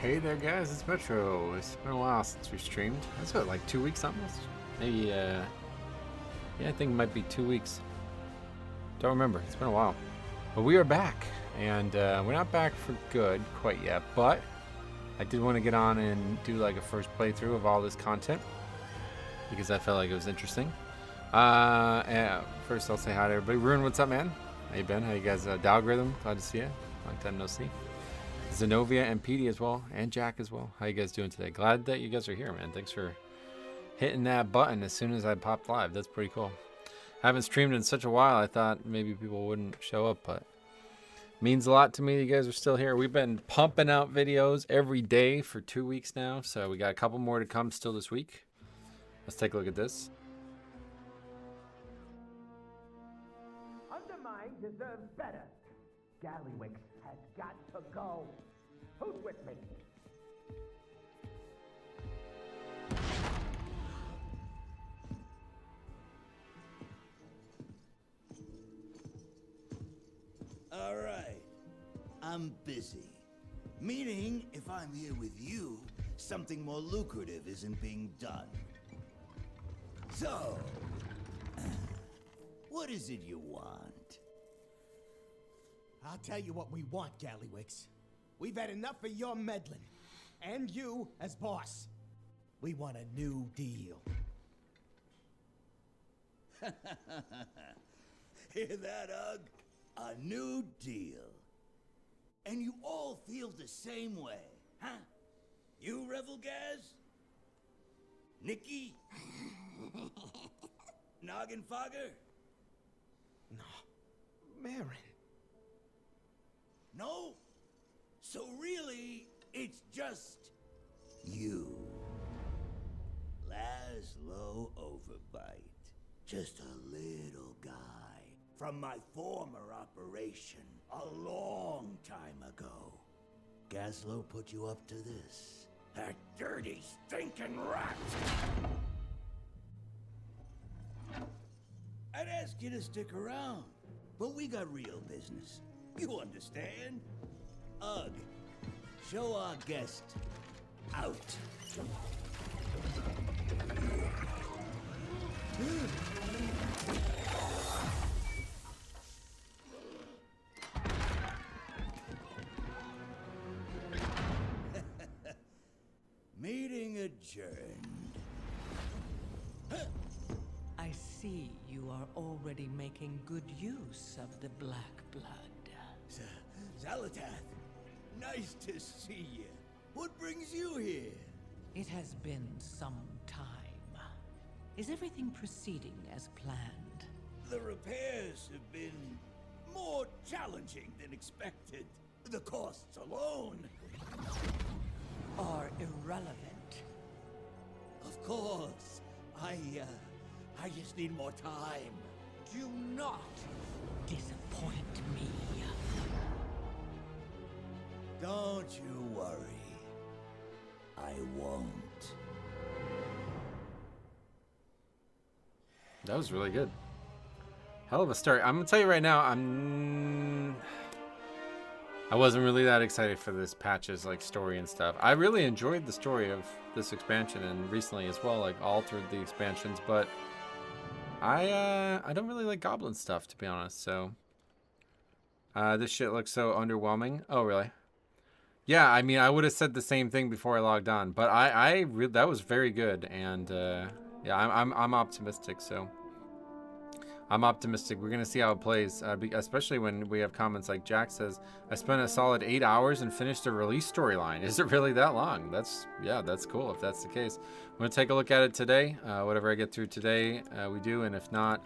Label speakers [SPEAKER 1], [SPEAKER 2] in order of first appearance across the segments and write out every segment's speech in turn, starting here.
[SPEAKER 1] Hey there guys, it's Metro. It's been a while since we streamed. That's what, like 2 weeks almost? Maybe, yeah, I think it might be 2 weeks. Don't remember, it's been a while. But we are back, and we're not back for good quite yet, but I did want to get on and do like a first playthrough of all this content, because I felt like it was interesting. First I'll say hi to everybody. Ruin, what's up, man? How you been? How you guys? Dalgorhythm, glad to see you. Long time no see. Zenobia and Petey as well, and Jack as well. How you guys doing today? Glad that you guys are here, man. Thanks for hitting that button as soon as I popped live. That's pretty cool. Haven't streamed in such a while. I thought maybe people wouldn't show up, but means a lot to me that you guys are still here. We've been pumping out videos every day for 2 weeks now, so we got a couple more to come still this week. Let's take a look at this.
[SPEAKER 2] Undermine deserves better. D.R.I.V.E has got to go. Who's with me?
[SPEAKER 3] All right. I'm busy. Meaning, if I'm here with you, something more lucrative isn't being done. So, what is it you want?
[SPEAKER 4] I'll tell you what we want, D.R.I.V.E. We've had enough of your meddling. And you as boss. We want a new deal.
[SPEAKER 3] Hear that, Ugg? A new deal. And you all feel the same way, huh? You, Revelgaz? Nikki? Noggin Fogger?
[SPEAKER 4] No. Marin.
[SPEAKER 3] No? So really, it's just you. Laszlo Overbite. Just a little guy from my former operation a long time ago. Gazlo put you up to this. That dirty, stinking rat! I'd ask you to stick around, but we got real business. You understand? Ugg, show our guest out. Meeting adjourned.
[SPEAKER 5] I see you are already making good use of the black blood.
[SPEAKER 3] Zalatath, nice to see you. What brings you here?
[SPEAKER 5] It has been some time. Is everything proceeding as planned?
[SPEAKER 3] The repairs have been more challenging than expected. The costs alone.
[SPEAKER 5] Are irrelevant.
[SPEAKER 3] Of course. I just need more time.
[SPEAKER 5] Do not disappoint me.
[SPEAKER 3] Don't you worry. I won't.
[SPEAKER 1] That was really good. Hell of a start. I'm gonna tell you right now, I wasn't really that excited for this patch's like story and stuff. I really enjoyed the story of this expansion and recently as well, like all through the expansions, but I don't really like goblin stuff, to be honest. So this shit looks so underwhelming. Oh really? Yeah, I mean, I would have said the same thing before I logged on, but that was very good, and yeah, I'm optimistic. So I'm optimistic. We're gonna see how it plays, especially when we have comments like Jack says, "I spent a solid 8 hours and finished the release storyline." Is it really that long? That's cool if that's the case. I'm gonna take a look at it today. Whatever I get through today, we do, and if not,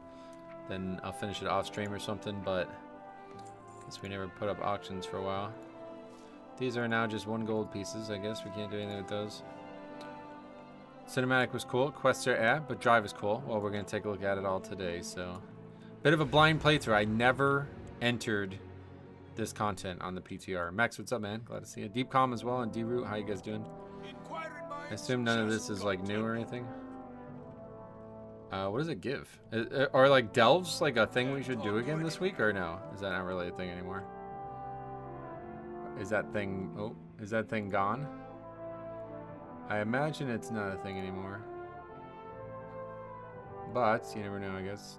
[SPEAKER 1] then I'll finish it off stream or something. But I guess we never put up auctions for a while. These are now just 1 gold pieces. I guess we can't do anything with those. Cinematic was cool. Quests are but Drive is cool. Well, we're going to take a look at it all today. So, bit of a blind playthrough. I never entered this content on the PTR. Max, what's up, man? Glad to see you. Deep Calm as well, and D.R.I.V.E. How you guys doing? I assume none of this is like new or anything. What does it give? Are like delves like a thing we should do again this week, or no? Is that not really a thing anymore? Is that thing... Oh, is that thing gone? I imagine it's not a thing anymore. But, you never know, I guess.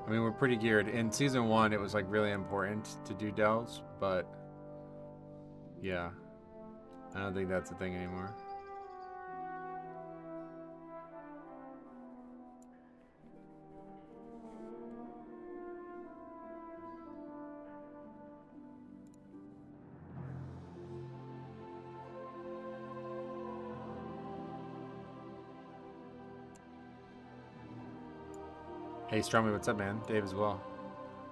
[SPEAKER 1] I mean, we're pretty geared. In Season 1, it was, like, really important to do delves, but... Yeah. I don't think that's a thing anymore. Hey, Stromy, what's up, man? Dave as well.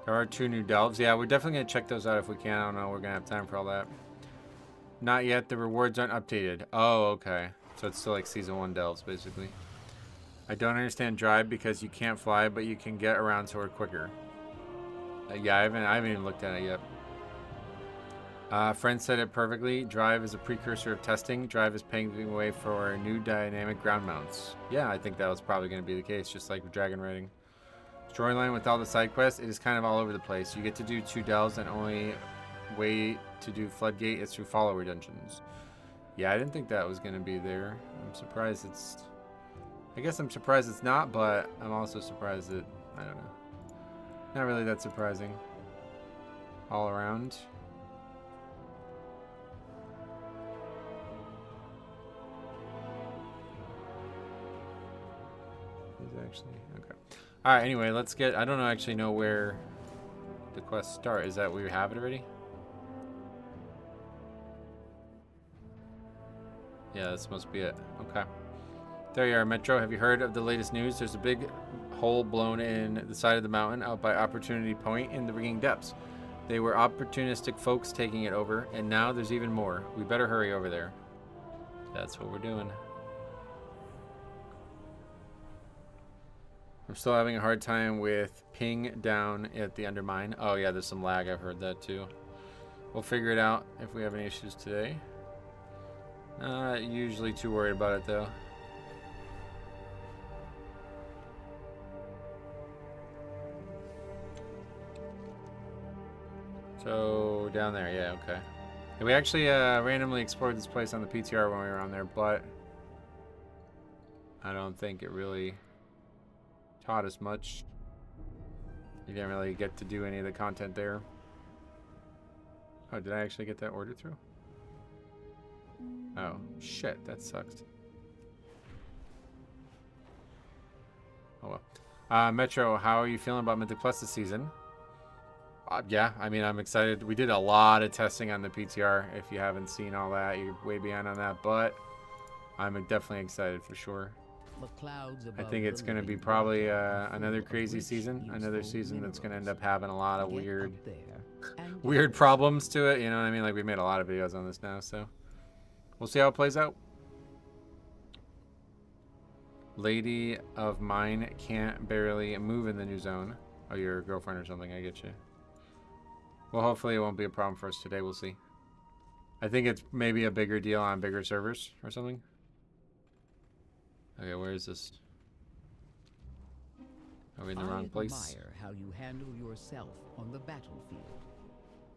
[SPEAKER 1] There are 2 new delves. Yeah, we're definitely going to check those out if we can. I don't know. We're going to have time for all that. Not yet. The rewards aren't updated. Oh, okay. So it's still like Season 1 delves, basically. I don't understand drive because you can't fly, but you can get around sword quicker. Yeah, I haven't even looked at it yet. Friend said it perfectly. Drive is a precursor of testing. Drive is paving the way for new dynamic ground mounts. Yeah, I think that was probably going to be the case, just like with dragon riding. Storyline with all the side quests, it is kind of all over the place. You get to do 2 delves, and only way to do Floodgate is through follower dungeons. Yeah, I didn't think that was going to be there. I'm surprised it's... I guess I'm surprised it's not, but I'm also surprised that... I don't know. Not really that surprising. All around. Is actually... Okay. Alright, anyway, let's get... I don't actually know where the quests start. Is that we have it already? Yeah, this must be it. Okay. There you are, Metro. Have you heard of the latest news? There's a big hole blown in the side of the mountain out by Opportunity Point in the Ringing Depths. They were opportunistic folks taking it over, and now there's even more. We better hurry over there. That's what we're doing. I'm still having a hard time with ping down at the Undermine. Oh yeah, there's some lag. I've heard that too. We'll figure it out if we have any issues today. Not usually too worried about it though. So down there, yeah, okay. And we actually randomly explored this place on the PTR when we were on there, but I don't think it really taught us much. You didn't really get to do any of the content there. Oh, did I actually get that order through? Oh, shit, that sucks. Oh well. Metro, how are you feeling about Mythic Plus this season? Yeah, I mean, I'm excited. We did a lot of testing on the PTR. If you haven't seen all that, you're way behind on that, but I'm definitely excited for sure. I think it's going to be probably another crazy season. Another season that's going to end up having a lot of weird problems to it. You know what I mean? Like, we made a lot of videos on this now, so we'll see how it plays out. Lady of mine can't barely move in the new zone. Oh, your girlfriend or something. I get you. Well, hopefully it won't be a problem for us today. We'll see. I think it's maybe a bigger deal on bigger servers or something. Okay, where is this? Are we in the wrong place?
[SPEAKER 6] I admire how you handle yourself on the battlefield.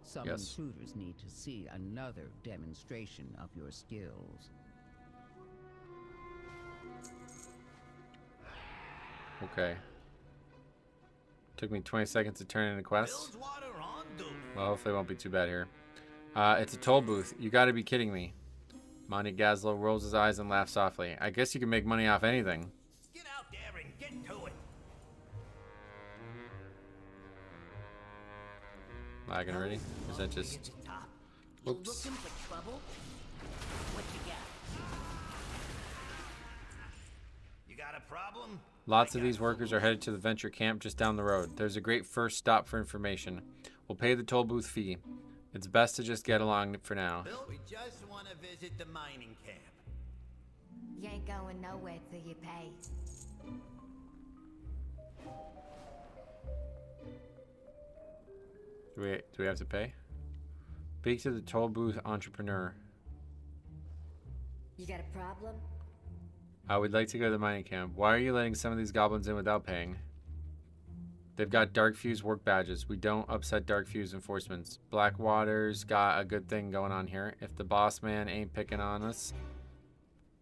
[SPEAKER 6] Some intruders need to see another demonstration of your skills.
[SPEAKER 1] Okay. Took me 20 seconds to turn in a quest. Well, hopefully it won't be too bad here. It's a toll booth. You gotta be kidding me. Monty Gazlo rolls his eyes and laughs softly. I guess you can make money off anything.
[SPEAKER 3] Get out there and get to it.
[SPEAKER 1] Lagging already? Is that just... Oops.
[SPEAKER 3] What you got? You got a problem?
[SPEAKER 1] Lots of these workers are headed to the venture camp just down the road. There's a great first stop for information. We'll pay the toll booth fee. It's best to just get along for now.
[SPEAKER 3] We just want to visit the mining camp.
[SPEAKER 7] You ain't going nowhere till you pay.
[SPEAKER 1] Do we have to pay? Speak to the toll booth entrepreneur.
[SPEAKER 7] You got a problem?
[SPEAKER 1] I would like to go to the mining camp. Why are you letting some of these goblins in without paying? They've got Dark Fuse work badges. We don't upset Dark Fuse enforcements. Blackwater's got a good thing going on here. If the boss man ain't picking on us,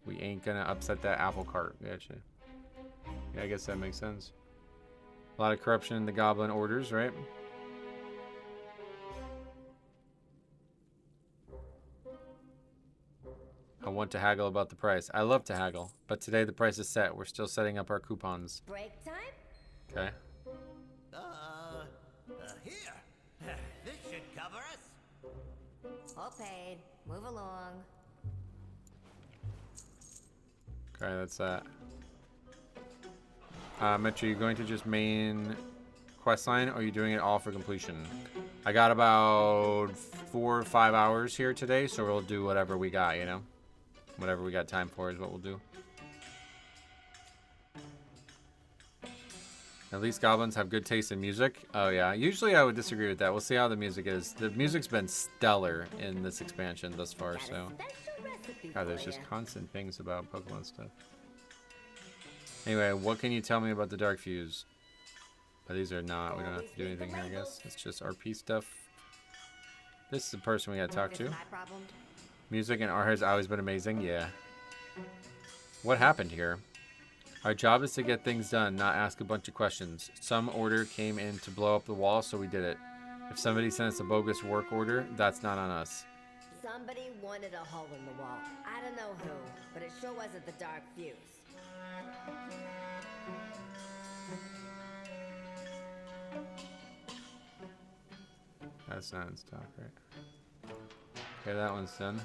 [SPEAKER 1] we ain't gonna upset that apple cart. Gotcha. Yeah, I guess that makes sense. A lot of corruption in the goblin orders, right? I want to haggle about the price. I love to haggle, but today the price is set. We're still setting up our coupons.
[SPEAKER 7] Break time?
[SPEAKER 1] Okay.
[SPEAKER 3] Here. This should cover us.
[SPEAKER 7] All paid. Move along.
[SPEAKER 1] Okay, that's that. Mitch, are you going to just main questline, or are you doing it all for completion? I got about 4 or 5 hours here today, so we'll do whatever we got, you know? Whatever we got time for is what we'll do. At least goblins have good taste in music. Oh yeah, usually I would disagree with that. We'll see how the music is. The music's been stellar in this expansion thus far, so... God, there's just constant things about Pokemon stuff. Anyway, what can you tell me about the Dark Fuse? Oh, these are not, we don't have to do anything here, I guess. It's just RP stuff. This is the person we gotta talk to. Music and art has always been amazing, yeah. What happened here? Our job is to get things done, not ask a bunch of questions. Some order came in to blow up the wall, so we did it. If somebody sent us a bogus work order, that's not on us.
[SPEAKER 7] Somebody wanted a hole in the wall. I don't know who, but it sure wasn't the Dark Fuse.
[SPEAKER 1] That's not in stock, right? Okay, that one's done.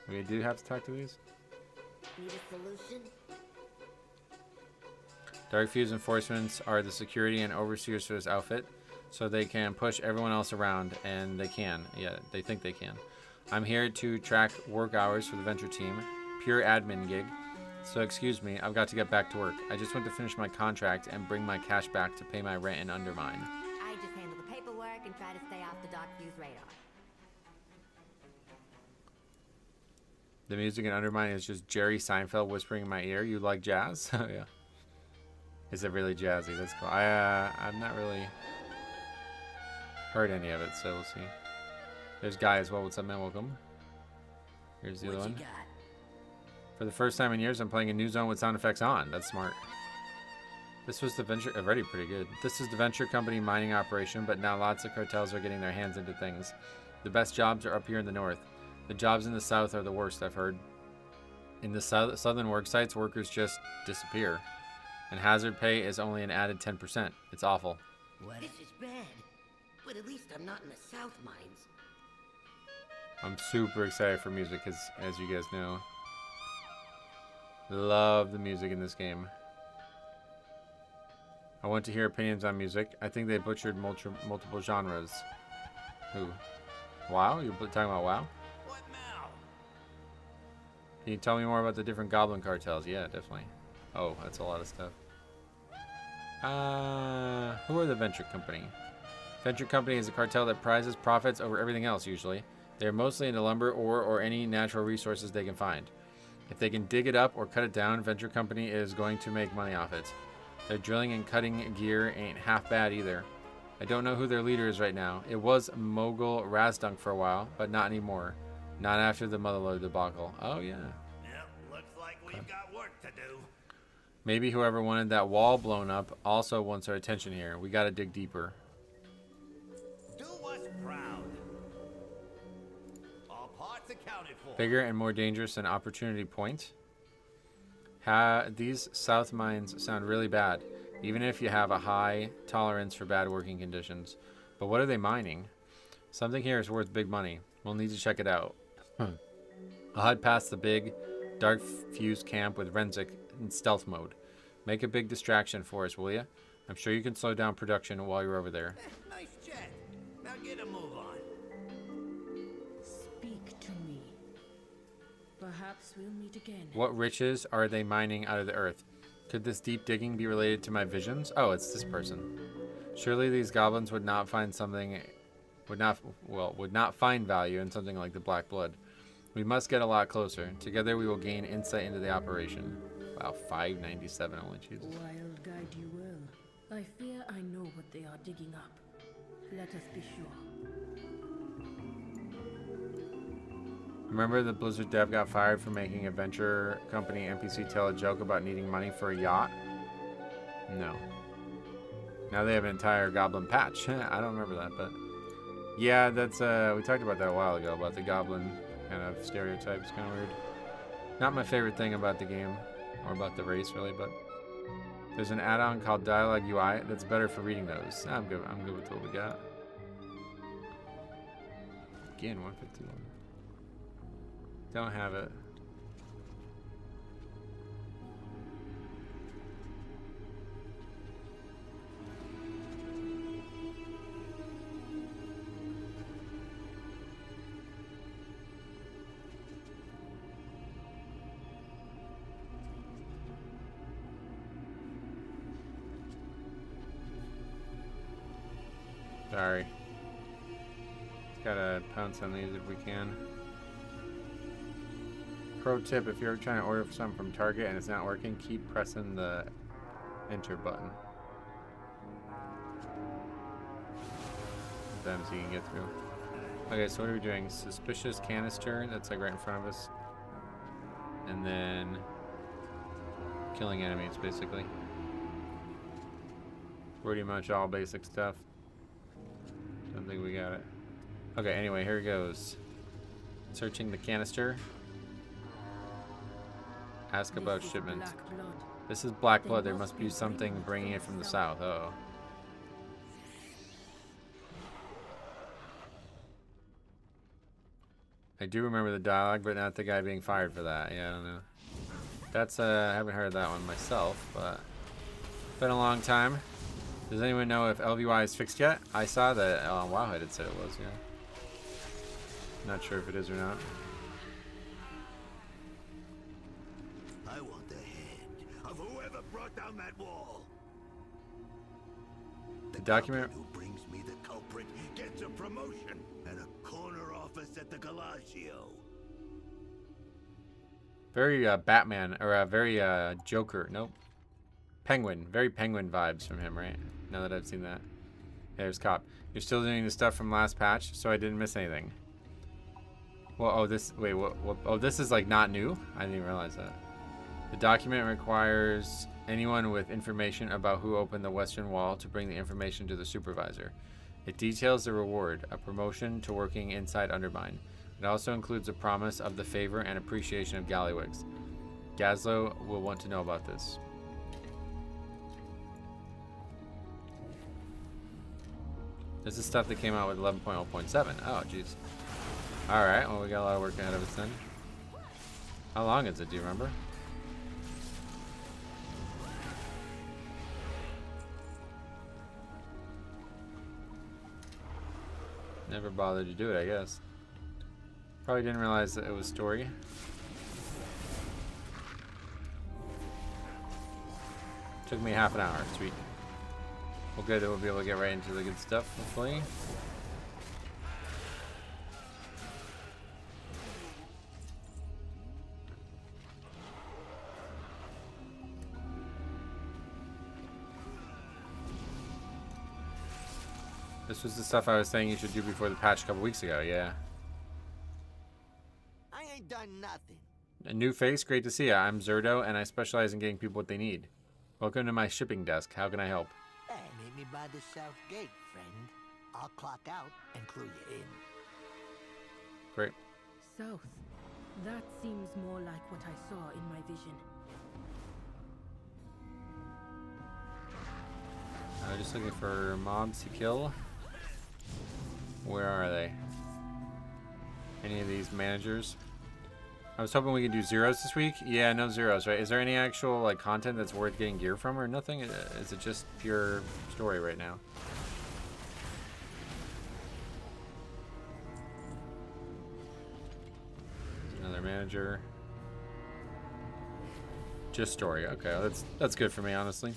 [SPEAKER 1] We do have to talk to these?
[SPEAKER 7] Need a solution?
[SPEAKER 1] Dark Fuse enforcements are the security and overseers for this outfit, so they can push everyone else around, and they can. Yeah, they think they can. I'm here to track work hours for the venture team. Pure admin gig. So excuse me, I've got to get back to work. I just went to finish my contract and bring my cash back to pay my rent in Undermine.
[SPEAKER 7] I just handle the paperwork and try to stay off the Dark Fuse radar.
[SPEAKER 1] The music in Undermine is just Jerry Seinfeld whispering in my ear. You like jazz? Oh yeah. Is it really jazzy? That's cool. I've not really heard any of it, so we'll see. There's Guy as well. What's up, man? Welcome. Here's the other one. For the first time in years, I'm playing a new zone with sound effects on. That's smart. This was the venture, already pretty good. This is the venture company mining operation, but now lots of cartels are getting their hands into things. The best jobs are up here in the north. The jobs in the south are the worst, I've heard. In the southern work sites, workers just disappear. And hazard pay is only an added 10%. It's awful.
[SPEAKER 8] What? This is bad. But at least I'm not in the south mines.
[SPEAKER 1] I'm super excited for music, as you guys know. Love the music in this game. I want to hear opinions on music. I think they butchered multiple genres. Who? WoW? You're talking about WoW?
[SPEAKER 3] What now?
[SPEAKER 1] Can you tell me more about the different goblin cartels? Yeah, definitely. Oh, that's a lot of stuff. Who are the Venture Company? Venture Company is a cartel that prizes profits over everything else, usually. They are mostly into lumber, ore, or any natural resources they can find. If they can dig it up or cut it down, Venture Company is going to make money off it. Their drilling and cutting gear ain't half bad either. I don't know who their leader is right now. It was Mogul Razdunk for a while, but not anymore. Not after the Motherlode debacle. Oh, yeah.
[SPEAKER 3] Yep, looks like we've got work to do.
[SPEAKER 1] Maybe whoever wanted that wall blown up also wants our attention here. We gotta dig deeper.
[SPEAKER 3] Do us proud. All parts accounted for.
[SPEAKER 1] Bigger and more dangerous than Opportunity Point. These south mines sound really bad, even if you have a high tolerance for bad working conditions. But what are they mining? Something here is worth big money. We'll need to check it out. I'll head past the big, dark fuse camp with Renzik in stealth mode. Make a big distraction for us, will ya? I'm sure you can slow down production while you're over there.
[SPEAKER 3] Nice chat. Now get a move on.
[SPEAKER 9] Speak to me. Perhaps we'll meet again.
[SPEAKER 1] What riches are they mining out of the earth? Could this deep digging be related to my visions? Oh, it's this person. Surely these goblins would not find find value in something like the black blood. We must get a lot closer. Together we will gain insight into the operation. Wow, 597 only, Jesus.
[SPEAKER 9] I'll guide you well. I fear I know what they are digging up. Let us be sure.
[SPEAKER 1] Remember the Blizzard dev got fired for making a venture company NPC tell a joke about needing money for a yacht? No. Now they have an entire goblin patch. I don't remember that, but yeah, that's we talked about that a while ago about the goblin kind of stereotypes. Kind of weird. Not my favorite thing about the game or about the race really, but there's an add-on called Dialogue UI that's better for reading those. I'm good. I'm good with what we got. Again, 151. Don't have it. Sorry. Gotta pounce on these if we can. Pro tip, if you're trying to order something from Target and it's not working, keep pressing the enter button. Them so you can get through. Okay, so what are we doing? Suspicious canister, that's like right in front of us. And then killing enemies, basically. Pretty much all basic stuff. Don't think we got it. Okay, anyway, here it goes. Searching the canister. Ask about shipments. This is black blood. There must be something bringing it from the south. Oh. I do remember the dialogue, but not the guy being fired for that. Yeah, I don't know. That's, I haven't heard that one myself, but it's been a long time. Does anyone know if LVY is fixed yet? I saw that Wowhead had said it was, yeah. Not sure if it is or not.
[SPEAKER 3] I want the head of whoever brought down that wall. The
[SPEAKER 1] document
[SPEAKER 3] who brings me the culprit gets a promotion and a corner office at the Galagio.
[SPEAKER 1] Very Batman, or very Joker. Nope. Penguin. Very Penguin vibes from him, right? Now that I've seen that. There's Cop. You're still doing the stuff from last patch, so I didn't miss anything. Well, oh, this, wait, what, oh, this is like not new? I didn't even realize that. The document requires anyone with information about who opened the western wall to bring the information to the supervisor. It details the reward, a promotion to working inside Undermine. It also includes a promise of the favor and appreciation of Gallywix. Gazlo will want to know about this. This is stuff that came out with 11.0.7. Oh, jeez. Alright, well, we got a lot of work ahead of us then. How long is it, do you remember? Never bothered to do it, I guess. Probably didn't realize that it was story. Took me half an hour, sweet. Well, good, we'll be able to get right into the good stuff, hopefully. This was the stuff I was saying you should do before the patch a couple weeks ago, yeah.
[SPEAKER 8] I ain't done nothing.
[SPEAKER 1] A new face, great to see ya. I'm Zerdo, and I specialize in getting people what they need. Welcome to my shipping desk. How can I help?
[SPEAKER 8] Hey, meet me by the south gate, friend. I'll clock out and clue you in.
[SPEAKER 1] Great.
[SPEAKER 9] South. That seems more like what I saw in my vision.
[SPEAKER 1] Just looking for mobs to kill. Where are they? Any of these managers? I was hoping we could do zeros this week. Yeah, no zeros, right? Is there any actual like content that's worth getting gear from or nothing? Is it just pure story right now? Another manager. Just story. Okay, that's good for me, honestly.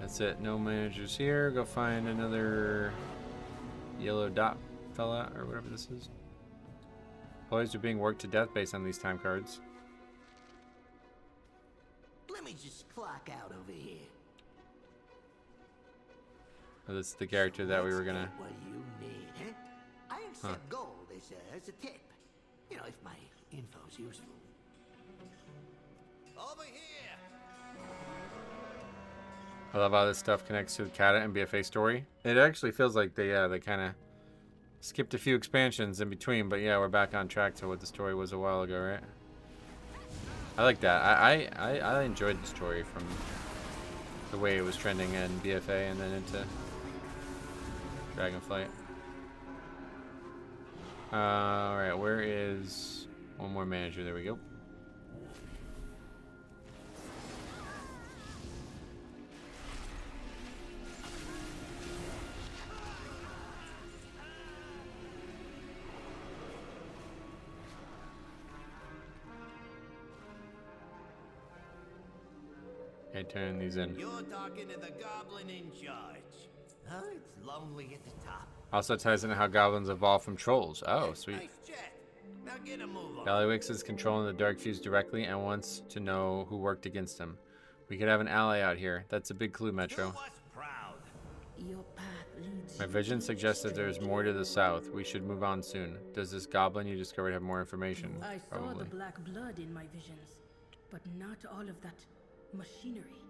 [SPEAKER 1] That's it. No managers here. Go find another yellow dot fella or whatever this is. Employees are being worked to death based on these time cards.
[SPEAKER 8] Let me just clock out over here.
[SPEAKER 1] Oh, this is the character that we were gonna...
[SPEAKER 8] What you need, huh? I accept gold as a tip. You know, if my info's useful. Over here!
[SPEAKER 1] I love how this stuff connects to the Kata and BFA story. It actually feels like they kind of skipped a few expansions in between, but yeah, we're back on track to what the story was a while ago, right? I like that. I enjoyed the story from the way it was trending in BFA and then into Dragonflight. Alright, where is one more manager? There we go. Okay, turn these in.
[SPEAKER 3] You're talking to the goblin in charge.
[SPEAKER 8] Oh, it's lonely at the top.
[SPEAKER 1] Also ties into how goblins evolve from trolls. Oh, sweet.
[SPEAKER 3] Nice chat. Now get a move on.
[SPEAKER 1] Gallywix is controlling the Dark Fuse directly and wants to know who worked against him. We could have an ally out here. That's a big clue, Metro.
[SPEAKER 3] Do us proud.
[SPEAKER 9] Your path leads
[SPEAKER 1] My
[SPEAKER 9] you
[SPEAKER 1] vision
[SPEAKER 9] to
[SPEAKER 1] suggests that there's more to the south. We should move on soon. Does this goblin you discovered have more information?
[SPEAKER 9] I saw
[SPEAKER 1] Probably.
[SPEAKER 9] the black blood in my visions, but not all of that machinery.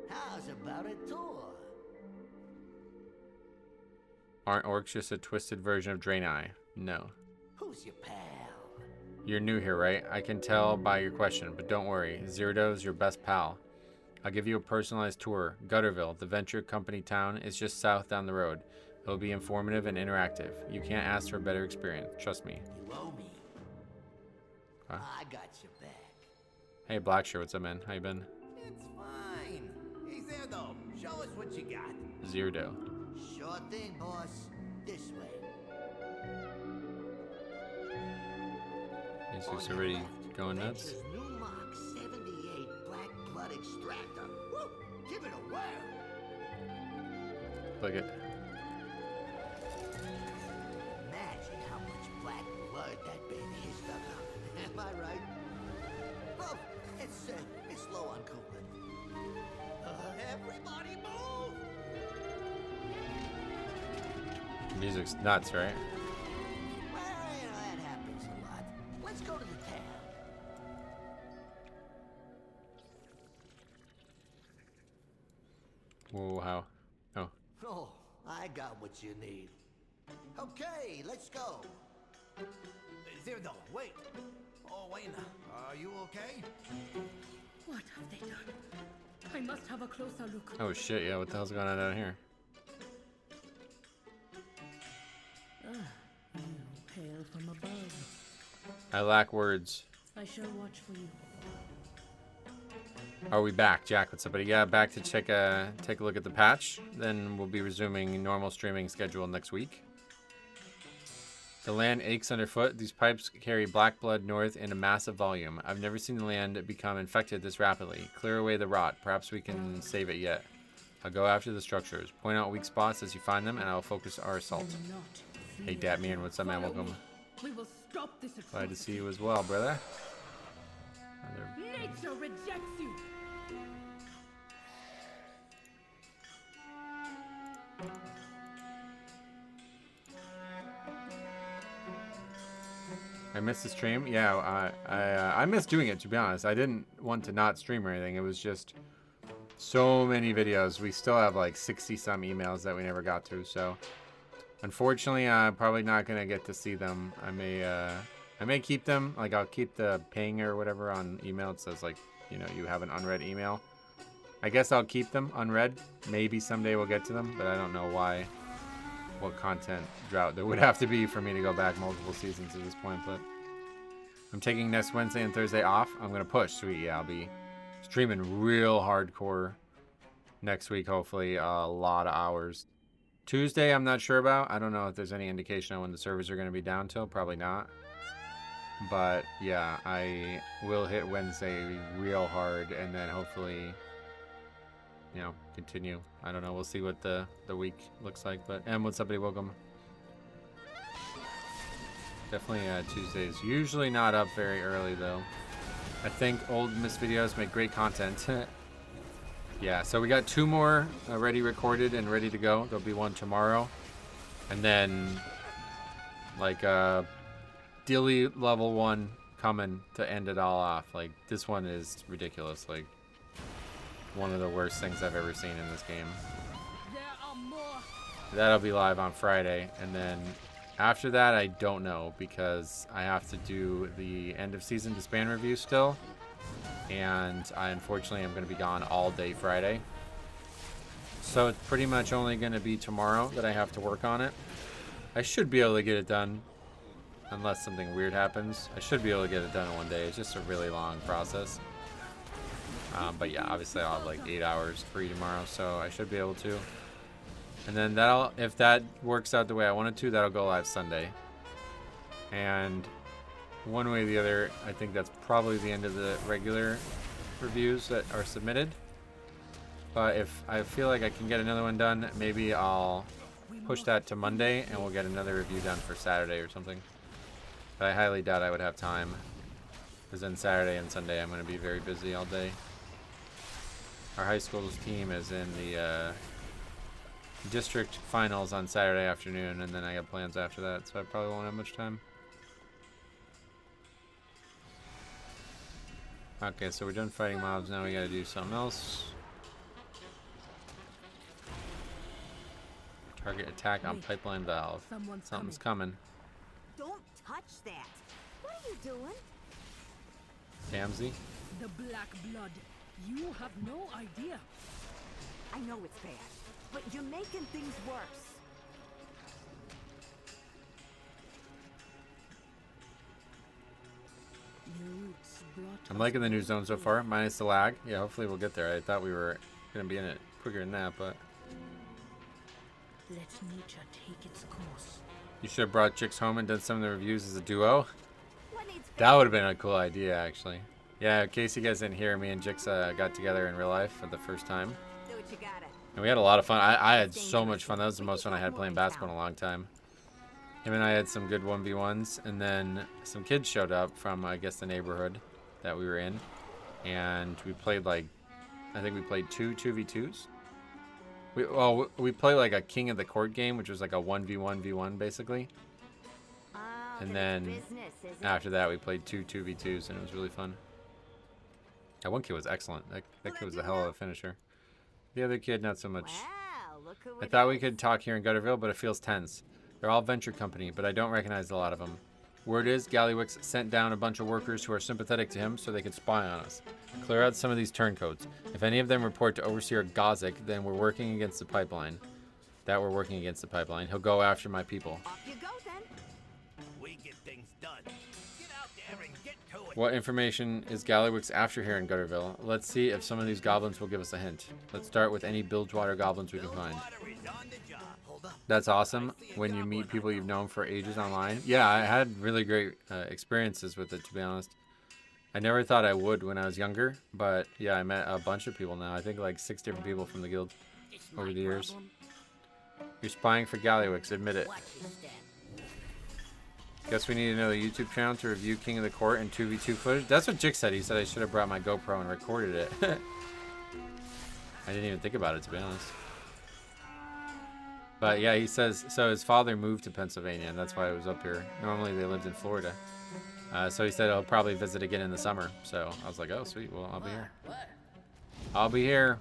[SPEAKER 8] How's about a tour?
[SPEAKER 1] Aren't orcs just a twisted version of Draenei? No.
[SPEAKER 8] Who's your pal?
[SPEAKER 1] You're new here, right? I can tell by your question, but don't worry. Zirdo's your best pal. I'll give you a personalized tour. Gutterville, the venture company town, is just south down the road. It'll be informative and interactive. You can't ask for a better experience. Trust me.
[SPEAKER 8] You owe me.
[SPEAKER 1] Huh?
[SPEAKER 8] I got your back.
[SPEAKER 1] Hey, Blackshirt, what's up, man? How you been?
[SPEAKER 3] It's fine. He's there though. Show us what you got.
[SPEAKER 1] Zirdo.
[SPEAKER 8] Sure thing, boss. This way.
[SPEAKER 1] He's just already going nuts.
[SPEAKER 8] Venture's new Mark 78 Black Blood Extractor. Woo! Give it a whirl.
[SPEAKER 1] Look at.
[SPEAKER 8] Imagine how much black blood that baby has dug up. Am I right? Oh, it's low on coolant. Everybody move!
[SPEAKER 1] Music's nuts, right?
[SPEAKER 8] Well, you know, that happens a lot. Let's go to the town.
[SPEAKER 1] Whoa, how? Oh.
[SPEAKER 8] Oh, I got what you need. Okay, let's go.
[SPEAKER 3] There though. Wait. Oh, wait now. Are you okay?
[SPEAKER 9] What have they done? I must have a closer look.
[SPEAKER 1] Oh shit, yeah, what the hell's going on down here?
[SPEAKER 9] You hail from above.
[SPEAKER 1] I lack words.
[SPEAKER 9] I shall watch for you.
[SPEAKER 1] Are we back? Jack, what's up, buddy? Yeah, back to take a look at the patch. Then we'll be resuming normal streaming schedule next week. The land aches underfoot. These pipes carry black blood north in a massive volume. I've never seen the land become infected this rapidly. Clear away the rot. Perhaps we can save it yet. I'll go after the structures. Point out weak spots as you find them, and I'll focus our assault. Hey, Datmian, what's up, man? Welcome.
[SPEAKER 9] We will stop this
[SPEAKER 1] Glad to see you as well, brother.
[SPEAKER 9] Nature rejects you.
[SPEAKER 1] I missed the stream. Yeah, I missed doing it, to be honest. I didn't want to not stream or anything. It was just so many videos. We still have like 60-some emails that we never got to. So, unfortunately, I'm probably not gonna get to see them. I may keep them. Like, I'll keep the ping or whatever on email. It says like, you know, you have an unread email. I guess I'll keep them unread. Maybe someday we'll get to them, but I don't know why. What content drought there would have to be for me to go back multiple seasons at this point, but I'm taking next Wednesday and Thursday off. I'm gonna push. Sweet, yeah, I'll be streaming real hardcore next week, hopefully a lot of hours. Tuesday I'm not sure about. I don't know if there's any indication on when the servers are gonna be down till. Probably not, but yeah, I will hit Wednesday real hard and then hopefully, you know, continue. I don't know. We'll see what the week looks like. But what's up, buddy? Welcome. Definitely Tuesdays. Usually not up very early though. I think old missed videos make great content. Yeah, so we got 2 more already recorded and ready to go. There'll be one tomorrow. And then like Dilly level 1 coming to end it all off. Like this one is ridiculous. Like one of the worst things I've ever seen in this game. That'll be live on Friday, and then after that I don't know because I have to do the end of season disband review still, and I unfortunately am going to be gone all day Friday. So it's pretty much only going to be tomorrow that I have to work on it. I should be able to get it done unless something weird happens. I should be able to get it done in one day. It's just a really long process. But yeah, obviously I'll have like 8 hours free tomorrow, so I should be able to. And then that'll, if that works out the way I want it to, that'll go live Sunday. And one way or the other, I think that's probably the end of the regular reviews that are submitted. But if I feel like I can get another one done, maybe I'll push that to Monday and we'll get another review done for Saturday or something. But I highly doubt I would have time, because then Saturday and Sunday I'm going to be very busy all day. Our high school's team is in the district finals on Saturday afternoon, and then I got plans after that, so I probably won't have much time. Okay, so we're done fighting mobs. Now we gotta do something else. Target attack on pipeline valve. Something's coming.
[SPEAKER 10] Don't touch that. What are you doing?
[SPEAKER 1] Tamsy?
[SPEAKER 9] The black blood. You have no idea.
[SPEAKER 10] I know it's bad, but you're making things worse.
[SPEAKER 1] I'm liking the new zone so far, minus the lag. Yeah, hopefully we'll get there. I thought we were going to be in it quicker than that, but...
[SPEAKER 9] Let nature take its course.
[SPEAKER 1] You should have brought Jix home and done some of the reviews as a duo. That would have been a cool idea, actually. Yeah, in case you guys didn't hear, me and Jix got together in real life for the first time. And we had a lot of fun. I had so much fun. That was the most fun I had playing basketball in a long time. Him and I had some good 1v1s, and then some kids showed up from, I guess, the neighborhood that we were in. And we played, like, I think we played 2v2s. We played, like, a King of the Court game, which was like a 1v1v1, basically. And then after that, we played 2v2s, and it was really fun. That one kid was excellent. That kid was a hell of a finisher. The other kid, not so much. I thought we could talk here in Gutterville, but it feels tense. They're all venture company, but I don't recognize a lot of them. Word is, Gallywix sent down a bunch of workers who are sympathetic to him so they could spy on us. Clear out some of these turncoats. If any of them report to Overseer Gozik, then we're working against the pipeline. He'll go after my people.
[SPEAKER 10] Off you go, then.
[SPEAKER 3] We get things done. Get out there and get to it.
[SPEAKER 1] What information is Gallywix after here in Gutterville? Let's see if some of these goblins will give us a hint. Let's start with any Bilgewater goblins we can find. That's awesome when you meet people you've known for ages online. Yeah, I had really great experiences with it, to be honest. I never thought I would when I was younger, but yeah, I met a bunch of people now. I think like 6 different people from the guild over the years. You're spying for Gallywix, admit it. Guess we need to know the YouTube channel to review King of the Court and 2v2 footage. That's what Jix said. He said I should have brought my GoPro and recorded it. I didn't even think about it, to be honest. But yeah, he says, so his father moved to Pennsylvania, and that's why I was up here. Normally they lived in Florida. So he said he'll probably visit again in the summer. So I was like, oh, sweet. Well, I'll be here. I'll be here.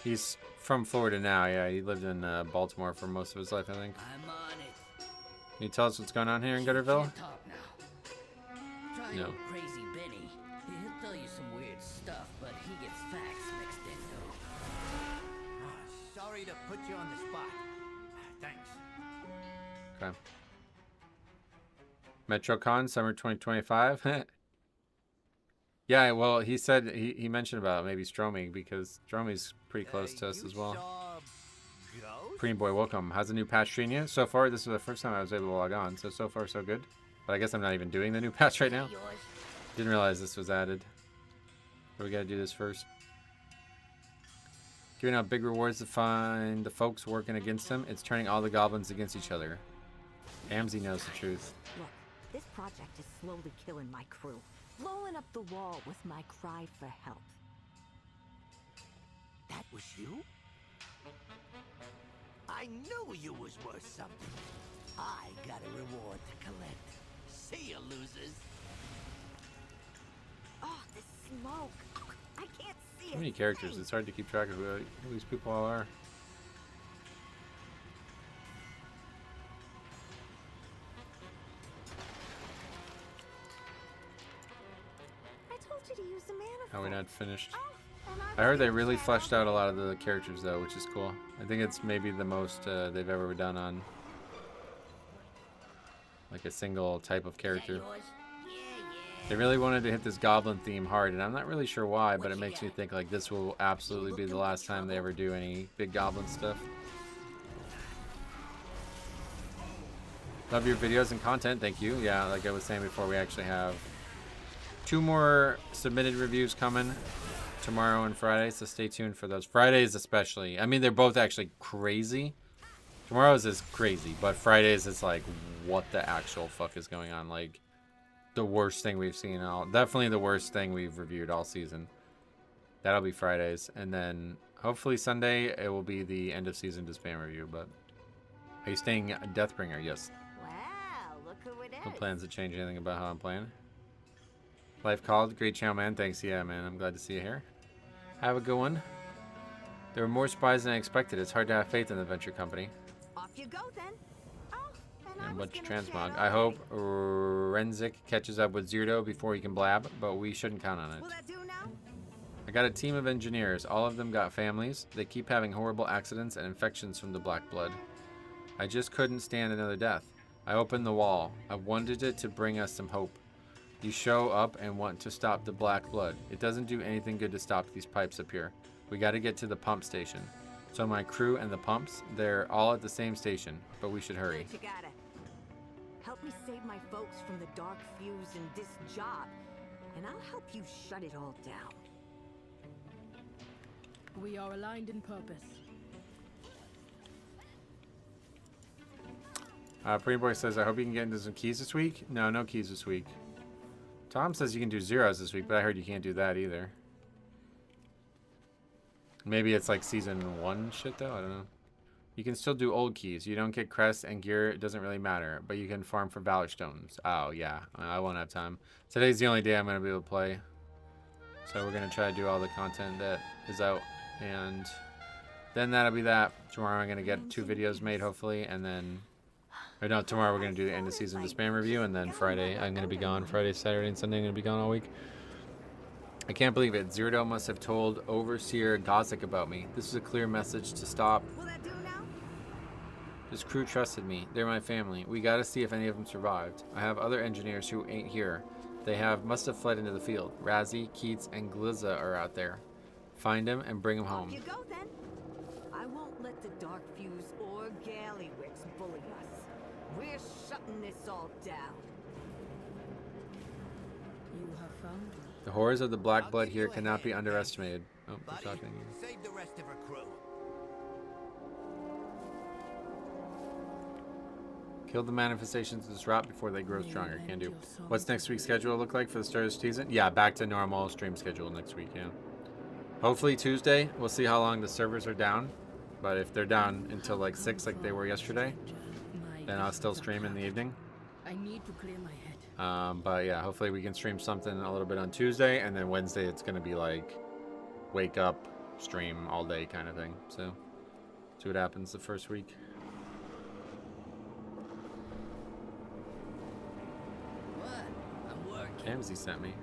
[SPEAKER 1] He's from Florida now. Yeah, he lived in Baltimore for most of his life, I think.
[SPEAKER 8] I'm on it.
[SPEAKER 1] Can you tell us what's going on here in Gutterville? No.
[SPEAKER 8] Crazy Benny. He'll tell you some weird stuff, but he gets facts mixed in, though.
[SPEAKER 3] Sorry to put you on the spot. Thanks.
[SPEAKER 1] Okay. MetroCon, summer 2025. Yeah, well, he said, he mentioned about maybe Stroming, because Stroming's pretty close to us as well. Preem Boy, welcome. How's the new patch treating you? So far, this was the first time I was able to log on, so far so good. But I guess I'm not even doing the new patch right now. Didn't realize this was added. But we gotta do this first. Giving out big rewards to find the folks working against him. It's turning all the goblins against each other. Amzi knows the truth.
[SPEAKER 10] Look, this project is slowly killing my crew. Blowing up the wall with my cry for help.
[SPEAKER 8] That was you? I knew you was worth something. I got a reward to collect. See you, losers.
[SPEAKER 10] Oh, the smoke. I can't see it.
[SPEAKER 1] Too many characters. It's hard to keep track of who these people all are.
[SPEAKER 10] I told you to use the mana.
[SPEAKER 1] How are we not finished?
[SPEAKER 10] Oh,
[SPEAKER 1] I heard they really fleshed out a lot of the characters though, which is cool. I think it's maybe the most they've ever done on like a single type of character. They really wanted to hit this goblin theme hard, and I'm not really sure why, but it makes me think like this will absolutely be the last time they ever do any big goblin stuff. Love your videos and content, thank you. Yeah, like I was saying before, we actually have 2 more submitted reviews coming tomorrow and Friday, so stay tuned for those. Fridays especially. I mean, they're both actually crazy. Tomorrow's is crazy, but Fridays is like, what the actual fuck is going on? Like, the worst thing we've seen all. Definitely the worst thing we've reviewed all season. That'll be Fridays, and then hopefully Sunday it will be the end of season Disband review. But are you staying Deathbringer? Yes.
[SPEAKER 10] Wow, look who it is.
[SPEAKER 1] No plans to change anything about how I'm playing. Life called. Great channel, man. Thanks. Yeah, man. I'm glad to see you here. Have a good one. There were more spies than I expected. It's hard to have faith in the venture company.
[SPEAKER 10] Off you go then. Oh,
[SPEAKER 1] And a bunch of transmog. I hope Renzik catches up with Zerto before he can blab, but we shouldn't count on it.
[SPEAKER 10] Will that do now?
[SPEAKER 1] I got a team of engineers. All of them got families. They keep having horrible accidents and infections from the black blood. I just couldn't stand another death. I opened the wall. I wanted it to bring us some hope. You show up and want to stop the black blood. It doesn't do anything good to stop these pipes up here. We got to get to the pump station. So my crew and the pumps, they're all at the same station, but we should hurry.
[SPEAKER 10] You got it. Help me save my folks from the dark fuse and this job, and I'll help you shut it all down.
[SPEAKER 9] We are aligned in purpose.
[SPEAKER 1] Pretty Boy says, I hope you can get into some keys this week. No, no keys this week. Tom says you can do zeros this week, but I heard you can't do that either. Maybe it's like season 1 shit though, I don't know. You can still do old keys. You don't get crests and gear, it doesn't really matter. But you can farm for Valor Stones. Oh yeah, I won't have time. Today's the only day I'm going to be able to play. So we're going to try to do all the content that is out. And then that'll be that. Tomorrow I'm going to get 2 videos made hopefully. And then, or no, tomorrow we're going to do the end of season Disband review. And then Friday I'm going to be gone. Friday, Saturday, and Sunday I'm going to be gone all week. I can't believe it. Zerto must have told Overseer Gothic about me. This is a clear message to stop.
[SPEAKER 10] Will that do now?
[SPEAKER 1] This crew trusted me. They're my family. We gotta see if any of them survived. I have other engineers who ain't here. They must have fled into the field. Razzie, Keats, and Glizza are out there. Find them and bring them home.
[SPEAKER 10] Off you go then. I won't let the dark fuse or Gallywix bully us. We're shutting this all down.
[SPEAKER 9] You have found me.
[SPEAKER 1] The horrors of the black blood here cannot be underestimated. Oh, we're talking.
[SPEAKER 8] Save the rest of her crew.
[SPEAKER 1] Kill the manifestations of this rot before they grow stronger. Can do. What's next week's schedule look like for the start of the season? Yeah, back to normal stream schedule next week, yeah. Hopefully Tuesday. We'll see how long the servers are down. But if they're down until like 6 like they were yesterday, then I'll still stream in the evening.
[SPEAKER 9] I need to clear my head.
[SPEAKER 1] But yeah, hopefully we can stream something a little bit on Tuesday, and then Wednesday it's going to be like wake up, stream all day kind of thing. So see what happens the first week. Kamsey sent me.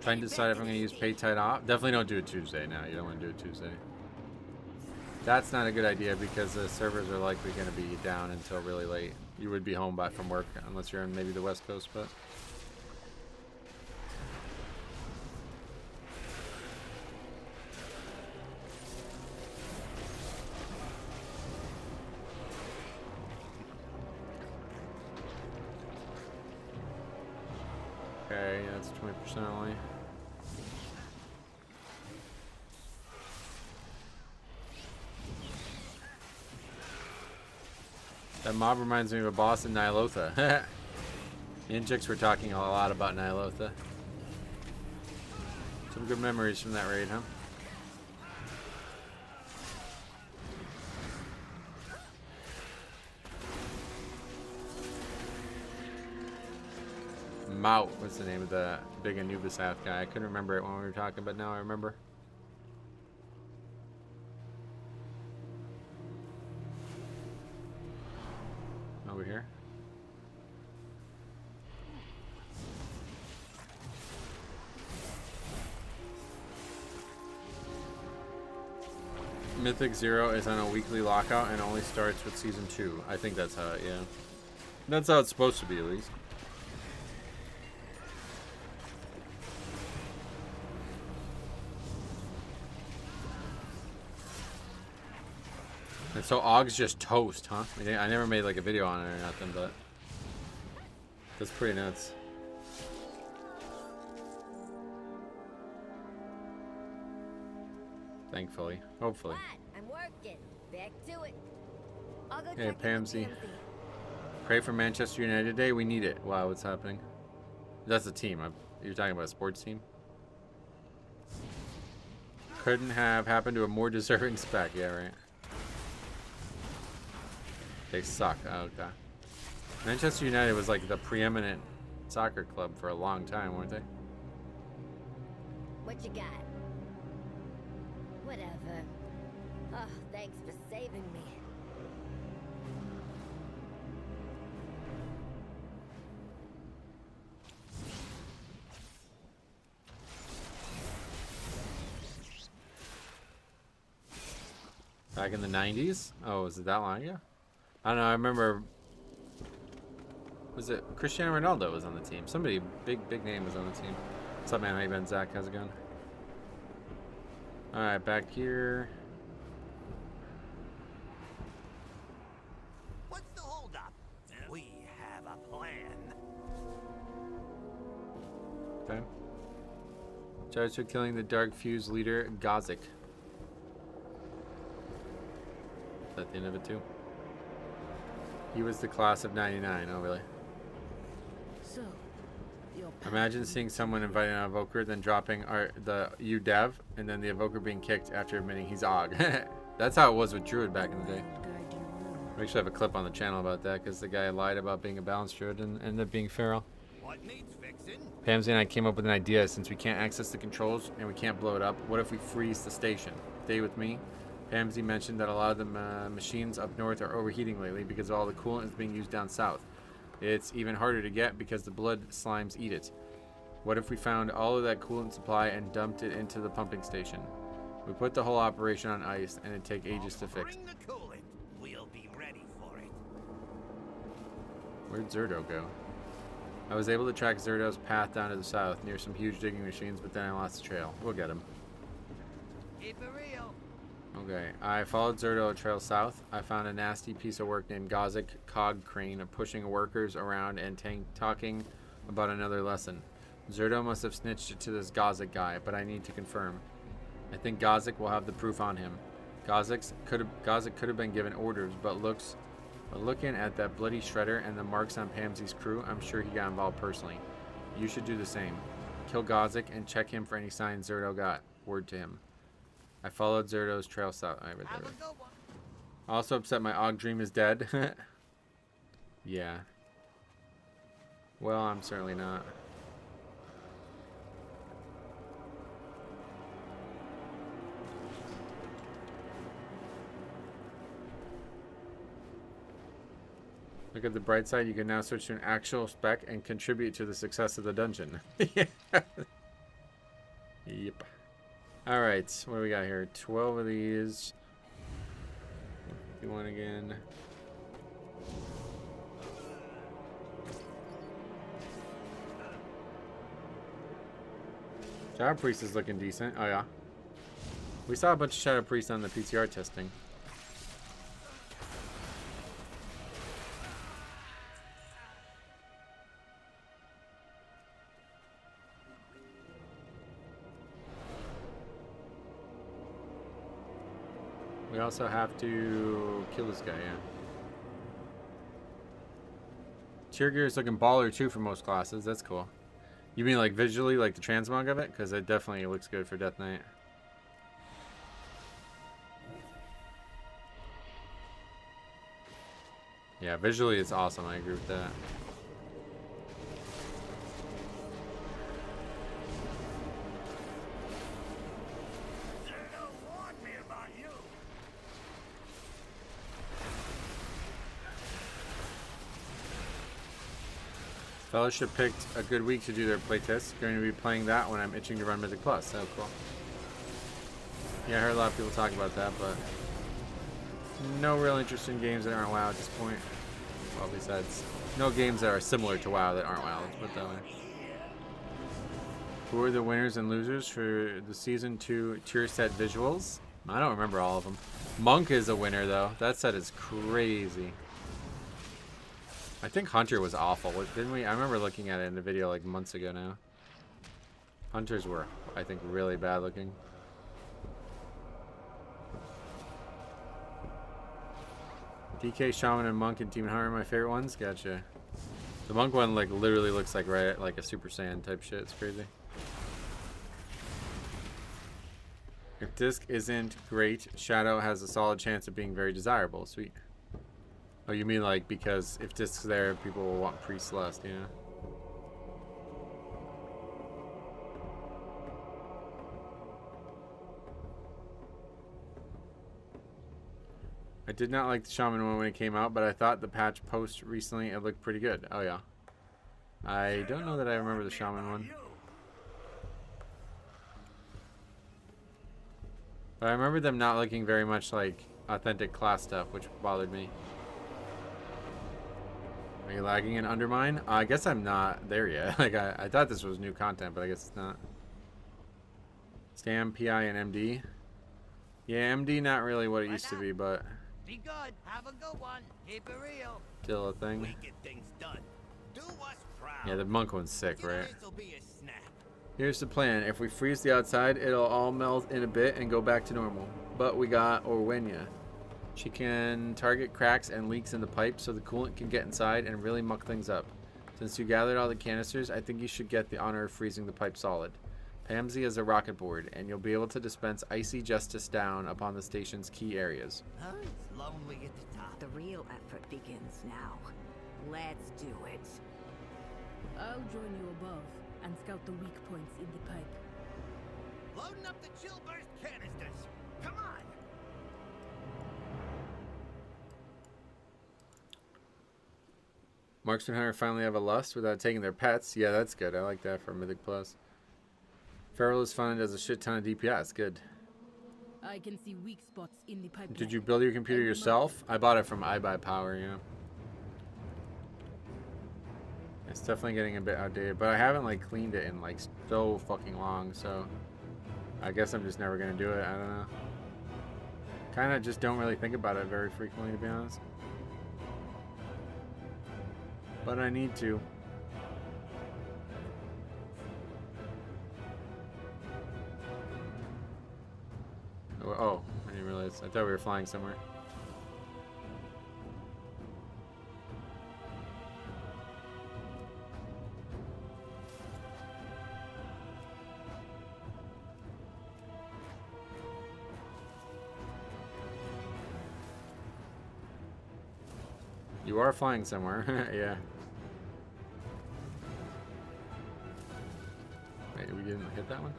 [SPEAKER 1] Trying to decide if I'm going to use pay tight off. Definitely don't do it Tuesday now. You don't want to do it Tuesday. That's not a good idea because the servers are likely going to be down until really late. You would be home from work unless you're in maybe the West Coast, but okay, that's 20% only. That mob reminds me of a boss in Nihilotha. The Injects were talking a lot about Nihilotha. Some good memories from that raid, huh? Mout was the name of the big Anubis half guy. I couldn't remember it when we were talking, but now I remember. Over here. Mythic 0 is on a weekly lockout and only starts with Season 2. I think that's how it, yeah. That's how it's supposed to be, at least. And so Ogg's just toast, huh? I never made like a video on it or nothing, but that's pretty nuts. Thankfully. Hopefully.
[SPEAKER 7] I'm working. Back to it. I'll go
[SPEAKER 1] Hey,
[SPEAKER 7] check
[SPEAKER 1] Pamsy.
[SPEAKER 7] in with Pamsy.
[SPEAKER 1] Pray for Manchester United today. We need it. Wow, what's happening? That's a team. You're talking about a sports team? Couldn't have happened to a more deserving spec. Yeah, right. They suck. Oh, okay. Manchester United was like the preeminent soccer club for a long time, weren't they?
[SPEAKER 7] What you got? Whatever. Oh, thanks for saving me.
[SPEAKER 1] Back in the 90s? Oh, was it that long ago? I don't know. I remember. Was it Cristiano Ronaldo was on the team? Somebody big name was on the team. What's up, man? How you been, Zach? How's it going? All right, back here.
[SPEAKER 8] What's the holdup? We have a plan.
[SPEAKER 1] Okay. Charged with killing the Dark Fuse leader, Gozik. Is that the end of it, too? He was the class of 99. Oh, really?
[SPEAKER 9] So,
[SPEAKER 1] Imagine seeing someone inviting an evoker, then dropping the U-Dev, and then the evoker being kicked after admitting he's Og. That's how it was with Druid back in the day. We actually have a clip on the channel about that, because the guy lied about being a balanced Druid and ended up being feral.
[SPEAKER 8] What needs fixing?
[SPEAKER 1] Pamsy and I came up with an idea. Since we can't access the controls and we can't blow it up, what if we freeze the station? Stay with me. Pamsy mentioned that a lot of the machines up north are overheating lately because all the coolant is being used down south. It's even harder to get because the blood slimes eat it. What if we found all of that coolant supply and dumped it into the pumping station? We put the whole operation on ice and it'd take ages to fix.
[SPEAKER 8] Bring the coolant. We'll be ready for it.
[SPEAKER 1] Where'd Zerdo go? I was able to track Zerdo's path down to the south near some huge digging machines, but then I lost the trail. We'll get him.
[SPEAKER 8] Keep it real.
[SPEAKER 1] Okay, I followed Zerdo a trail south. I found a nasty piece of work named Gozik Cog Crane pushing workers around and talking about another lesson. Zerdo must have snitched it to this Gozik guy, but I need to confirm. I think Gozik will have the proof on him. Gozik could have been given orders, but looking at that bloody shredder and the marks on Pamsy's crew, I'm sure he got involved personally. You should do the same. Kill Gozik and check him for any signs Zerdo got. Word to him. I followed Zerdo's trail south. I read that right. Also upset my Og dream is dead. Yeah. Well, I'm certainly not. Look at the bright side, you can now switch to an actual spec and contribute to the success of the dungeon. Yeah. Yep. Alright, what do we got here? 12 of these. 51 again. Shadow Priest is looking decent. Oh yeah. We saw a bunch of Shadow Priest on the PCR testing. We also have to kill this guy, yeah. Tier gear is looking baller too for most classes. That's cool. You mean like visually, like the transmog of it? Because it definitely looks good for Death Knight. Yeah, visually it's awesome. I agree with that. Fellowship picked a good week to do their playtest. Going to be playing that when I'm itching to run Mythic Plus. So cool. Yeah, I heard a lot of people talk about that, but no real interest in games that aren't WoW at this point. Well, besides, no games that are similar to WoW that aren't WoW. Let's put it that way. Who are the winners and losers for the Season 2 tier set visuals? I don't remember all of them. Monk is a winner, though. That set is crazy. I think Hunter was awful, didn't we? I remember looking at it in the video like months ago now. Hunters were, I think, really bad looking. DK, Shaman, and Monk and Demon Hunter are my favorite ones. Gotcha. The Monk one like literally looks like like a Super Saiyan type shit. It's crazy. If disc isn't great, Shadow has a solid chance of being very desirable. Sweet. Oh, you mean like because if disc's there, people will want Pre-Celeste, you know? I did not like the Shaman one when it came out, but I thought the patch post recently it looked pretty good. Oh yeah. I don't know that I remember the Shaman one. But I remember them not looking very much like authentic class stuff, which bothered me. Are you lagging in Undermine? I guess I'm not there yet. Like I thought this was new content, but I guess it's not. Stam, PI, and MD. Yeah, MD not really what it used to be, but
[SPEAKER 8] be good. Have a good one. Keep it real.
[SPEAKER 1] Still a thing.
[SPEAKER 8] We get things done. Do us proud.
[SPEAKER 1] Yeah, the monk one's sick, right?
[SPEAKER 8] This'll be a snap.
[SPEAKER 1] Here's the plan. If we freeze the outside, it'll all melt in a bit and go back to normal. But we got Orwenya. She can target cracks and leaks in the pipe so the coolant can get inside and really muck things up. Since you gathered all the canisters, I think you should get the honor of freezing the pipe solid. Pamsy is a rocket board, and you'll be able to dispense icy justice down upon the station's key areas.
[SPEAKER 8] Huh? It's lonely at the top.
[SPEAKER 10] The real effort begins now. Let's do it.
[SPEAKER 9] I'll join you above and scout the weak points in the pipe.
[SPEAKER 8] Loading up the chill burst canisters. Come on.
[SPEAKER 1] Marksman Hunter finally have a lust without taking their pets. Yeah, that's good. I like that for Mythic Plus. Feral is fun and does a shit ton of DPS. Good.
[SPEAKER 9] I can see weak spots in the pipe.
[SPEAKER 1] Did you build your computer yourself? I bought it from iBuyPower, you know. It's definitely getting a bit outdated, but I haven't like cleaned it in like so fucking long, so I guess I'm just never gonna do it. I don't know. Kind of just don't really think about it very frequently, to be honest. But I need to. Oh, I didn't realize. I thought we were flying somewhere. You are flying somewhere. Yeah. Wait, we didn't hit that one?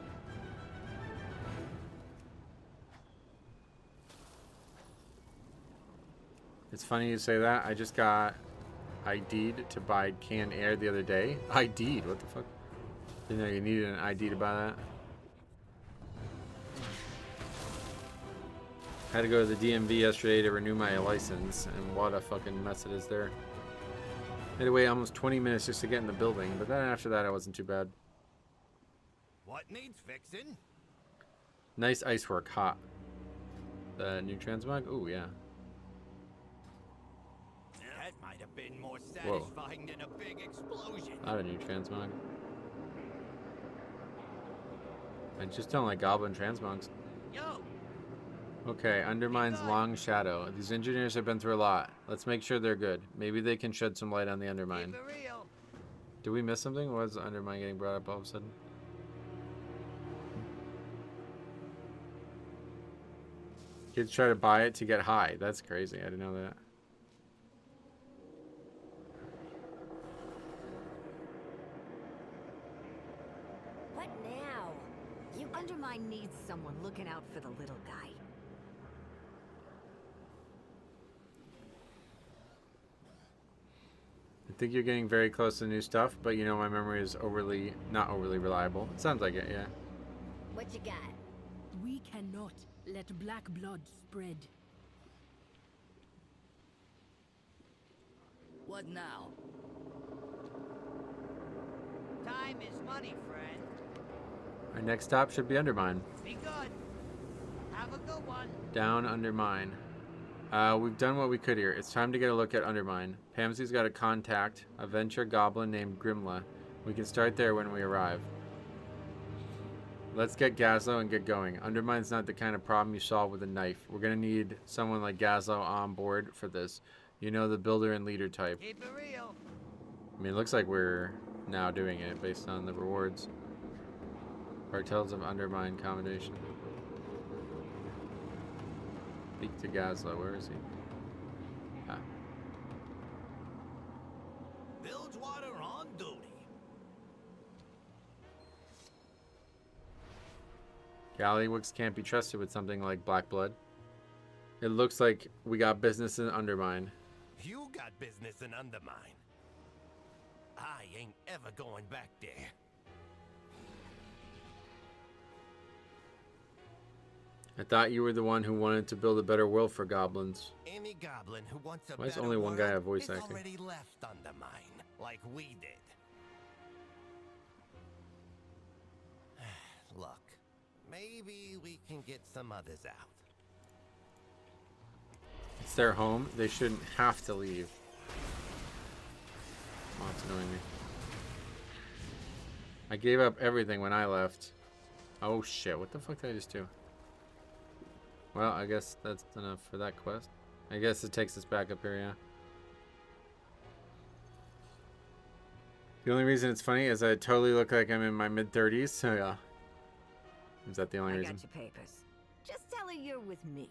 [SPEAKER 1] It's funny you say that. I just got ID'd to buy canned air the other day. ID'd? What the fuck? Didn't know you needed an ID to buy that. Had to go to the DMV yesterday to renew my license, and what a fucking mess it is there. Had to wait almost 20 minutes just to get in the building, but then after that it wasn't too bad.
[SPEAKER 8] What needs fixing?
[SPEAKER 1] Nice ice work, hot. The new transmog? Ooh, yeah.
[SPEAKER 8] That might have been more satisfying than a big explosion.
[SPEAKER 1] Not a new transmog. I just don't like goblin transmogs.
[SPEAKER 8] Yo,
[SPEAKER 1] Okay, Undermine's long shadow. These engineers have been through a lot. Let's make sure they're good. Maybe they can shed some light on the Undermine. Did we miss something? Was Undermine getting brought up all of a sudden? Kids try to buy it to get high. That's crazy. I didn't know that.
[SPEAKER 7] What now?
[SPEAKER 10] You Undermine needs someone looking out for the little guy.
[SPEAKER 1] I think you're getting very close to new stuff, but you know my memory is not overly reliable. It sounds like it, yeah.
[SPEAKER 7] What you got?
[SPEAKER 9] We cannot let black blood spread.
[SPEAKER 8] What now? Time is money, friend.
[SPEAKER 1] Our next stop should be Undermine.
[SPEAKER 8] Be good. Have a good one.
[SPEAKER 1] Down Undermine. We've done what we could here. It's time to get a look at Undermine. Pamsy's got a contact, a venture goblin named Grimla. We can start there when we arrive. Let's get Gazlo and get going. Undermine's not the kind of problem you solve with a knife. We're gonna need someone like Gazlo on board for this. You know, the builder and leader type.
[SPEAKER 8] Keep it real.
[SPEAKER 1] I mean, it looks like we're now doing it based on the rewards. Cartels of Undermine combination. Speak to Gazlo. Where is he? Ah.
[SPEAKER 3] Bilgewater on duty.
[SPEAKER 1] Gallywix can't be trusted with something like black blood. It looks like we got business in Undermine.
[SPEAKER 11] You got business in Undermine. I ain't ever going back there.
[SPEAKER 1] I thought you were the one who wanted to build a better world for goblins.
[SPEAKER 11] Any goblin who wants a
[SPEAKER 1] Why is
[SPEAKER 11] better
[SPEAKER 1] only one
[SPEAKER 11] world
[SPEAKER 1] guy have voice
[SPEAKER 11] has
[SPEAKER 1] acting?
[SPEAKER 11] already left Undermine, like we did. Look, maybe we can get some others out.
[SPEAKER 1] It's their home. They shouldn't have to leave. Oh, it's annoying me. I gave up everything when I left. Oh shit, what the fuck did I just do? Well, I guess that's enough for that quest. I guess it takes us back up here, yeah. The only reason it's funny is I totally look like I'm in my mid-30s, so yeah. Is that the only reason?
[SPEAKER 10] I got your papers. Just tell her you're with me.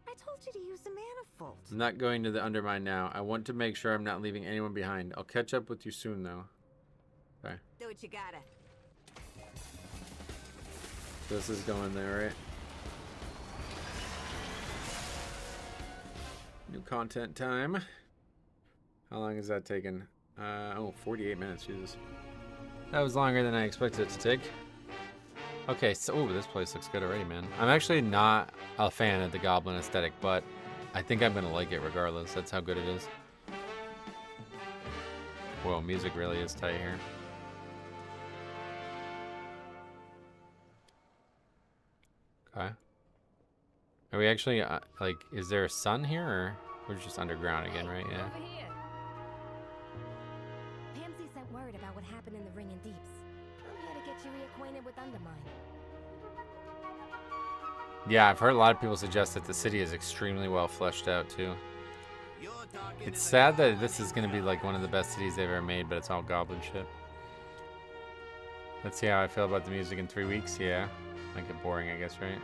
[SPEAKER 10] I told you to use the manifold.
[SPEAKER 1] I'm not going to the Undermine now. I want to make sure I'm not leaving anyone behind. I'll catch up with you soon, though. Okay.
[SPEAKER 10] Do what you gotta.
[SPEAKER 1] This is going there, right? New content time. How long is that taking? Oh, 48 minutes, Jesus. That was longer than I expected it to take. Okay, so ooh, this place looks good already, man. I'm actually not a fan of the goblin aesthetic, but I think I'm gonna like it regardless. That's how good it is. Whoa, music really is tight here. Okay. Are we actually, like, is there a sun here, or we're just underground again, right? Yeah.
[SPEAKER 7] Over here. Pamsy sent word about what happened in the Ring and Deeps. I'm here to get you reacquainted with Undermine.
[SPEAKER 1] Yeah, I've heard a lot of people suggest that the city is extremely well fleshed out, too. It's sad that this is going to be, like, one of the best cities they've ever made, but it's all goblin shit. Let's see how I feel about the music in 3 weeks. Yeah. Make it boring, I guess, right?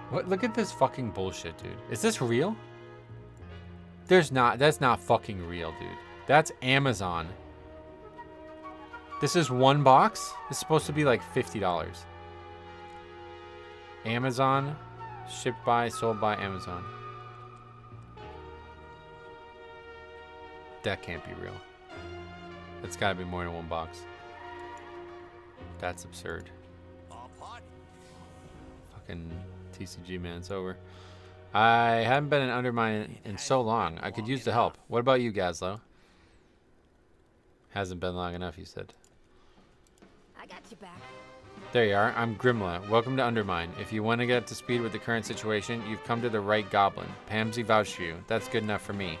[SPEAKER 1] What? Look at this fucking bullshit, dude. Is this real? There's not. That's not fucking real, dude. That's Amazon. This is one box? It's supposed to be like $50. Amazon. Shipped by, sold by Amazon. That can't be real. It's gotta be more than one box. That's absurd. Fucking TCG, man, it's over. I haven't been in Undermine in so long. I could use the help. What about you, Gazlo? Hasn't been long enough, you said.
[SPEAKER 7] I got you back.
[SPEAKER 1] There you are. I'm Grimla. Welcome to Undermine. If you want to get up to speed with the current situation, you've come to the right goblin. Pamsy vouched for you. That's good enough for me.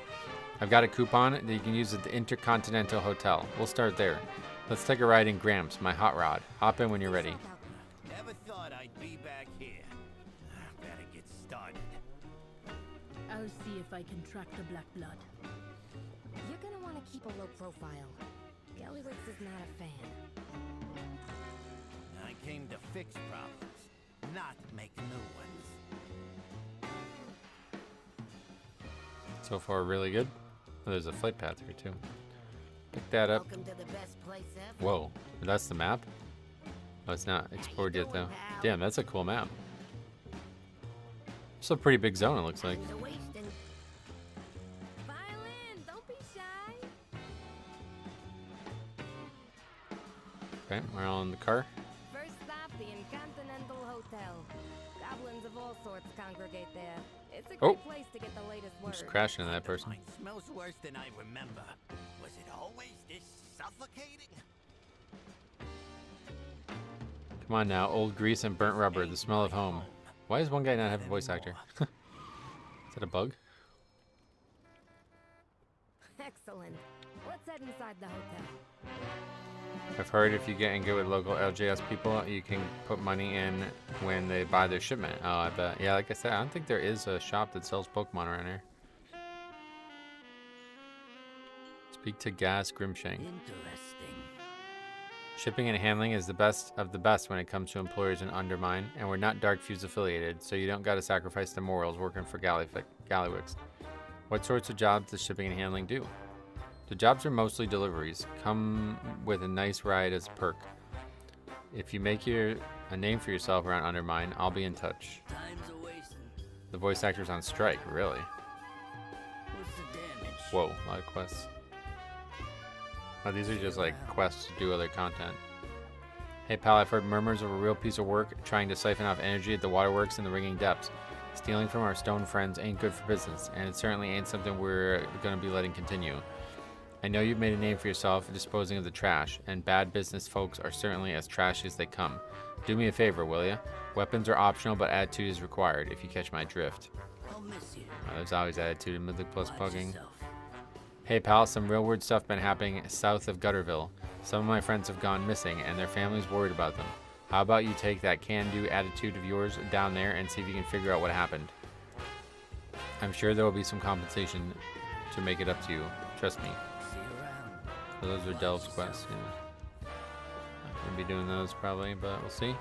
[SPEAKER 1] I've got a coupon that you can use at the Intercontinental Hotel. We'll start there. Let's take a ride in Gramps, my hot rod. Hop in when you're ready.
[SPEAKER 11] Never thought I'd be back here. Better get started.
[SPEAKER 9] I'll see if I can track the Black Blood.
[SPEAKER 7] You're gonna want to keep a low profile. Gallywix is not a fan.
[SPEAKER 11] I came to fix problems, not make new ones.
[SPEAKER 1] So far, really good. Oh, there's a flight path here, too. Pick that up.
[SPEAKER 7] Welcome to the best place ever.
[SPEAKER 1] Whoa, that's the map? Oh, it's not explored yet, though. Damn, that's a cool map. It's a pretty big zone, it looks like.
[SPEAKER 7] Violin, don't be shy.
[SPEAKER 1] Okay, we're all in the car.
[SPEAKER 7] First stop, the Intercontinental Hotel. Goblins of all sorts congregate there. It's a great place to get the latest word.
[SPEAKER 1] Just crashing into that person.
[SPEAKER 11] Mine smells worse than I remember. Was it always this suffocating?
[SPEAKER 1] Come on now, old grease and burnt rubber, the smell of home. Why does one guy not have a voice actor? Is that a bug?
[SPEAKER 7] Excellent. Let's head inside the hotel.
[SPEAKER 1] I've heard if you get in good with local LJS people, you can put money in when they buy their shipment. Oh, I bet. Yeah, like I said, I don't think there is a shop that sells Pokemon around here. Speak to Gas Grimshank.
[SPEAKER 8] Interesting.
[SPEAKER 1] Shipping and handling is the best of the best when it comes to employers in Undermine, and we're not D.R.I.V.E affiliated, so you don't gotta sacrifice the morals working for Gallywix. What sorts of jobs does shipping and handling do? The jobs are mostly deliveries. Come with a nice ride as a perk. If you make a name for yourself around Undermine, I'll be in touch.
[SPEAKER 8] Time's a wasting.
[SPEAKER 1] The voice actor's on strike, really?
[SPEAKER 8] What's the damage?
[SPEAKER 1] Whoa, a lot of quests. Oh, these are just like quests to do other content. Hey pal, I've heard murmurs of a real piece of work trying to siphon off energy at the waterworks in the ringing depths. Stealing from our stone friends ain't good for business, and it certainly ain't something we're gonna be letting continue. I know you've made a name for yourself disposing of the trash, and bad business folks are certainly as trashy as they come. Do me a favor, will ya? Weapons are optional, but attitude is required, if you catch my drift.
[SPEAKER 8] I'll miss you.
[SPEAKER 1] Oh, there's always attitude in Mythic plus
[SPEAKER 8] Watch
[SPEAKER 1] plugging.
[SPEAKER 8] yourself.
[SPEAKER 1] Hey pal, some real weird stuff been happening south of Gutterville. Some of my friends have gone missing, and their families worried about them. How about you take that can-do attitude of yours down there and see if you can figure out what happened. I'm sure there will be some compensation to make it up to you. Trust me. So those are Delve's quests. Yeah. Not gonna be doing those probably, but we'll see.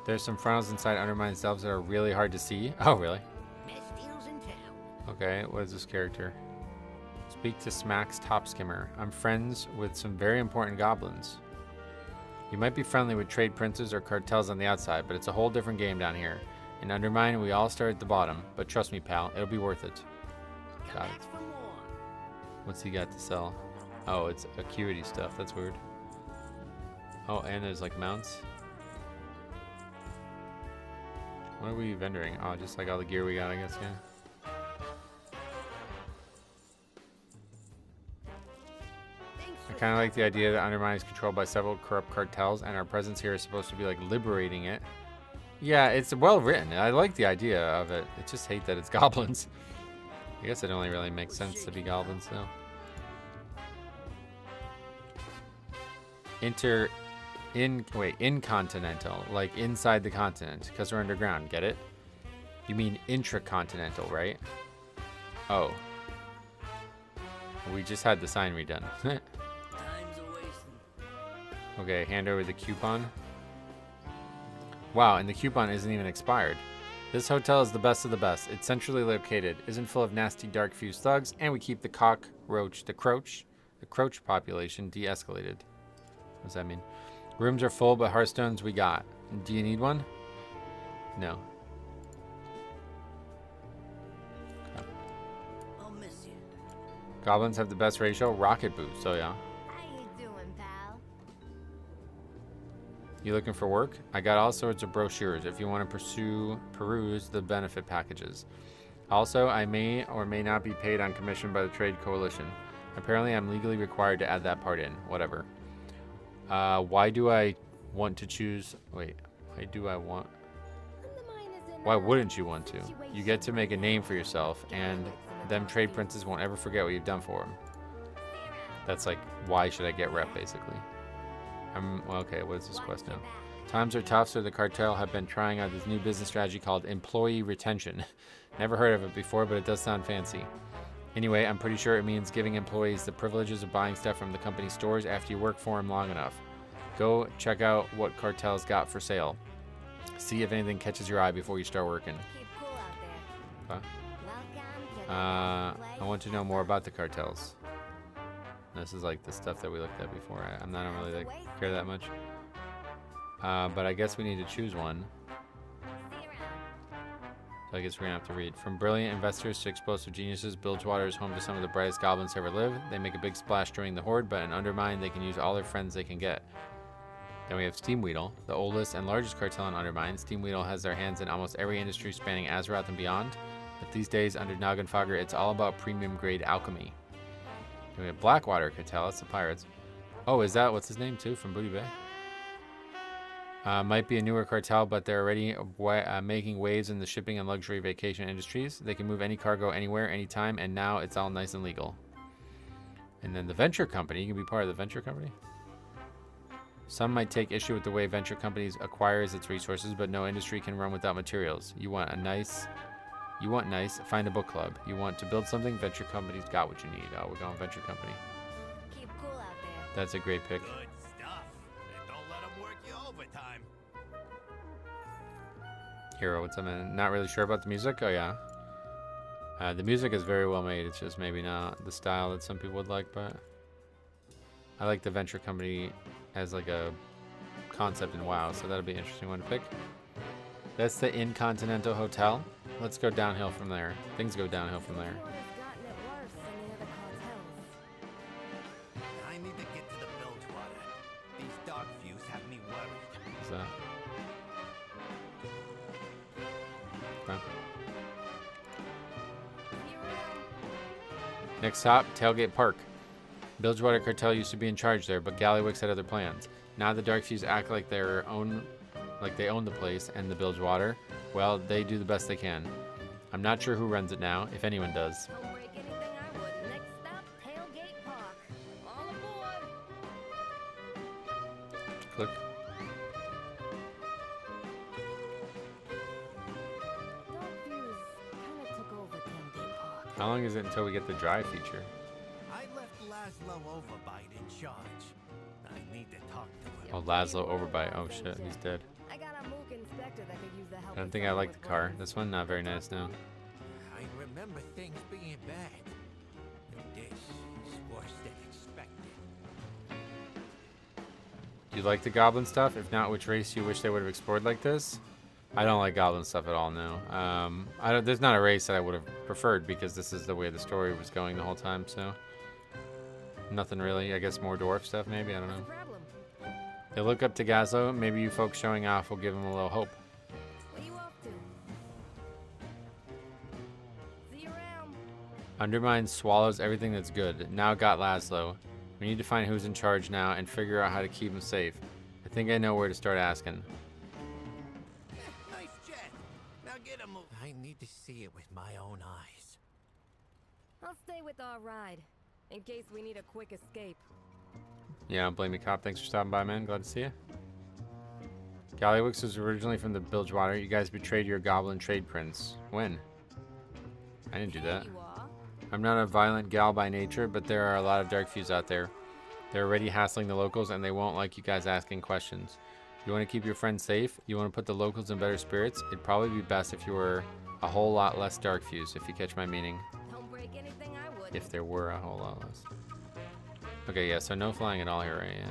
[SPEAKER 1] There's some frontals inside Undermine's Delves that are really hard to see. Oh, really?
[SPEAKER 8] Best deals in town.
[SPEAKER 1] Okay, what is this character? Speak to Smack's Top Skimmer. I'm friends with some very important goblins. You might be friendly with trade princes or cartels on the outside, but it's a whole different game down here. In Undermine, we all start at the bottom, but trust me, pal, it'll be worth it. Got it. What's he got to sell? Oh, it's acuity stuff. That's weird. Oh, and there's like mounts. What are we vendoring? Oh, just like all the gear we got, I guess, yeah. I kind of like the idea that Undermine is controlled by several corrupt cartels, and our presence here is supposed to be like liberating it. Yeah, it's well written. I like the idea of it. I just hate that it's goblins. I guess it only really makes sense to be goblins, though. Incontinental, like inside the continent, because we're underground, get it? You mean intracontinental, right? Oh. We just had the sign redone. Okay, hand over the coupon. Wow, and the coupon isn't even expired. This hotel is the best of the best. It's centrally located, isn't full of nasty dark fused thugs, and we keep the croach population de-escalated. What does that mean? Rooms are full, but Hearthstones we got. Do you need one? No. Okay.
[SPEAKER 8] I'll miss you.
[SPEAKER 1] Goblins have the best ratio. Rocket boost. So yeah.
[SPEAKER 7] How you doing, pal?
[SPEAKER 1] You looking for work? I got all sorts of brochures if you want to peruse the benefit packages. Also, I may or may not be paid on commission by the Trade Coalition. Apparently, I'm legally required to add that part in. Whatever. Why do I want to choose... Wait. Why do I want...
[SPEAKER 7] Undermine is in
[SPEAKER 1] Why
[SPEAKER 7] a
[SPEAKER 1] wouldn't you want to? You
[SPEAKER 7] situation
[SPEAKER 1] get to make a
[SPEAKER 7] where
[SPEAKER 1] name for yourself, and them trade princes won't ever forget what you've done for them. That's like, why should I get rep, basically? Well, okay, what is this quest now? Times are tough, so the cartel have been trying out this new business strategy called employee retention. Never heard of it before, but it does sound fancy. Anyway, I'm pretty sure it means giving employees the privileges of buying stuff from the company stores after you work for them long enough. Go check out what Cartel's got for sale. See if anything catches your eye before you start working.
[SPEAKER 7] Keep cool out there.
[SPEAKER 1] Okay.
[SPEAKER 7] Welcome to the
[SPEAKER 1] I want to know more about the cartels. This is like the stuff that we looked at before. I don't really like care that much. But I guess we need to choose one. So I guess we're gonna have to read. From brilliant investors to explosive geniuses, Bilgewater is home to some of the brightest goblins to ever live. They make a big splash during the Horde, but in Undermine, they can use all their friends they can get. Then we have Steamweedle, the oldest and largest cartel in Undermine. Steamweedle has their hands in almost every industry spanning Azeroth and beyond. But these days, under Noggenfogger, it's all about premium grade alchemy. Then we have Blackwater Cartel, that's the pirates. Oh, is that, what's his name too, from Booty Bay? Might be a newer cartel, but they're already making waves in the shipping and luxury vacation industries. They can move any cargo anywhere, anytime, and now it's all nice and legal. And then the Venture Company, you can be part of the Venture Company? Some might take issue with the way Venture Companies acquires its resources, but no industry can run without materials. You want nice, find a book club. You want to build something, Venture Company's got what you need. Oh, we're going Venture Company.
[SPEAKER 7] Keep cool out there.
[SPEAKER 1] That's a great pick.
[SPEAKER 11] Good stuff. And don't let them work you overtime.
[SPEAKER 1] Hero, what's up, man? Not really sure about the music? Oh, yeah. The music is very well made. It's just maybe not the style that some people would like, but I like the Venture Company as like a concept in WoW, so that'll be an interesting one to pick. That's the Incontinental Hotel. Let's go downhill from there. Things go downhill from there.
[SPEAKER 7] Gotten it worse than the other cartels.
[SPEAKER 11] I need to get to the Bilgewater. These dark views have me worried.
[SPEAKER 1] What's that? Okay. Next stop, Tailgate Park. Bilgewater Cartel used to be in charge there, but Gallywix had other plans. Now the Darkfuse act like they own the place and the Bilgewater. Well, they do the best they can. I'm not sure who runs it now, if anyone does.
[SPEAKER 7] Don't break anything I would. Next stop, Tailgate Park. All aboard.
[SPEAKER 1] Click.
[SPEAKER 7] Darkfuse kind of took over Tailgate Park.
[SPEAKER 1] How long is it until we get the drive feature?
[SPEAKER 11] I left Laszlo Overbite in charge. I need to talk to him.
[SPEAKER 1] Oh, Laszlo Overbite. Oh shit, he's dead.
[SPEAKER 7] I got a Mook inspector that could use the help.
[SPEAKER 1] I don't think I like the car. This one, not very nice now.
[SPEAKER 11] I remember things being bad. And this is worse than expected.
[SPEAKER 1] Do you like the goblin stuff? If not, which race do you wish they would have explored like this? I don't like goblin stuff at all, no. There's not a race that I would have preferred because this is the way the story was going the whole time, so. Nothing really. I guess more dwarf stuff, maybe? I don't know. They look up to Gazlo. Maybe you folks showing off will give them a little hope.
[SPEAKER 7] What are you off to? See you around.
[SPEAKER 1] Undermine swallows everything that's good. Now got Laszlo. We need to find who's in charge now and figure out how to keep him safe. I think I know where to start asking.
[SPEAKER 11] Nice jet. Now get a move. I need to see it with my own eyes.
[SPEAKER 7] I'll stay with our ride, in case we need a quick escape.
[SPEAKER 1] Yeah, don't blame me, Cop. Thanks for stopping by, man. Glad to see you. Gallywix was originally from the Bilgewater. You guys betrayed your goblin trade prince. When? I didn't do that. I'm not a violent gal by nature, but there are a lot of Darkfuse out there. They're already hassling the locals, and they won't like you guys asking questions. You want to keep your friends safe? You want to put the locals in better spirits? It'd probably be best if you were a whole lot less Darkfuse, if you catch my meaning.
[SPEAKER 7] Don't break anything I would.
[SPEAKER 1] If there were a whole lot less. Okay, yeah, so no flying at all here, right? Yeah.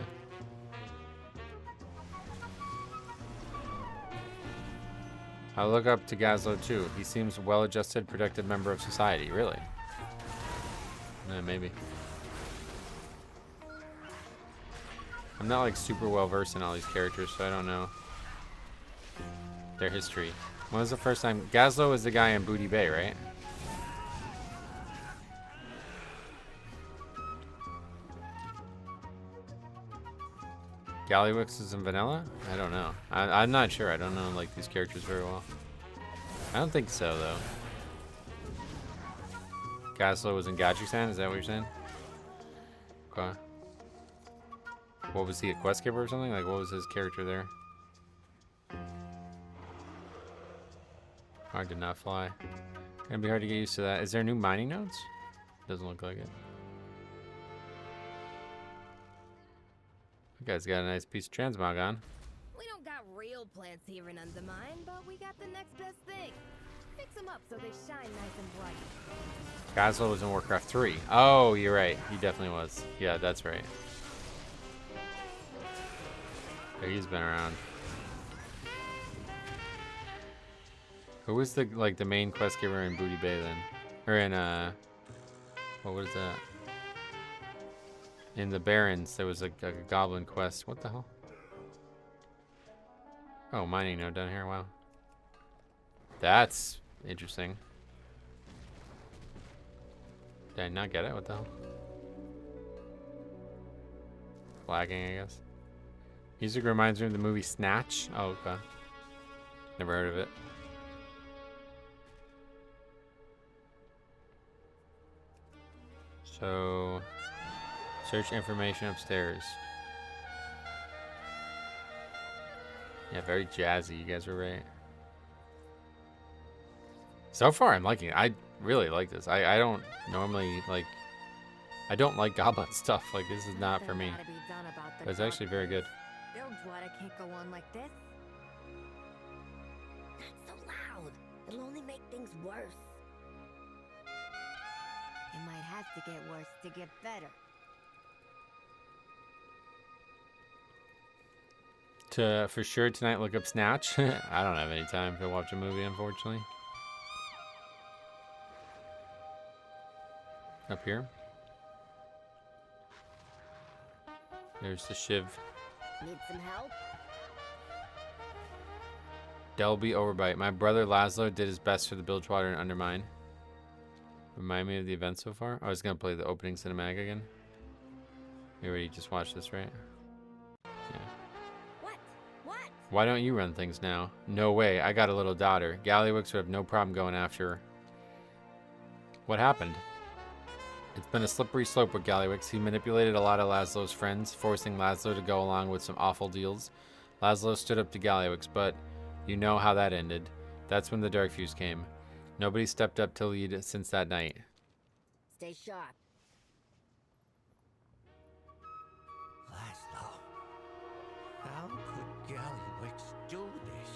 [SPEAKER 1] I look up to Gazlo too. He seems a well-adjusted, productive member of society. Really? Maybe. I'm not like super well versed in all these characters, so I don't know their history. When was the first time? Gazlo was the guy in Booty Bay, right? Gallywix is in vanilla? I don't know. I'm not sure. I don't know like these characters very well. I don't think so though. Gaslow was in Gajisan, is that what you're saying? Okay. What was he, a quest giver or something? Like what was his character there? Hard to not fly. Gonna be hard to get used to that. Is there new mining nodes? Doesn't look like it. You guys got a nice piece of transmog on.
[SPEAKER 7] We don't got real plants here in Undermine, but we got the next best thing. Fix them up so they shine nice and bright.
[SPEAKER 1] Gazlo was in Warcraft 3. Oh, you're right. He definitely was. Yeah, that's right. Yeah, he's been around. Who was the the main quest giver in Booty Bay then? Or in what was that? In the Barrens, there was a goblin quest. What the hell? Oh, mining node down here. Wow. That's interesting. Did I not get it? What the hell? Flagging, I guess. Music reminds me of the movie Snatch. Oh, okay. Never heard of it. So, search information upstairs. Yeah, very jazzy. You guys were right. So far, I'm liking it. I really like this. I don't normally like. I don't like goblin stuff. Like this is not for me. But it's actually very good.
[SPEAKER 7] Bilgewater can't go on like this. Not so loud. It'll only make things worse. It might have to get worse to get better.
[SPEAKER 1] To for sure tonight, look up Snatch. I don't have any time to watch a movie, unfortunately. Up here. There's the Shiv.
[SPEAKER 7] Need some help?
[SPEAKER 1] Delby Overbite. My brother Laszlo did his best for the Bilgewater and Undermine. Remind me of the event so far? I was gonna play the opening cinematic again. You already just watched this, right? Yeah.
[SPEAKER 7] What?
[SPEAKER 1] Why don't you run things now? No way. I got a little daughter. Gallywix would have no problem going after her. What happened? It's been a slippery slope with Gallywix. He manipulated a lot of Laszlo's friends, forcing Laszlo to go along with some awful deals. Laszlo stood up to Gallywix, but you know how that ended. That's when the Dark Fuse came. Nobody stepped up to lead since that night.
[SPEAKER 7] Stay sharp.
[SPEAKER 11] Laszlo, how could Gallywix do this?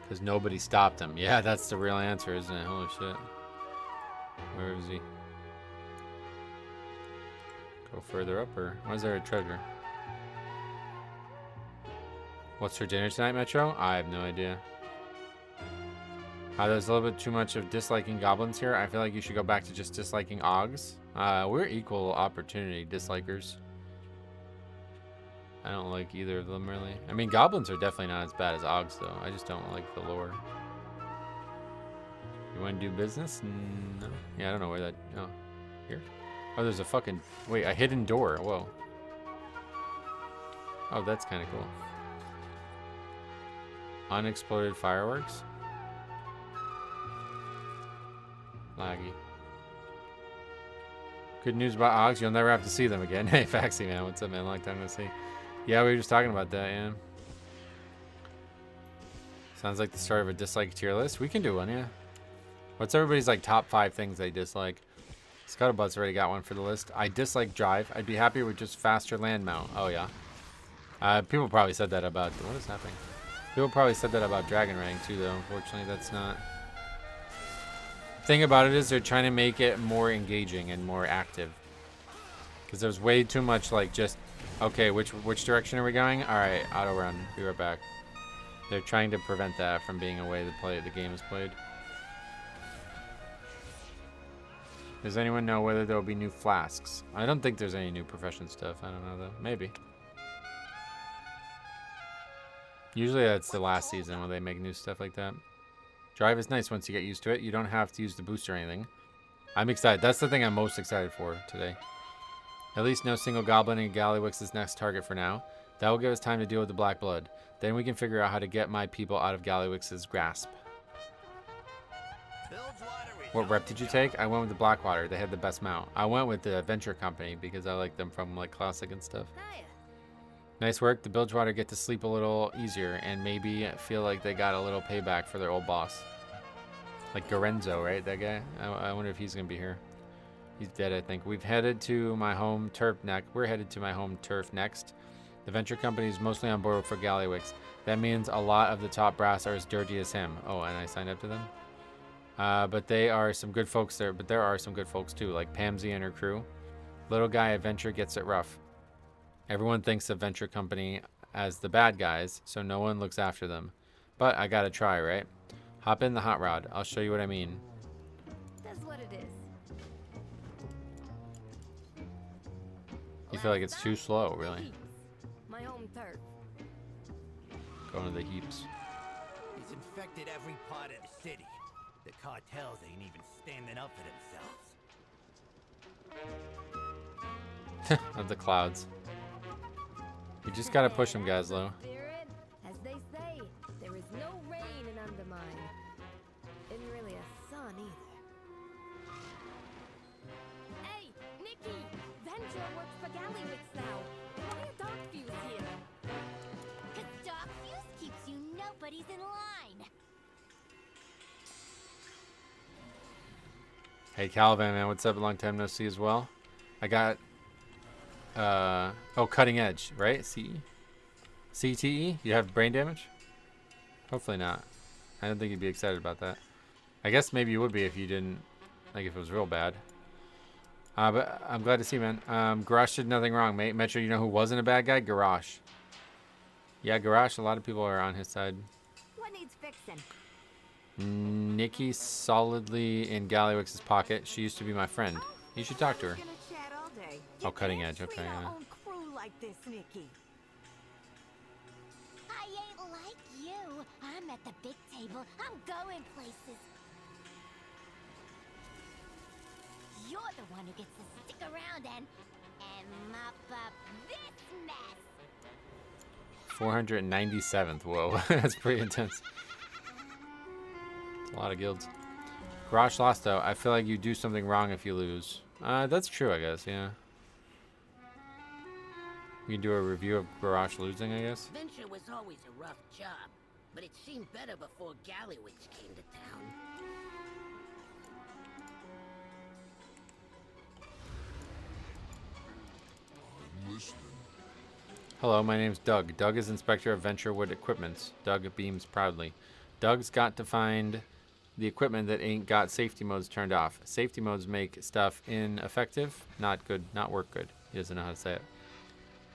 [SPEAKER 1] Because nobody stopped him. Yeah, that's the real answer, isn't it? Holy shit. Where is he? Go further up, or why is there a treasure? What's for dinner tonight, Metro? I have no idea. There's a little bit too much of disliking goblins here. I feel like you should go back to just disliking Augs. We're equal opportunity dislikers. I don't like either of them, really. I mean, goblins are definitely not as bad as Augs, though. I just don't like the lore. You want to do business? No. Yeah, I don't know where that... Oh, here? Oh, there's a fucking... Wait, a hidden door. Whoa. Oh, that's kind of cool. Unexploded fireworks? Laggy. Good news about Augs, you'll never have to see them again. Hey, Faxi, man. What's up, man? Long time no see. Yeah, we were just talking about that, yeah. Sounds like the start of a dislike tier list. We can do one, yeah. What's everybody's, like, top 5 things they dislike? Scuttlebutt's already got one for the list. I dislike drive. I'd be happy with just faster land mount. Oh, yeah. People probably said that about... What is happening? People probably said that about Dragon Rank, too, though. Unfortunately, that's not... Thing about it is they're trying to make it more engaging and more active. Because there's way too much, like, just... Okay, which direction are we going? Alright, auto run. Be right back. They're trying to prevent that from being a way the game is played. Does anyone know whether there will be new flasks? I don't think there's any new profession stuff. I don't know, though. Maybe. Usually that's the last season when they make new stuff like that. Drive is nice once you get used to it. You don't have to use the boost or anything. I'm excited. That's the thing I'm most excited for today. At least no single goblin in Gallywix's next target for now. That will give us time to deal with the Black Blood. Then we can figure out how to get my people out of Gallywix's grasp. What rep did you take? I went with the Blackwater. They had the best mount. I went with the Adventure Company because I like them from like Classic and stuff. Nice work. The Bilgewater get to sleep a little easier and maybe feel like they got a little payback for their old boss. Like Garenzo, right? That guy? I wonder if he's going to be here. He's dead, I think. We're headed to my home turf next. The Venture Company is mostly on board for Gallywix. That means a lot of the top brass are as dirty as him. Oh, and I signed up to them? But they are some good folks there. But there are some good folks too, like Pamsy and her crew. Little guy Adventure gets it rough. Everyone thinks of Venture Company as the bad guys, so no one looks after them. But I gotta try, right? Hop in the hot rod. I'll show you what I mean.
[SPEAKER 7] That's what it is.
[SPEAKER 1] You feel like it's too slow, really.
[SPEAKER 7] My home turf.
[SPEAKER 1] Going to the heaps.
[SPEAKER 11] He's infected every part of the city. The cartels ain't even standing up for themselves.
[SPEAKER 1] Of the clouds. You just gotta push them, Gazlo.
[SPEAKER 7] Spirit, as they say, there is no rain in Undermine. Isn't really a sun either. Hey, Nikki! Venture works for Gallywix now. Why are D.R.I.V.E here?
[SPEAKER 12] 'Cause D.R.I.V.E keeps you nobody's in line.
[SPEAKER 1] Hey Calvin, man, what's up? Long time no see as well. I got oh, cutting edge, right? CTE? You have brain damage? Hopefully not. I don't think you'd be excited about that. I guess maybe you would be if you didn't, like if it was real bad. But I'm glad to see, man. Garrosh did nothing wrong, mate. Metro, you know who wasn't a bad guy? Garrosh. Yeah, Garrosh, a lot of people are on his side.
[SPEAKER 10] What needs fixing?
[SPEAKER 1] Nikki solidly in Gallywix's pocket. She used to be my friend. You should talk to her. Oh, cutting edge. Okay. Yeah.
[SPEAKER 10] Crew like this, Nikki.
[SPEAKER 12] I ain't like you. I'm at the big table. I'm going places. You're the one who gets to stick around and mop up this mess.
[SPEAKER 1] 497th. Whoa, that's pretty intense. It's a lot of guilds. Garrosh lost though. I feel like you do something wrong if you lose. That's true, I guess. Yeah. We can do a review of Garrosh losing, I guess.
[SPEAKER 13] Venture was always a rough job, but it seemed better before Gallywix came to town.
[SPEAKER 14] I'm listening.
[SPEAKER 1] Hello, my name's Doug. Doug is Inspector of Venturewood Equipments. Doug beams proudly. Doug's got to find the equipment that ain't got safety modes turned off. Safety modes make stuff ineffective, not good, not work good. He doesn't know how to say it.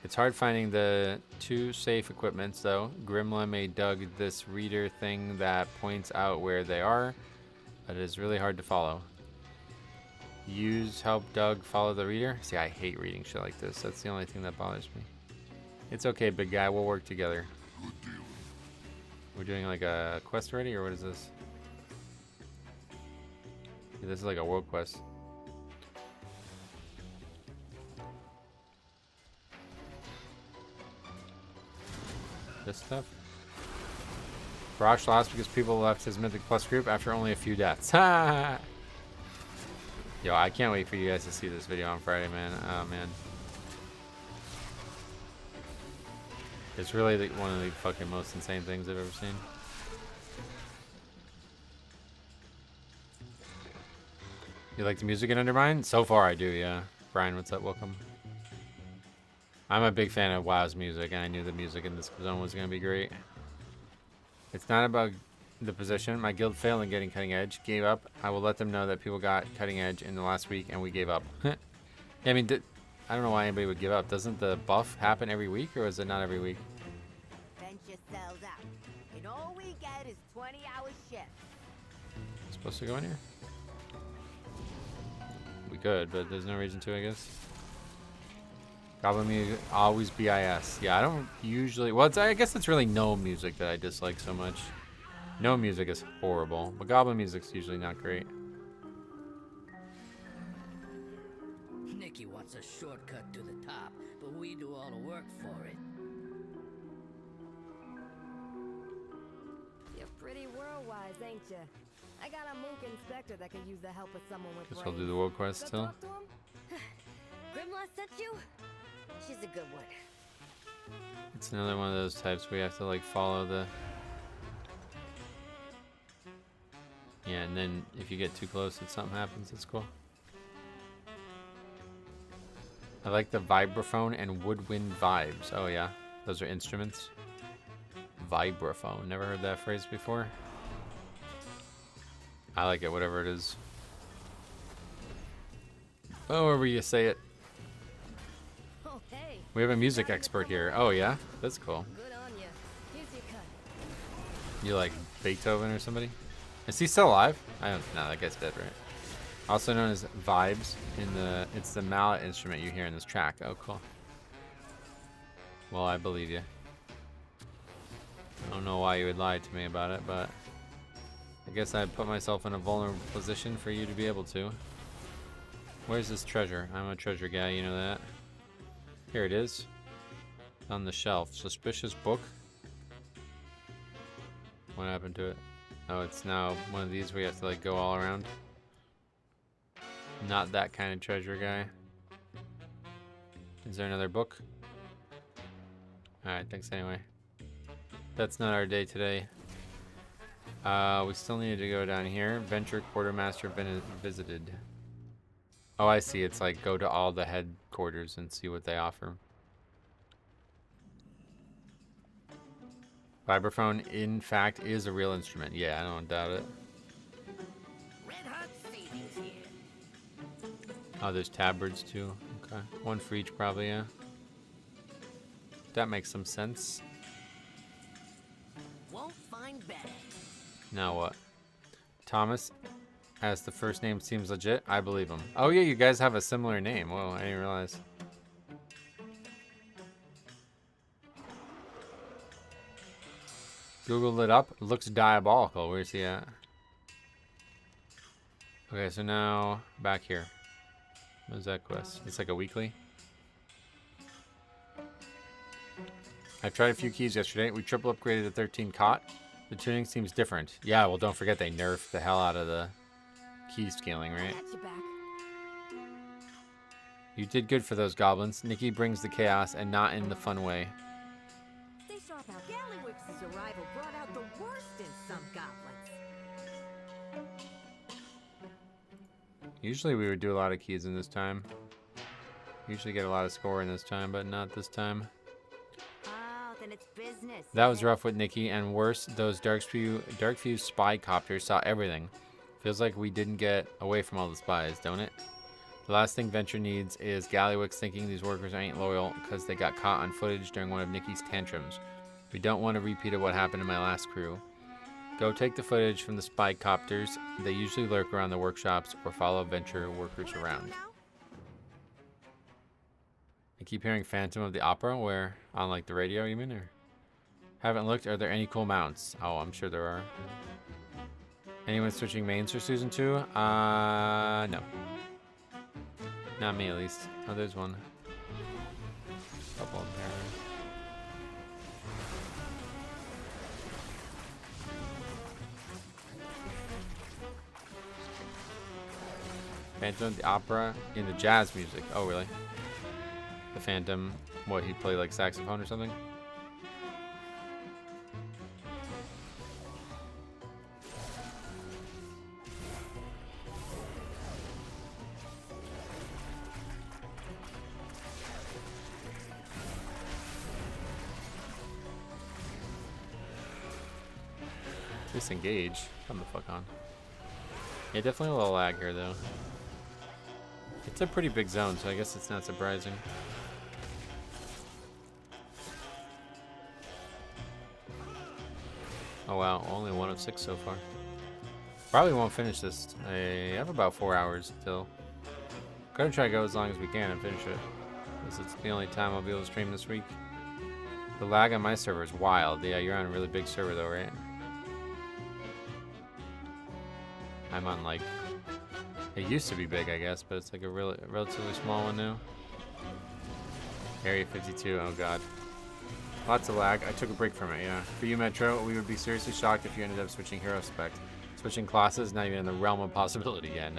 [SPEAKER 1] It's hard finding the two safe equipments, though. Grimla made Doug this reader thing that points out where they are, but it is really hard to follow. Help Doug follow the reader? See, I hate reading shit like this. That's the only thing that bothers me. It's okay, big guy. We'll work together.
[SPEAKER 14] Good deal.
[SPEAKER 1] We're doing like a quest already, or what is this? Yeah, this is like a world quest. This stuff? Garrosh lost because people left his Mythic Plus group after only a few deaths. Ha! Yo, I can't wait for you guys to see this video on Friday, man. Oh, man. It's really one of the fucking most insane things I've ever seen. You like the music in Undermine? So far, I do, yeah. Brian, what's up? Welcome. I'm a big fan of WoW's music, and I knew the music in this zone was going to be great. It's not about the position. My guild failed in getting cutting edge. Gave up. I will let them know that people got cutting edge in the last week, and we gave up. Yeah, I mean, I don't know why anybody would give up. Doesn't the buff happen every week, or is it not every week?
[SPEAKER 10] Venture sells out. And all we get is 20-hour shifts.
[SPEAKER 1] Supposed to go in here? We could, but there's no reason to, I guess. Goblin music, always BIS. Yeah, I don't usually... Well, I guess it's really no music that I dislike so much. No music is horrible, but Goblin music's usually not great.
[SPEAKER 13] Nikki wants a shortcut to the top, but we do all the work for it.
[SPEAKER 7] You're pretty world-wise, ain't you? I got a mook inspector that could use the help of someone with
[SPEAKER 1] Guess
[SPEAKER 7] brains.
[SPEAKER 1] I'll do the world quest
[SPEAKER 7] So
[SPEAKER 1] still.
[SPEAKER 7] talk to him. Grimlock sent you? She's a good one.
[SPEAKER 1] It's another one of those types where you have to like follow the. Yeah, and then if you get too close, if something happens, it's cool. I like the vibraphone and woodwind vibes. Oh yeah, those are instruments. Vibraphone. Never heard that phrase before. I like it, whatever it is. However you say it.
[SPEAKER 7] Oh, hey.
[SPEAKER 1] We have a music expert here. Oh yeah, that's cool.
[SPEAKER 7] Good on you. Here's your cut.
[SPEAKER 1] You like Beethoven or somebody? Is he still alive? I don't know. That guy's dead, right? Also known as vibes it's the mallet instrument you hear in this track. Oh, cool. Well, I believe you. I don't know why you would lie to me about it, but I guess I put myself in a vulnerable position for you to be able to. Where's this treasure? I'm a treasure guy, you know that. Here it is. On the shelf. Suspicious book. What happened to it? Oh, it's now one of these where you have to like go all around. Not that kind of treasure guy. Is there another book? Alright, thanks anyway. That's not our day today. We still need to go down here. Venture Quartermaster visited. Oh, I see. It's like go to all the headquarters and see what they offer. Vibraphone, in fact, is a real instrument. Yeah, I don't doubt it.
[SPEAKER 13] Red hot savings here.
[SPEAKER 1] Oh, there's tabards too. Okay. One for each, probably, yeah. That makes some sense.
[SPEAKER 13] Won't find better.
[SPEAKER 1] Now what? Thomas, as the first name seems legit, I believe him. Oh yeah, you guys have a similar name. Whoa, I didn't realize. Googled it up. It looks diabolical. Where's he at? Okay, so now back here. What is that quest? It's like a weekly. I tried a few keys yesterday. We triple upgraded to 13 cot. The tuning seems different. Yeah, well, don't forget they nerfed the hell out of the key scaling, right? You did good for those goblins. Nikki brings the chaos and not in the fun way.
[SPEAKER 10] Stay sharp now. Gallywix's arrival brought out the worst in some goblins.
[SPEAKER 1] Usually we would do a lot of keys in this time. Usually get a lot of score in this time, but not this time.
[SPEAKER 10] Oh, then it's business.
[SPEAKER 1] That was rough with Nikki, and worse, those Darkfuse spy copters saw everything. Feels like we didn't get away from all the spies, don't it? The last thing Venture needs is Gallywix thinking these workers ain't loyal because they got caught on footage during one of Nikki's tantrums. We don't want a repeat of what happened in my last crew. Go take the footage from the spy copters. They usually lurk around the workshops or follow Venture workers around. I keep hearing Phantom of the Opera, where on like the radio, you mean? Or haven't looked. Are there any cool mounts? Oh, I'm sure there are. Anyone switching mains for Season 2? No. Not me, at least. Oh, there's one. Couple in there. Phantom of the Opera in the jazz music. Oh, really? The Phantom, what, he'd play like saxophone or something? Disengage. Come the fuck on. Yeah, definitely a little lag here, though. It's a pretty big zone, so I guess it's not surprising. Oh wow, only 1 of 6 so far. Probably won't finish this. I have about 4 hours still. Gonna try to go as long as we can and finish it, because it's the only time I'll be able to stream this week. The lag on my server is wild. Yeah, you're on a really big server though, right? I'm on like, it used to be big, I guess, but it's like a relatively small one now. Area 52, oh god. Lots of lag. I took a break from it, yeah. For you, Metro, we would be seriously shocked if you ended up switching hero spec. Switching classes, not even in the realm of possibility yet.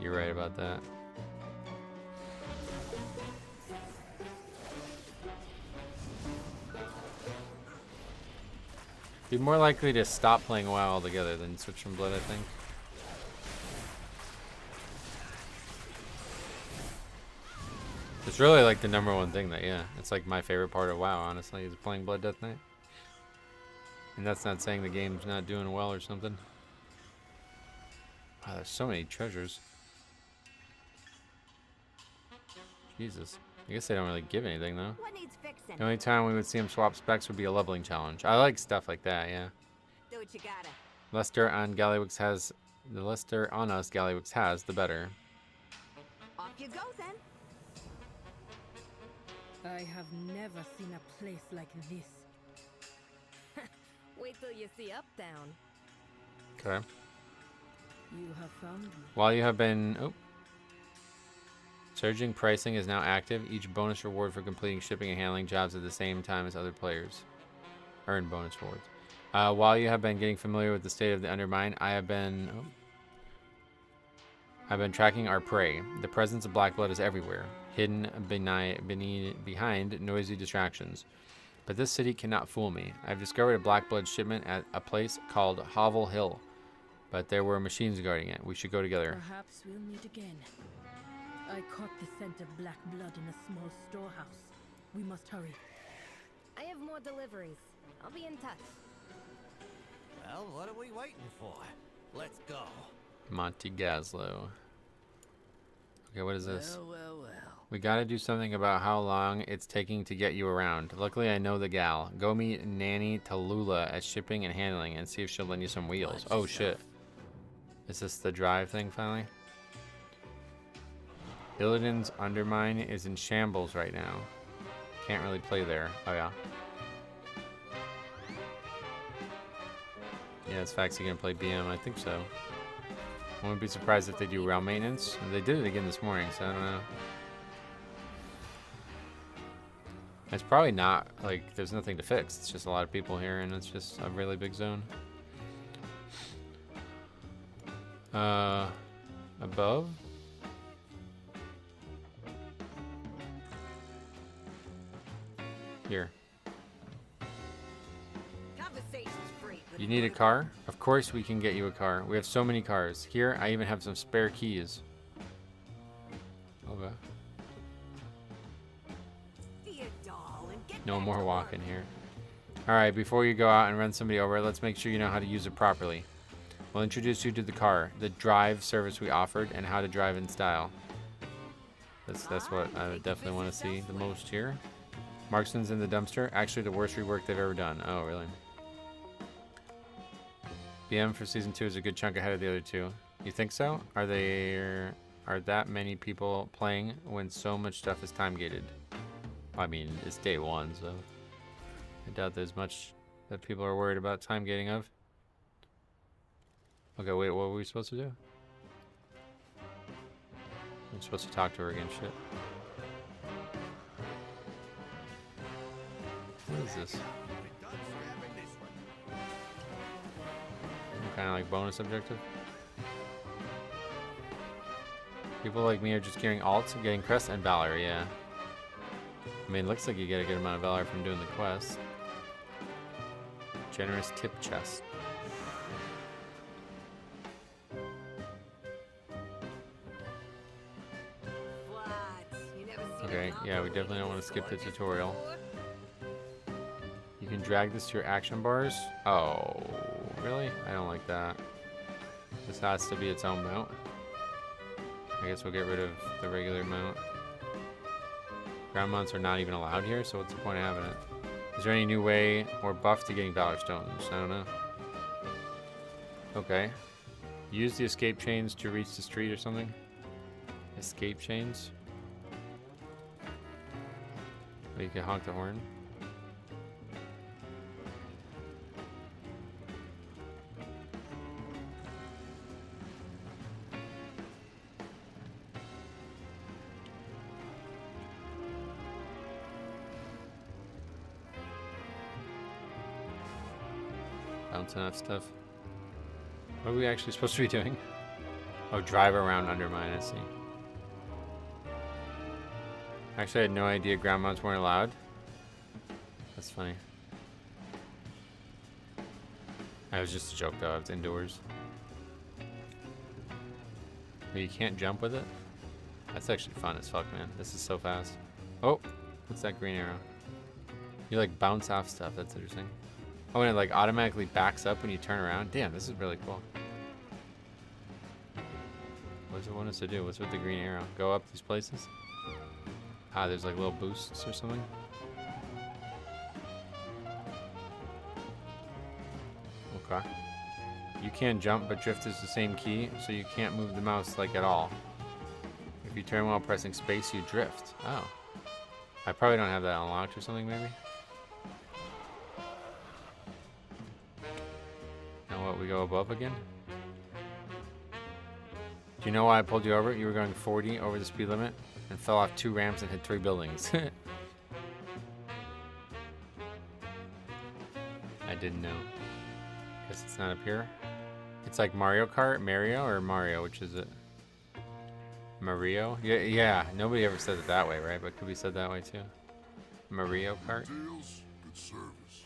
[SPEAKER 1] You're right about that. Be more likely to stop playing WoW altogether than switch from Blood, I think. It's really like the #1 thing that, yeah, it's like my favorite part of WoW, honestly, is playing Blood Death Knight. And that's not saying the game's not doing well or something. Wow, there's so many treasures. Jesus. I guess they don't really give anything, though.
[SPEAKER 10] What needs fixing?
[SPEAKER 1] The only time we would see him swap specs would be a leveling challenge. I like stuff like that, yeah.
[SPEAKER 10] Do what you gotta.
[SPEAKER 1] The less dirt on us Gallywix has, the better.
[SPEAKER 10] Off you go, then.
[SPEAKER 9] I have never seen a place like this.
[SPEAKER 7] Wait till you see Uptown.
[SPEAKER 1] Okay.
[SPEAKER 9] You have found me.
[SPEAKER 1] While you have been... Oh. Surging pricing is now active. Each bonus reward for completing shipping and handling jobs at the same time as other players. Earn bonus rewards. While you have been getting familiar with the state of the Undermine, I've been tracking our prey. The presence of black blood is everywhere, hidden behind noisy distractions. But this city cannot fool me. I've discovered a black blood shipment at a place called Hovel Hill, but there were machines guarding it. We should go together.
[SPEAKER 9] Perhaps we'll meet again. I caught the scent of black blood in a small storehouse. We must hurry.
[SPEAKER 7] I have more deliveries. I'll be in touch.
[SPEAKER 11] Well, what are we waiting for? Let's go.
[SPEAKER 1] Monty Gaslow. Okay, what is this?
[SPEAKER 11] Well.
[SPEAKER 1] We gotta do something about how long it's taking to get you around. Luckily, I know the gal. Go meet Nanny Tallulah at shipping and handling and see if she'll lend you some wheels. Oh shit. Is this the drive thing finally? Illidan's Undermine is in shambles right now. Can't really play there. Oh yeah. Yeah, it's Faxi gonna play BM. I think so. I wouldn't be surprised if they do realm maintenance. They did it again this morning, so I don't know. It's probably not, like, there's nothing to fix. It's just a lot of people here, and it's just a really big zone. Above? Here. You need a car? Of course we can get you a car. We have so many cars. Here, I even have some spare keys. Okay. No more walking here. Alright, before you go out and run somebody over, let's make sure you know how to use it properly. We'll introduce you to the car, the drive service we offered, and how to drive in style. That's what I would definitely want to see the most here. Marksman's in the dumpster. Actually, the worst rework they've ever done. Oh, really? BM for Season 2 is a good chunk ahead of the other two. You think so? Are that many people playing when so much stuff is time-gated? I mean, it's day one, so I doubt there's much that people are worried about time gating of. Okay, wait, what were we supposed to do? We're supposed to talk to her again, shit. What is this? Some kind of like bonus objective? People like me are just carrying alts and getting crest and valor, yeah. I mean, it looks like you get a good amount of valor from doing the quest. Generous tip chest. Okay, yeah, we definitely don't want to skip the tutorial. You can drag this to your action bars. Oh, really? I don't like that. This has to be its own mount. I guess we'll get rid of the regular mount. Ground mounts are not even allowed here, so what's the point of having it? Is there any new way or buff to getting Valor Stones? I don't know. Okay. Use the escape chains to reach the street or something? Escape chains? You can honk the horn. bouncing off stuff. What are we actually supposed to be doing? Oh, drive around Undermine, I see. Actually, I had no idea ground mounts weren't allowed. That's funny. That was just a joke though, it's indoors. But you can't jump with it? That's actually fun as fuck, man. This is so fast. Oh, what's that green arrow? You like bounce off stuff, that's interesting. Oh, and it like automatically backs up when you turn around. Damn, this is really cool. What does it want us to do? What's with the green arrow? Go up these places? Ah, there's like little boosts or something. Okay. You can jump, but drift is the same key, so you can't move the mouse like at all. If you turn while pressing space, you drift. Oh. I probably don't have that unlocked or something, maybe. Now what, we go above again? Do you know why I pulled you over? You were going 40 over the speed limit and fell off 2 ramps and hit 3 buildings. I didn't know. Guess it's not up here. It's like Mario Kart, Mario or Mario, which is it? Mario? Yeah, nobody ever said it that way, right? But could be said that way too. Mario Kart?
[SPEAKER 14] Deals, good service.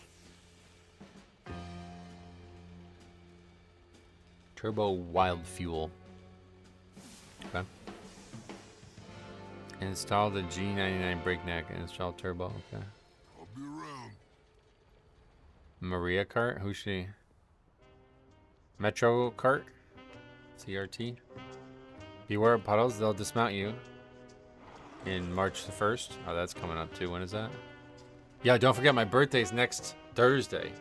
[SPEAKER 1] Turbo Wild Fuel. Okay. Install the G99 Breakneck and install turbo. Okay.
[SPEAKER 14] I'll be around.
[SPEAKER 1] Maria Kart? Who's she? Metro Kart? CRT? Beware of puddles, they'll dismount you. In March the 1st. Oh, that's coming up too. When is that? Yeah, don't forget my birthday's next Thursday.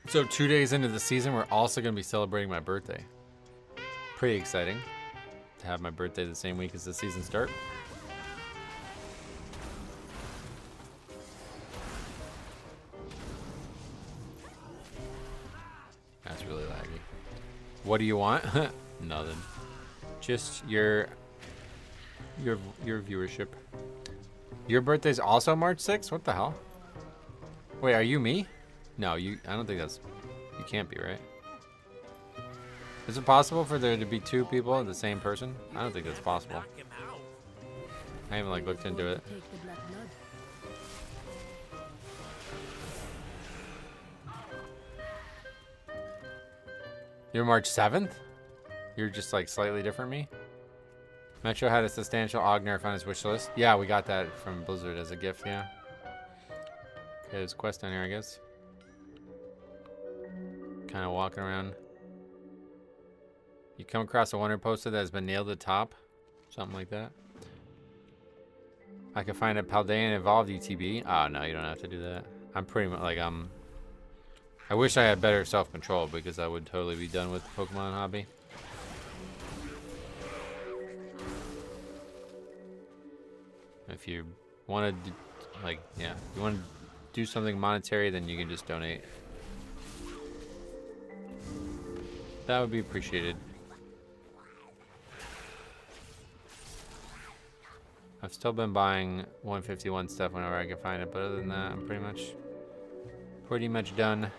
[SPEAKER 1] So 2 days into the season, we're also going to be celebrating my birthday. Pretty exciting to have my birthday the same week as the season start. That's really laggy. What do you want? Nothing. Just your viewership. Your birthday's also March 6th? What the hell? Wait, are you me? No, I don't think that's... You can't be, right? Is it possible for there to be 2 people, the same person? I don't think that's possible. I haven't like looked into it. You're March 7th? You're just like slightly different me? Metro had a substantial Ognerf on his wish list. Yeah, we got that from Blizzard as a gift, yeah. Okay, there's a quest down here, I guess. Kind of walking around. You come across a wonder poster that has been nailed to the top. Something like that. I can find a Paldean Evolved ETB. Oh, no, you don't have to do that. I'm pretty much like, I wish I had better self-control because I would totally be done with the Pokemon hobby. If you want to, like, yeah, if you want to do something monetary, then you can just donate. That would be appreciated. I've still been buying 151 stuff whenever I can find it, but other than that, I'm pretty much done.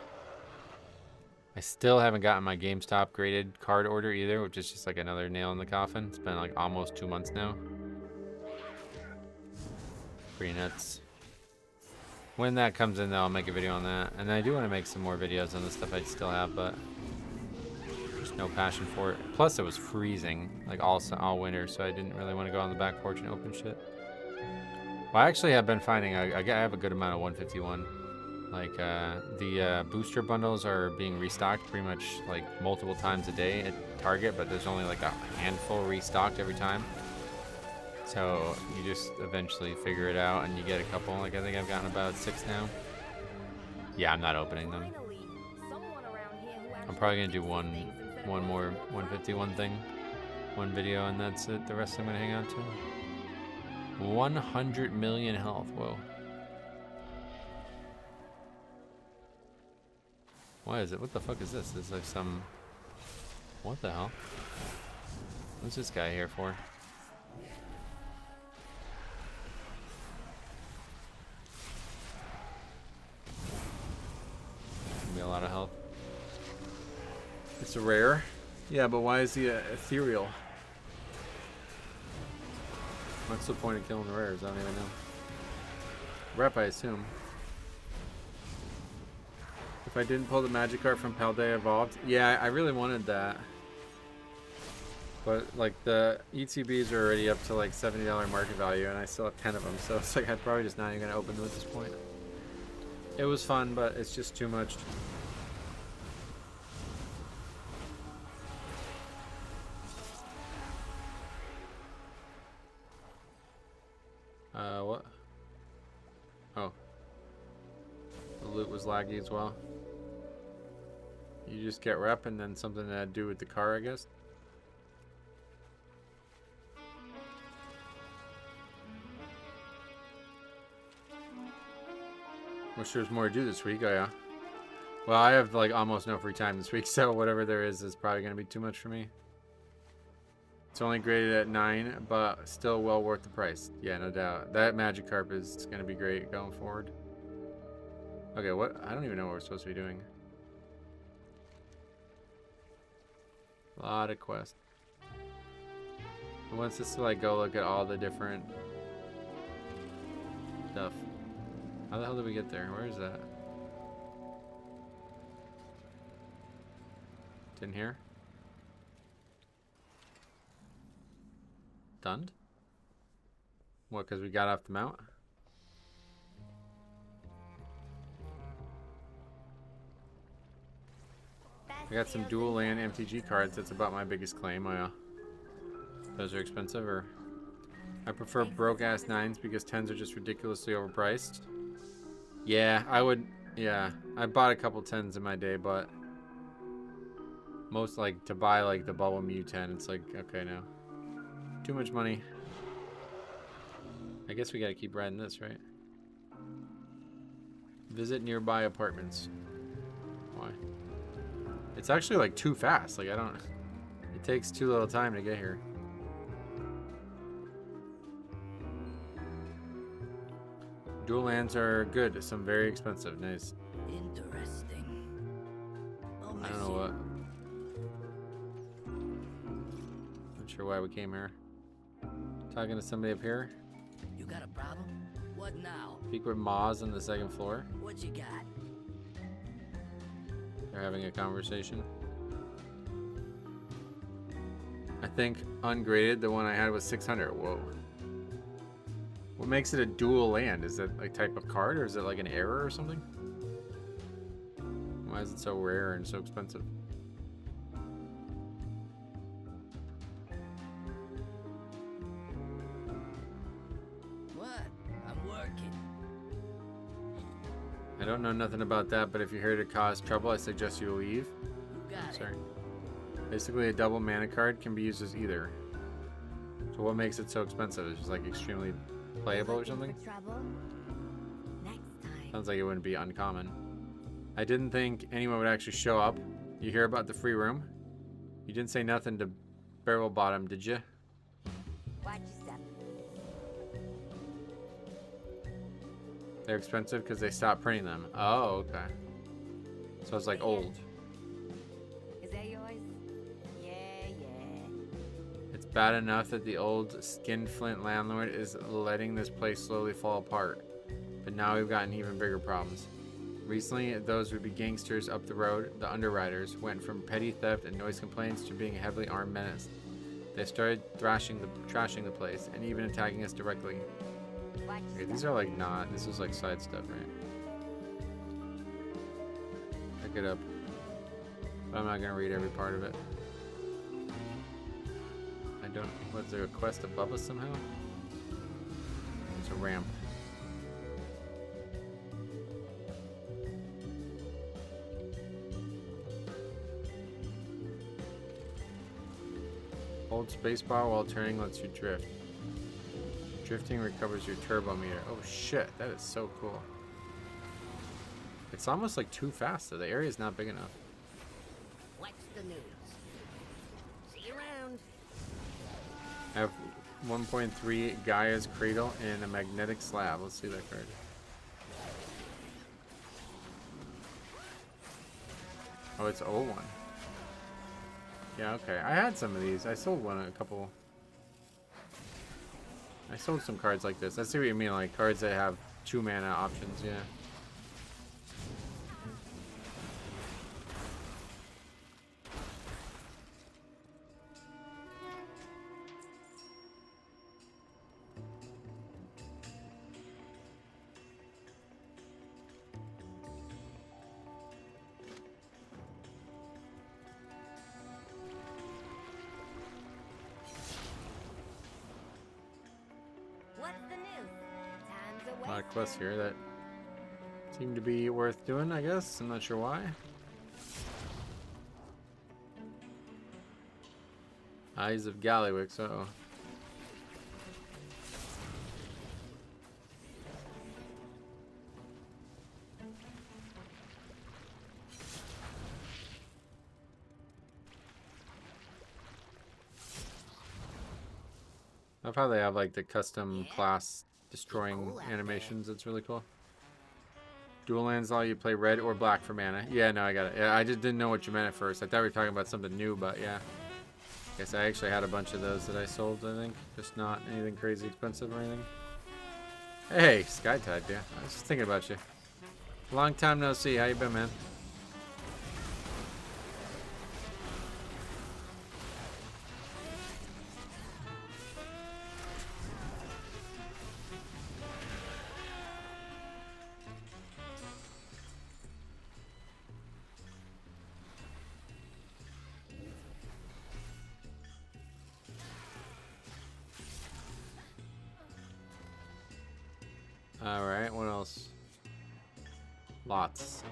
[SPEAKER 1] I still haven't gotten my GameStop graded card order either, which is just like another nail in the coffin. It's been like almost 2 months now. Pretty nuts. When that comes in though, I'll make a video on that. And I do want to make some more videos on the stuff I still have, but just no passion for it. Plus it was freezing like all winter, so I didn't really want to go on the back porch and open shit. Well, I actually have been finding, I have a good amount of 151. Like the booster bundles are being restocked pretty much like multiple times a day at Target, but there's only like a handful restocked every time. So you just eventually figure it out and you get a couple. Like I think I've gotten about 6 now. Yeah, I'm not opening them. I'm probably gonna do one more 151 thing, one video, and that's it. The rest I'm gonna hang on to. 100 million health. Whoa. Why is it? What the fuck is this? This is like some... What the hell? What's this guy here for? Gonna be a lot of health. It's a rare. Yeah, but why is he ethereal? What's the point of killing the rares? I don't even know. Rep, I assume. If I didn't pull the magic card from Paldea Evolved, yeah, I really wanted that. But like the ETBs are already up to like $70 market value, and I still have 10 of them, so it's like I'd probably just not even gonna open them at this point. It was fun, but it's just too much. What? Oh. The loot was laggy as well. You just get rep and then something to do with the car, I guess. Wish there was more to do this week. Oh yeah. Well, I have like almost no free time this week, so whatever there is probably going to be too much for me. It's only graded at 9, but still well worth the price. Yeah, no doubt. That Magikarp is going to be great going forward. Okay, what? I don't even know what we're supposed to be doing. A lot of quests. It wants us to like go look at all the different stuff. How the hell did we get there? Where is that? It's in here? Stunned? What, because we got off the mount? I got some dual land MTG cards. That's about my biggest claim. Oh, yeah. Those are expensive, or... I prefer broke-ass 9s because 10s are just ridiculously overpriced. Yeah, I would... Yeah, I bought a couple 10s in my day, but... Most, like, to buy, like, the Bubble Mew 10, it's like, okay, no. Too much money. I guess we gotta keep riding this, right? Visit nearby apartments. Why? It's actually like too fast. Like I don't... It takes too little time to get here. Dual lands are good. Some very expensive. Nice.
[SPEAKER 13] Interesting.
[SPEAKER 1] I don't know what. Not sure why we came here. Talking to somebody up here.
[SPEAKER 13] You got a problem? What now?
[SPEAKER 1] Speak with Moz on the second floor.
[SPEAKER 13] What you got?
[SPEAKER 1] They're having a conversation. I think ungraded, the one I had was 600. Whoa. What makes it a dual land? Is it like type of card, or is it like an error or something? Why is it so rare and so expensive? I don't know nothing about that, but if you're here to cause trouble, I suggest you leave. Sorry. Basically, a double mana card can be used as either. So what makes it so expensive? It's just like extremely playable or something? Sounds like it wouldn't be uncommon. I didn't think anyone would actually show up. You hear about the free room? You didn't say nothing to Barrel Bottom, did you?
[SPEAKER 12] Watch your step.
[SPEAKER 1] They're expensive because they stopped printing them. Oh, okay. So it's like old.
[SPEAKER 12] Is that yours? Yeah.
[SPEAKER 1] It's bad enough that the old skinflint landlord is letting this place slowly fall apart. But now we've gotten even bigger problems. Recently, those would be gangsters up the road, the Underwriters, went from petty theft and noise complaints to being a heavily armed menace. They started trashing the place and even attacking us directly. Okay, these are like not. This is like side stuff, right? Pick it up. But I'm not gonna read every part of it. I don't. Was there a quest above us somehow? It's a ramp. Hold spacebar while turning lets you drift. Drifting recovers your turbo meter. Oh shit, that is so cool. It's almost like too fast though. The area is not big enough.
[SPEAKER 13] What's the news? See you around.
[SPEAKER 1] I have 1.3 Gaia's Cradle and a magnetic slab. Let's see that card. Oh, it's 01. Yeah, okay. I had some of these. I sold a couple. I sold some cards like this. I see what you mean, like cards that have 2 mana options, yeah. A lot of quests here that seem to be worth doing, I guess. I'm not sure why. Eyes of Galliwix, uh-oh. I love how they have like the custom class destroying animations. It's really cool. Dual lands all you play red or black for mana. Yeah, no, I got it. Yeah, I just didn't know what you meant at first. I thought we were talking about something new, but yeah. Guess I actually had a bunch of those that I sold, I think. Just not anything crazy expensive or anything. Hey, Skytide, yeah. I was just thinking about you. Long time no see. How you been, man? Alright, what else? Lots.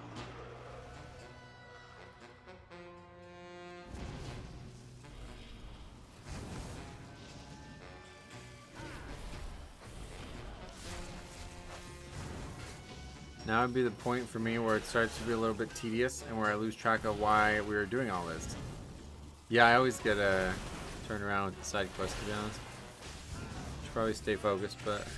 [SPEAKER 1] Now would be the point for me where it starts to be a little bit tedious and where I lose track of why we were doing all this. Yeah, I always get a turn around with the side quest, to be honest. Should probably stay focused, but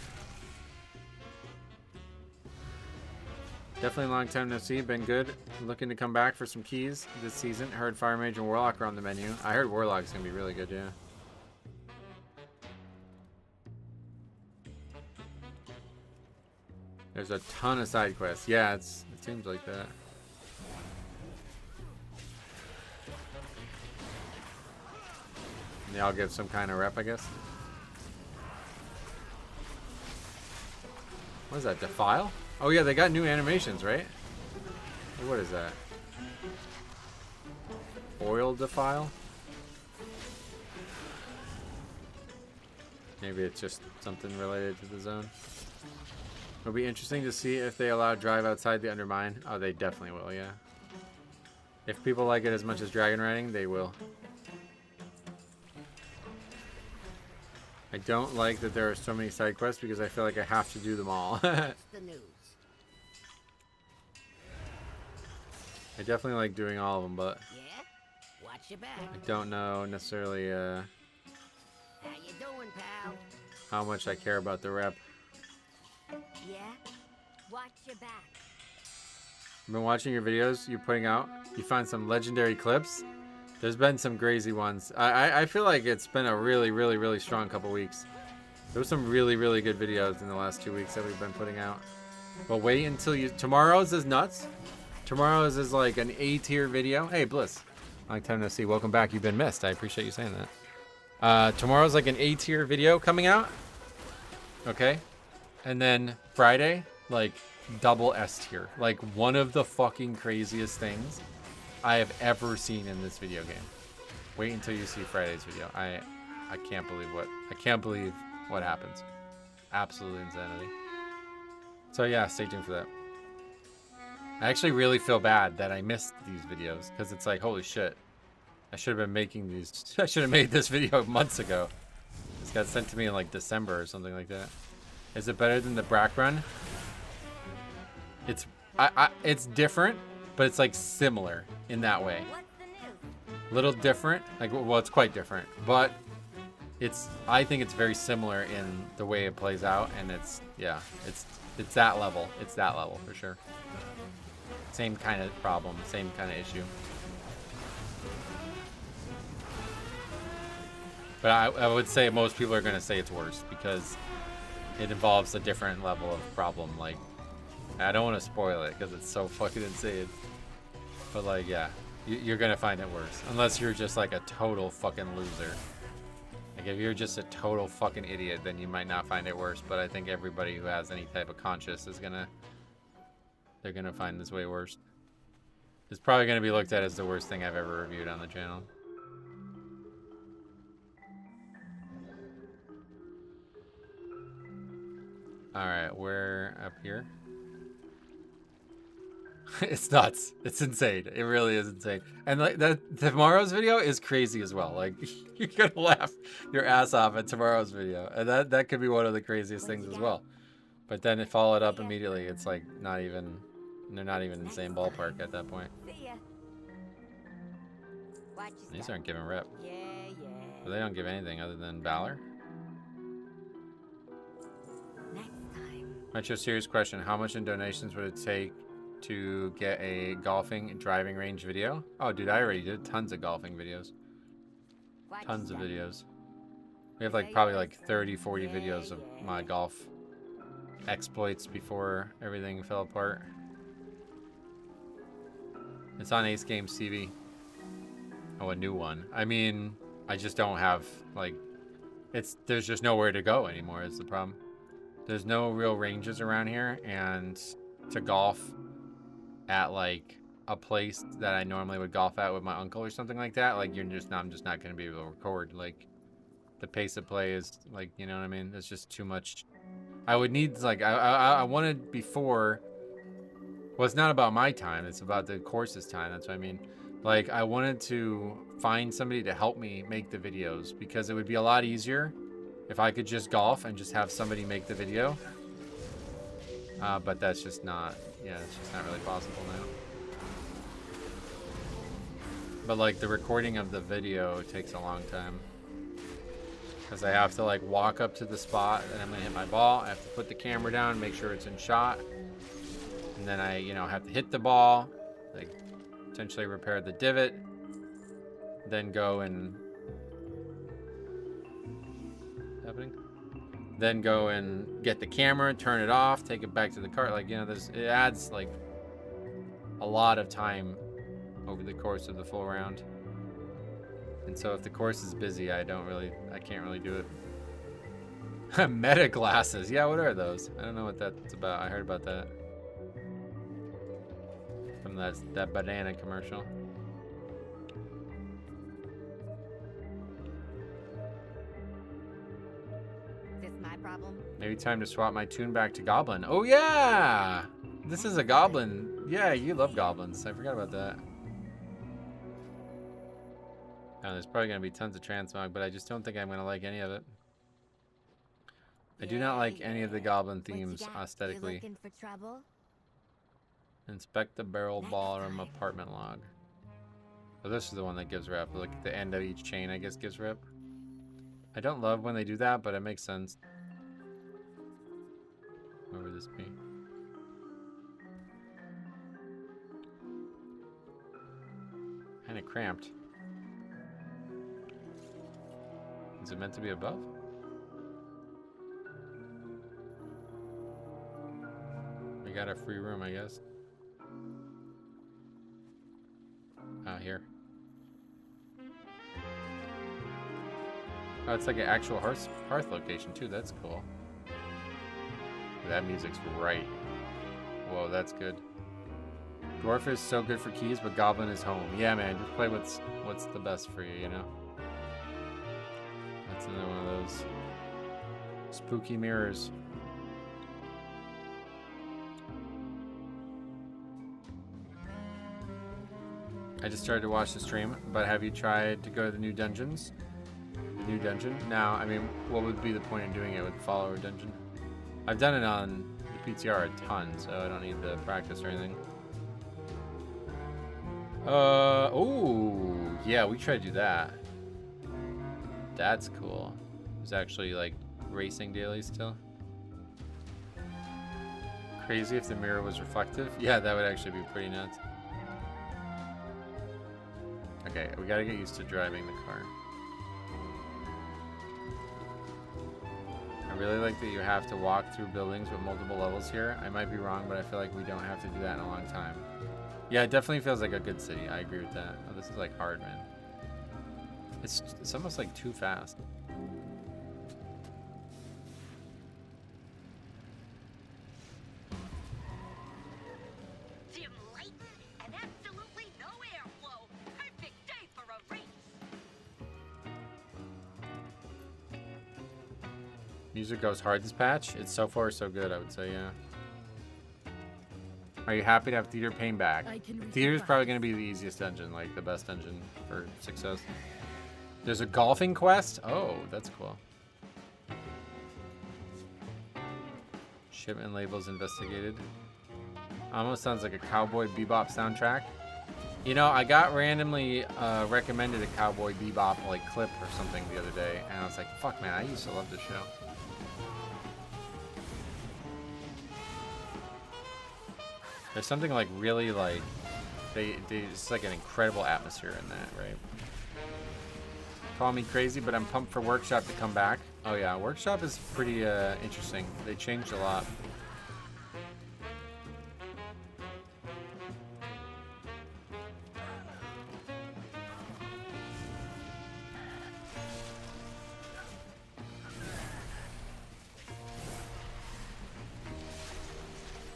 [SPEAKER 1] definitely a long time no see. Been good. Looking to come back for some keys this season. Heard Fire Mage and Warlock are on the menu. I heard Warlock's gonna be really good, yeah. There's a ton of side quests. Yeah, it seems like that. And they all give some kind of rep, I guess. What is that, Defile? Oh yeah, they got new animations, right? What is that? Oil Defile? Maybe it's just something related to the zone. It'll be interesting to see if they allow drive outside the Undermine. Oh, they definitely will, yeah. If people like it as much as dragon riding, they will. I don't like that there are so many side quests because I feel like I have to do them all.
[SPEAKER 13] The news.
[SPEAKER 1] I definitely like doing all of them, but
[SPEAKER 13] Yeah? Watch your back.
[SPEAKER 1] I don't know necessarily
[SPEAKER 13] How you doing, pal?
[SPEAKER 1] how much I care about the rep.
[SPEAKER 12] Yeah? Watch your back.
[SPEAKER 1] I've been watching your videos you're putting out. You find some legendary clips. There's been some crazy ones. I feel like it's been a really, really, really strong couple weeks. There was some really, really good videos in the last 2 weeks that we've been putting out. But wait until you... Tomorrow's is nuts. Tomorrow's is like an A-tier video. Hey, Bliss. Long time no see. Welcome back. You've been missed. I appreciate you saying that. Tomorrow's like an A-tier video coming out. Okay? And then Friday, like double S tier. Like one of the fucking craziest things I have ever seen in this video game. Wait until you see Friday's video. I can't believe what happens. Absolute insanity. So yeah, stay tuned for that. I actually really feel bad that I missed these videos because it's like, holy shit. I should have been making these. I should have made this video months ago. This got sent to me in like December or something like that. Is it better than the Brack Run? It's different, but it's like similar in that way. Little different, like, well, it's quite different, but I think it's very similar in the way it plays out, and it's that level. It's that level for sure. Same kind of problem, same kind of issue. But I would say most people are going to say it's worse because it involves a different level of problem. Like, I don't want to spoil it because it's so fucking insane. But like, yeah, you're going to find it worse. Unless you're just like a total fucking loser. Like, if you're just a total fucking idiot, then you might not find it worse. But I think everybody who has any type of conscience is they're going to find this way worse. It's probably going to be looked at as the worst thing I've ever reviewed on the channel. Alright, we're up here. It's nuts. It's insane. It really is insane. And like tomorrow's video is crazy as well. Like, you're gonna laugh your ass off at tomorrow's video. And that could be one of the craziest things as well. But then it followed up immediately. It's like they're not even in the same ballpark at that point. These aren't giving rep. But they don't give anything other than Valor. Metro serious question. How much in donations would it take to get a golfing and driving range video? Oh, dude, I already did tons of golfing videos. Tons of videos. We have like probably like 30, 40 videos of my golf exploits before everything fell apart. It's on Ace Games TV. Oh, a new one. I mean, I just don't have like, there's just nowhere to go anymore is the problem. There's no real ranges around here, and to golf at like a place that I normally would golf at with my uncle or something like that, like I'm just not going to be able to record. Like, the pace of play is like, you know what I mean? It's just too much. I would need like I wanted before. Well, it's not about my time. It's about the course's time. That's what I mean. Like, I wanted to find somebody to help me make the videos because it would be a lot easier if I could just golf and just have somebody make the video. But that's just not, it's just not really possible now. But like the recording of the video takes a long time. Because I have to like walk up to the spot and I'm gonna hit my ball. I have to put the camera down, make sure it's in shot. And then I, have to hit the ball, like potentially repair the divot. Then go and then go and get the camera, turn it off, take it back to the cart. Like, it adds like a lot of time over the course of the full round. And so if the course is busy, I can't really do it. Meta glasses. Yeah, what are those? I don't know what that's about. I heard about that from that banana commercial.
[SPEAKER 12] Problem.
[SPEAKER 1] Maybe time to swap my tune back to Goblin. Oh yeah! This is a Goblin. Yeah, you love Goblins. I forgot about that. Now, there's probably going to be tons of transmog, but I just don't think I'm going to like any of it. I do not like any of the Goblin themes aesthetically.
[SPEAKER 12] You looking for trouble?
[SPEAKER 1] Inspect the barrel ballroom apartment log. Oh, this is the one that gives rep. Like at the end of each chain, I guess, gives rep. I don't love when they do that, but it makes sense. Where would this be? Kind of cramped. Is it meant to be above? We got a free room, I guess. Here. Oh, it's like an actual hearth location too. That's cool. That music's right. Whoa, that's good. Dwarf is so good for keys, but Goblin is home. Yeah, man, just play what's the best for you, That's another one of those spooky mirrors. I just started to watch the stream, but have you tried to go to the new dungeons? The new dungeon? Now, I mean, what would be the point of doing it with the follower dungeon? I've done it on the PTR a ton, so I don't need to practice or anything. Oh, yeah, we tried to do that. That's cool. It's actually like racing daily still. Crazy if the mirror was reflective. Yeah, that would actually be pretty nuts. Okay, we gotta get used to driving the car. really like that you have to walk through buildings with multiple levels here. I might be wrong, but I feel like we don't have to do that in a long time. Yeah, it definitely feels like a good city. I agree with that. Oh, this is like hard, man. It's almost like too fast.
[SPEAKER 10] Dim light and absolutely no airflow. Perfect day for a race.
[SPEAKER 1] Music goes hard this patch. It's so far so good, I would say, yeah. Are you happy to have Theater Pain back? Theater is probably going to be the easiest dungeon, like the best dungeon for success. There's a golfing quest? Oh, that's cool. Shipment labels investigated. Almost sounds like a Cowboy Bebop soundtrack. You know, I got randomly recommended a Cowboy Bebop like clip or something the other day, and I was like, fuck man, I used to love this show. There's something like really like, it's like an incredible atmosphere in that, right? Call me crazy, but I'm pumped for Workshop to come back. Oh yeah, Workshop is pretty interesting. They changed a lot.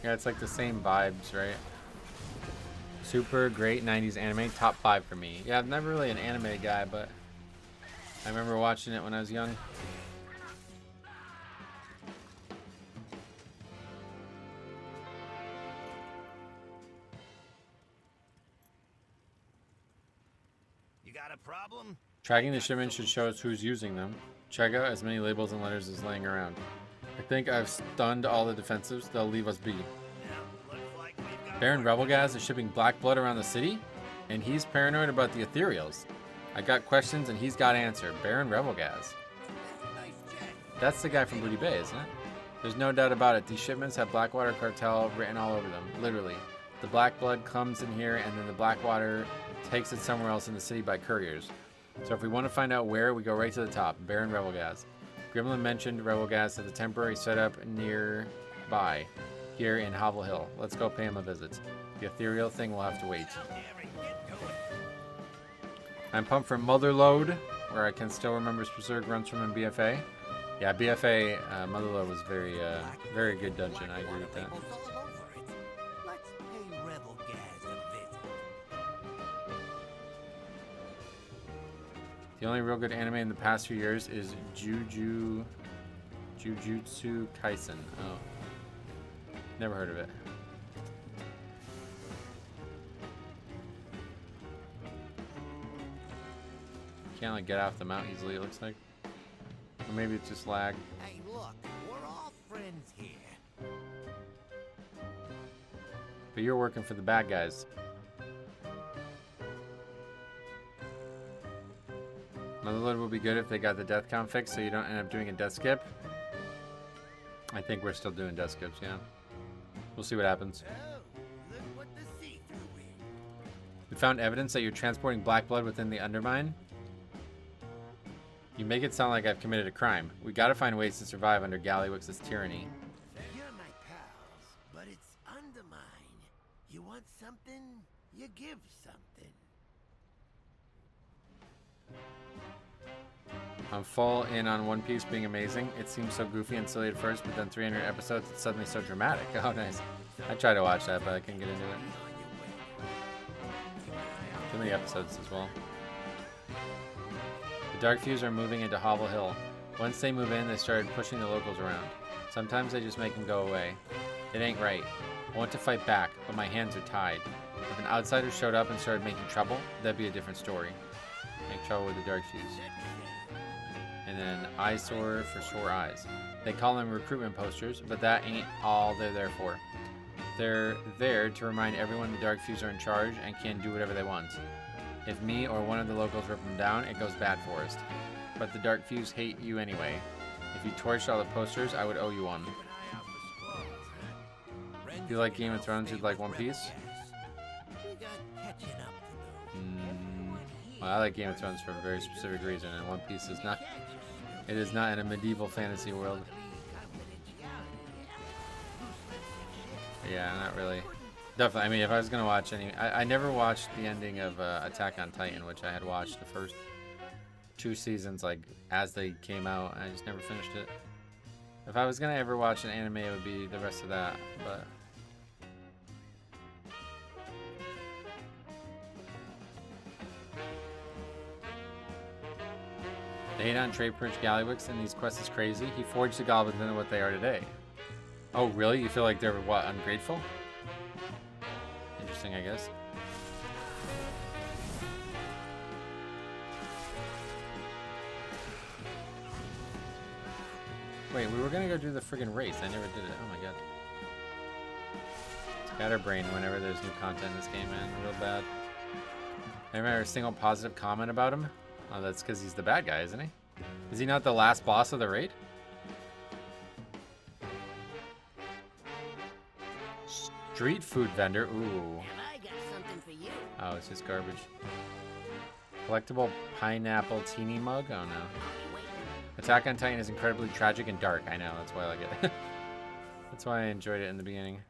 [SPEAKER 1] Yeah, it's like the same vibes, right? Super great 90s anime, top 5 for me. Yeah, I'm never really an anime guy, but I remember watching it when I was young.
[SPEAKER 8] You got a problem?
[SPEAKER 1] Tracking the shipment should show us who's using them. Check out as many labels and letters as laying around. I think I've stunned all the defensives. They'll leave us be. Baron Rebelgaz is shipping black blood around the city, and he's paranoid about the ethereals. I got questions, and he's got answer. Baron Rebelgaz. That's the guy from Booty Bay, isn't it? There's no doubt about it. These shipments have Blackwater Cartel written all over them, literally. The black blood comes in here, and then the Blackwater takes it somewhere else in the city by couriers. So if we want to find out where, we go right to the top. Baron Rebelgaz. Gremlin mentioned Rebelgaz as a temporary setup nearby, here in Hovel Hill. Let's go pay him a visit. The ethereal thing will have to wait. I'm pumped for Motherlode, where I can still remember specific runs from in BFA. Yeah, BFA Motherlode was very good dungeon. I agree with that.
[SPEAKER 8] Let's pay Rebelgaz a visit.
[SPEAKER 1] The only real good anime in the past few years is Jujutsu Kaisen. Oh. Never heard of it. Can't like get off the mount easily, it looks like. Or maybe it's just lag.
[SPEAKER 8] Hey, look, we're all friends here.
[SPEAKER 1] But you're working for the bad guys. Motherlode would be good if they got the death count fixed so you don't end up doing a death skip. I think we're still doing death skips, yeah. We'll see what happens. We found evidence that you're transporting black blood within the Undermine. You make it sound like I've committed a crime. We gotta find ways to survive under Gallywix's tyranny.
[SPEAKER 8] You're my pals, but it's Undermine. You want something, you give something.
[SPEAKER 1] I'm full in on One Piece being amazing. It seems so goofy and silly at first, but then 300 episodes, it's suddenly so dramatic. Oh, nice. I tried to watch that, but I couldn't get into it. Too many episodes as well. The Dark Fuse are moving into Hovel Hill. Once they move in, they started pushing the locals around. Sometimes they just make them go away. It ain't right. I want to fight back, but my hands are tied. If an outsider showed up and started making trouble, that'd be a different story. Make trouble with the Dark Fuse. And then eyesore for sore eyes. They call them recruitment posters, but that ain't all they're there for. They're there to remind everyone the Dark Fuse are in charge and can do whatever they want. If me or one of the locals rip them down, it goes bad for us. But the Dark Fuse hate you anyway. If you torched all the posters, I would owe you one. If you like Game of Thrones, you'd like One Piece? Well, I like Game of Thrones for a very specific reason, and One Piece is not. It is not in a medieval fantasy world. Yeah, not really. Definitely. I mean, if I was gonna watch any, I never watched the ending of Attack on Titan, which I had watched the first 2 seasons like as they came out, and I just never finished it. If I was gonna ever watch an anime, it would be the rest of that, but. The hate on Trade Prince Gallywix in these quests is crazy. He forged the goblins into what they are today. Oh, really? You feel like they're, what, ungrateful? Interesting, I guess. Wait, we were gonna go do the friggin' race. I never did it. Oh my god. Scatterbrain whenever there's new content in this game, man. Real bad. I remember a single positive comment about him. Oh, that's because he's the bad guy, isn't he? Is he not the last boss of the raid? Street food vendor. Ooh.
[SPEAKER 13] I got something for you.
[SPEAKER 1] Oh, it's just garbage. Collectible pineapple teeny mug? Oh no. Attack on Titan is incredibly tragic and dark. I know, that's why I like it. That's why I enjoyed it in the beginning.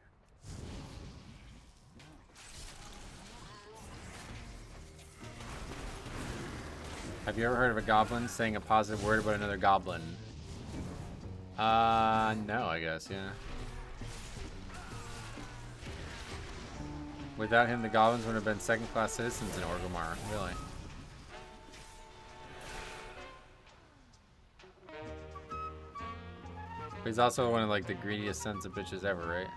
[SPEAKER 1] Have you ever heard of a goblin saying a positive word about another goblin? No, I guess, yeah. Without him, the goblins would have been second-class citizens in Orgrimmar, really. But he's also one of like the greediest sons of bitches ever, right?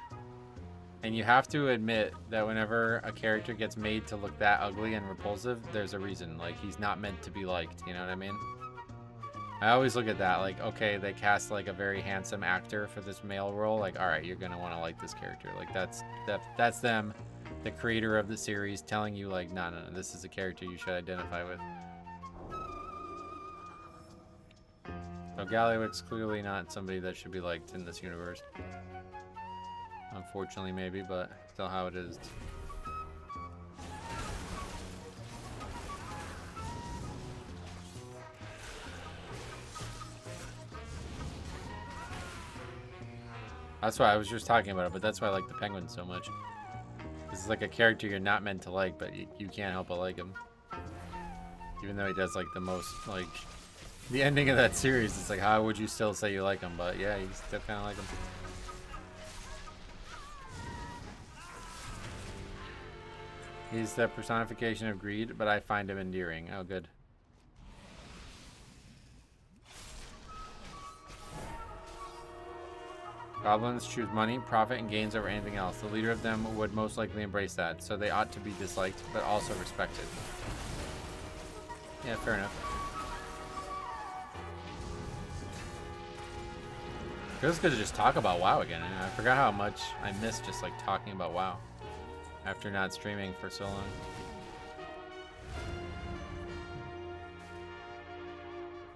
[SPEAKER 1] And you have to admit that whenever a character gets made to look that ugly and repulsive, there's a reason. Like, he's not meant to be liked, you know what I mean? I always look at that, like, okay, they cast like a very handsome actor for this male role. Like, all right, you're gonna want to like this character. Like, that's them, the creator of the series, telling you like, no, this is a character you should identify with. So Gallywix's clearly not somebody that should be liked in this universe. Unfortunately, maybe, but still how it is. That's why I was just talking about it, but that's why I like the Penguin so much. This is like a character you're not meant to like, but you can't help but like him. Even though he does like the most, like, the ending of that series, it's like, how would you still say you like him? But yeah, you still kind of like him. He's the personification of greed, but I find him endearing. Oh, good. Goblins choose money, profit, and gains over anything else. The leader of them would most likely embrace that, so they ought to be disliked, but also respected. Yeah, fair enough. Feels good to just talk about WoW again. I forgot how much I missed just like talking about WoW after not streaming for so long.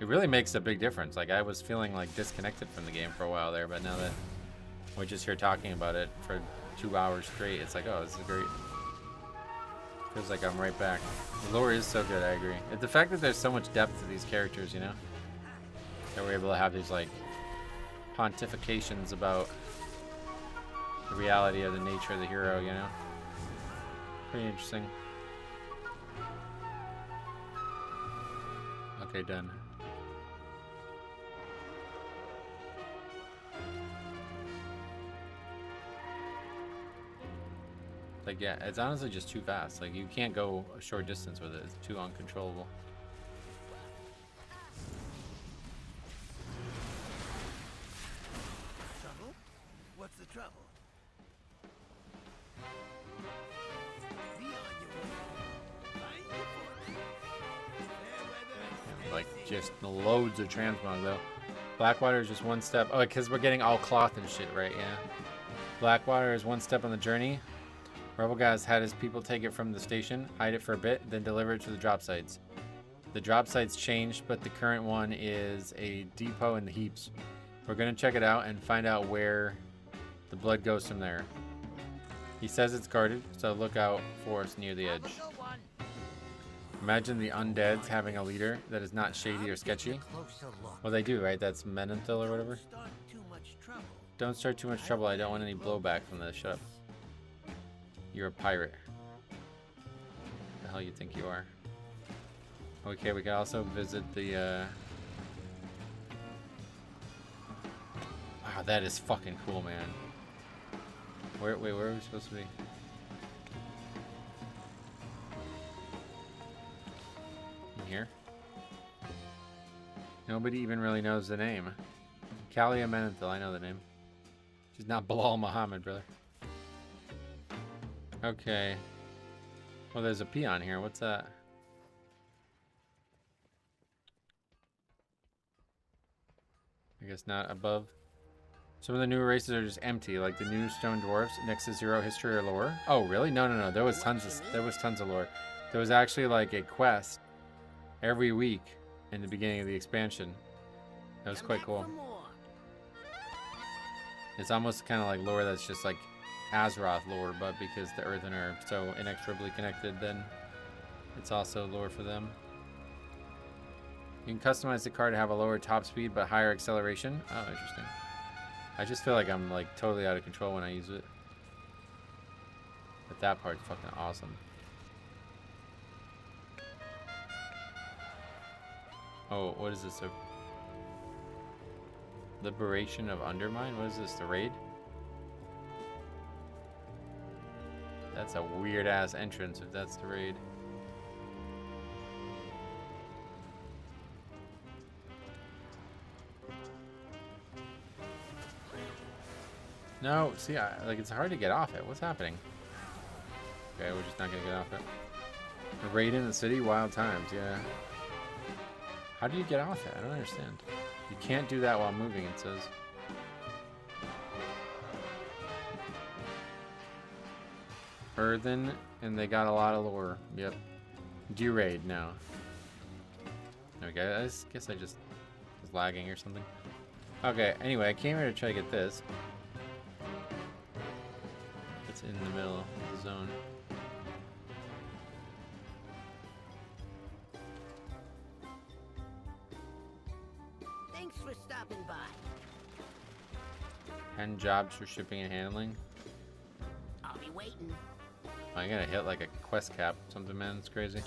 [SPEAKER 1] It really makes a big difference. Like, I was feeling like disconnected from the game for a while there, but now that we're just here talking about it for 2 hours straight, it's like, oh, this is great. Feels like I'm right back. The lore is so good, I agree. It's the fact that there's so much depth to these characters, you know? That we're able to have these like pontifications about the reality of the nature of the hero, you know? Pretty interesting. Okay, done. Like, yeah, it's honestly just too fast. Like, you can't go a short distance with it. It's too uncontrollable.
[SPEAKER 11] Trouble? What's the trouble?
[SPEAKER 1] Like, just loads of transmog, though. Blackwater is just one step. Oh, because we're getting all cloth and shit, right? Yeah. Blackwater is one step on the journey. Rebelgaz had his people take it from the station, hide it for a bit, then deliver it to the drop sites. The drop sites changed, but the current one is a depot in the heaps. We're going to check it out and find out where the blood goes from there. He says it's guarded, so look out for us near the edge. Imagine the undeads having a leader that is not shady or sketchy. Well, they do, right? That's Menanthil or whatever. Don't start too much trouble. I don't want any blowback from this. Shut up. You're a pirate. The hell you think you are? Okay, we can also visit the Wow, that is fucking cool, man. Wait, where are we supposed to be? In here? Nobody even really knows the name. Kalia Menethil, I know the name. She's not Bilal Muhammad, brother. Okay. Well, there's a peon here. What's that? I guess not above. Some of the newer races are just empty, like the new stone dwarfs next to zero history or lore. Oh, really? No, no, no. There was tons of lore. There was actually like a quest every week in the beginning of the expansion. That was quite cool. It's almost kind of like lore that's just like Azeroth lore, but because the Earthen are so inextricably connected, then it's also lore for them. You can customize the car to have a lower top speed but higher acceleration. Oh, interesting. I just feel like I'm like totally out of control when I use it. But that part's fucking awesome. Oh, what is this? A Liberation of Undermine? What is this? The raid? That's a weird ass entrance if that's the raid. No, see, like it's hard to get off it. What's happening? Okay, we're just not gonna get off it. The raid in the city, wild times, yeah. How do you get off it? I don't understand. You can't do that while moving, it says. Earthen, and they got a lot of lore. Yep. D.R.I.V.E now. Okay, I guess I just was lagging or something. Okay, anyway, I came here to try to get this. It's in the middle of the zone.
[SPEAKER 13] Thanks for stopping by.
[SPEAKER 1] 10 jobs for shipping and handling.
[SPEAKER 13] I'll be waiting.
[SPEAKER 1] I gotta hit like a quest cap or something, man. It's crazy.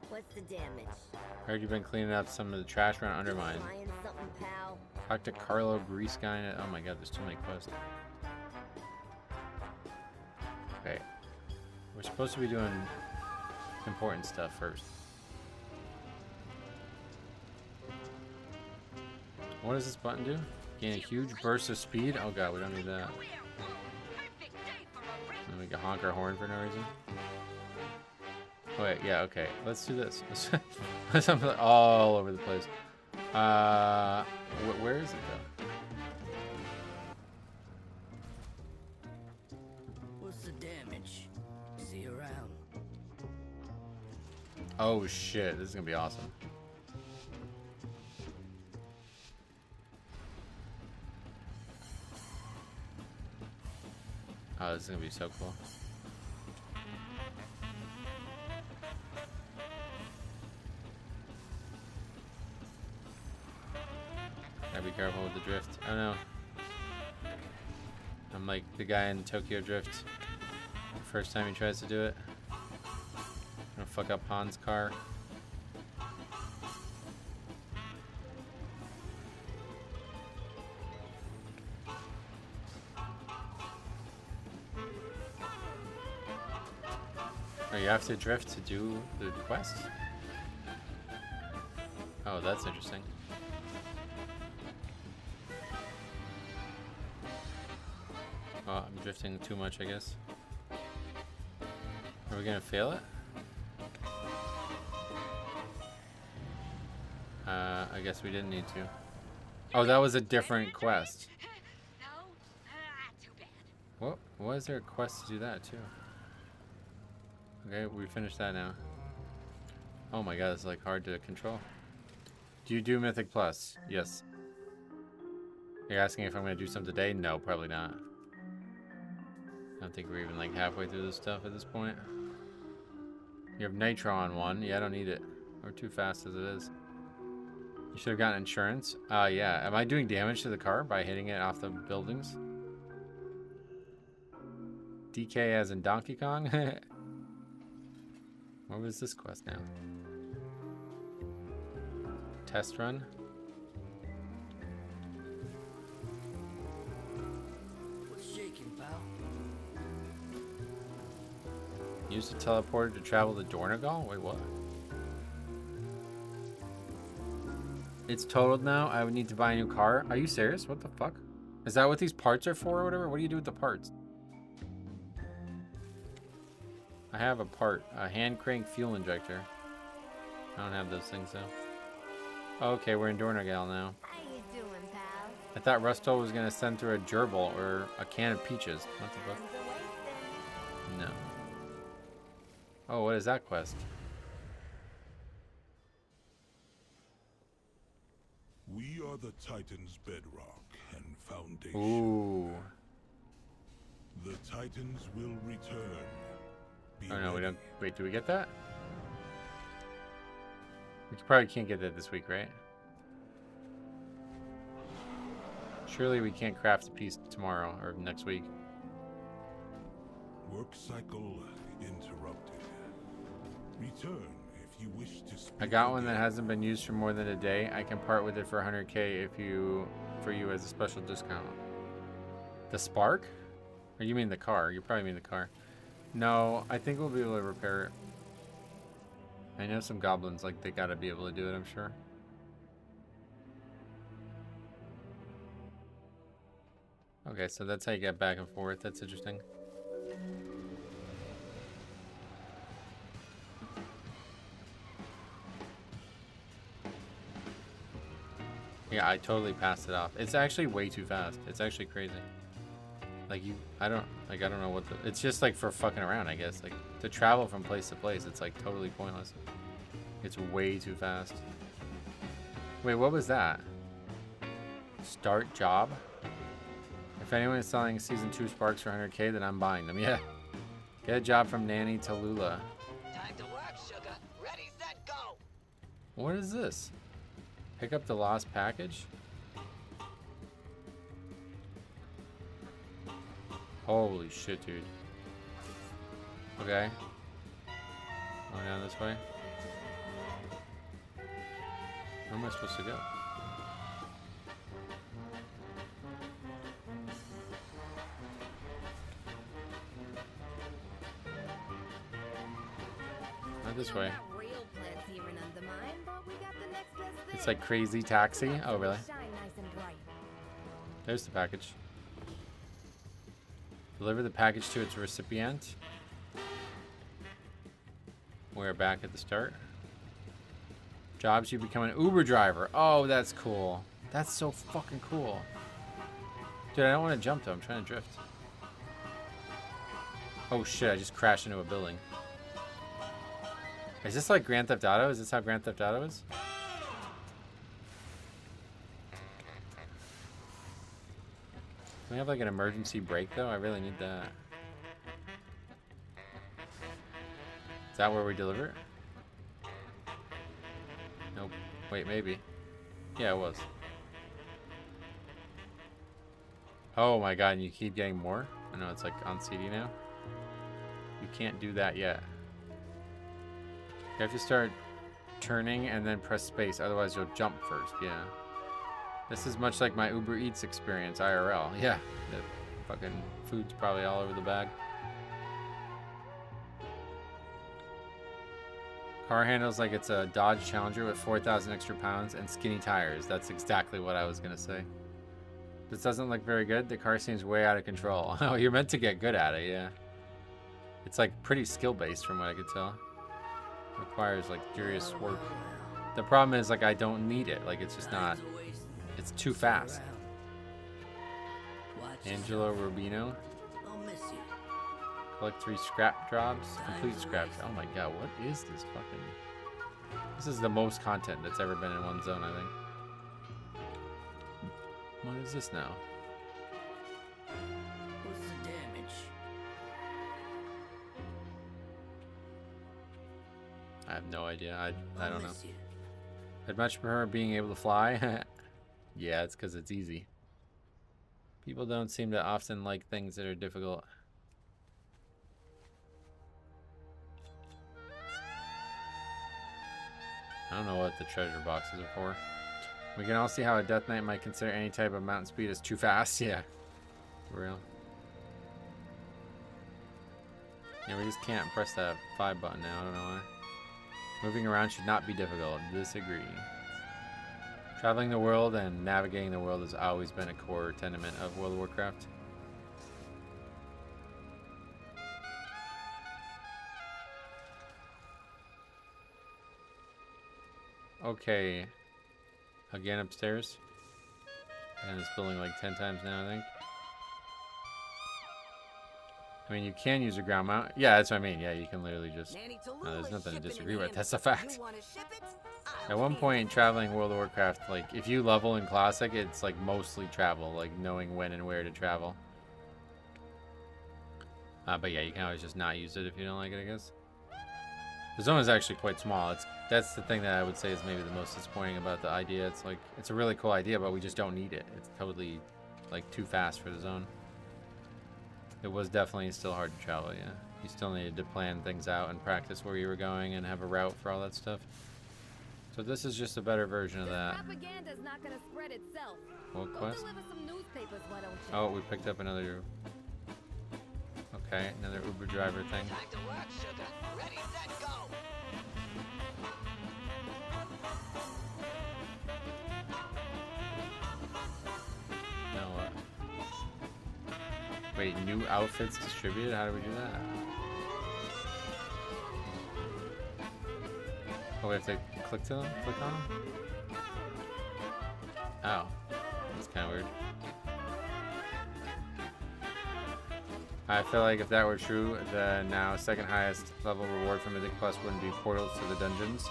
[SPEAKER 7] What's the damage?
[SPEAKER 1] Heard you've been cleaning up some of the trash around Undermine.
[SPEAKER 7] Trying something, pal?
[SPEAKER 1] Talk to Carlo Grease guy. Oh my god, there's too many quests. Okay. We're supposed to be doing important stuff first. What does this button do? Gain a huge burst of speed? Oh god, we don't need that. And we can honk our horn for no reason. Wait, yeah, okay. Let's do this. Let's all over the place. Where is it though?
[SPEAKER 13] What's the damage? See you around.
[SPEAKER 1] Oh shit, this is gonna be awesome. Oh, this is gonna be so cool. Gotta be careful with the drift. Oh no. I'm like the guy in Tokyo Drift. First time he tries to do it. Gonna fuck up Han's car. Oh, you have to drift to do the quest? Oh, that's interesting. Oh, I'm drifting too much, I guess. Are we gonna fail it? I guess we didn't need to. Oh, that was a different quest. What? Why is there a quest to do that, too? Okay, we finished that now. Oh my god, it's like hard to control. Do you do Mythic Plus? Yes. You're asking if I'm gonna do some today? No, probably not. I don't think we're even like halfway through this stuff at this point. You have Nitro on one. Yeah, I don't need it. We're too fast as it is. You should have gotten insurance. Yeah. Am I doing damage to the car by hitting it off the buildings? DK as in Donkey Kong? What was this quest now? Test run?
[SPEAKER 8] What's shaking, pal?
[SPEAKER 1] Use the teleporter to travel to Dornagal? Wait, what? It's totaled now. I would need to buy a new car. Are you serious? What the fuck? Is that what these parts are for or whatever? What do you do with the parts? I have a part. A hand crank fuel injector. I don't have those things though. Okay, we're in Dornagal now.
[SPEAKER 12] How you doing, pal?
[SPEAKER 1] I thought Rusto was gonna send through a gerbil or a can of peaches. What the fuck? No. Oh, what is that quest?
[SPEAKER 14] We are the Titan's bedrock and foundation.
[SPEAKER 1] Ooh.
[SPEAKER 14] The Titans will return. Be
[SPEAKER 1] Oh no, we
[SPEAKER 14] ready.
[SPEAKER 1] don't. Wait, do we get that? We probably can't get that this week, right? Surely we can't craft a piece tomorrow or next week.
[SPEAKER 14] Work cycle interrupted. Return if you wish to speak.
[SPEAKER 1] I got one that hasn't been used for more than a day. I can part with it for 100k for you as a special discount. The Spark? Or you mean the car? You probably mean the car. No, I think we'll be able to repair it. I know some goblins, like, they gotta be able to do it, I'm sure. Okay, so that's how you get back and forth. That's interesting. Yeah, I totally passed it off. It's actually way too fast. It's actually crazy. Like I don't know what it's just like for fucking around, I guess. Like to travel from place to place, it's like totally pointless. It's way too fast. Wait, what was that? Start job? If anyone is selling season 2 sparks for 100k, then I'm buying them. Yeah. Get a job from Nanny to Lula.
[SPEAKER 8] Time to work, sugar. Ready, set, go.
[SPEAKER 1] What is this? Pick up the lost package? Holy shit, dude. Okay. Going down this way. Where am I supposed to go? Not this way.
[SPEAKER 12] Not real plants here in Undermine, but we got the next best thing.
[SPEAKER 1] It's like Crazy Taxi. Oh, really?
[SPEAKER 12] Shine nice and bright.
[SPEAKER 1] There's the package. Deliver the package to its recipient. We're back at the start. Jobs, you become an Uber driver. Oh, that's cool. That's so fucking cool. Dude, I don't want to jump though. I'm trying to drift. Oh shit, I just crashed into a building. Is this like Grand Theft Auto? Is this how Grand Theft Auto is? Can we have like an emergency brake though? I really need that. Is that where we deliver it? Nope. Wait, maybe. Yeah, it was. Oh my god, and you keep getting more? I know it's like on CD now. You can't do that yet. You have to start turning and then press space, otherwise you'll jump first, yeah. This is much like my Uber Eats experience, IRL. Yeah, the fucking food's probably all over the bag. Car handles like it's a Dodge Challenger with 4,000 extra pounds and skinny tires. That's exactly what I was gonna say. This doesn't look very good. The car seems way out of control. Oh, you're meant to get good at it, yeah. It's like pretty skill-based from what I could tell. Requires like serious work. The problem is like I don't need it. Like it's just not. It's too fast. Angelo Rubino. Collect 3 scrap jobs. Complete scrap. Oh my god, what is this fucking... This is the most content that's ever been in one zone, I think. What is this now?
[SPEAKER 8] What's the damage?
[SPEAKER 1] I have no idea. I don't know. I'd much prefer being able to fly. Yeah, it's because it's easy. People don't seem to often like things that are difficult. I don't know what the treasure boxes are for. We can all see how a Death Knight might consider any type of mountain speed as too fast. Yeah. For real. Yeah, we just can't press that 5 button now. I don't know why. Moving around should not be difficult. Disagree. Traveling the world and navigating the world has always been a core tenet of World of Warcraft. Okay. Again upstairs. And it's building like 10 times now, I think. I mean, you can use a ground mount. Yeah, that's what I mean. Yeah, you can literally just... there's nothing to disagree with. That's a fact. At one point, traveling World of Warcraft, like, if you level in Classic, it's, like, mostly travel. Like, knowing when and where to travel. But yeah, you can always just not use it if you don't like it, I guess. The zone is actually quite small. That's the thing that I would say is maybe the most disappointing about the idea. It's like, it's a really cool idea, but we just don't need it. It's totally, like, too fast for the zone. It was definitely still hard to travel, yeah. You still needed to plan things out and practice where you were going and have a route for all that stuff. So this is just a better version of that.
[SPEAKER 7] Propaganda's not gonna spread itself.
[SPEAKER 1] What quest?
[SPEAKER 7] Deliver some newspapers, why don't you?
[SPEAKER 1] Oh, we picked up another... Okay, another Uber driver thing.
[SPEAKER 8] Time to work, sugar. Ready, set, go.
[SPEAKER 1] Now what? Wait, new outfits distributed? How do we do that? Oh, we have to click to them? Click on them? Oh. That's kind of weird. I feel like if that were true, the now second highest level reward for Mythic Plus wouldn't be portals to the dungeons.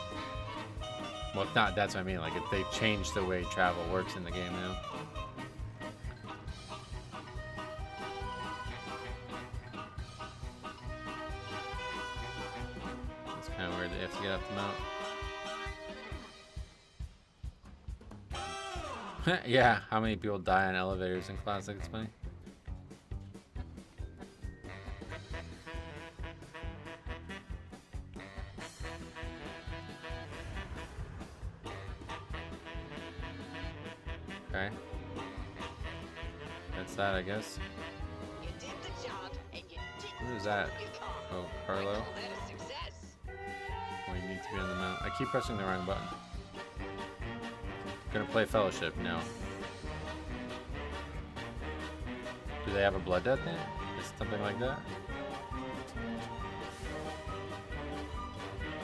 [SPEAKER 1] Well, if not, that's what I mean. Like, if they've changed the way travel works in the game now. It's kind of weird that you have to get up the mount. Yeah, how many people die on elevators in Classic? It's funny. Okay. That's that, I guess.
[SPEAKER 8] You did the job, and you didn't
[SPEAKER 1] Who is that? Oh, Carlo.
[SPEAKER 8] that a success.
[SPEAKER 1] We need to be on the mount. I keep pressing the wrong button. Gonna play Fellowship? No. Do they have a Blood Death name? Is something like that?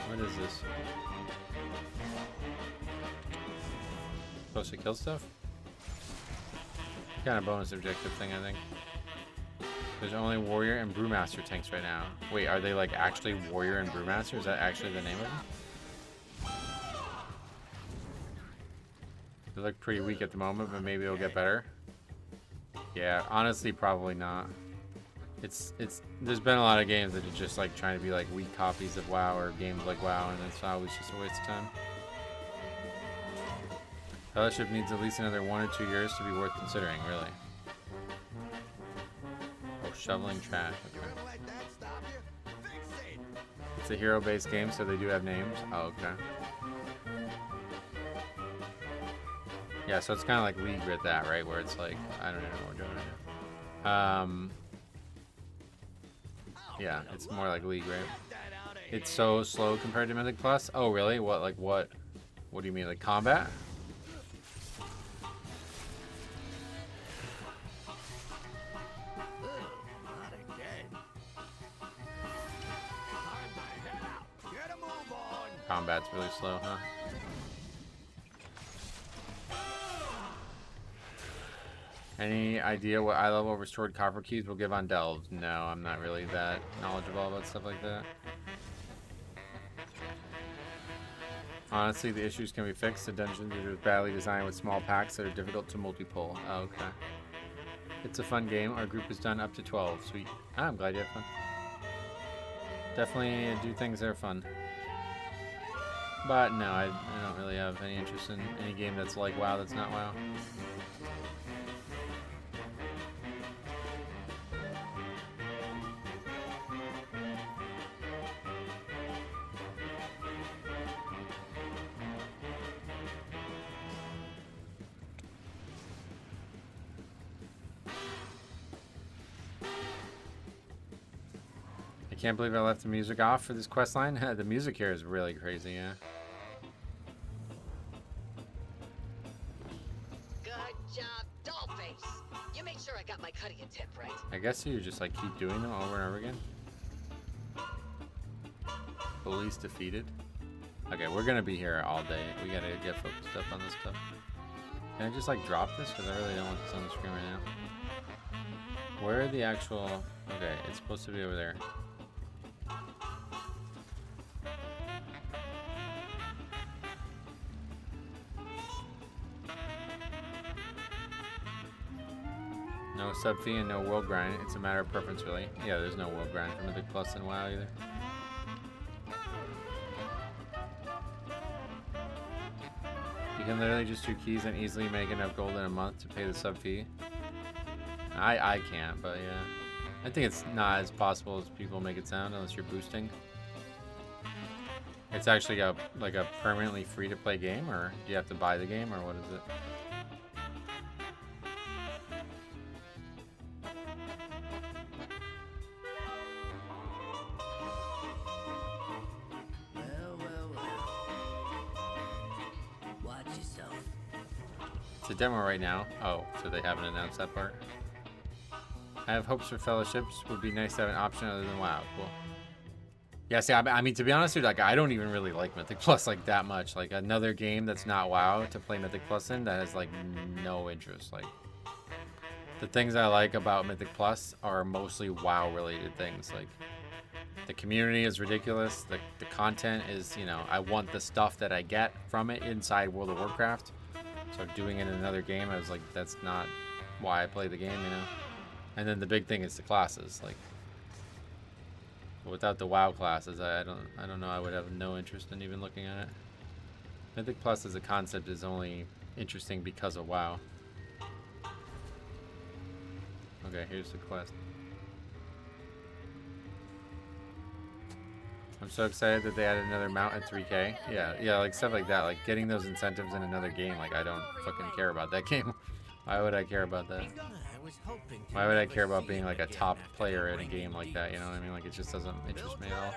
[SPEAKER 1] What is this? Supposed to kill stuff? Kind of bonus objective thing, I think. There's only Warrior and Brewmaster tanks right now. Wait, are they like actually Warrior and Brewmaster? Is that actually the name of them? They look pretty weak at the moment, but maybe it'll get better. Yeah, honestly, probably not. There's been a lot of games that are just like trying to be like weak copies of WoW or games like WoW, and it's always just a waste of time. Fellowship needs at least another 1 or 2 years to be worth considering, really. Oh, shoveling trash. Okay. It's a hero-based game, so they do have names. Oh, okay. Yeah, so it's kind of like League with that, right? Where it's like, I don't know what we're doing right now. Yeah, it's more like League, right? It's so slow compared to Mythic Plus. Oh, really? What? Like what? What do you mean, like combat? Combat's really slow, huh? Any idea what eye level restored copper keys will give on delves? No, I'm not really that knowledgeable about stuff like that. Honestly, the issues can be fixed. The dungeons are just badly designed with small packs that are difficult to multi-pull. Oh, okay. It's a fun game. Our group has done up to 12. Sweet. I'm glad you have fun. Definitely do things that are fun. But no, I don't really have any interest in any game that's like WoW that's not WoW. can't believe I left the music off for this quest line. The music here is really crazy, yeah.
[SPEAKER 10] Good job, Dollface. You make sure I got my cutting tip right.
[SPEAKER 1] I guess you just like keep doing them over and over again. Police defeated. Okay, we're gonna be here all day. We gotta get focused up on this stuff. Can I just like drop this? Because I really don't want this on the screen right now. Where are the actual... Okay, it's supposed to be over there. No sub fee and no world grind. It's a matter of preference, really. Yeah, there's no world grind for Mythic Plus and WoW either. You can literally just do keys and easily make enough gold in a month to pay the sub fee. I can't, but yeah. I think it's not as possible as people make it sound unless you're boosting. It's actually like a permanently free to play game, or do you have to buy the game, or what is it?
[SPEAKER 13] Watch yourself.
[SPEAKER 1] It's a demo right now. Oh, so they haven't announced that part. I have hopes for fellowships. Would be nice to have an option other than WoW. Cool. Yeah, see, I mean, to be honest with you, like, I don't even really like Mythic Plus like that much. Like, another game that's not WoW to play Mythic Plus in, that has like no interest. Like, the things I like about Mythic Plus are mostly WoW related things. Like, the community is ridiculous. The content is, you know, I want the stuff that I get from it inside World of Warcraft. So doing it in another game, I was like, that's not why I play the game, you know. And then the big thing is the classes. Like, without the WoW classes, I don't know. I would have no interest in even looking at it. Mythic Plus as a concept is only interesting because of WoW. Okay, here's the quest. I'm so excited that they added another mount at 3K. Yeah, like stuff like that. Like getting those incentives in another game. Like, I don't fucking care about that game. Why would I care about that? Why would I care about being like a top player in a game like that? You know what I mean? Like, it just doesn't interest me at all.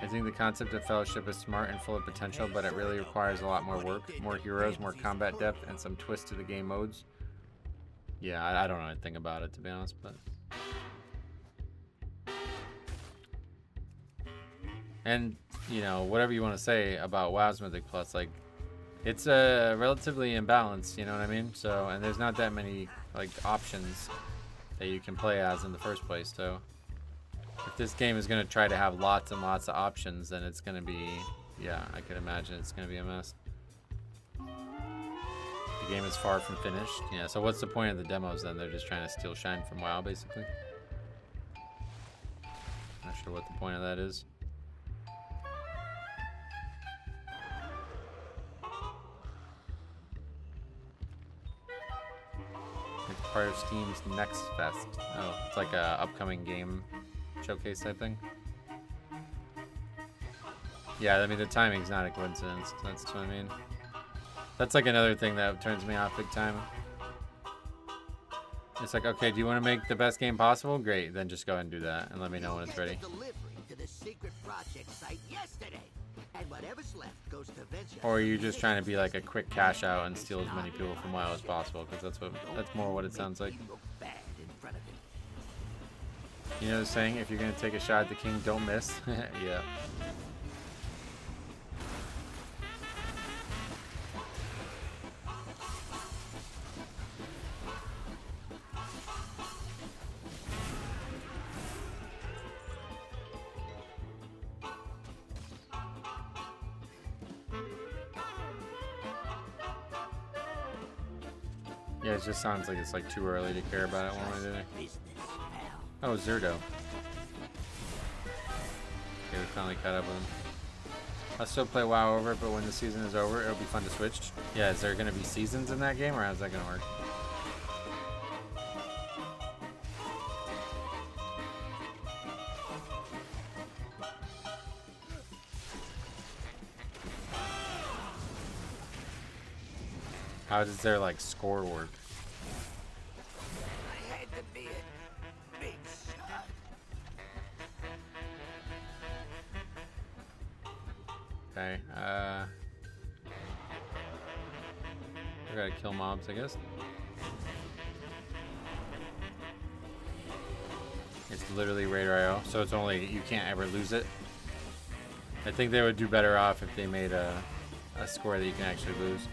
[SPEAKER 1] I think the concept of fellowship is smart and full of potential, but it really requires a lot more work, more heroes, more combat depth, and some twist to the game modes. Yeah, I don't know anything about it, to be honest, but... And, you know, whatever you want to say about WoW's Mythic Plus, like, it's relatively imbalanced, you know what I mean? So, and there's not that many, like, options that you can play as in the first place, so... If this game is going to try to have lots and lots of options, then it's going to be... Yeah, I could imagine it's going to be a mess. The game is far from finished. Yeah, so what's the point of the demos then? They're just trying to steal shine from WoW, basically. Not sure what the point of that is. It's part of Steam's Next Fest. Oh, it's like a upcoming game showcase type thing. Yeah, I mean, the timing's not a coincidence. That's what I mean. That's like another thing that turns me off big time. It's like, okay, do you want to make the best game possible? Great, then just go ahead and do that and let me know when it's ready. Or are you just trying to be like a quick cash out and steal as many people from WoW as possible? Because that's more what it sounds like. You know the saying, if you're going to take a shot at the king, don't miss? Yeah. Yeah, it just sounds like it's like too early to care about it one way or the other. Oh, Zerdo. Okay, we finally caught up with him. I'll still play WoW over, but when the season is over, it'll be fun to switch. Yeah, is there going to be seasons in that game, or how's that going to work? How does their, like, score work?
[SPEAKER 8] I had to be a big shot.
[SPEAKER 1] Okay. I gotta kill mobs, I guess. It's literally Raider IO, so it's only, you can't ever lose it. I think they would do better off if they made a score that you can actually lose.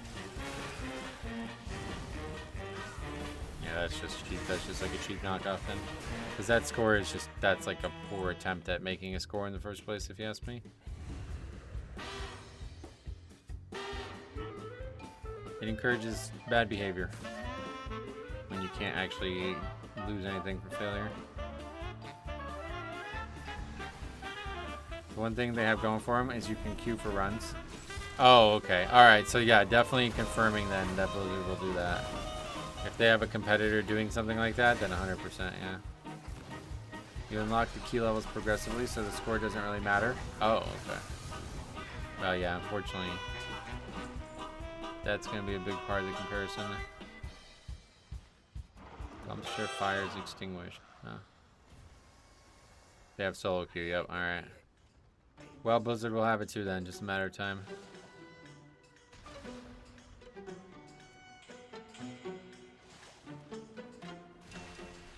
[SPEAKER 1] Yeah, that's just cheap. That's just like a cheap knockoff then. Because that score is just, that's like a poor attempt at making a score in the first place, if you ask me. It encourages bad behavior when you can't actually lose anything for failure. The one thing they have going for them is you can queue for runs. Oh, okay. Alright, so yeah, definitely confirming then that Blizzard will do that. If they have a competitor doing something like that, then 100%, yeah. You unlock the key levels progressively, so the score doesn't really matter. Oh, okay. Well, yeah, unfortunately, that's going to be a big part of the comparison. Dumpster fire is extinguished. Oh. They have solo queue, yep, alright. Well, Blizzard will have it too then, just a matter of time.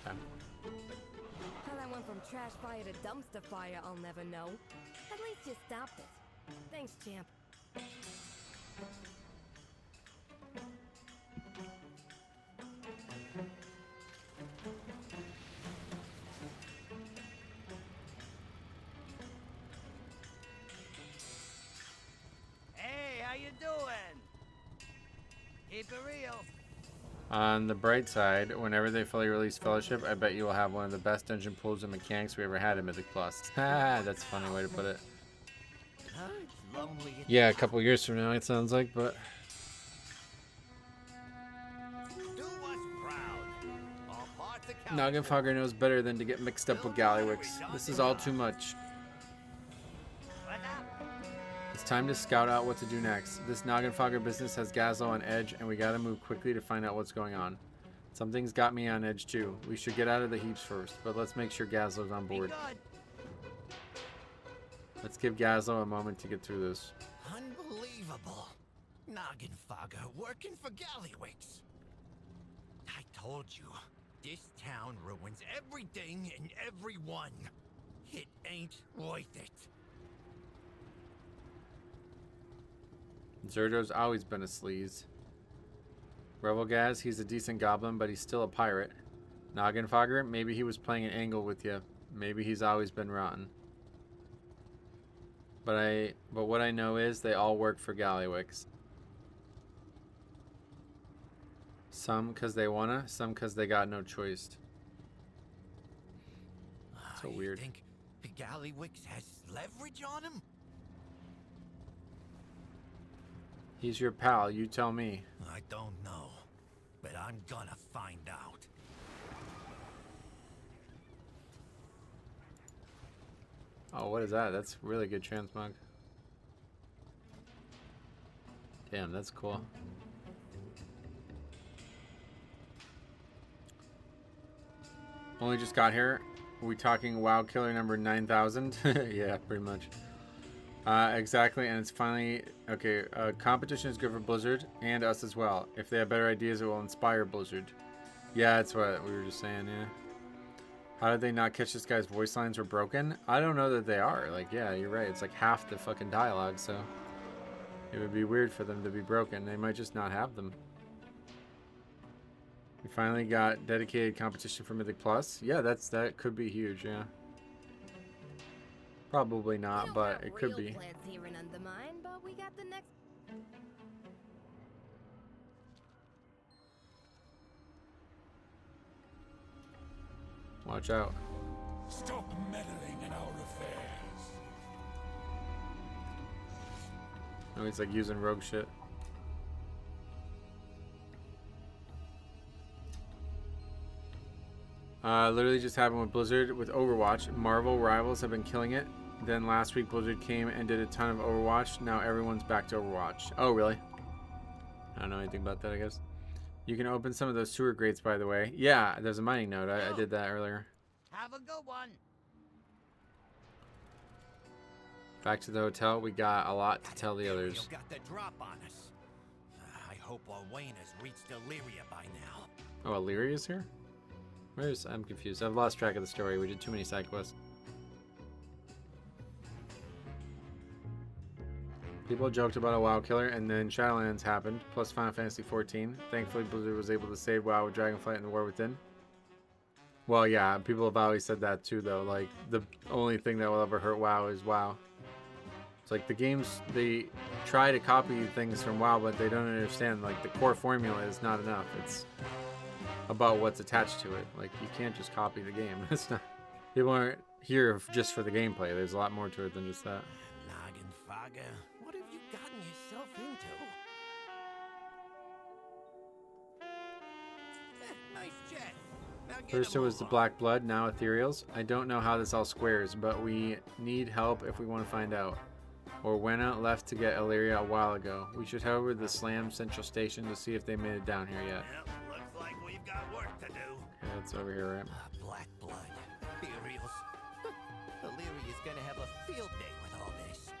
[SPEAKER 7] How that went from trash fire to dumpster fire, I'll never know. At least you stopped it. Thanks, champ.
[SPEAKER 13] Hey, how you doing? Keep it real.
[SPEAKER 1] On the bright side, whenever they fully release Fellowship, I bet you will have one of the best dungeon pools and mechanics we ever had in Mythic Plus. That's a funny way to put it. Yeah, a couple years from now, it sounds like, but... Noggenfogger knows better than to get mixed up with Gallywix. This is all too much. It's time to scout out what to do next. This Noggenfogger business has Gazlo on edge, and we gotta move quickly to find out what's going on. Something's got me on edge too. We should get out of the heaps first, but let's make sure Gazlo's on board. Let's give Gazlo a moment to get through this.
[SPEAKER 11] Unbelievable. Noggenfogger working for Gallywix. I told you, this town ruins everything and everyone. It ain't worth it.
[SPEAKER 1] Zerdo's always been a sleaze. Revelgaz, he's a decent goblin, but he's still a pirate. Noggenfogger, maybe he was playing an angle with you. Maybe he's always been rotten. But what I know is they all work for Gallywix. Some because they wanna, some because they got no choice. So weird.
[SPEAKER 11] You think Gallywix has leverage on him?
[SPEAKER 1] He's your pal, you tell me.
[SPEAKER 11] I don't know, but I'm gonna find out.
[SPEAKER 1] Oh, what is that? That's really good transmog. Damn, that's cool. Only just got here. Are we talking WoW killer number 9,000? Yeah, pretty much. Exactly, and it's finally... Okay, competition is good for Blizzard, and us as well. If they have better ideas, it will inspire Blizzard. Yeah, that's what we were just saying, yeah. How did they not catch this guy's voice lines were broken? I don't know that they are. Like, yeah, you're right. It's like half the fucking dialogue, so... It would be weird for them to be broken. They might just not have them. We finally got dedicated competition for Mythic Plus. Yeah, that could be huge, yeah. Probably not, but it could be.
[SPEAKER 7] Plans here in Undermine, but we got the next.
[SPEAKER 1] Watch out.
[SPEAKER 14] Stop meddling in our affairs.
[SPEAKER 1] Oh, he's like using rogue shit. Literally just happened with Blizzard with Overwatch. Marvel Rivals have been killing it. Then last week Blizzard came and did a ton of Overwatch. Now everyone's back to Overwatch. Oh, really? I don't know anything about that, I guess. You can open some of those sewer grates, by the way. Yeah, there's a mining node. I did that earlier.
[SPEAKER 13] Have a good one.
[SPEAKER 1] Back to the hotel. We got a lot to tell the others.
[SPEAKER 11] You got the drop on us. I hope Owain has reached Illyria by now.
[SPEAKER 1] Oh, Illyria's here? Where's... I'm confused. I've lost track of the story. We did too many side quests. People joked about a WoW killer, and then Shadowlands happened, plus Final Fantasy XIV. Thankfully, Blizzard was able to save WoW with Dragonflight and the War Within. Well, yeah, people have always said that too, though. Like, the only thing that will ever hurt WoW is WoW. It's like the games, they try to copy things from WoW, but they don't understand, like, the core formula is not enough. It's about what's attached to it. Like, you can't just copy the game. It's not... People aren't here just for the gameplay. There's a lot more to it than just that.
[SPEAKER 11] Nagenfager, what have you gotten yourself into? Nice jet.
[SPEAKER 1] First it was the Black Blood, now Ethereals. I don't know how this all squares, but we need help if we want to find out. Orwenna left to get Illyria a while ago. We should head over to the Slam Central Station to see if they made it down here yet.
[SPEAKER 11] Yep, looks like we've got work to do.
[SPEAKER 1] Yeah, it's over here, right?
[SPEAKER 11] Black Blood. Ethereals. Illyria's gonna have a field day with all this.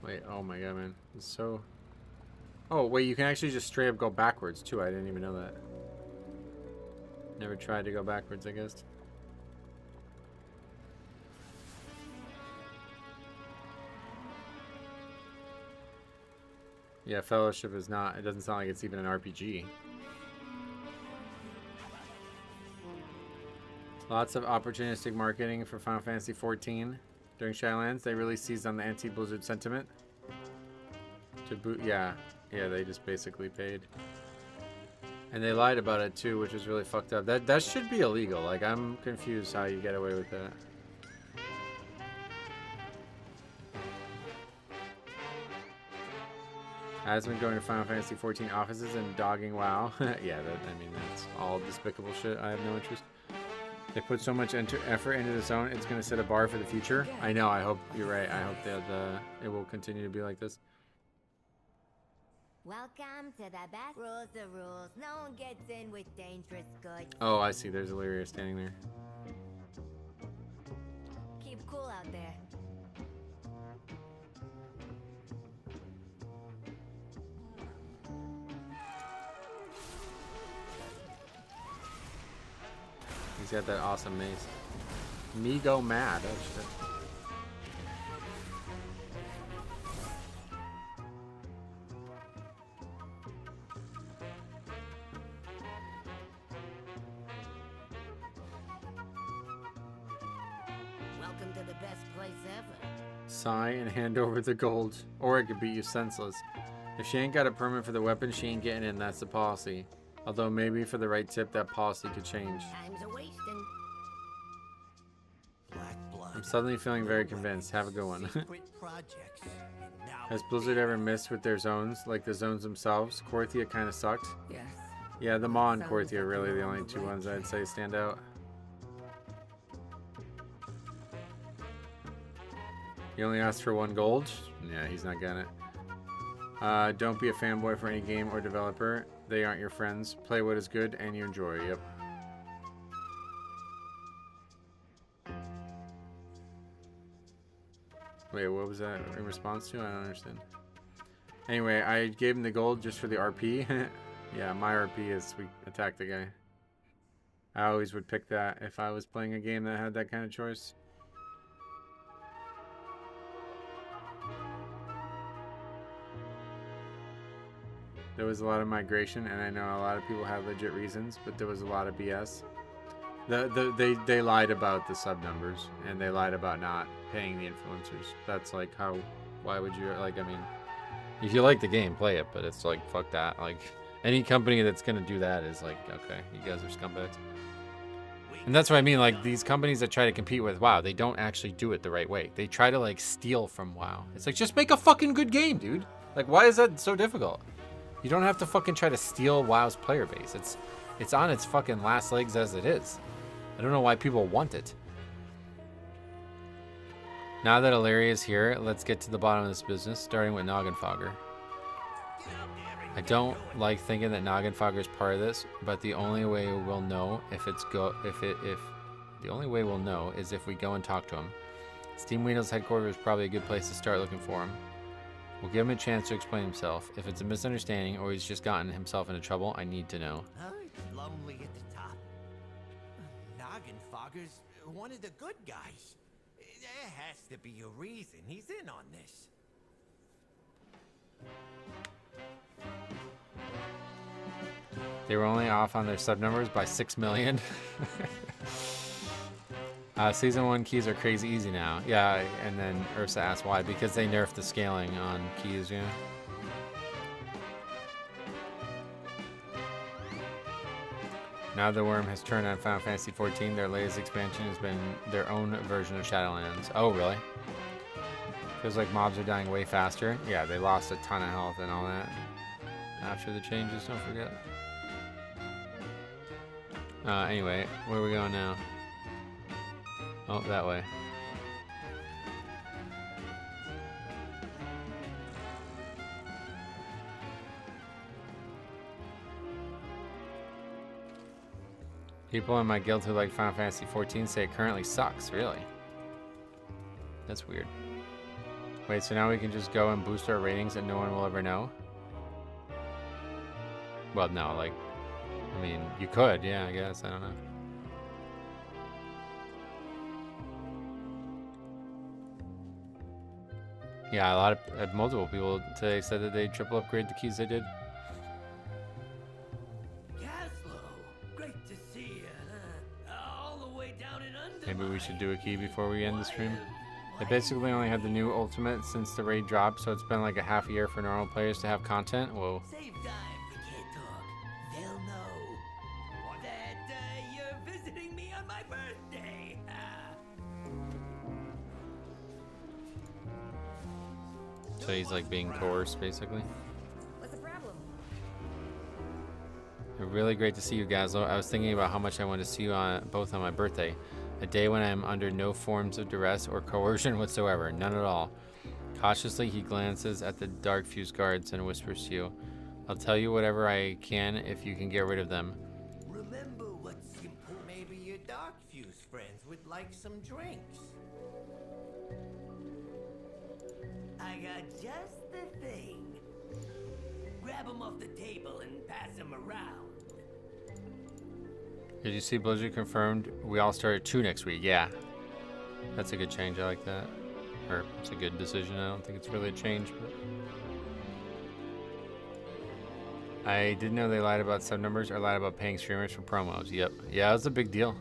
[SPEAKER 1] Wait, oh my god, man. It's so... Oh, wait, you can actually just straight up go backwards, too. I didn't even know that. Never tried to go backwards, I guess. Yeah, Fellowship is not... It doesn't sound like it's even an RPG. Lots of opportunistic marketing for Final Fantasy XIV. During Shadowlands, they really seized on the anti-Blizzard sentiment. To boot, yeah, they just basically paid. And they lied about it too, which was really fucked up. That should be illegal. Like, I'm confused how you get away with that. Has been going to Final Fantasy XIV offices and dogging WoW. Yeah, I mean, that's all despicable shit. I have no interest. They put so much effort into the zone, it's going to set a bar for the future. I know, I hope you're right. I hope that it will continue to be like this.
[SPEAKER 12] Welcome to the best rules of rules. No one gets in with dangerous goods.
[SPEAKER 1] Oh, I see. There's Illyria standing there.
[SPEAKER 12] Keep cool out there.
[SPEAKER 1] He's got that awesome mace. Me go mad. Oh shit.
[SPEAKER 13] Welcome to the best place ever.
[SPEAKER 1] Sigh and hand over the gold, or it could beat you senseless. If she ain't got a permit for the weapon, she ain't getting in. That's the policy. Although maybe for the right tip, that policy could change.
[SPEAKER 13] Time's a-wasting.
[SPEAKER 1] I'm suddenly feeling very convinced. Have a good one. Has Blizzard ever missed with their zones, like the zones themselves? Korthia kind of sucked.
[SPEAKER 6] Yes.
[SPEAKER 1] Yeah, the Maw and Korthia are really the only two ones I'd say stand out. He only asked for 1 gold? Yeah, he's not getting it. Don't be a fanboy for any game or developer. They aren't your friends. Play what is good and you enjoy. Yep. Wait, what was that in response to? I don't understand. Anyway, I gave him the gold just for the RP. Yeah, my RP is we attack the guy. I always would pick that if I was playing a game that had that kind of choice. There was a lot of migration, and I know a lot of people have legit reasons, but there was a lot of BS. They lied about the sub numbers, and they lied about not paying the influencers. That's like how, why would you, like, I mean, if you like the game, play it, but it's like, fuck that. Like, any company that's gonna do that is like, okay, you guys are scumbags. And that's what I mean, like, these companies that try to compete with WoW, they don't actually do it the right way. They try to, like, steal from WoW. It's like, just make a fucking good game, dude. Like, why is that so difficult? You don't have to fucking try to steal WoW's player base. It's on its fucking last legs as it is. I don't know why people want it. Now that Ilaria is here, let's get to the bottom of this business, starting with Noggenfogger. I don't like thinking that Noggenfogger is part of this, but the only way we'll know the only way we'll know is if we go and talk to him. Steam Weedle's headquarters is probably a good place to start looking for him. We'll give him a chance to explain himself. If it's a misunderstanding or he's just gotten himself into trouble, I need to know.
[SPEAKER 11] Oh, it's lonely at the top. Noggenfogger's one of the good guys. There has to be a reason he's in on this.
[SPEAKER 1] They were only off on their sub numbers by 6 million. Season 1 keys are crazy easy now. Yeah, and then Ursa asked why. Because they nerfed the scaling on keys, yeah. Now the worm has turned on Final Fantasy XIV. Their latest expansion has been their own version of Shadowlands. Oh, really? Feels like mobs are dying way faster. Yeah, they lost a ton of health and all that. After the changes, don't forget. Anyway, where are we going now? Oh, that way. People in my guild who like Final Fantasy XIV say it currently sucks. Really? That's weird. Wait, so now we can just go and boost our ratings and no one will ever know? Well, no, like, I mean, you could, yeah, I guess, I don't know. Yeah, a lot of, multiple people today said that they triple upgrade the keys they did.
[SPEAKER 15] Great to see you, all the way down in Undermine.
[SPEAKER 1] Maybe we should do a key before we end the stream. They basically only had the new ultimate since the raid dropped, so it's been like a half year for normal players to have content. Whoa.
[SPEAKER 15] Save time for kid talk. They'll know. Or that you're visiting me on my birthday.
[SPEAKER 1] So he's like being coerced, basically.
[SPEAKER 7] What's the problem?
[SPEAKER 1] Really great to see you, Gazlo. I was thinking about how much I wanted to see you on both on my birthday. A day when I am under no forms of duress or coercion whatsoever. None at all. Cautiously, he glances at the dark fuse guards and whispers to you, I'll tell you whatever I can if you can get rid of them.
[SPEAKER 11] Remember what's simple. Maybe your dark fuse friends would like some drinks.
[SPEAKER 15] I got just the thing. Grab them off the table and pass them around.
[SPEAKER 1] Did you see Blizzard confirmed we all start at 2 next week? Yeah. That's a good change. I like that. Or it's a good decision. I don't think it's really a change, but I didn't know they lied about sub numbers or lied about paying streamers for promos. Yep. Yeah, it was a big deal.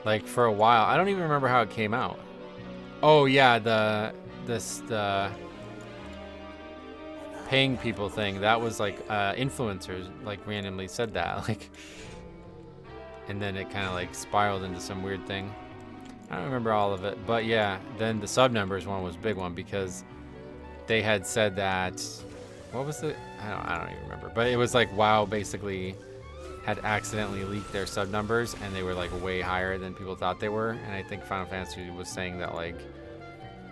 [SPEAKER 1] Like for a while. I don't even remember how it came out. Oh yeah, the paying people thing. That was like influencers like randomly said that. Like, and then it kind of like spiraled into some weird thing. I don't remember all of it, but yeah, then the sub numbers one was a big one because they had said that, what was the, I don't even remember, but it was like WoW basically had accidentally leaked their sub numbers and they were like way higher than people thought they were. And I think Final Fantasy was saying that like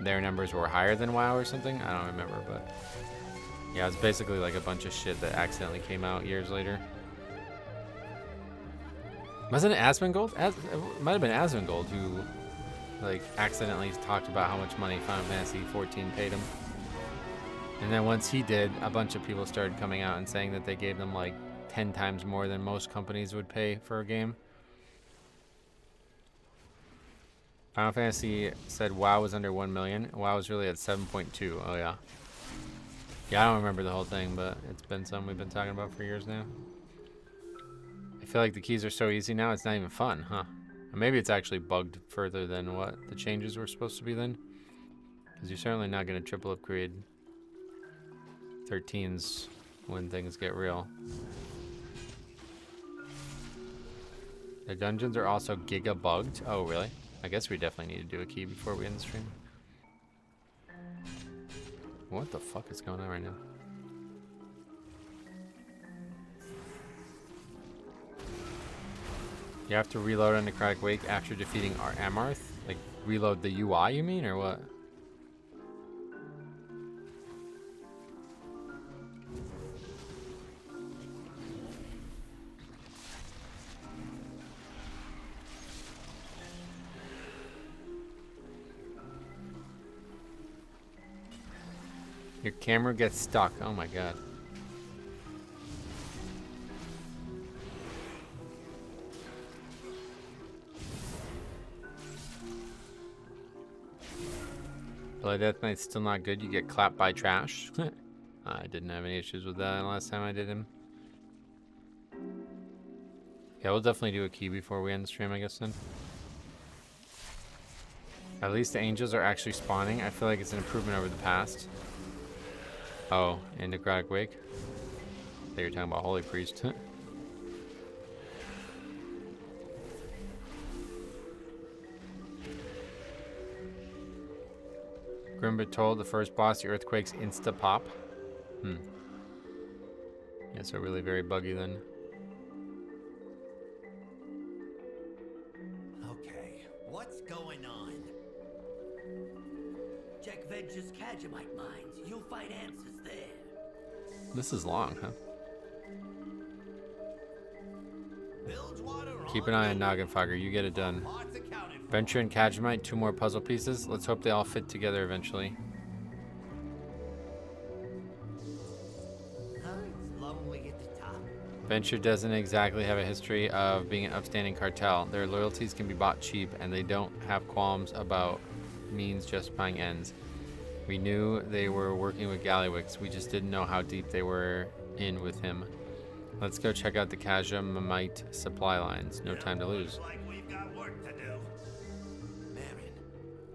[SPEAKER 1] their numbers were higher than WoW or something. I don't remember, but yeah, it was basically like a bunch of shit that accidentally came out years later. Wasn't it Asmongold? It might have been Asmongold who like accidentally talked about how much money Final Fantasy XIV paid him. And then once he did, a bunch of people started coming out and saying that they gave them like 10 times more than most companies would pay for a game. Final Fantasy said WoW was under 1 million. WoW was really at 7.2. Oh yeah. Yeah, I don't remember the whole thing, but it's been something we've been talking about for years now. I feel like the keys are so easy now, it's not even fun, huh? Or maybe it's actually bugged further than what the changes were supposed to be then. Because you're certainly not going to triple upgrade 13s when things get real. The dungeons are also giga bugged. Oh, really? I guess we definitely need to do a key before we end the stream. What the fuck is going on right now? You have to reload on Necrotic Wake after defeating our Amarth? Like, reload the UI, you mean, or what? Your camera gets stuck. Oh my god. Blood Death Knight's still not good. You get clapped by trash. I didn't have any issues with that last time I did him. Yeah, we'll definitely do a key before we end the stream, I guess, then. At least the angels are actually spawning. I feel like it's an improvement over the past. Oh, and Necrotic Wake. I thought you were talking about Holy Priest. Grimbit told the first boss, the earthquakes insta-pop. Yeah, so really very buggy then.
[SPEAKER 15] Okay, what's going on? Check Venture's Kajamite mines. You'll find answers there.
[SPEAKER 1] This is long, huh? Keep an eye on Noggenfogger. You get it done. Venture and Kajamite, 2 more puzzle pieces. Let's hope they all fit together eventually. Venture doesn't exactly have a history of being an upstanding cartel. Their loyalties can be bought cheap, and they don't have qualms about means justifying ends. We knew they were working with Gallywix. We just didn't know how deep they were in with him. Let's go check out the Kajamite supply lines. No time to lose.
[SPEAKER 15] Like we've got work to do. Marin,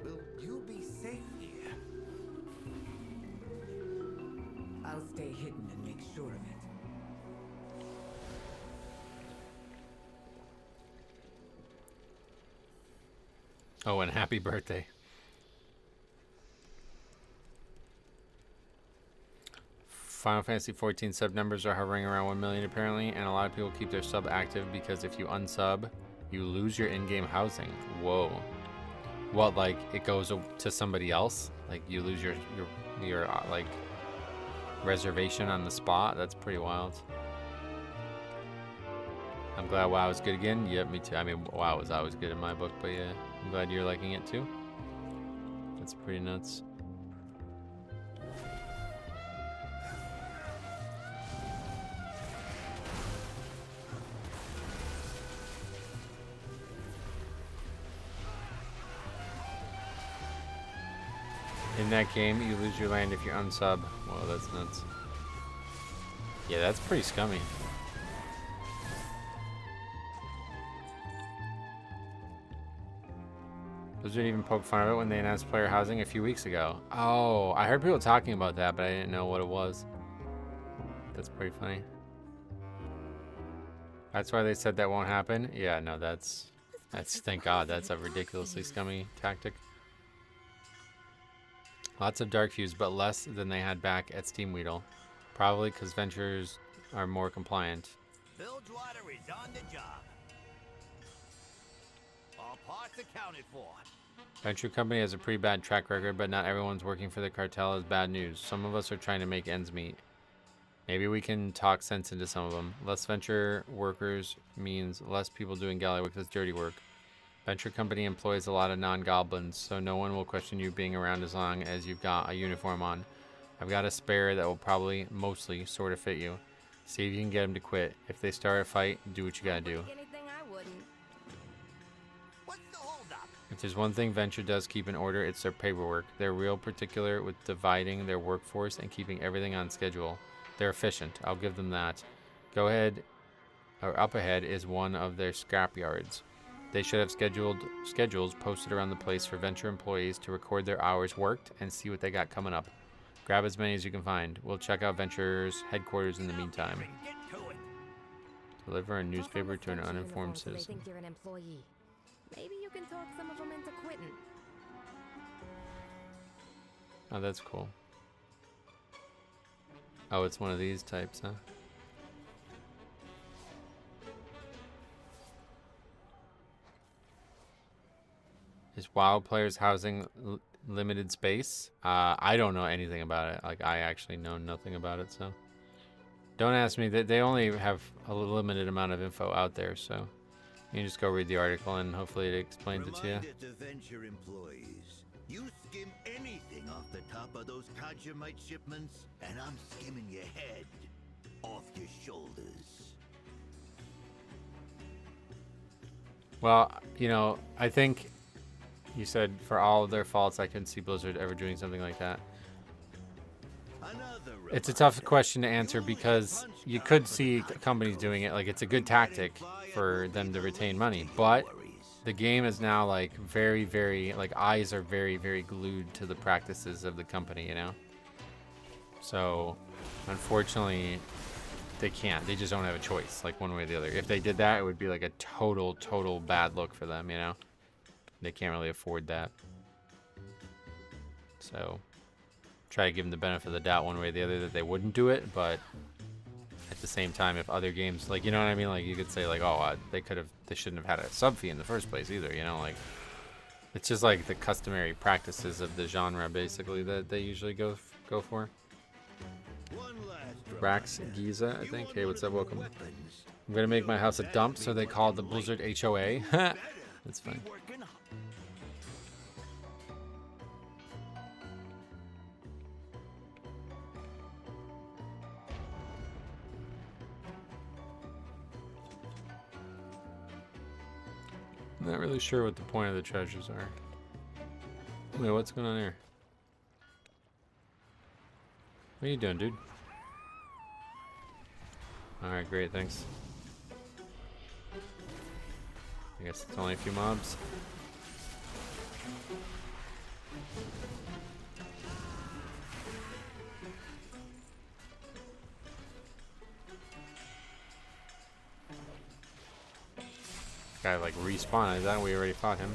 [SPEAKER 15] will you be safe here?
[SPEAKER 10] I'll stay hidden and make sure of it.
[SPEAKER 1] Oh, and happy birthday. Final Fantasy 14 sub numbers are hovering around 1 million apparently, and a lot of people keep their sub active because if you unsub, you lose your in-game housing. Whoa. What, like it goes to somebody else? Like you lose your like reservation on the spot? That's pretty wild. I'm glad WoW is good again. Yep, me too. I mean, WoW was always good in my book, but yeah, I'm glad you're liking it too. That's pretty nuts. In that game, you lose your land if you unsub. Whoa, that's nuts. Yeah, that's pretty scummy. Blizzard even poked fun of it when they announced player housing a few weeks ago. Oh, I heard people talking about that, but I didn't know what it was. That's pretty funny. That's why they said that won't happen? Yeah, no, that's thank God, that's a ridiculously scummy tactic. Lots of dark views, but less than they had back at Steamweedle. Probably because ventures are more compliant.
[SPEAKER 15] Bilgewater is on the job. All parts accounted for.
[SPEAKER 1] Venture Company has a pretty bad track record, but not everyone's working for the cartel is bad news. Some of us are trying to make ends meet. Maybe we can talk sense into some of them. Less venture workers means less people doing Gallywix's dirty work. Venture Company employs a lot of non-goblins, so no one will question you being around as long as you've got a uniform on. I've got a spare that will probably mostly sort of fit you. See if you can get them to quit. If they start a fight, do what you gotta do. If there's one thing Venture does keep in order, it's their paperwork. They're real particular with dividing their workforce and keeping everything on schedule. They're efficient, I'll give them that. Go ahead, or up ahead is one of their scrap yards. They should have schedules posted around the place for Venture employees to record their hours worked and see what they got coming up. Grab as many as you can find. We'll check out Venture's headquarters in the meantime. Deliver a newspaper to an uninformed citizen.
[SPEAKER 7] They think you're an employee. Maybe you can talk some of them into quitting.
[SPEAKER 1] Oh, that's cool. Oh, it's one of these types, huh? Is WoW players housing limited space? I don't know anything about it. Like, I actually know nothing about it, so. Don't ask me. They only have a limited amount of info out there, so. You can just go read the article and hopefully it explains it to you.
[SPEAKER 3] Reminder to Venture employees. You skim anything off the top of those Kajamite shipments, and I'm skimming your head off your shoulders.
[SPEAKER 1] Well, you know, I think you said for all of their faults, I couldn't see Blizzard ever doing something like that. It's a tough question to answer because you could see companies doing it. Like, it's a good tactic for them to retain money, but the game is now like very, very, like, eyes are very, very glued to the practices of the company, you know? So, unfortunately, they can't. They just don't have a choice, like, one way or the other. If they did that, it would be like a total bad look for them, you know? They can't really afford that. So, try to give them the benefit of the doubt one way or the other that they wouldn't do it, but at the same time, if other games, like, you know what I mean? Like, you could say, like, oh, they shouldn't have had a sub fee in the first place either, you know? Like, it's just like the customary practices of the genre, basically, that they usually go for. Rax Giza, I think. Hey, what's up? Welcome. I'm gonna make my house a dump, so they call it the Blizzard HOA. That's fine. I'm not really sure what the point of the treasures are. Wait, what's going on here? What are you doing, dude? Alright, great, thanks. I guess it's only a few mobs. Guy like respawn. I thought we already fought him.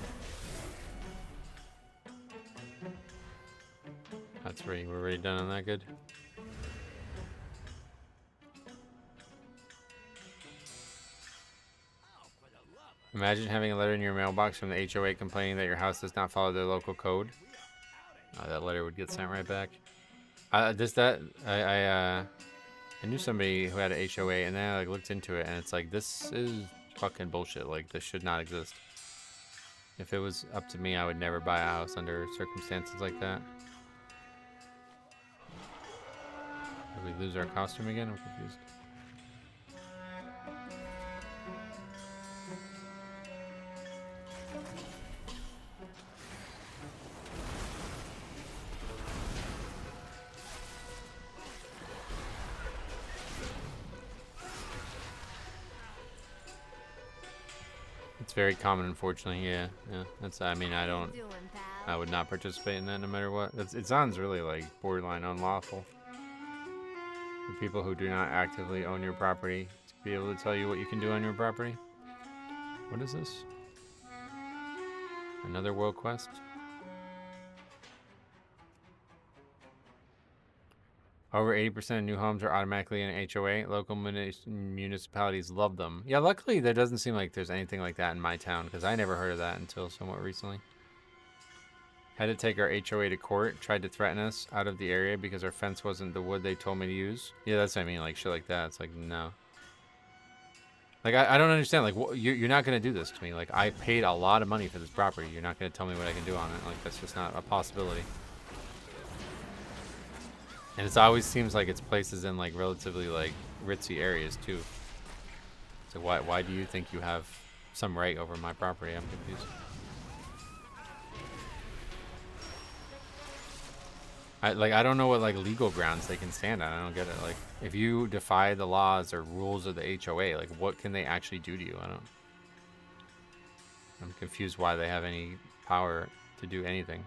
[SPEAKER 1] That's right. We're already done on that. Good. Imagine having a letter in your mailbox from the HOA complaining that your house does not follow their local code. That letter would get sent right back. I knew somebody who had an HOA, and then I like looked into it, and it's like, this is fucking bullshit. Like, this should not exist. If it was up to me, I would never buy a house under circumstances like that. Did we lose our costume again? I'm confused. It's very common, unfortunately. Yeah. That's. I mean, I would not participate in that no matter what. It sounds really like borderline unlawful for people who do not actively own your property to be able to tell you what you can do on your property. What is this? Another world quest? Over 80% of new homes are automatically in an HOA. Local municipalities love them. Yeah, luckily there doesn't seem like there's anything like that in my town, because I never heard of that until somewhat recently. Had to take our HOA to court. Tried to threaten us out of the area because our fence wasn't the wood they told me to use. Yeah, that's what I mean, like shit like that. It's like, no. Like, I don't understand. Like, you're not going to do this to me. Like, I paid a lot of money for this property. You're not going to tell me what I can do on it. Like, that's just not a possibility. And it always seems like it's places in like relatively like ritzy areas too. So why do you think you have some right over my property? I'm confused. I don't know what like legal grounds they can stand on. I don't get it. Like, if you defy the laws or rules of the HOA, like what can they actually do to you? I'm confused why they have any power to do anything.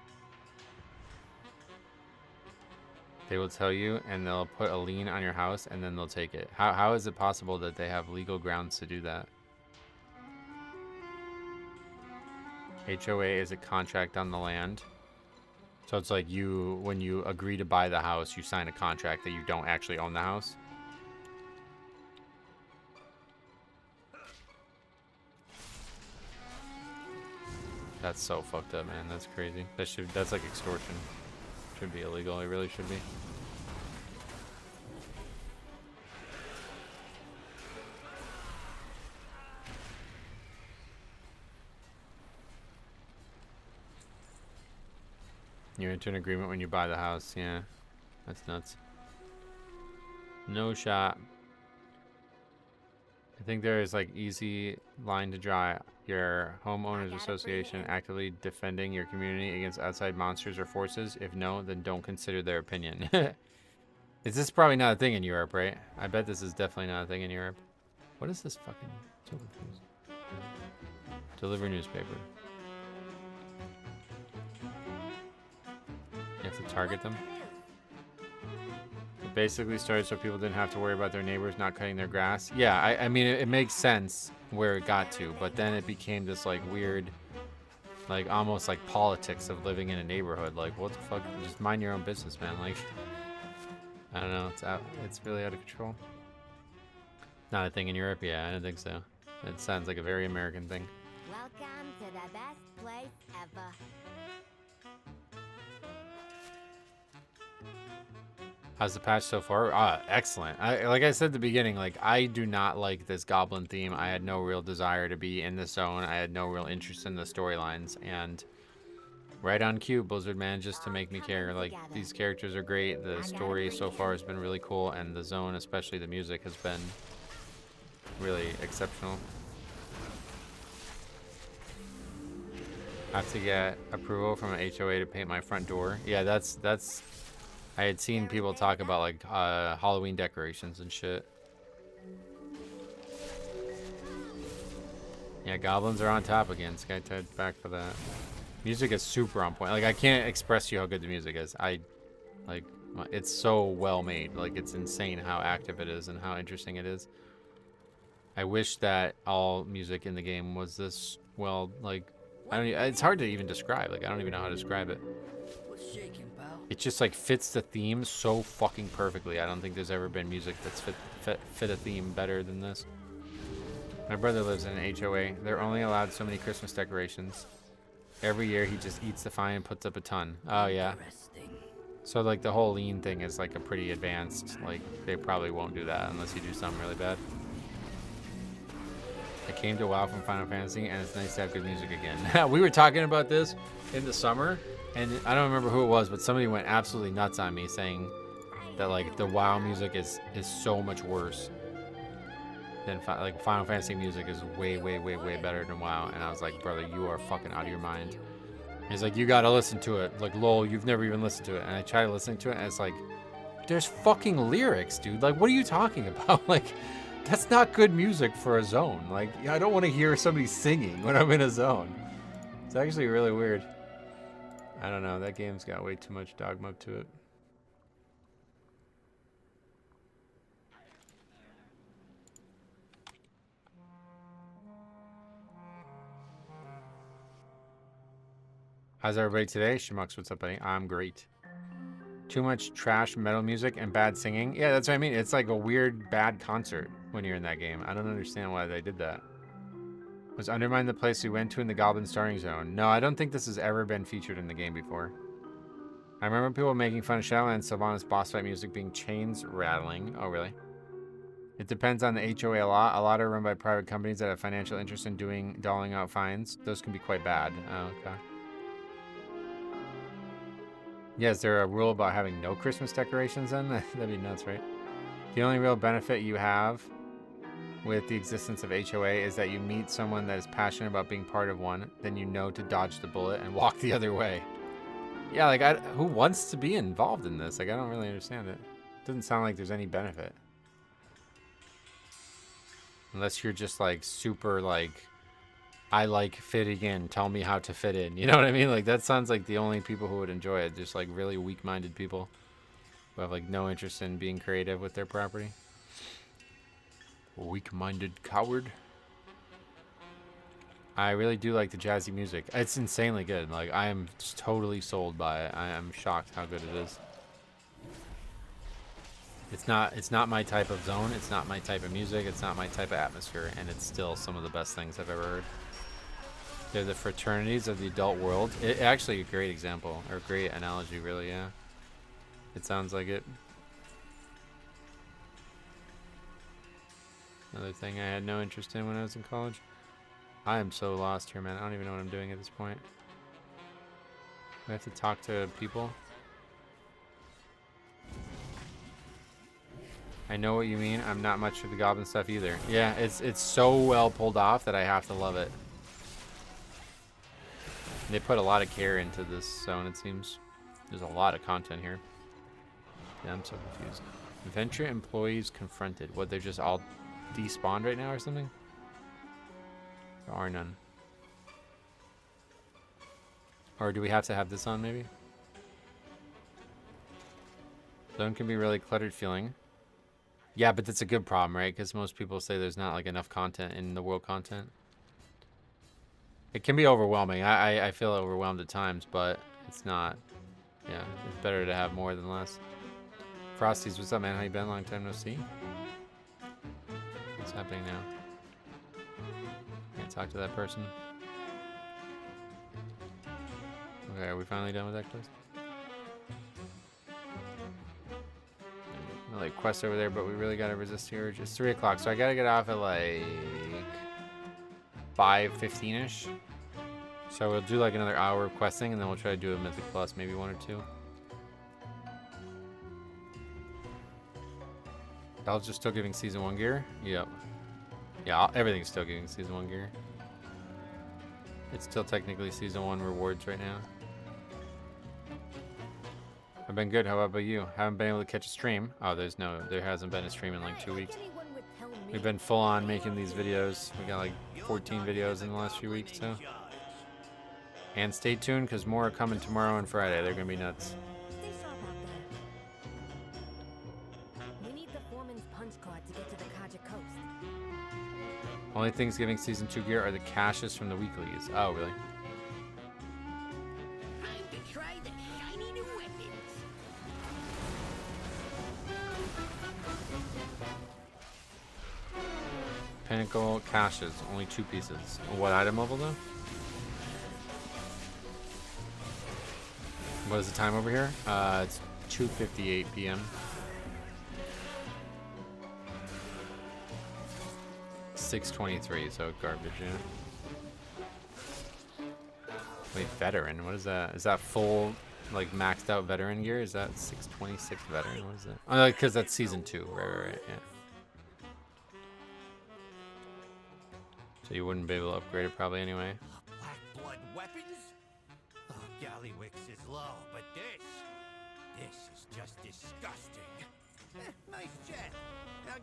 [SPEAKER 1] They will tell you, and they'll put a lien on your house, and then they'll take it. How is it possible that they have legal grounds to do that? HOA is a contract on the land. So it's like when you agree to buy the house, you sign a contract that you don't actually own the house. That's so fucked up, man. That's crazy. That's like extortion. Should be illegal. It really should be. You enter an agreement when you buy the house. Yeah, that's nuts. No shot. I think there is like easy line to draw. Your homeowners association actively defending your community against outside monsters or forces. If no, then don't consider their opinion. Is this probably not a thing in Europe, right? I bet this is definitely not a thing in Europe. What is this fucking... So confused. Deliver newspaper. You have to target them. It basically started so people didn't have to worry about their neighbors not cutting their grass. Yeah, I mean, it makes sense where it got to, but then it became this like weird, like almost like politics of living in a neighborhood. Like, what the fuck? Just mind your own business, man. Like, I don't know. It's really out of control. Not a thing in Europe? Yeah, I don't think so. It sounds like a very American thing.
[SPEAKER 12] Welcome to the best place ever.
[SPEAKER 1] How's the patch so far? Excellent. Like I said at the beginning, like I do not like this goblin theme. I had no real desire to be in the zone. I had no real interest in the storylines, and right on cue, Blizzard manages to make me care. Like, these characters are great. The story so far has been really cool, and the zone, especially the music, has been really exceptional. I have to get approval from an HOA to paint my front door. Yeah, that's I had seen people talk about like Halloween decorations and shit. Yeah, goblins are on top again. Skytide back for that. Music is super on point. Like, I can't express to you how good the music is. It's so well made. Like, it's insane how active it is and how interesting it is. I wish that all music in the game was this well, like, it's hard to even describe. Like, I don't even know how to describe it.
[SPEAKER 15] What's shaking, pal?
[SPEAKER 1] It just like fits the theme so fucking perfectly. I don't think there's ever been music that's fit a theme better than this. My brother lives in an HOA. They're only allowed so many Christmas decorations. Every year he just eats the fine and puts up a ton. Oh yeah. So like the whole lean thing is like a pretty advanced, like they probably won't do that unless you do something really bad. I came to WoW from Final Fantasy and it's nice to have good music again. We were talking about this in the summer and I don't remember who it was, but somebody went absolutely nuts on me saying that like the WoW music is so much worse than like Final Fantasy music is way better than WoW. And I was like, brother, you are fucking out of your mind. And he's like, you gotta listen to it. Like, lol, you've never even listened to it. And I tried listening to it and it's like, there's fucking lyrics, dude. Like, what are you talking about? Like, that's not good music for a zone. Like, I don't want to hear somebody singing when I'm in a zone. It's actually really weird. I don't know. That game's got way too much dogma to it. How's everybody today? Shimux, what's up, buddy? I'm great. Too much trash metal music and bad singing. Yeah, that's what I mean. It's like a weird bad concert when you're in that game. I don't understand why they did that. Was Undermine the place we went to in the Goblin starting zone? No, I don't think this has ever been featured in the game before. I remember people making fun of Shadowlands Sylvanas boss fight music being chains rattling. Oh, really? It depends on the HOA a lot. A lot are run by private companies that have financial interest in doling out fines. Those can be quite bad. Oh, okay. Yeah, is there a rule about having no Christmas decorations then? That'd be nuts, right? The only real benefit you have with the existence of HOA is that you meet someone that is passionate about being part of one, then you know to dodge the bullet and walk the other way. Yeah, like, who wants to be involved in this? Like, I don't really understand it. Doesn't sound like there's any benefit. Unless you're just, like, super, like, I like fitting in. Tell me how to fit in. You know what I mean? Like, that sounds like the only people who would enjoy it. Just, like, really weak-minded people who have, like, no interest in being creative with their property. Weak-minded coward. I really do like the jazzy music. It's insanely good. Like, I am just totally sold by it. I am shocked how good it is. It's not my type of zone. It's not my type of music. It's not my type of atmosphere. And it's still some of the best things I've ever heard. They're the fraternities of the adult world. Actually, a great example. Or a great analogy, really, yeah. It sounds like it. Another thing I had no interest in when I was in college. I am so lost here, man. I don't even know what I'm doing at this point. We have to talk to people. I know what you mean. I'm not much for the goblin stuff either. Yeah, it's so well pulled off that I have to love it. They put a lot of care into this zone, it seems. There's a lot of content here. Yeah, I'm so confused. Venture employees confronted. What, they're just all despawned right now or something? There are none. Or do we have to have this on, maybe? Zone can be really cluttered feeling. Yeah, but that's a good problem, right? Because most people say there's not like enough content in the world content. It can be overwhelming. I feel overwhelmed at times, but it's not. Yeah, it's better to have more than less. Frosties, what's up, man? How you been? Long time no see. What's happening now? Can't talk to that person. Okay, are we finally done with that quest? No, like quest over there, but we really gotta resist the urge. It's 3 o'clock, so I gotta get off at like 5:15ish. So we'll do like another hour of questing, and then we'll try to do a Mythic Plus, maybe 1 or 2. Valve's just still giving Season 1 gear? Yep. Yeah, everything's still giving Season 1 gear. It's still technically Season 1 rewards right now. I've been good. How about you? Haven't been able to catch a stream. Oh, there hasn't been a stream in like 2 weeks. We've been full on making these videos. We got like 14 videos in the last few weeks, so. And stay tuned, because more are coming tomorrow and Friday. They're gonna be nuts.
[SPEAKER 7] We need the foreman's punch card to get to the Kaja coast.
[SPEAKER 1] Only things giving Season 2 gear are the caches from the weeklies. Oh, really?
[SPEAKER 13] Time to try the shiny new weapons.
[SPEAKER 1] Pinnacle caches, only 2 pieces. What item level though? What is the time over here? It's 2:58 p.m. 6:23, so garbage, yeah. Wait, veteran, what is that? Is that full, like, maxed out veteran gear? Is that 626 veteran? What is that? Oh, because that's Season 2, right, yeah. So you wouldn't be able to upgrade it probably anyway.
[SPEAKER 11] Black blood weapons? Oh, Gallywix is low, but this is just disgusting. Nice chat.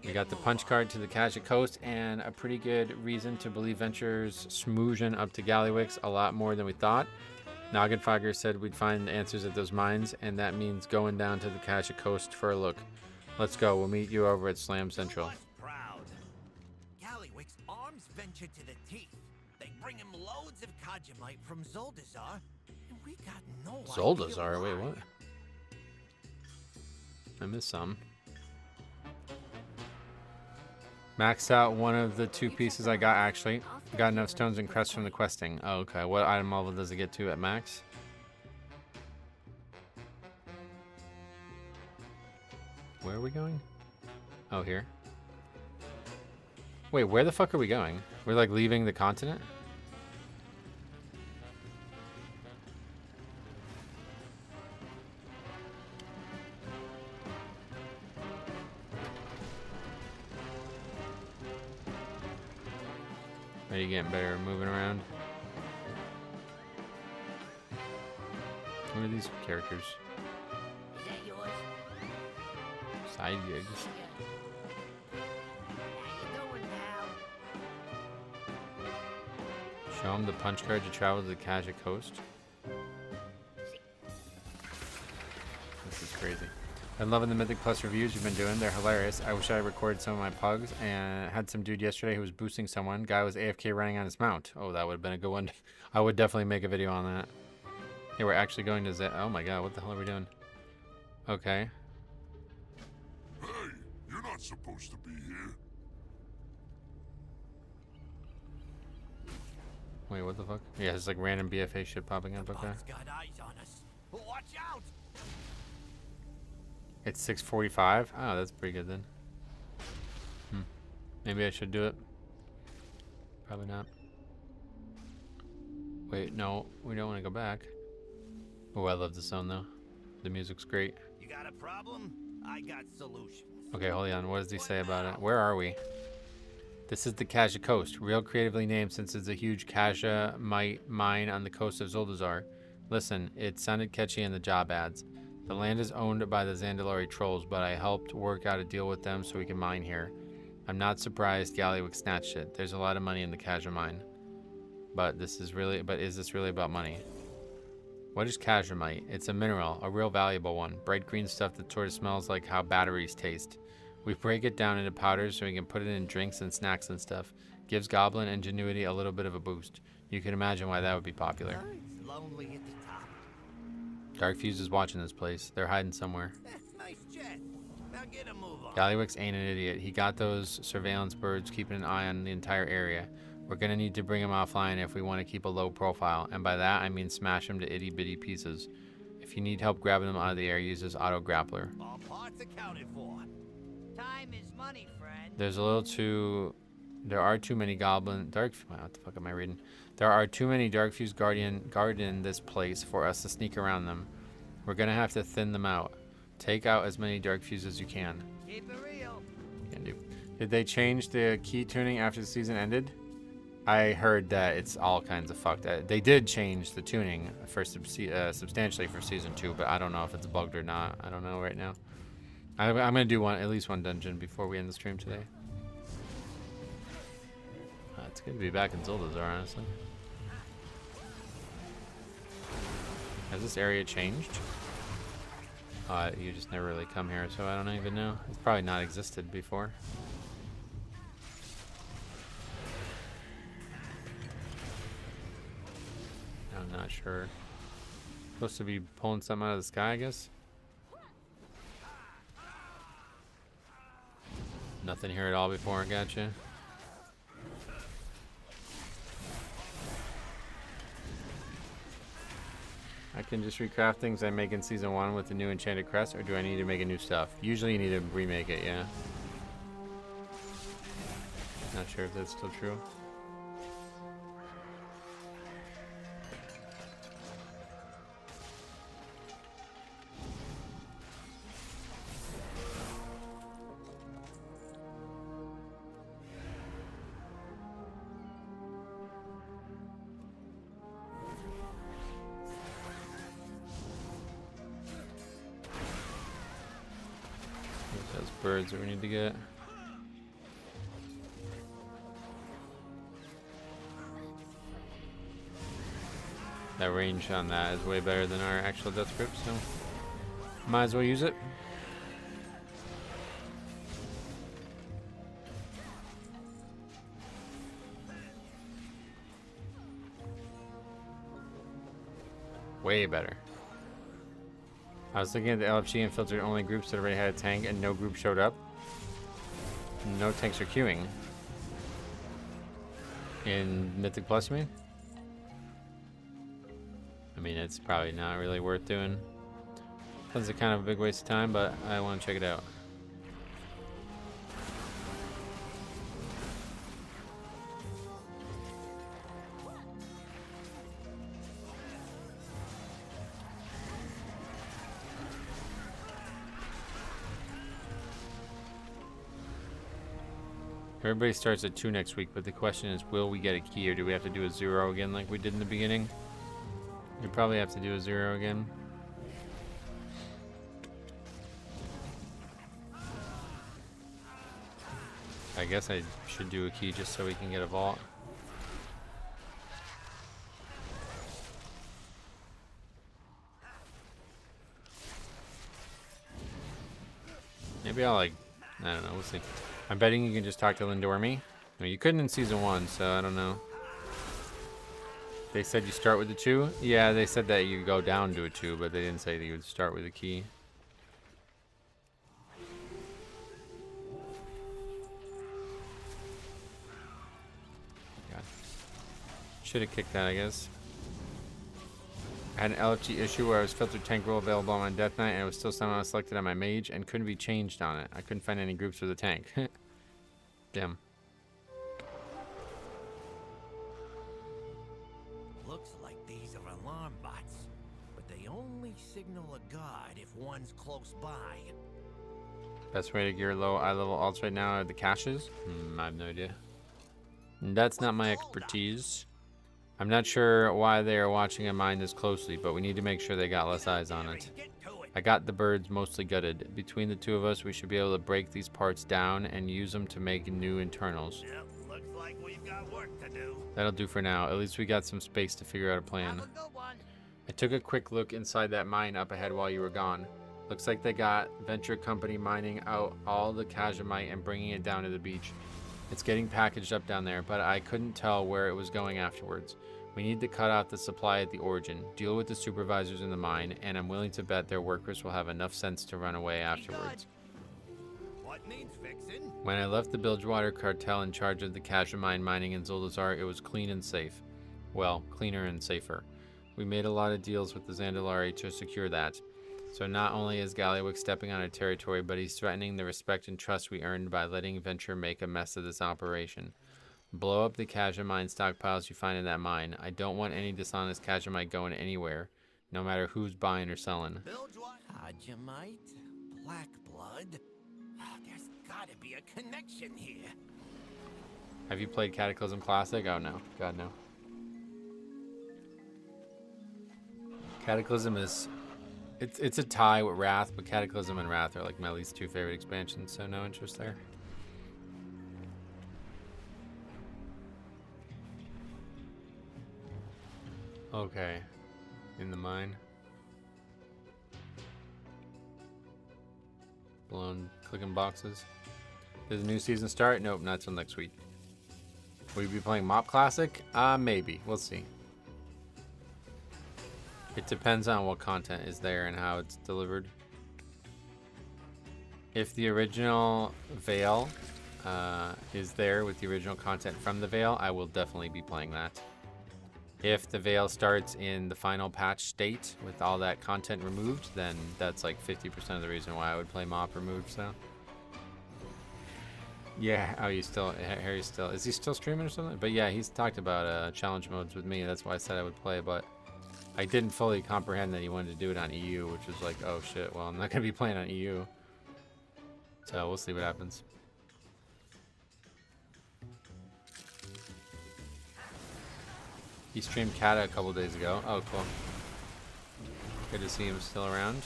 [SPEAKER 1] We got the punch card to the Kaja Coast, and a pretty good reason to believe Venture's smoozing up to Gallywix a lot more than we thought. Noggenfogger said we'd find answers at those mines, and that means going down to the Kaja Coast for a look. Let's go. We'll meet you over at Slam Central.
[SPEAKER 11] Proud. Gallywix arms Venture to the teeth. They bring him loads of Kajamite from Zoldazar, and we got no idea
[SPEAKER 1] Zoldazar?
[SPEAKER 11] why.
[SPEAKER 1] Wait, what? I missed some. Maxed out one of the 2 pieces I got, actually. Got enough stones and crests from the questing. Oh, okay. What item level does it get to at max? Where are we going? Oh, here. Wait, where the fuck are we going? We're like leaving the continent? Are you getting better at moving around? What are these characters?
[SPEAKER 13] Is that yours?
[SPEAKER 1] Side gigs.
[SPEAKER 13] How you doing now?
[SPEAKER 1] Show him the punch card to travel to the Kaja Coast. This is crazy. I'm loving the Mythic Plus reviews you've been doing. They're hilarious. I wish I recorded some of my pugs, and had some dude yesterday who was boosting someone. Guy was AFK running on his mount. Oh, that would have been a good one. I would definitely make a video on that. Hey, we're actually going to oh my god, what the hell are we doing? Okay.
[SPEAKER 14] Hey, you're not supposed to be here.
[SPEAKER 1] Wait, what the fuck? Yeah, it's like random BFA shit popping up. Okay.
[SPEAKER 11] Got eyes on us. Watch out!
[SPEAKER 1] It's 6:45. Oh, that's pretty good then. Maybe I should do it. Probably not. Wait, no, we don't want to go back. Oh, I love the sound though. The music's great.
[SPEAKER 11] You got a problem? I got solutions.
[SPEAKER 1] Okay, hold on. What does he say about it? Where are we? This is the Kaja Coast, real creatively named since it's a huge Kaja mine on the coast of Zoldazar. Listen, it sounded catchy in the job ads. The land is owned by the Zandalari trolls, but I helped work out a deal with them so we can mine here. I'm not surprised Galliwick snatched it. There's a lot of money in the Kaja mine. But is this really about money? What is Kajamite? It's a mineral, a real valuable one. Bright green stuff that sort of smells like how batteries taste. We break it down into powders so we can put it in drinks and snacks and stuff. Gives Goblin ingenuity a little bit of a boost. You can imagine why that would be popular.
[SPEAKER 11] It's lonely at the top.
[SPEAKER 1] D.R.I.V.E is watching this place. They're hiding somewhere.
[SPEAKER 11] Nice jet. Now get a move on.
[SPEAKER 1] Galliwick's ain't an idiot. He got those surveillance birds keeping an eye on the entire area. We're gonna need to bring him offline if we want to keep a low profile, and by that I mean smash him to itty-bitty pieces. If you need help grabbing him out of the air, use his auto grappler.
[SPEAKER 11] All parts accounted for. Time is money, friend.
[SPEAKER 1] There are too many goblin what the fuck am I reading? There are too many D.R.I.V.E guarding this place for us to sneak around them. We're gonna have to thin them out. Take out as many D.R.I.V.E as you can.
[SPEAKER 11] Keep it real.
[SPEAKER 1] Can do. Did they change the key tuning after the season ended? I heard that it's all kinds of fucked. They did change the tuning for substantially for season 2, but I don't know if it's bugged or not. I don't know right now. I'm gonna do at least one dungeon before we end the stream today. It's good to be back in Zoldazar, honestly. Has this area changed? You just never really come here, so I don't even know. It's probably not existed before. I'm not sure. Supposed to be pulling something out of the sky, I guess. Nothing here at all before, gotcha. I can just recraft things I make in season 1 with the new enchanted crest, or do I need to make a new stuff? Usually you need to remake it, yeah. Not sure if that's still true. Those birds that we need to get. That range on that is way better than our actual death grip, so might as well use it. Way better. I was looking at the LFG and filtered only groups that already had a tank and no group showed up. No tanks are queuing. In Mythic Plus, you mean? I mean, it's probably not really worth doing. That's a kind of a big waste of time, but I want to check it out. Everybody starts at 2 next week, but the question is, will we get a key, or do we have to do a 0 again like we did in the beginning? We probably have to do a 0 again. I guess I should do a key just so we can get a vault. Maybe I'll I don't know, we'll see. I'm betting you can just talk to Lindormi. No, you couldn't in season 1, so I don't know. They said you start with the 2? Yeah, they said that you go down to a 2, but they didn't say that you would start with a key. God. Should have kicked that, I guess. I had an LFG issue where I was filtered tank role available on my Death Knight, and it was still somehow selected on my mage and couldn't be changed on it. I couldn't find any groups with a tank. Damn.
[SPEAKER 11] Looks like these are alarm bots, but they only signal a god if one's close by.
[SPEAKER 1] Best way to gear low eye level alts right now are the caches? I have no idea. That's not my expertise. I'm not sure why they are watching a mine this closely, but we need to make sure they got less eyes on it. I got the birds mostly gutted. Between the two of us, we should be able to break these parts down and use them to make new internals.
[SPEAKER 11] Yep, looks like we've got work to do.
[SPEAKER 1] That'll do for now. At least we got some space to figure out a plan.
[SPEAKER 11] Have a good one.
[SPEAKER 1] I took a quick look inside that mine up ahead while you were gone. Looks like they got Venture Company mining out all the Kajamite and bringing it down to the beach. It's getting packaged up down there, but I couldn't tell where it was going afterwards. We need to cut off the supply at the origin, deal with the supervisors in the mine, and I'm willing to bet their workers will have enough sense to run away afterwards.
[SPEAKER 11] What needs fixing?
[SPEAKER 1] When I left the Bilgewater Cartel in charge of the Kajamine mining in Zoldazar, it was clean and safe. Well, cleaner and safer. We made a lot of deals with the Zandalari to secure that. So not only is Gallywix stepping on our territory, but he's threatening the respect and trust we earned by letting Venture make a mess of this operation. Blow up the Kajamine stockpiles you find in that mine. I don't want any dishonest Kajamite going anywhere, no matter who's buying or selling.
[SPEAKER 11] Kajamite? Black blood? There's gotta be a connection here.
[SPEAKER 1] Have you played Cataclysm Classic? Oh no. God no. Cataclysm is... It's a tie with Wrath, but Cataclysm and Wrath are like my least two favorite expansions, so no interest there. Okay. In the mine. Blown clicking boxes. Does the new season start? Nope, not till next week. Will you be playing Mop Classic? Maybe. We'll see. It depends on what content is there and how it's delivered. If the original Veil is there with the original content from the Veil, I will definitely be playing that. If the Veil starts in the final patch state with all that content removed, then that's like 50% of the reason why I would play Mop removed, so. Yeah, oh, Harry's still, is he still streaming or something? But yeah, he's talked about challenge modes with me. That's why I said I would play, but I didn't fully comprehend that he wanted to do it on EU, which was like, oh shit, well, I'm not gonna be playing on EU. So we'll see what happens. He streamed Kata a couple days ago. Oh, cool. Good to see him still around.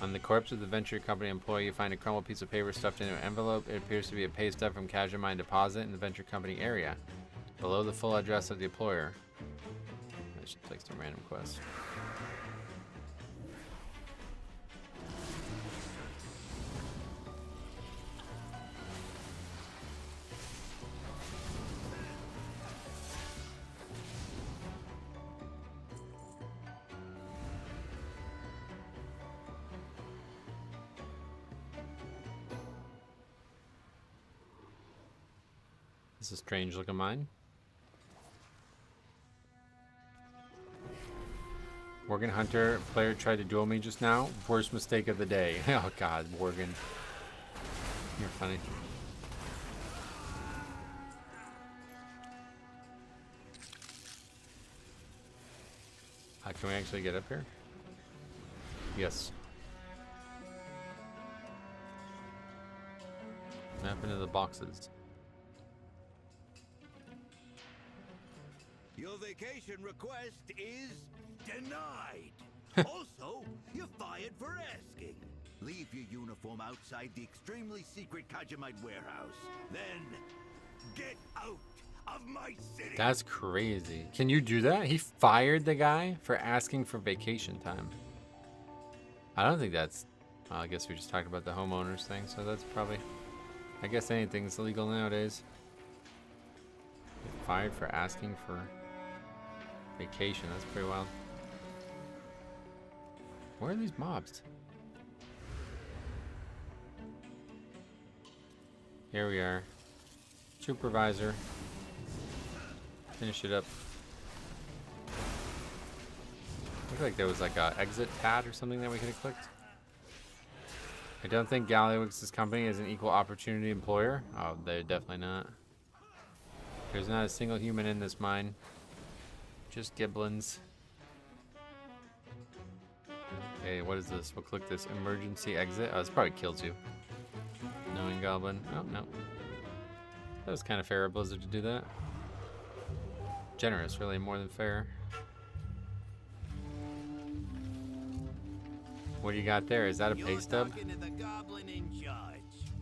[SPEAKER 1] On the corpse of the Venture Company employee, you find a crumpled piece of paper stuffed into an envelope. It appears to be a pay stub from Kajamine Deposit in the Venture Company area. Below the full address of the employer. I should take some random quest. This is a strange looking mine. Worgen Hunter, player tried to duel me just now. Worst mistake of the day. Oh god, Worgen. You're funny. Can we actually get up here? Yes. Map into the boxes.
[SPEAKER 11] Your vacation request is denied. Also, you're fired for asking. Leave your uniform outside the extremely secret Kajamite warehouse. Then, get out of my city.
[SPEAKER 1] That's crazy. Can you do that? He fired the guy for asking for vacation time. I don't think that's... Well, I guess we just talked about the homeowners thing, so that's probably... I guess anything's illegal nowadays. Fired for asking for vacation. That's pretty wild. Where are these mobs? Here we are. Supervisor. Finish it up. Looked like there was like a exit pad or something that we could have clicked. I don't think Gallywix's company is an equal opportunity employer. Oh, they're definitely not. There's not a single human in this mine. Just giblins. Okay, what is this? We'll click this emergency exit. Oh, this probably kills you. Knowing goblin. Oh, no. That was kind of fair of Blizzard to do that. Generous, really, more than fair. What do you got there? Is that a pay stub?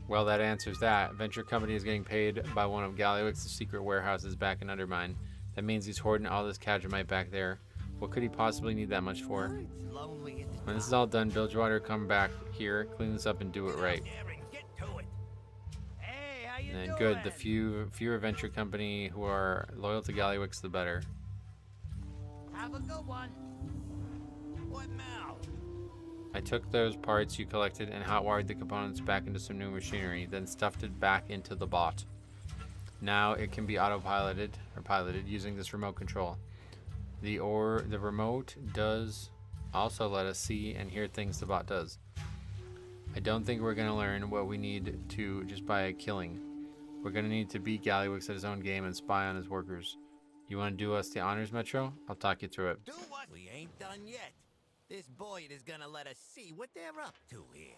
[SPEAKER 1] Well, that answers that. Venture company is getting paid by one of Galliwick's secret warehouses back in Undermine. That means he's hoarding all this Kajamite back there. What could he possibly need that much for? When this is all done, Bilgewater come back here, clean this up, and do it right. And then good, the fewer venture company who are loyal to Galliwick's, the better.
[SPEAKER 15] Have a good one. What now?
[SPEAKER 1] I took those parts you collected and hot-wired the components back into some new machinery, then stuffed it back into the bot. Now it can be autopiloted or piloted using this remote control. The remote does also let us see and hear things the bot does. I don't think we're gonna learn what we need to just by killing. We're gonna need to beat Galliwix at his own game and spy on his workers. You wanna do us the honors, Metro? I'll talk you through it.
[SPEAKER 15] Do what? We ain't done yet. This Boyd is gonna let us see what they're up to here.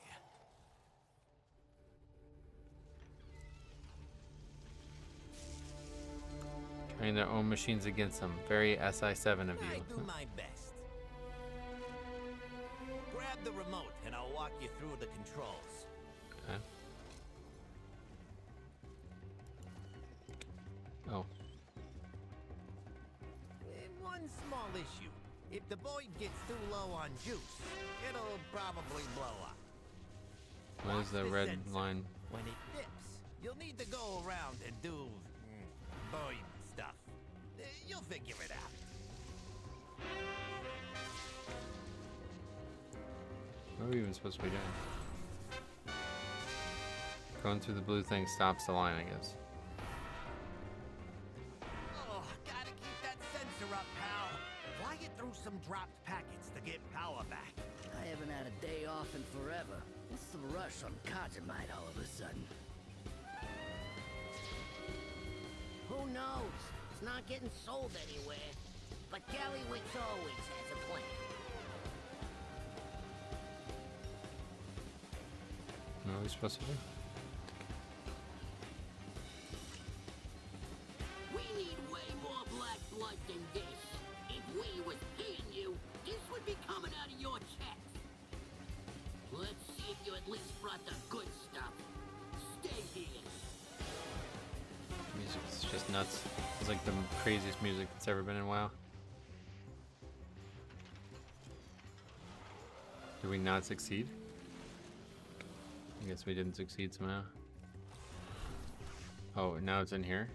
[SPEAKER 1] Turning their own machines against them. Very SI7 of you.
[SPEAKER 15] I do my best. Grab the remote and I'll walk you through the controls.
[SPEAKER 1] Okay. Oh.
[SPEAKER 15] One small issue. If the Boyd gets too low on juice, it'll probably blow up.
[SPEAKER 1] What is the red line?
[SPEAKER 15] When it dips, you'll need to go around and do Boyd stuff. You'll figure it out.
[SPEAKER 1] What are we even supposed to be doing? Going through the blue thing stops the line, I guess.
[SPEAKER 15] Oh, gotta keep that sensor up, pal. Fly it through some dropped packets to get power back.
[SPEAKER 13] I haven't had a day off in forever. What's the rush on Kajamite all of a sudden?
[SPEAKER 12] Who knows? It's not getting sold anywhere. But Galliwix always has a plan.
[SPEAKER 1] What are we supposed to do?
[SPEAKER 13] We need way more black blood than this. If we was paying you, this would be coming out of your checks. Let's see if you at least brought the good stuff. Stay here.
[SPEAKER 1] Music is just nuts. It's like the craziest music that's ever been in WoW. Did we not succeed? I guess we didn't succeed somehow. Oh, now it's in here.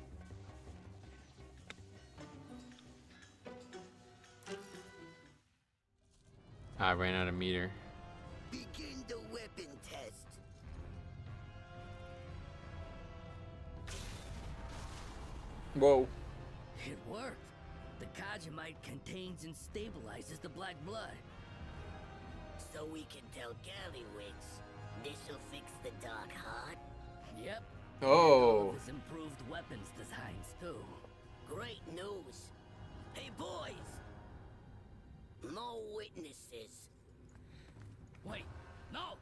[SPEAKER 1] I ran out of meter.
[SPEAKER 8] Begin the weapon test.
[SPEAKER 1] Whoa.
[SPEAKER 13] It worked. The Kajamite contains and stabilizes the black blood.
[SPEAKER 12] So we can tell Galliwix this'll fix the dark heart?
[SPEAKER 13] Yep.
[SPEAKER 1] Oh.
[SPEAKER 13] His improved weapons designs too.
[SPEAKER 12] Great news. Hey boys! No witnesses.
[SPEAKER 13] Wait, no!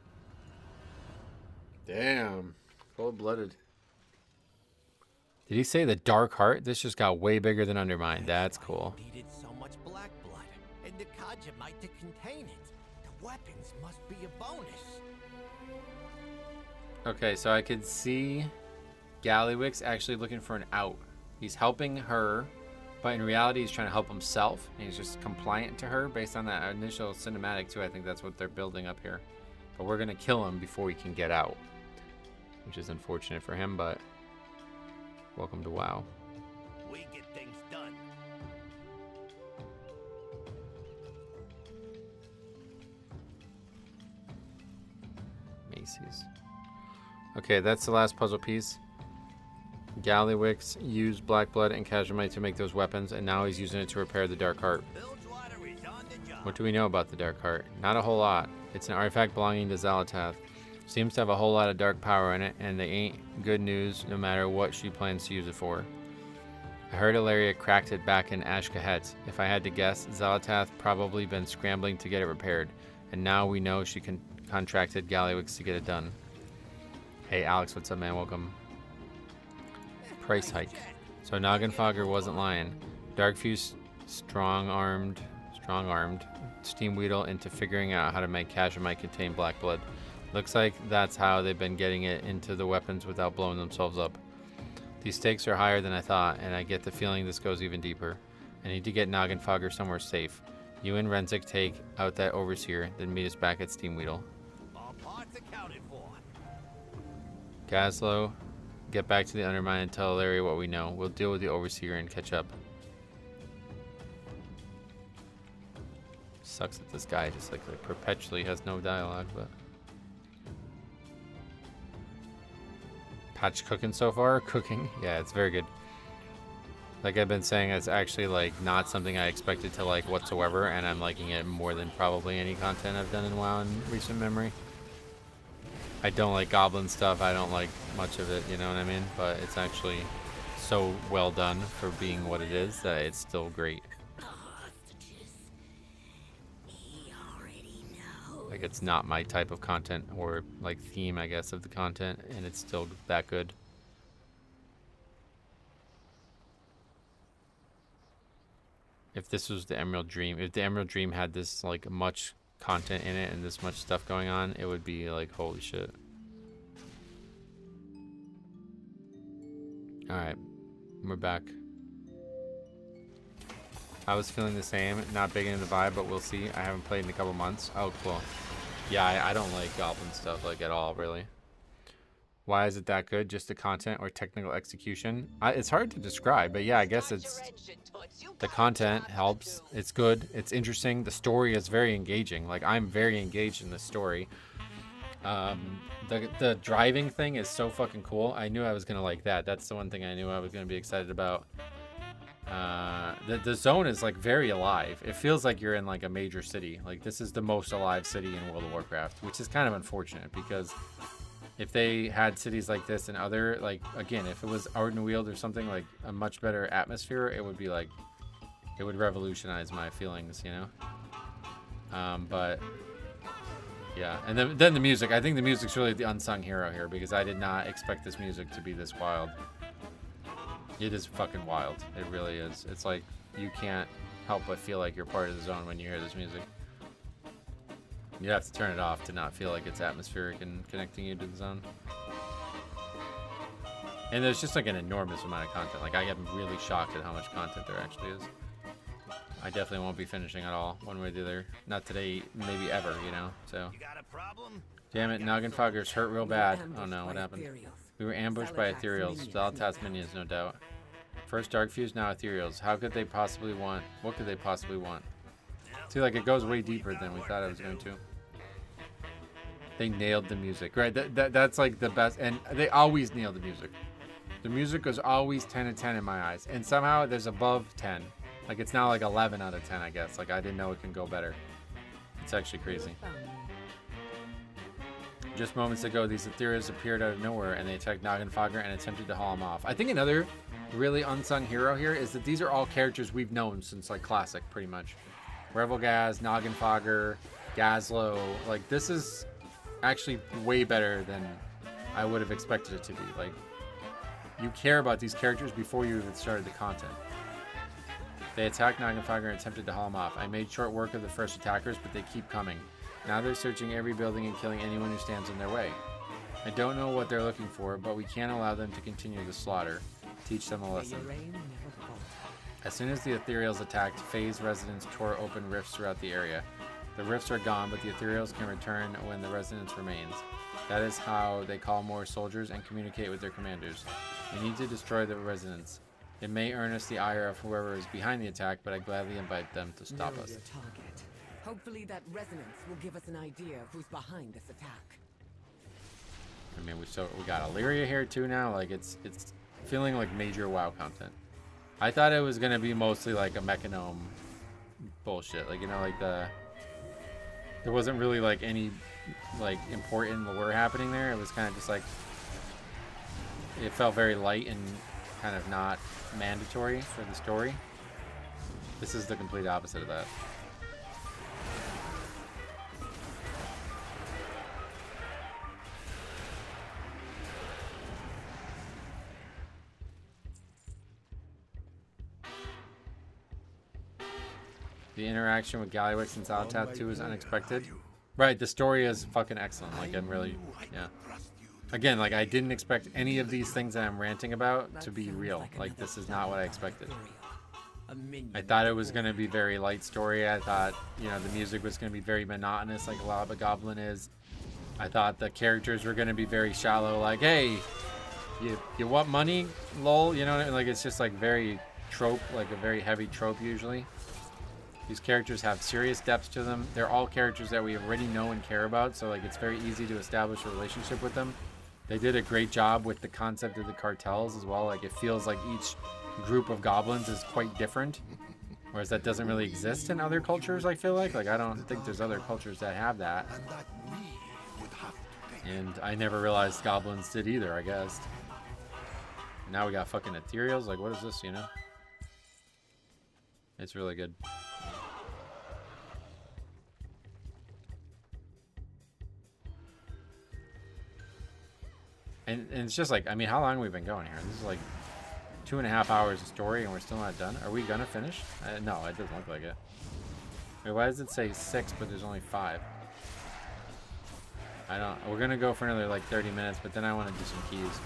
[SPEAKER 1] Damn. Cold-blooded. Did he say the dark heart? This just got way bigger than Undermine. That's cool.
[SPEAKER 15] Needed so much black blood, and the Kajamite to contain it. The weapons must be a bonus.
[SPEAKER 1] Okay, so I could see Galliwix actually looking for an out. He's helping her, but in reality he's trying to help himself. And he's just compliant to her based on that initial cinematic too. I think that's what they're building up here. But we're gonna kill him before he can get out, which is unfortunate for him, but welcome to WoW.
[SPEAKER 15] We get things done.
[SPEAKER 1] Macy's. Okay, that's the last puzzle piece. Galliwix used black blood and Kajamite to make those weapons, and now he's using it to repair the dark heart. What do we know about the dark heart? Not a whole lot. It's an artifact belonging to Xalatath. Seems to have a whole lot of dark power in it, and they ain't good news no matter what she plans to use it for. I heard Ilaria cracked it back in Ashkahet. If I had to guess, Zalatath probably been scrambling to get it repaired, and now we know she contracted Gallywix to get it done. Hey Alex, what's up man? Welcome. Price hike. So Noggenfogger wasn't lying. Darkfuse strong-armed Steamweedle into figuring out how to make Kashimite contain black blood. Looks like that's how they've been getting it into the weapons without blowing themselves up. These stakes are higher than I thought, and I get the feeling this goes even deeper. I need to get Noggenfogger somewhere safe. You and Renzik take out that overseer, then meet us back at Steamweedle.
[SPEAKER 15] All parts accounted for.
[SPEAKER 1] Gaslow, get back to the Undermine and tell Larry what we know. We'll deal with the overseer and catch up. Sucks that this guy just like perpetually has no dialogue, but patch cooking so far. Cooking, yeah, it's very good. Like I've been saying, it's actually like not something I expected to like whatsoever, and I'm liking it more than probably any content I've done in WoW in recent memory. I don't like goblin stuff. I don't like much of it, you know what I mean? But it's actually so well done for being what it is that it's still great. Like it's not my type of content or like theme, I guess, of the content, and it's still that good. If this was the Emerald Dream, if the Emerald Dream had this like much content in it and this much stuff going on, it would be like holy shit. All right, we're back. I was feeling the same, not big into the vibe, but we'll see. I haven't played in a couple months. Oh, cool. Yeah, I don't like goblin stuff like at all, really. Why is it that good? Just the content or technical execution? It's hard to describe, but yeah, I guess it's the content helps. It's good. It's interesting. The story is very engaging. Like I'm very engaged in the story. The driving thing is so fucking cool. I knew I was gonna like that. That's the one thing I knew I was gonna be excited about. The zone is like very alive. It feels like you're in like a major city. Like this is the most alive city in World of Warcraft, which is kind of unfortunate because if they had cities like this and other, like again, if it was Ardenweald or something, like a much better atmosphere, it would be like, it would revolutionize my feelings, you know? But yeah, and then the music. I think the music's really the unsung hero here because I did not expect this music to be this wild. It is fucking wild. It really is. It's like you can't help but feel like you're part of the zone when you hear this music. You have to turn it off to not feel like it's atmospheric and connecting you to the zone. And there's just like an enormous amount of content. Like I get really shocked at how much content there actually is. I definitely won't be finishing at all, one way or the other. Not today, maybe ever, you know? So.
[SPEAKER 15] You got a problem?
[SPEAKER 1] Damn it, Noggenfogger's hurt real bad. Oh no, what happened? We were ambushed by ethereals. Zalatath's minions, no doubt. First Darkfuse, now ethereals. How could they possibly want? What could they possibly want? See, like it goes way deeper than we thought it was going to. They nailed the music, right? That's like the best, and they always nail the music. The music was always 10 out of 10 in my eyes, and somehow there's above 10. Like it's now like 11 out of 10, I guess. Like I didn't know it can go better. It's actually crazy. Just moments ago, these ethereals appeared out of nowhere, and they attacked Noggenfogger and attempted to haul him off. I think another really unsung hero here is that these are all characters we've known since like Classic, pretty much. Revelgaz, Noggenfogger, Gaslow. Like this is actually way better than I would have expected it to be. Like you care about these characters before you even started the content. They attacked Noggenfogger and attempted to haul him off. I made short work of the first attackers, but they keep coming. Now they're searching every building and killing anyone who stands in their way. I don't know what they're looking for, but we can't allow them to continue the slaughter. Teach them a lesson. As soon as the ethereals attacked, Faye's residents tore open rifts throughout the area. The rifts are gone, but the ethereals can return when the residence remains. That is how they call more soldiers and communicate with their commanders. We need to destroy the residence. It may earn us the ire of whoever is behind the attack, but I gladly invite them to stop us.
[SPEAKER 10] Hopefully that resonance will give us an idea of who's behind this attack.
[SPEAKER 1] I mean, we got Illyria here too now. Like it's feeling like major WoW content. I thought it was gonna be mostly like a Mechanome bullshit. Like, you know, like there wasn't really like any like important lore happening there. It was kind of just like, it felt very light and kind of not mandatory for the story. This is the complete opposite of that. The interaction with Gallywix and Zalatath 2 is unexpected. Right, the story is fucking excellent. Like, I'm really, yeah. Again, like, I didn't expect any of these things that I'm ranting about to be real. Like, this is not what I expected. I thought it was going to be very light story. I thought, you know, the music was going to be very monotonous, like a lot of a Goblin is. I thought the characters were going to be very shallow, like, hey, you want money? Lol, you know, like, it's just like very trope, like a very heavy trope usually. These characters have serious depths to them. They're all characters that we already know and care about, so like it's very easy to establish a relationship with them. They did a great job with the concept of the cartels as well. Like, it feels like each group of goblins is quite different, whereas that doesn't really exist in other cultures, I feel like. Like, I don't think there's other cultures that have that. And I never realized goblins did either, I guess. Now we got fucking ethereals. Like, what is this, you know? It's really good. And it's just like, I mean, how long have we been going here? This is like 2.5 hours of story and we're still not done. Are we gonna finish? No, it doesn't look like it. Wait, why does it say 6 but there's only 5? I don't, we're gonna go for another like 30 minutes, but then I want to do some keys.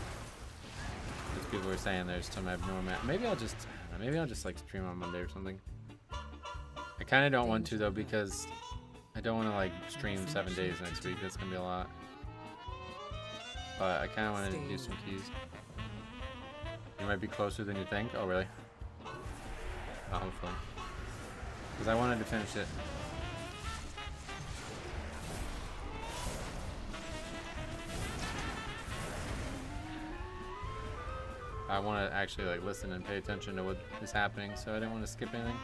[SPEAKER 1] Because people were saying there's some abnormal. Maybe I'll just like stream on Monday or something. I kind of don't want to though, because I don't want to like stream 7 days next week. That's gonna be a lot. But I kind of wanted to do some keys. You might be closer than you think. Oh, really? Oh, hopefully. Because I wanted to finish it. I want to actually like listen and pay attention to what is happening, so I didn't want to skip anything.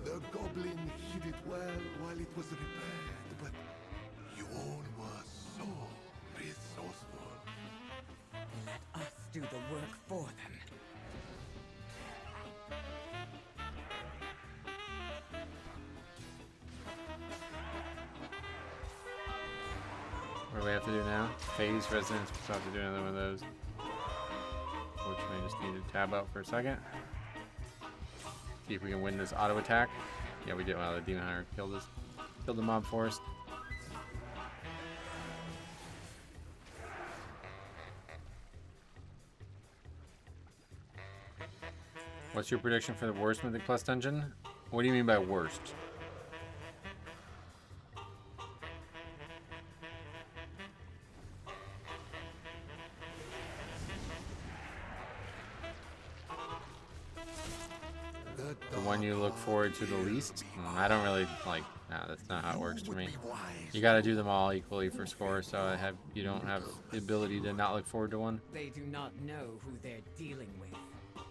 [SPEAKER 14] The goblin hid it well while it was repaired, but you all were so resourceful.
[SPEAKER 10] Let us do the work for them.
[SPEAKER 1] What do we have to do now? Phase residence. We still have to do another one of those. Fortunately, I just need to tab out for a second. See if we can win this auto attack. Yeah, we did. Well, the demon hunter killed us. Killed the mob forest. What's your prediction for the worst Mythic Plus dungeon? What do you mean by worst? The one you look forward to the least? I don't really like. No, that's not how it works for me. You got to do them all equally for score, so you don't have the ability to not look forward to one.
[SPEAKER 5] They do not know who they're dealing with.
[SPEAKER 1] I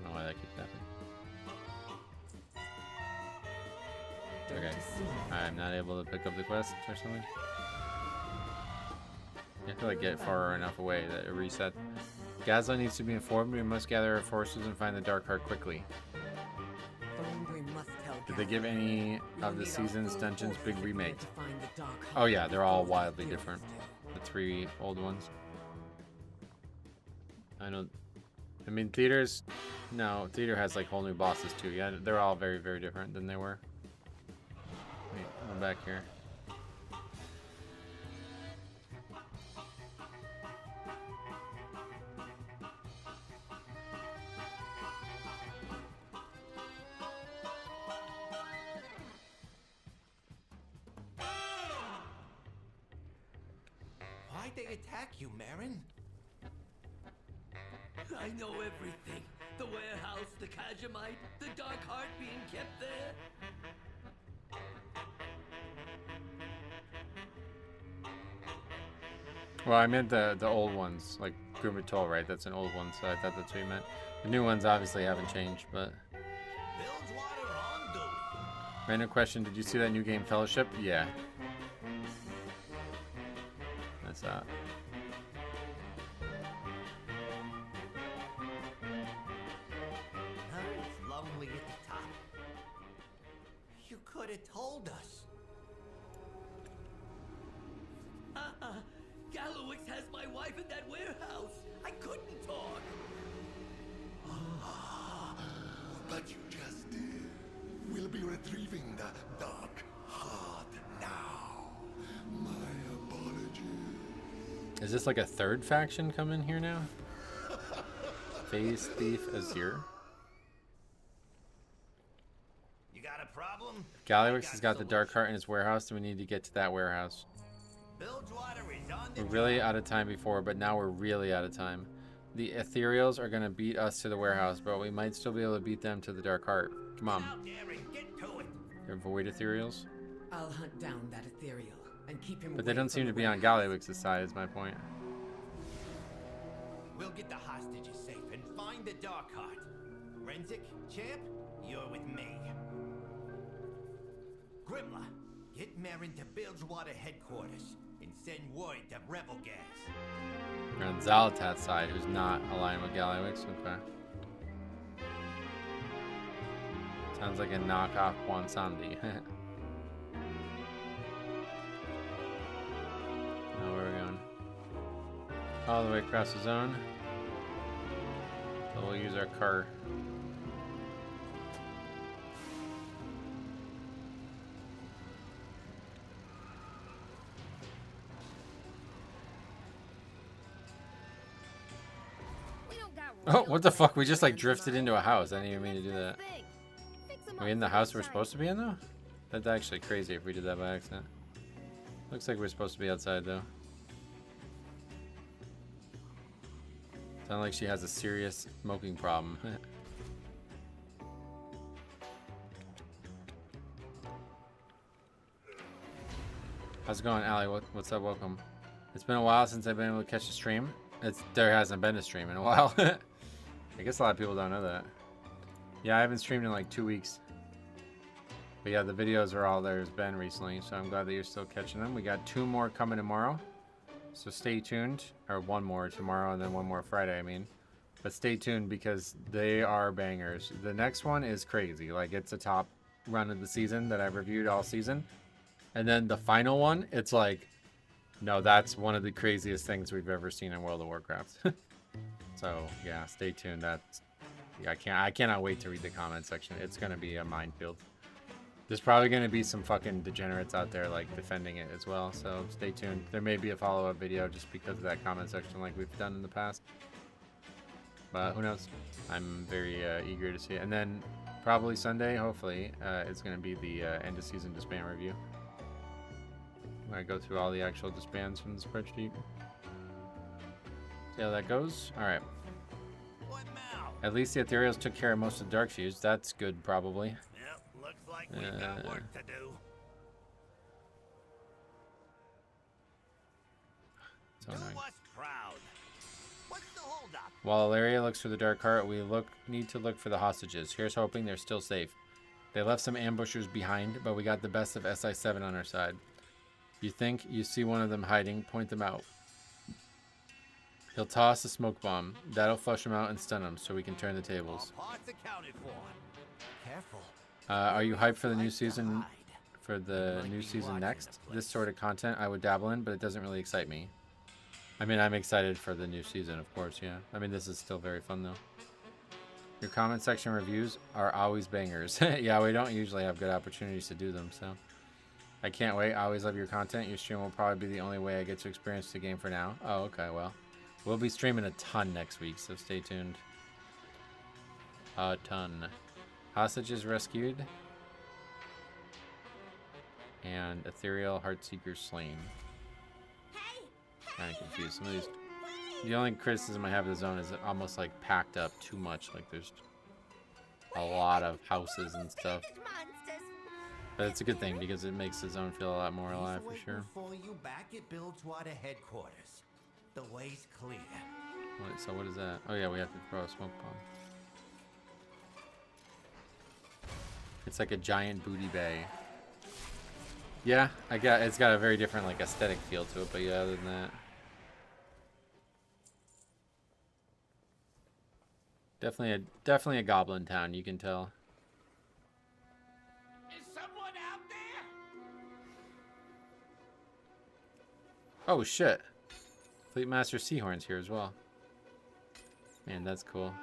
[SPEAKER 1] don't know why that keeps happening. Okay, I'm not able to pick up the quest or something. You have to like get far enough away that it reset. Gazla needs to be informed. We must gather our forces and find the Dark Heart quickly. Did they give any of the season's dungeons big remake? Oh yeah, they're all wildly different. The 3 old ones. I mean, theaters. No, theater has like whole new bosses too. Yeah, they're all very, very different than they were. Wait, I'm back here.
[SPEAKER 15] Why'd they attack you, Marin?
[SPEAKER 13] I know everything. The warehouse, the Kajamite, the Dark Heart being kept there.
[SPEAKER 1] Well, I meant the old ones, like Grumatol, right? That's an old one, so I thought that's what you meant. The new ones obviously haven't changed, but... Random question, did you see that new game Fellowship? Yeah. That's that.
[SPEAKER 8] It's lonely at the top. You could have told us.
[SPEAKER 16] Gallowix has my wife in that warehouse. I couldn't talk.
[SPEAKER 14] But you just did. We'll be retrieving the dark heart now. My apologies.
[SPEAKER 1] Is this like a third faction coming here now? Phase Thief Azure.
[SPEAKER 15] You got a problem?
[SPEAKER 1] Gallywix has got the dark heart in his warehouse, and we need to get to that warehouse. We're really out of time before, but now we're really out of time. The ethereals are going to beat us to the warehouse, but we might still be able to beat them to the dark heart. Come on. They're void ethereals.
[SPEAKER 10] I'll hunt down that ethereal and keep him.
[SPEAKER 1] But they don't seem to be on Gallywix's side, is my point.
[SPEAKER 15] We'll get the hostages safe and find the dark heart. Renzik, champ, you're with me. Grimla, get Marin to Bilgewater headquarters and send word to Rebel Gas.
[SPEAKER 1] You're on Zalatat's side, who's not aligned with Gallywix. Okay. Sounds like a knockoff Bwonsamdi. Now where are we going? All the way across the zone. So we'll use our cart. Oh, what the fuck? We just like drifted into a house. I didn't even mean to do that. Are we in the house we're supposed to be in though? That's actually crazy if we did that by accident. Looks like we're supposed to be outside though. Sounds like she has a serious smoking problem. How's it going, Allie? What's up? Welcome. It's been a while since I've been able to catch a stream. There hasn't been a stream in a while. I guess a lot of people don't know that. Yeah, I haven't streamed in like 2 weeks. But yeah, the videos are all there's been recently, so I'm glad that you're still catching them. We got 2 more coming tomorrow, so stay tuned. Or 1 more tomorrow and then 1 more Friday, I mean. But stay tuned because they are bangers. The next one is crazy. Like, it's a top run of the season that I've reviewed all season. And then the final one, it's like, no, that's one of the craziest things we've ever seen in World of Warcraft. So yeah, stay tuned. Yeah, I cannot wait to read the comment section. It's gonna be a minefield. There's probably gonna be some fucking degenerates out there like defending it as well. So stay tuned. There may be a follow-up video just because of that comment section, like we've done in the past. But who knows? I'm very eager to see it. And then probably Sunday, hopefully, it's gonna be the end of season disband review. I go through all the actual disbands from the spreadsheet. See how that goes? Alright. At least the ethereals took care of most of the dark fuse. That's good, probably.
[SPEAKER 15] Yep, looks like we've got work to do.
[SPEAKER 1] So annoying.
[SPEAKER 15] us proud. What's the holdup?
[SPEAKER 1] While Ilaria looks for the dark heart, we need to look for the hostages. Here's hoping they're still safe. They left some ambushers behind, but we got the best of SI7 on our side. You think you see one of them hiding, point them out. He'll toss a smoke bomb. That'll flush him out and stun him so we can turn the tables.
[SPEAKER 8] Careful.
[SPEAKER 1] Are you hyped for the new season? For the new season next? This sort of content I would dabble in, but it doesn't really excite me. I mean, I'm excited for the new season, of course, yeah. I mean, this is still very fun, though. Your comment section reviews are always bangers. Yeah, we don't usually have good opportunities to do them, so... I can't wait. I always love your content. Your stream will probably be the only way I get to experience the game for now. Oh, okay, well. We'll be streaming a ton next week, so stay tuned. A ton. Hostages rescued. And ethereal heartseekers slain. Kind of confused. Some of these... The only criticism I have of the zone is it almost like packed up too much. Like there's a lot of houses and stuff. But it's a good thing because it makes the zone feel a lot more alive for sure.
[SPEAKER 8] For you back at Bilgewater headquarters. The way's clear.
[SPEAKER 1] Wait, so what is that? Oh yeah, we have to throw a smoke bomb. It's like a giant booty bay. Yeah, it's got a very different like aesthetic feel to it, but yeah, other than that. Definitely a goblin town, you can tell.
[SPEAKER 16] Is someone out there?
[SPEAKER 1] Oh shit. Fleet Master Seahorn's here as well. Man, that's cool.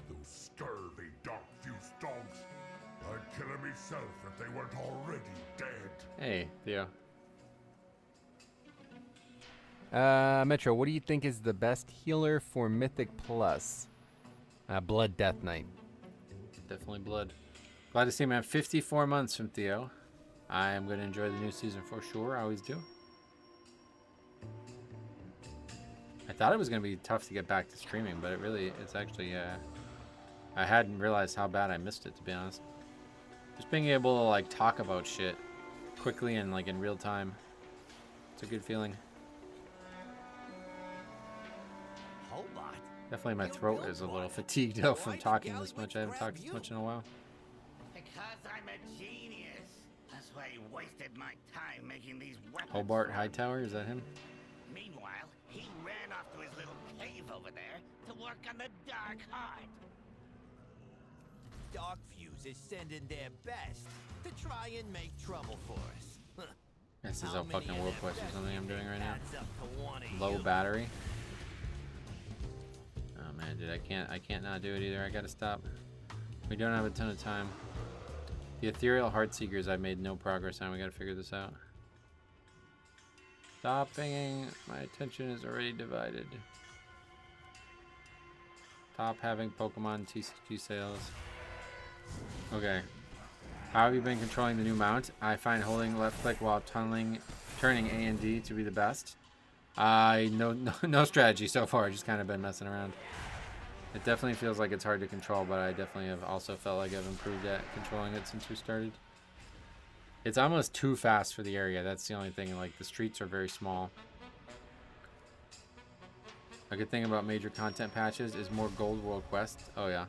[SPEAKER 14] Those scurvy dark-fused dogs. I'd kill them myself if they weren't already dead.
[SPEAKER 1] Hey, Theo.
[SPEAKER 17] Metro, what do you think is the best healer for Mythic Plus? Blood Death Knight.
[SPEAKER 1] Definitely Blood. Glad to see, man. 54 months from Theo. I am going to enjoy the new season for sure. I always do. I thought it was going to be tough to get back to streaming, but it's actually, I hadn't realized how bad I missed it, to be honest. Just being able to, like, talk about shit quickly and, like, in real time. It's a good feeling. Definitely my throat is a little fatigued though from talking this much. I haven't talked this much in a while.
[SPEAKER 12] Because I'm a genius. That's why he wasted my time making these weapons.
[SPEAKER 1] Hobart Hightower, is that him?
[SPEAKER 12] Meanwhile, he ran off to his little cave over there to work on the Dark Heart.
[SPEAKER 15] D.R.I.V.E is sending their best to try and make trouble for us.
[SPEAKER 1] This is a fucking world quest or something I'm doing right now. Low battery. Oh man, dude, I can't not do it either. I gotta stop. We don't have a ton of time. The Ethereal Heartseekers I've made no progress on. We gotta figure this out. Stop pinging. My attention is already divided. Stop having Pokemon TCG sales. Okay. How have you been controlling the new mount? I find holding left click while turning A and D to be the best. No strategy so far. Just kind of been messing around. It definitely feels like it's hard to control, but I definitely have also felt like I've improved at controlling it since we started. It's almost too fast for the area. That's the only thing. Like, the streets are very small. A good thing about major content patches is more gold world quests. Oh yeah.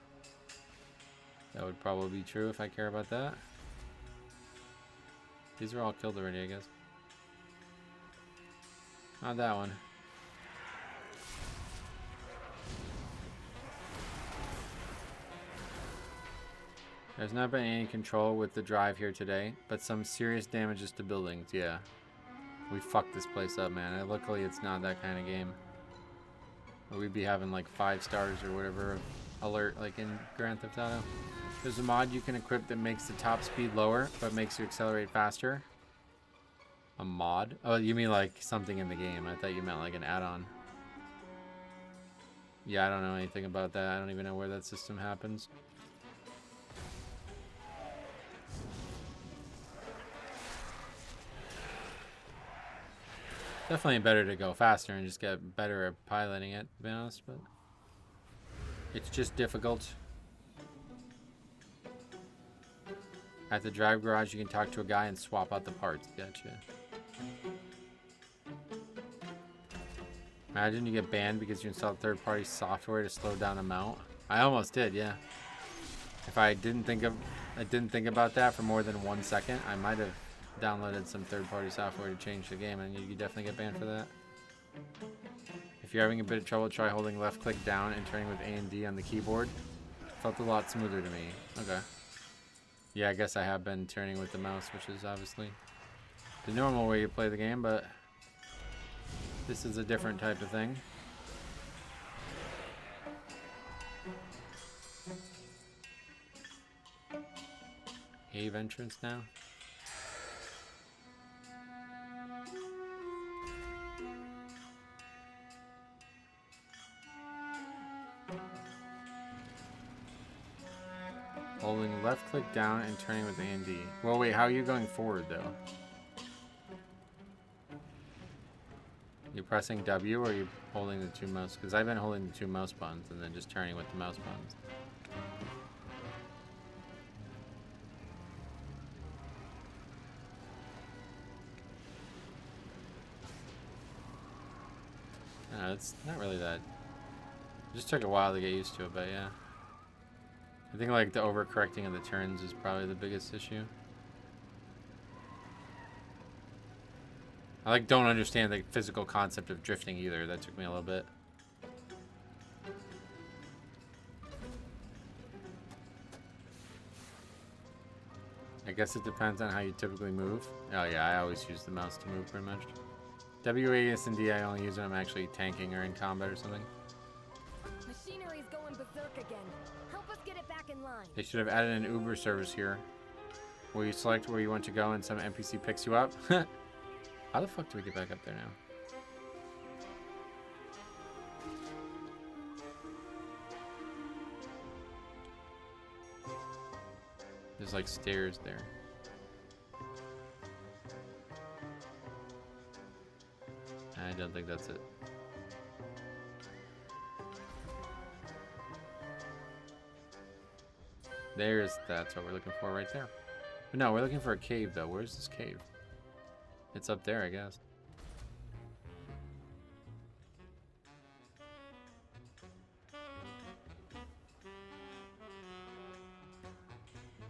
[SPEAKER 1] That would probably be true if I care about that. These are all killed already, I guess. Not that one. There's not been any control with the drive here today, but some serious damages to buildings, yeah. We fucked this place up, man. And luckily, it's not that kind of game. We'd be having like 5 stars or whatever alert, like in Grand Theft Auto. There's a mod you can equip that makes the top speed lower, but makes you accelerate faster. A mod? Oh, you mean like something in the game. I thought you meant like an add-on. Yeah, I don't know anything about that. I don't even know where that system happens. Definitely better to go faster and just get better at piloting it, to be honest, but it's just difficult. At the drive garage, you can talk to a guy and swap out the parts. Gotcha. Imagine you get banned because you installed third-party software to slow down a mount. I almost did, yeah. If I didn't think about that for more than 1 second, I might have downloaded some third-party software to change the game, and you definitely get banned for that. If you're having a bit of trouble, try holding left-click down and turning with A and D on the keyboard. Felt a lot smoother to me. Okay. Yeah, I guess I have been turning with the mouse, which is obviously the normal way you play the game, but this is a different type of thing. Cave entrance now. Holding left click down and turning with A and D. Well, wait, how are you going forward though? You pressing W or are you holding the 2 mouse? Because I've been holding the 2 mouse buttons and then just turning with the mouse buttons. It's not really that. It just took a while to get used to it, but yeah. I think like the overcorrecting of the turns is probably the biggest issue. I like don't understand the physical concept of drifting either. That took me a little bit. I guess it depends on how you typically move. Oh yeah, I always use the mouse to move pretty much. WAS and D I only use when I'm actually tanking or in combat or something.
[SPEAKER 7] Machinery's going berserk again. Help us get it back in line.
[SPEAKER 1] They should have added an Uber service here, where you select where you want to go and some NPC picks you up. How the fuck do we get back up there now? There's like stairs there. I don't think that's it. That's what we're looking for right there. But no, we're looking for a cave though. Where's this cave? It's up there, I guess.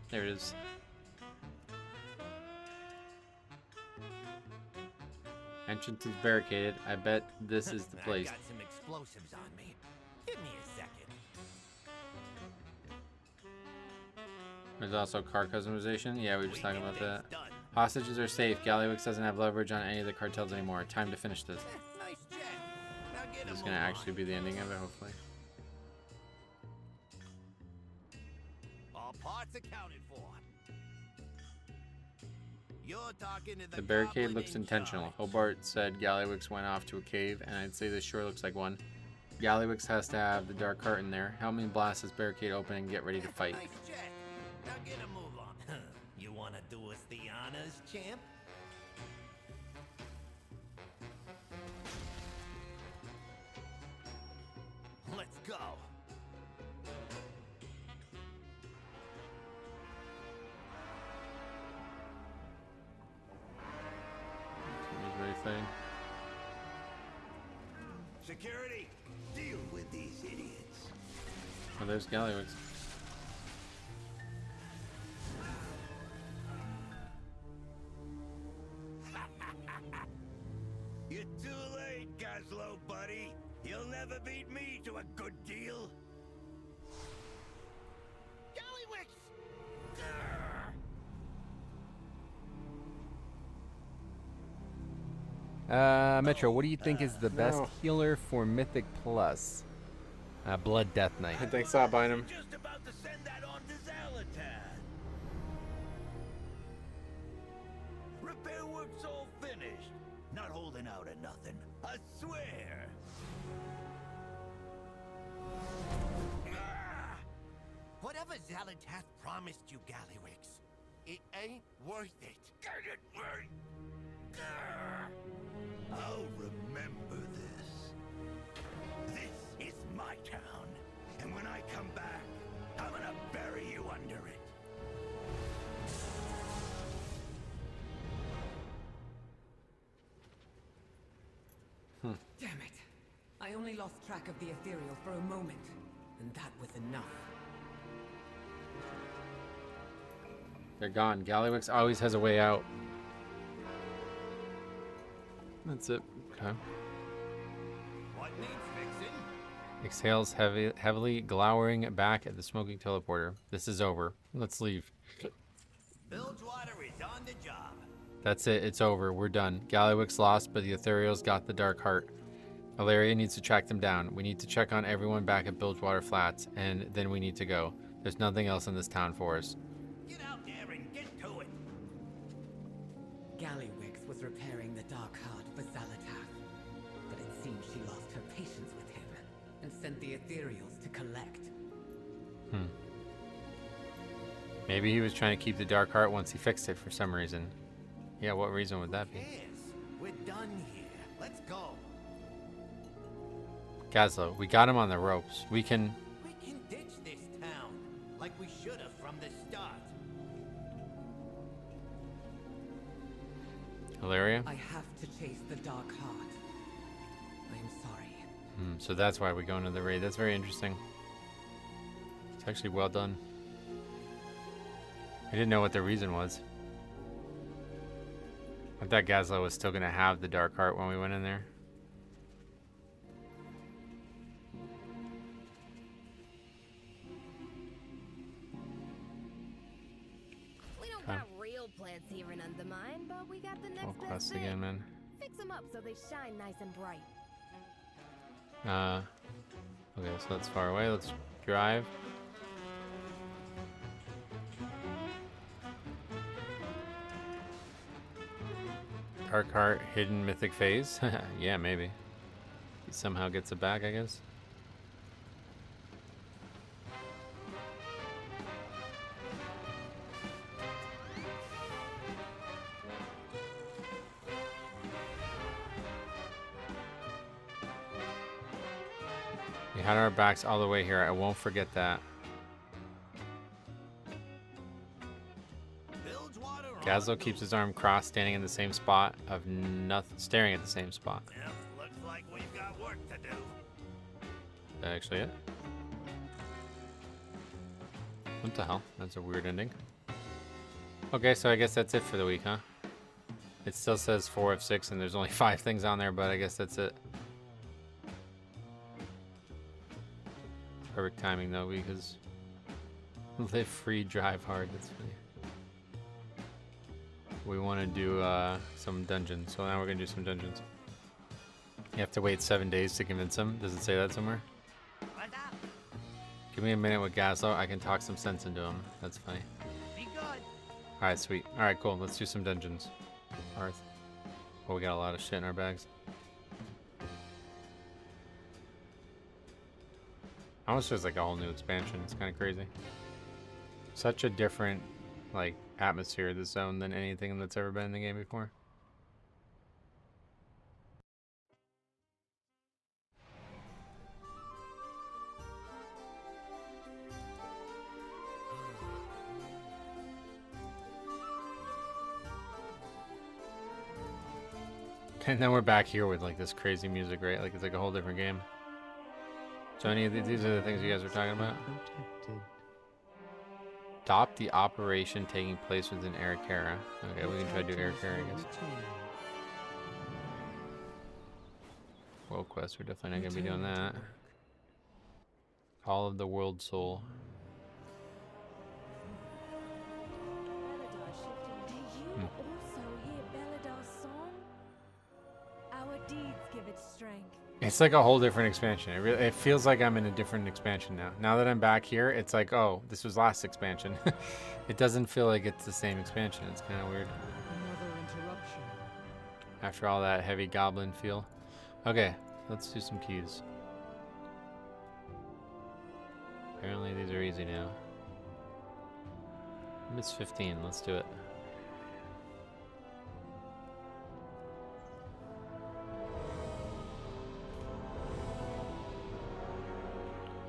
[SPEAKER 1] There it is. Entrance is barricaded. I bet this is the place.
[SPEAKER 15] I got some explosives on me. Give me a second.
[SPEAKER 1] There's also car customization. Yeah, we were just talking about that. Hostages are safe. Gallywix doesn't have leverage on any of the cartels anymore. Time to finish this.
[SPEAKER 15] Nice jet. Now get
[SPEAKER 1] This is
[SPEAKER 15] him
[SPEAKER 1] gonna
[SPEAKER 15] on.
[SPEAKER 1] actually be the ending of it, hopefully.
[SPEAKER 15] All parts accounted for. You're talking to
[SPEAKER 1] The barricade looks intentional. Hobart said Gallywix went off to a cave, and I'd say this sure looks like one. Gallywix has to have the dark heart in there. Help me blast this barricade open and get ready to fight.
[SPEAKER 15] Nice jet. Now get a move on. You wanna do us the honors, champ? Let's go.
[SPEAKER 1] He's really fighting.
[SPEAKER 3] Security, deal with these idiots.
[SPEAKER 1] Oh, there's Gallywix.
[SPEAKER 11] You're too late, Gazlo, buddy. You'll never beat me to a good deal.
[SPEAKER 12] Gallywix!
[SPEAKER 17] Metro, what do you think is the best healer for Mythic Plus? Blood Death Knight.
[SPEAKER 1] Thanks a lot, Bynum.
[SPEAKER 11] Just about to send that on to Zalatan. Repair work's all finished. Not holding out or nothing. I swear.
[SPEAKER 15] Whatever Zalatath promised you, Gallywix, it ain't worth it.
[SPEAKER 11] Get it right. I'll remember this. This is my town. And when I come back, I'm gonna bury you under it.
[SPEAKER 5] Damn it. I only lost track of the ethereal for a moment, and that was enough.
[SPEAKER 1] They're gone. Gallywix always has a way out. That's it. Okay.
[SPEAKER 15] What needs fixing?
[SPEAKER 1] Exhales heavily, glowering back at the smoking teleporter. This is over. Let's leave.
[SPEAKER 15] Bilgewater is on the job.
[SPEAKER 1] That's it. It's over. We're done. Gallywix lost, but the Ethereal's got the Dark Heart. Ilaria needs to track them down. We need to check on everyone back at Bilgewater Flats, and then we need to go. There's nothing else in this town for us.
[SPEAKER 15] Get out there and get to it.
[SPEAKER 5] Gallywix was repairing the Dark Heart for Zalatath, but it seems she lost her patience with him and sent the ethereals to collect.
[SPEAKER 1] Maybe he was trying to keep the Dark Heart once he fixed it for some reason. Yeah, what reason would that be?
[SPEAKER 15] Yes, we're done here. Let's go.
[SPEAKER 1] Gazlo, we got him on the ropes. We can
[SPEAKER 15] Ditch this town, like we should have from the start.
[SPEAKER 1] Ilaria?
[SPEAKER 5] I have to chase the Dark Heart. I am sorry.
[SPEAKER 1] So that's why we go into the raid. That's very interesting. It's actually well done. I didn't know what the reason was. I thought Gazlo was still going to have the Dark Heart when we went in there.
[SPEAKER 7] We don't got real plants here in Undermine, but we got the next best
[SPEAKER 1] Quest
[SPEAKER 7] thing.
[SPEAKER 1] again, man.
[SPEAKER 7] Fix them up so they shine nice and bright.
[SPEAKER 1] Okay, so that's far away. Let's drive. Dark Heart, hidden mythic phase. Yeah, maybe. He somehow gets it back, I guess. We had our backs all the way here. I won't forget that. Gazlo keeps his arm crossed, standing in the same spot of nothing, staring at the same spot.
[SPEAKER 11] Yep, looks like we've got work to do.
[SPEAKER 1] Is that actually it? What the hell? That's a weird ending. Okay, so I guess that's it for the week, huh? It still says 4 of 6, and there's only 5 things on there, but I guess that's it. Perfect timing, though, because live free, drive hard. That's funny. We want to do some dungeons, so now we're going to do some dungeons. You have to wait 7 days to convince him. Does it say that somewhere?
[SPEAKER 8] What's up?
[SPEAKER 1] Give me a minute with Gazlo. I can talk some sense into him. That's funny.
[SPEAKER 8] Be good.
[SPEAKER 1] Alright, sweet. Alright, cool. Let's do some dungeons. Arth. Oh, we got a lot of shit in our bags. Almost feels like a whole new expansion. It's kind of crazy. Such a different, like, atmosphere of the zone than anything that's ever been in the game before. And then we're back here with like this crazy music, right? Like it's like a whole different game. So any of these are the things you guys were talking about? Stop the operation taking place within Arikara. Okay, we can try to do Arikara, I guess. World quest, we're definitely not going to be doing that. Call of the World Soul.
[SPEAKER 9] Do you also hear Beladar's song? Our deeds give it strength.
[SPEAKER 1] It's like a whole different expansion. It feels like I'm in a different expansion now. Now that I'm back here, it's like, oh, this was last expansion. It doesn't feel like it's the same expansion. It's kind of weird.
[SPEAKER 6] Another interruption.
[SPEAKER 1] After all that heavy goblin feel. Okay, let's do some keys. Apparently these are easy now. Miss 15, let's do it.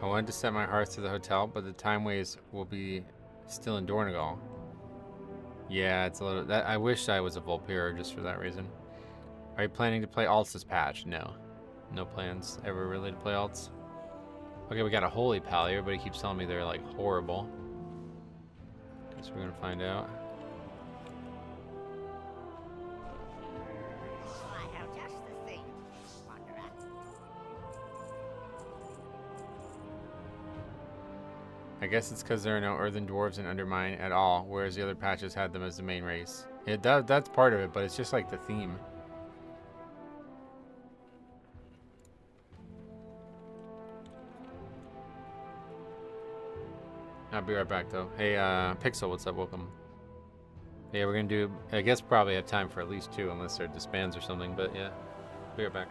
[SPEAKER 1] I wanted to set my hearth to the hotel, but the time ways will be still in Dornegal. Yeah, it's a little... I wish I was a Vulpera just for that reason. Are you planning to play alts this patch? No. No plans ever really to play alts. Okay, we got a Holy Pal here, but he keeps telling me they're like horrible. Guess we're gonna find out.
[SPEAKER 8] I have just the thing, Wanderer.
[SPEAKER 1] I guess it's because there are no Earthen Dwarves in Undermine at all, whereas the other patches had them as the main race. That's part of it, but it's just like the theme. I'll be right back though. Hey, Pixel, what's up? Welcome. Yeah, we're gonna do, I guess probably have time for at least 2 unless they're disbands or something, but yeah. Be right back.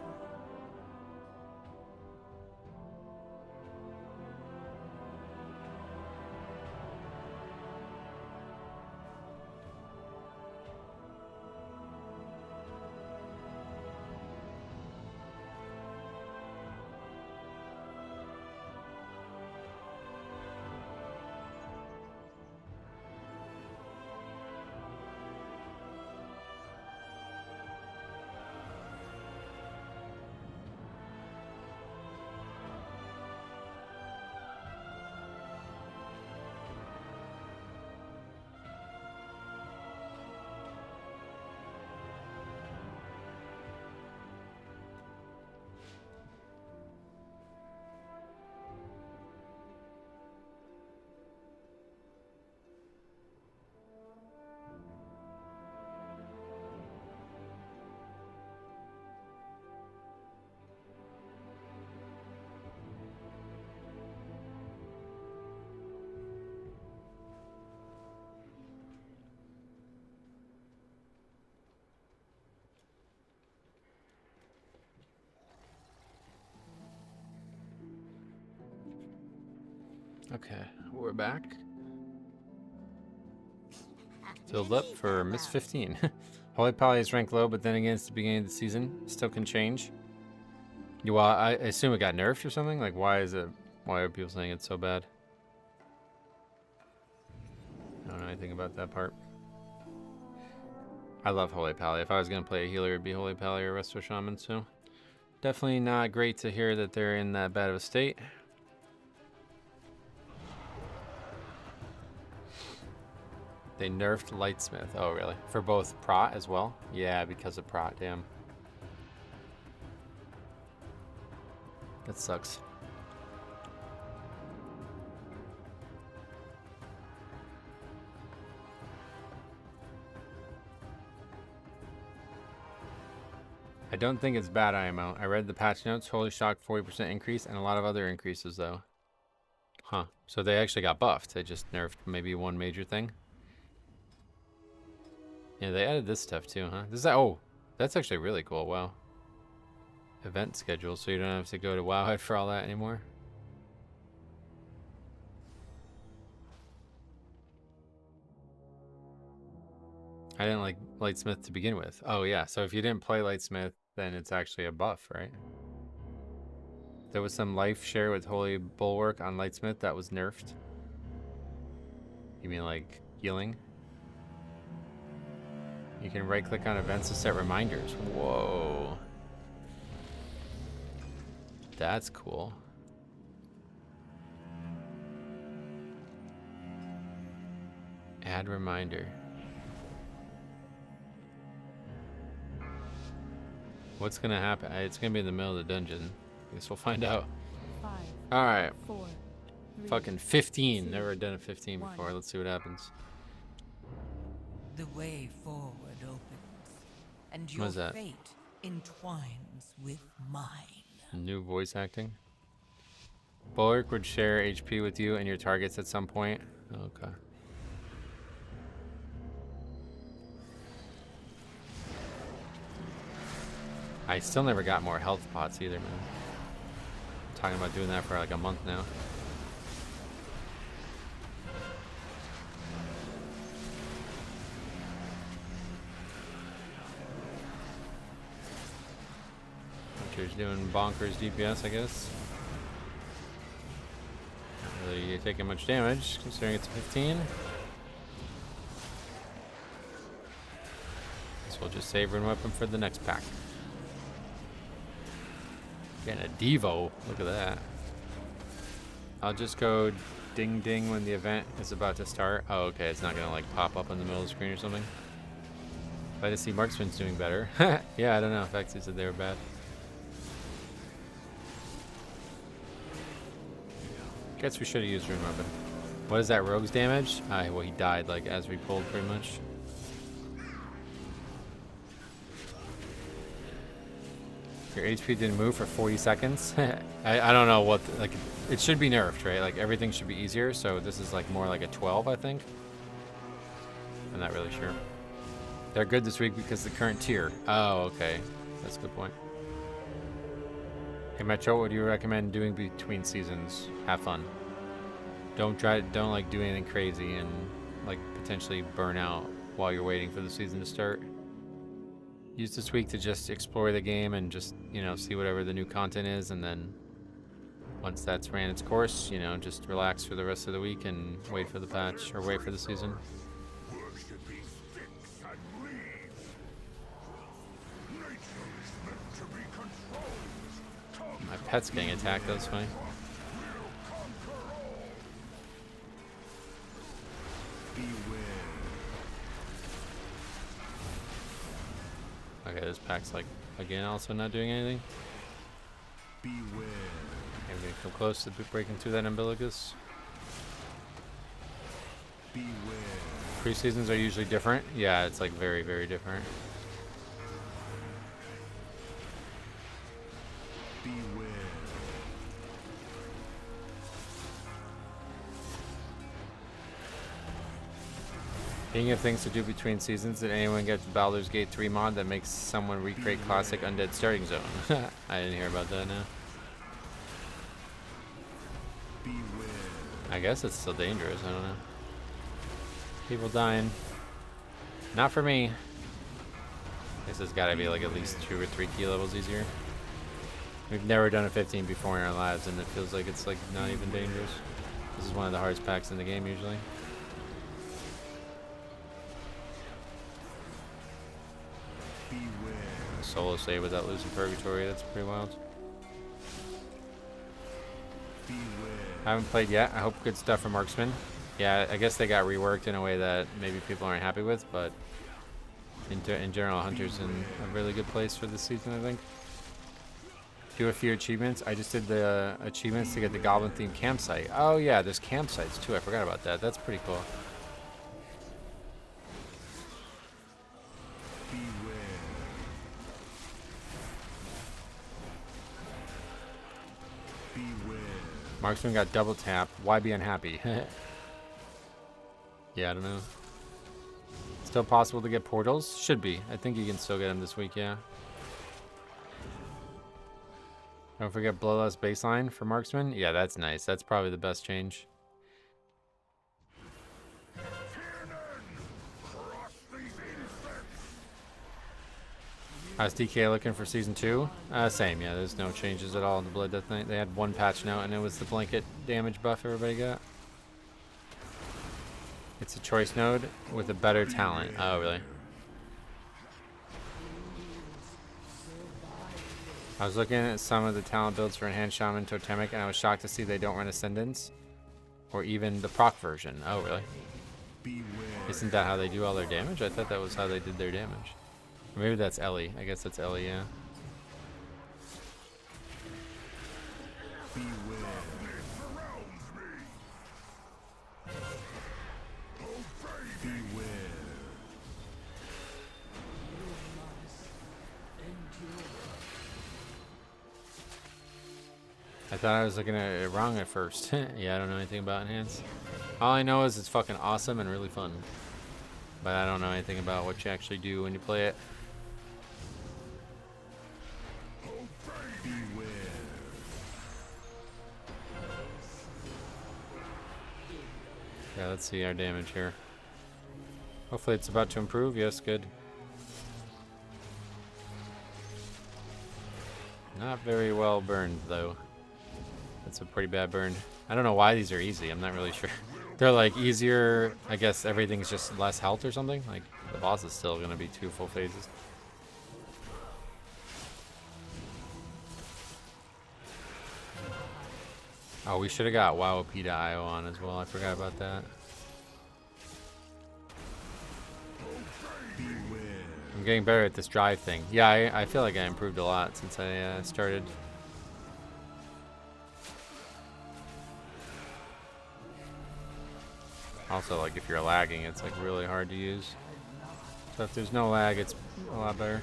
[SPEAKER 1] Okay, we're back. Filled up for Miss 15. Holy Poly is ranked low, but then again, it's the beginning of the season. Still can change. Yeah, well, I assume it got nerfed or something. Like, why are people saying it's so bad? I don't know anything about that part. I love Holy Pally. If I was gonna play a healer, it'd be Holy Pally or Resto Shaman. So definitely not great to hear that they're in that bad of a state. They nerfed Lightsmith. Oh, really? For both Prot as well? Yeah, because of Prot, damn. That sucks. I don't think it's bad IMO. I read the patch notes. Holy shock, 40% increase, and a lot of other increases, though. Huh. So they actually got buffed. They just nerfed maybe one major thing. Yeah, they added this stuff too, huh? Oh, that's actually really cool. Wow. Event schedule, so you don't have to go to Wowhead for all that anymore. I didn't like Lightsmith to begin with. Oh yeah, so if you didn't play Lightsmith, then it's actually a buff, right? There was some life share with Holy Bulwark on Lightsmith that was nerfed. You mean like healing? You can right click on events to set reminders. Whoa. That's cool. Add reminder. What's gonna happen? It's gonna be in the middle of the dungeon. I guess we'll find out.
[SPEAKER 9] 5,
[SPEAKER 1] Alright.
[SPEAKER 9] 4, 3,
[SPEAKER 1] Fucking 15.
[SPEAKER 9] 2,
[SPEAKER 1] Never done a 15
[SPEAKER 9] 1.
[SPEAKER 1] before. Let's see what happens.
[SPEAKER 18] The way forward opens, and your
[SPEAKER 1] What is that?
[SPEAKER 18] fate entwines with mine.
[SPEAKER 1] New voice acting. Bulwark would share HP with you and your targets at some point. Okay. I still never got more health pots either, man. I'm talking about doing that for like a month now. Hunter's doing bonkers DPS, I guess. Not really taking much damage, considering it's 15. Guess we'll just save rune weapon for the next pack. Getting a Devo, look at that. I'll just go ding ding when the event is about to start. Oh, okay, it's not gonna like pop up in the middle of the screen or something. Glad to see Marksman's doing better. Yeah, I don't know if Vexy said they were bad. Guess we should have used rune weapon. What is that rogue's damage? Well, he died like as we pulled pretty much. Your HP didn't move for 40 seconds. I don't know what, like, it should be nerfed, right? Like, everything should be easier, so this is, like, more like a 12, I think. I'm not really sure. They're good this week because the current tier. Oh, okay. That's a good point. Hey, Metro, what do you recommend doing between seasons? Have fun. Don't like, do anything crazy and, like, potentially burn out while you're waiting for the season to start. Use this week to just explore the game and just, you know, see whatever the new content is, and then once that's ran its course, you know, just relax for the rest of the week and wait for the patch, or wait for the season. My pet's getting attacked, that's funny. Okay, this pack's like, again, also not doing anything. Beware. Okay, we're gonna come close to breaking through that umbilicus. Beware. Pre-seasons are usually different. Yeah, it's like very, very different. Beware. Speaking of things to do between seasons, did anyone get the Baldur's Gate 3 mod that makes someone recreate classic Undead Starting Zone? I didn't hear about that now. I guess it's still dangerous. I don't know. People dying. Not for me. This has got to be like at least 2 or 3 key levels easier. We've never done a 15 before in our lives, and it feels like it's like not even dangerous. This is one of the hardest packs in the game usually. A solo save without losing Purgatory, that's pretty wild. Haven't played yet. I hope good stuff for Marksman. Yeah, I guess they got reworked in a way that maybe people aren't happy with, but in general, Hunter's in a really good place for this season, I think. Do a few achievements. I just did the achievements to get the Goblin themed campsite. Oh yeah, there's campsites too. I forgot about that. That's pretty cool. Marksman got double tap. Why be unhappy? Yeah, I don't know. Still possible to get portals? Should be. I think you can still get them this week, yeah. Don't forget Bloodlust baseline for Marksman. Yeah, that's nice. That's probably the best change. How's DK looking for Season 2? Same, yeah. There's no changes at all in the Blood Death Knight. They had one patch note, and it was the blanket damage buff everybody got. It's a choice node with a better talent. Oh, really? I was looking at some of the talent builds for Enhanced Shaman Totemic, and I was shocked to see they don't run Ascendance. Or even the proc version. Oh, really? Isn't that how they do all their damage? I thought that was how they did their damage. Or maybe that's Ellie. I guess that's Ellie, yeah. I thought I was looking at it wrong at first. Yeah, I don't know anything about Enhance. All I know is it's fucking awesome and really fun. But I don't know anything about what you actually do when you play it. Yeah, let's see our damage here. Hopefully it's about to improve. Yes, good. Not very well burned, though. That's a pretty bad burn. I don't know why these are easy. I'm not really sure. They're like easier. I guess everything's just less health or something. Like the boss is still going to be 2 full phases. Oh, we should have got WoWP.io on as well. I forgot about that. I'm getting better at this drive thing. Yeah, I feel like I improved a lot since I started. Also, like, if you're lagging, it's, like, really hard to use. So if there's no lag, it's a lot better.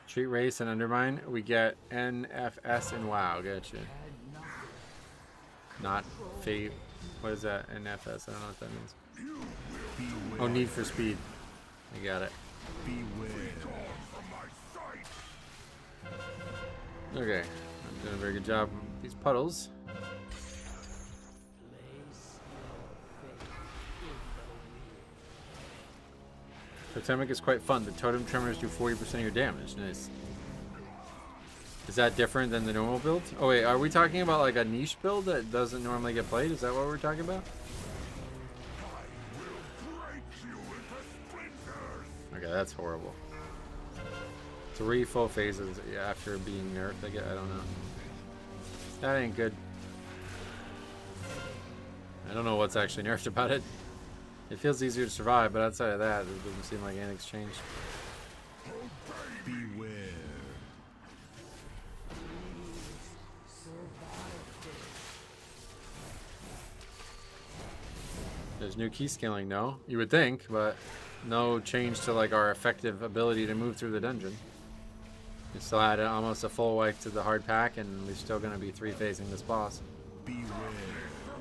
[SPEAKER 1] Street Race and Undermine, we get NFS and WoW. Gotcha. Not Fate. What is that? NFS. I don't know what that means. Oh, Need for Speed. I got it. Okay. I'm doing a very good job with these puddles. Totemic is quite fun. The totem tremors do 40% of your damage. Nice. Is that different than the normal build? Oh wait, are we talking about like a niche build that doesn't normally get played? Is that what we're talking about? Okay, that's horrible. 3 full phases after being nerfed. I don't know. That ain't good. I don't know what's actually nerfed about it. It feels easier to survive, but outside of that, it doesn't seem like anything's changed.
[SPEAKER 14] Beware.
[SPEAKER 1] There's new key scaling, no? You would think, but no change to like our effective ability to move through the dungeon. We still had almost a full wipe to the hard pack, and we're still going to be 3-phasing this boss.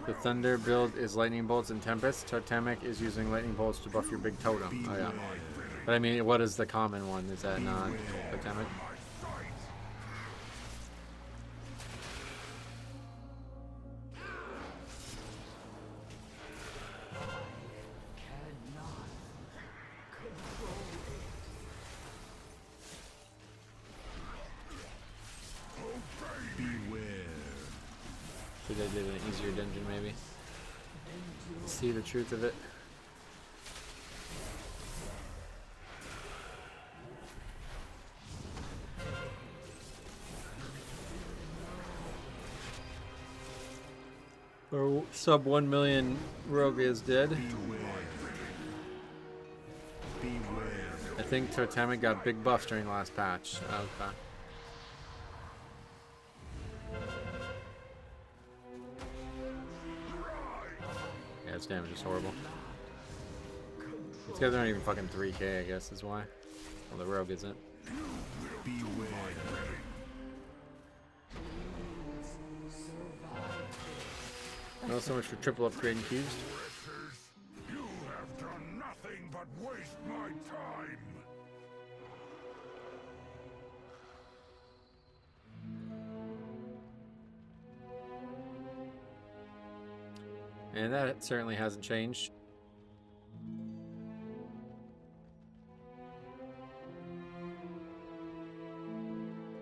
[SPEAKER 1] The Thunder build is Lightning Bolts and Tempest. Totemic is using Lightning Bolts to buff your big totem. Oh, yeah. But I mean, what is the common one? Is that not Totemic? Should I do an easier dungeon, maybe? See the truth of it. Our sub 1 million rogue is dead. I think Totemic got big buffs during the last patch. Okay. Yeah, its damage is horrible. These guys aren't even fucking 3k, I guess, is why. Well, the rogue isn't. Well, so much for triple upgrading cubes.
[SPEAKER 14] You have done nothing but waste my time.
[SPEAKER 1] And that certainly hasn't changed.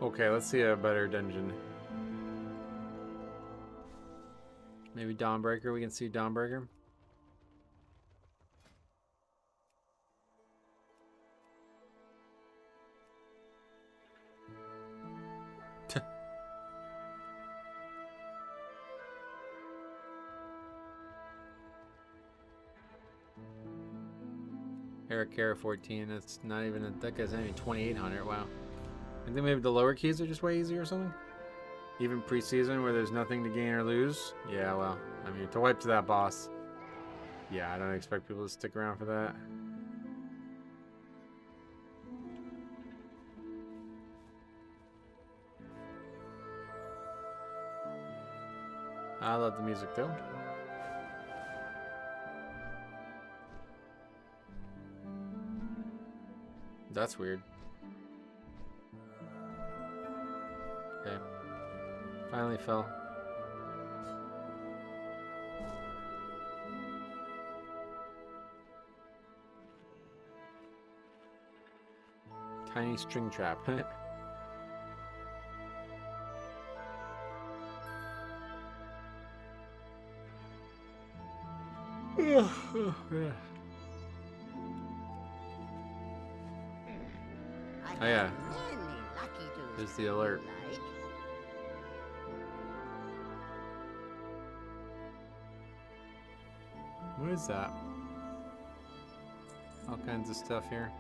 [SPEAKER 1] Okay, let's see a better dungeon. Maybe Dawnbreaker. We can see Dawnbreaker. Eric Kara 14. That's not even that guy's not even 2,800. Wow. I think maybe the lower keys are just way easier or something. Even preseason where there's nothing to gain or lose. Yeah, well, I mean, to wipe to that boss. Yeah, I don't expect people to stick around for that. I love the music though. That's weird. Okay. Finally fell. Tiny string trap. Oh, yeah. There's the alert. What is that? All kinds of stuff here.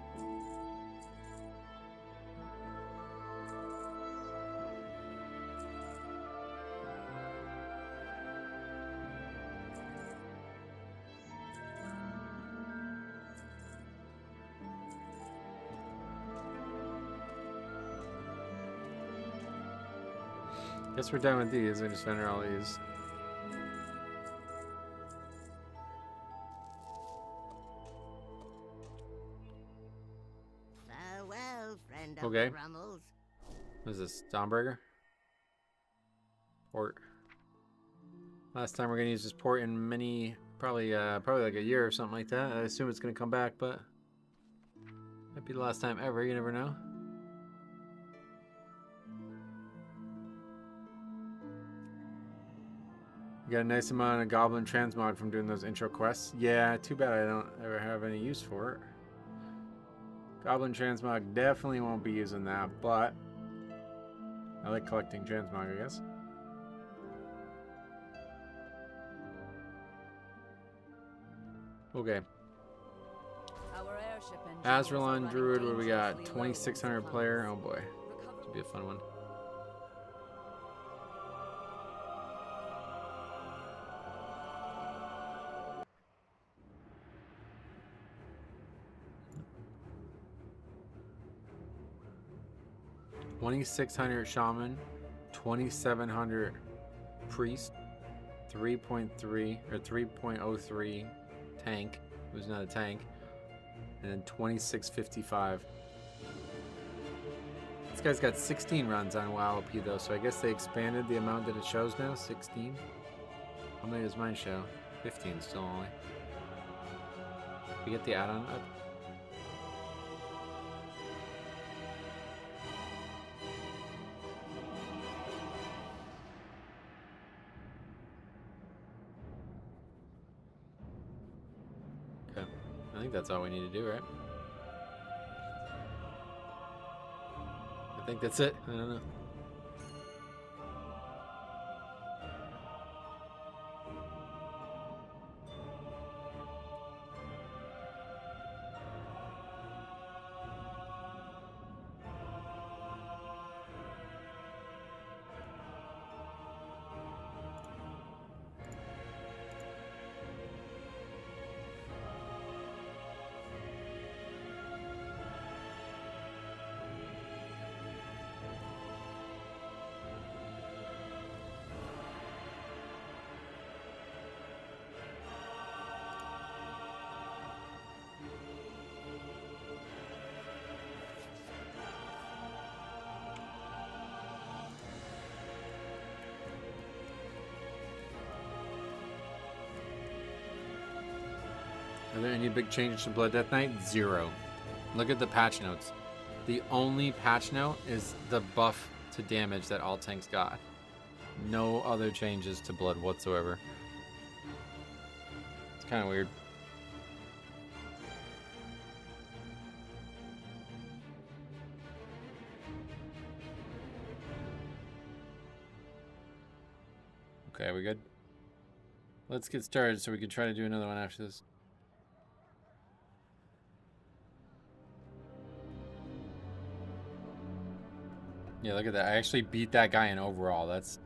[SPEAKER 1] Guess we're done with these. I just enter all these.
[SPEAKER 12] Farewell, friend of
[SPEAKER 1] Okay.
[SPEAKER 12] the Rummels.
[SPEAKER 1] What is this? Dawnbreaker? Port. Last time we're gonna use this port in many, probably like a year or something like that. I assume it's gonna come back, but might be the last time ever. You never know. You got a nice amount of goblin transmog from doing those intro quests. Yeah, too bad I don't ever have any use for it. Goblin transmog, definitely won't be using that, but I like collecting transmog, I guess. Okay.
[SPEAKER 19] Our airship
[SPEAKER 1] Azralan Druid, what do we got? 2,600 player. Oh boy. This will be a fun one. 2,600 shaman, 2,700 priest, 3.3 or 3.03 tank, who's not a tank, and then 2,655. This guy's got 16 runs on WoW OP though, so I guess they expanded the amount that it shows now. 16. How many does mine show? 15 still only. We get the add-on up. Okay, I think that's all we need to do, right? I think that's it. I don't know. Are there any big changes to Blood Death Knight? Zero. Look at the patch notes. The only patch note is the buff to damage that all tanks got. No other changes to Blood whatsoever. It's kind of weird. Okay, we good? Let's get started so we can try to do another one after this. Yeah, look at that. I actually beat that guy in overall. That's...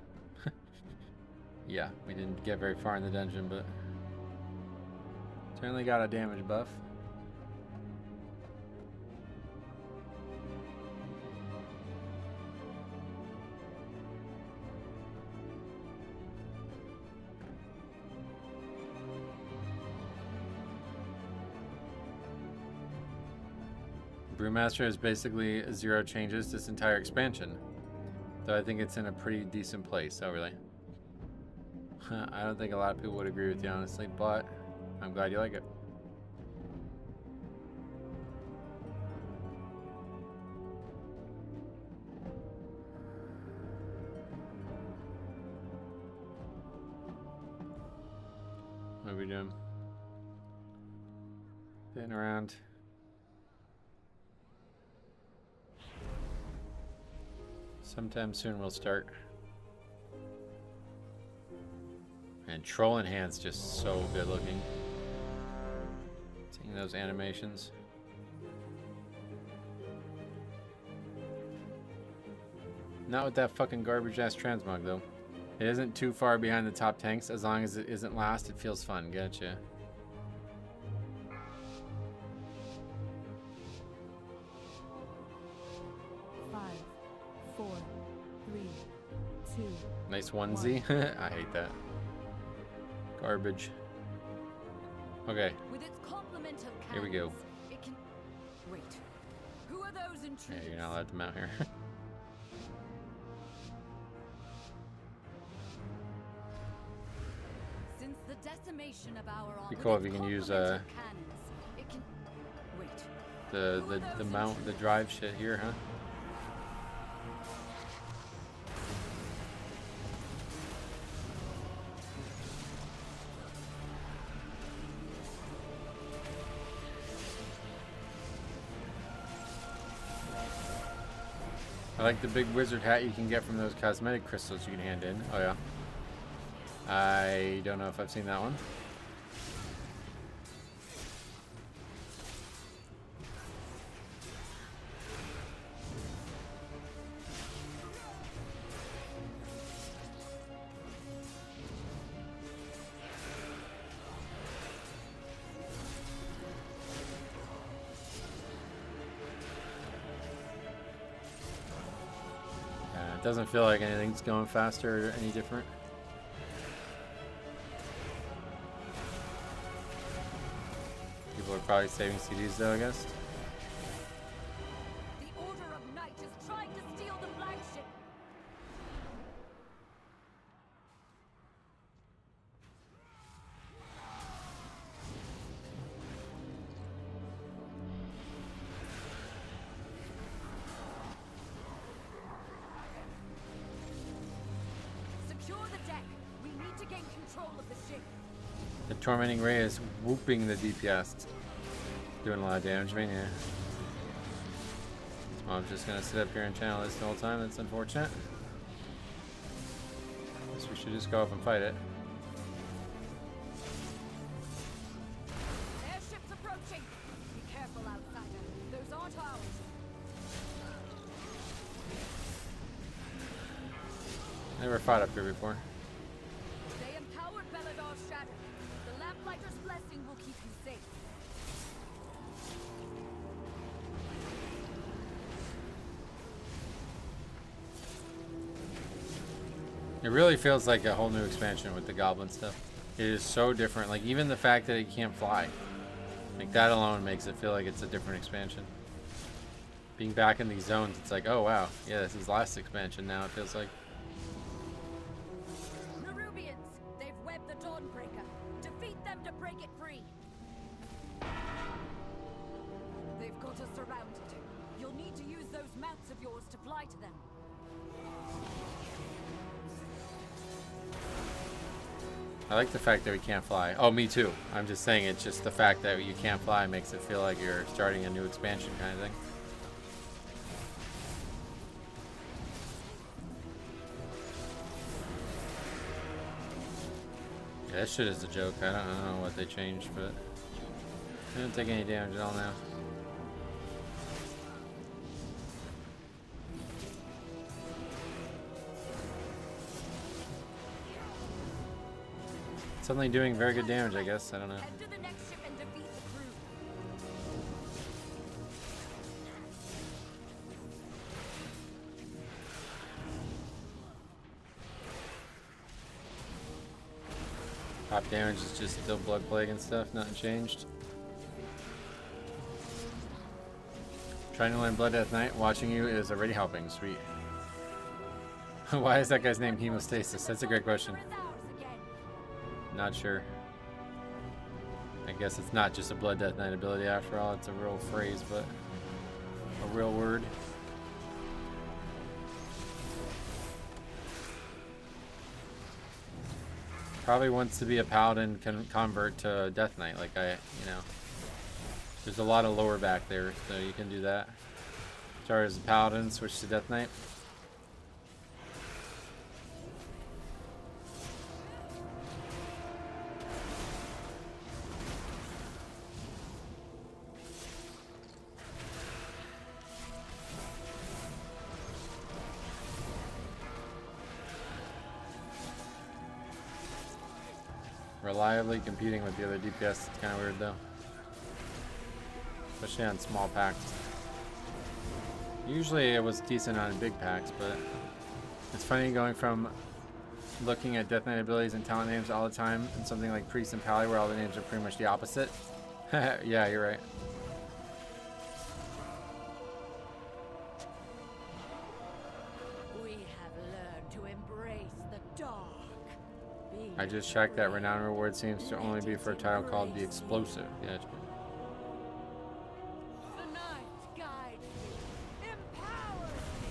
[SPEAKER 1] yeah, we didn't get very far in the dungeon, but... certainly got a damage buff. Brewmaster is basically 0 changes this entire expansion. Though I think it's in a pretty decent place. Oh, really? I don't think a lot of people would agree with you, honestly, but I'm glad you like it. What are we doing? Sitting around. Sometime soon we'll start. And Troll Enhance just so good looking. Seeing those animations. Not with that fucking garbage ass transmog though. It isn't too far behind the top tanks. As long as it isn't last, it feels fun. Gotcha. Nice onesie. I hate that. Garbage. Okay.
[SPEAKER 19] With its complement of
[SPEAKER 1] Here we go.
[SPEAKER 19] It can... Wait. Who are those intruders?
[SPEAKER 1] Yeah, you're not allowed to mount here.
[SPEAKER 19] Since the decimation of our
[SPEAKER 1] Be cool if you can use
[SPEAKER 19] it can... Wait.
[SPEAKER 1] the mount, the drive shit here, huh? I like the big wizard hat you can get from those cosmetic crystals you can hand in. Oh yeah. I don't know if I've seen that one. Doesn't feel like anything's going faster or any different. People are probably saving CDs though, I guess.
[SPEAKER 19] The Order of Night is trying to steal the flagship. Secure the deck. We need to gain control of the ship.
[SPEAKER 1] The Tormenting Ray is whooping the DPS. Doing a lot of damage, man, yeah. So I'm just gonna sit up here and channel this the whole time. That's unfortunate. Guess we should just go up and fight it.
[SPEAKER 19] Airship's approaching. Be careful, outsider. Those aren't ours.
[SPEAKER 1] Never fought up here before.
[SPEAKER 19] They empowered Belladar's shadow. The Lamplighter's blessing will keep you safe.
[SPEAKER 1] It really feels like a whole new expansion with the goblin stuff. It is so different. Like even the fact that it can't fly, like that alone makes it feel like it's a different expansion. Being back in these zones, it's like, oh wow, yeah, this is last expansion now. It feels like.
[SPEAKER 19] Nerubians, they've webbed the Dawnbreaker. Defeat them to break it free. They've got us surrounded. You'll need to use those mounts of yours to fly to them.
[SPEAKER 1] I like the fact that we can't fly. Oh, me too. I'm just saying it's just the fact that you can't fly makes it feel like you're starting a new expansion kind of thing. Yeah, that shit is a joke. I don't know what they changed, but I didn't take any damage at all now. Suddenly doing very good damage, I guess. I don't know.
[SPEAKER 19] Head to the next ship and defeat the crew.
[SPEAKER 1] Top damage is just still Blood Plague and stuff. Nothing changed. Trying to land Blood Death Knight. Watching you is already helping. Sweet. Why is that guy's name Hemostasis? That's a great question. Not sure. I guess it's not just a Blood Death Knight ability after all. It's a real phrase, but a real word. Probably wants to be a paladin, can convert to Death Knight. Like there's a lot of lower back there, so you can do that. Start as a paladin, switch to Death Knight. Reliably competing with the other DPS is kind of weird though. Especially on small packs. Usually it was decent on big packs, but it's funny going from looking at Death Knight abilities and talent names all the time and something like Priest and Pally where all the names are pretty much the opposite. Yeah, you're right.
[SPEAKER 19] We have learned to embrace the dark.
[SPEAKER 1] I just checked that renown reward seems to only be for a title called The Explosive. Yeah, it's
[SPEAKER 19] The night guides me, empowers me.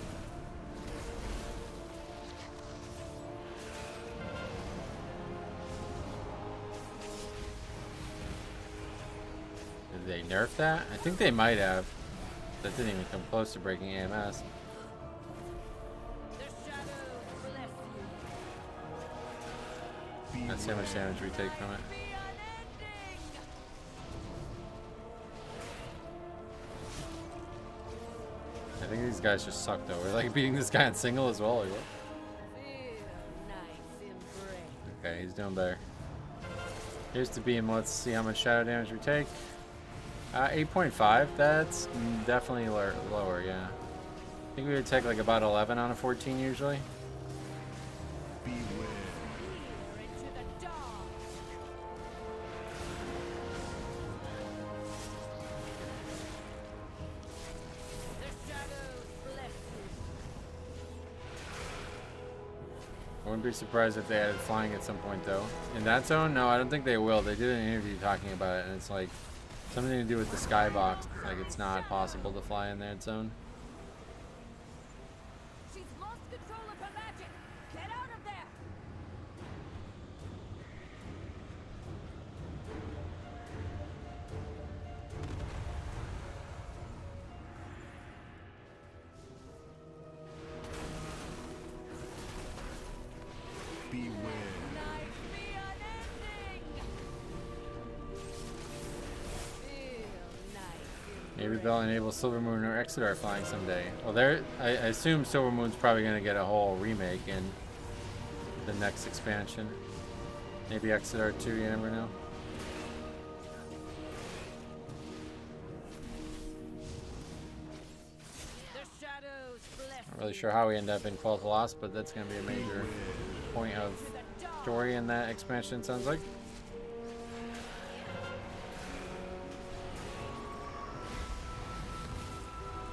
[SPEAKER 1] Did they nerf that? I think they might have. That didn't even come close to breaking AMS. That's how much damage we take from it. I think these guys just suck though. We're like beating this guy in single as well, or what? Okay, he's doing better. Here's the beam. Let's see how much shadow damage we take. 8.5. That's definitely lower, yeah. I think we would take like about 11 on a 14 usually. I wouldn't be surprised if they added flying at some point though. In that zone, no, I don't think they will. They did an interview talking about it, and it's like something to do with the skybox. Like it's not possible to fly in that zone.
[SPEAKER 19] She's lost control of her magic. Get out of there.
[SPEAKER 1] Maybe they'll enable Silver Moon or Exodar flying someday. Well, I assume Silver Moon's probably going to get a whole remake in the next expansion. Maybe Exodar too, you never know. Not really sure how we end up in Call to Lost, but that's going to be a major point of story in that expansion, sounds like.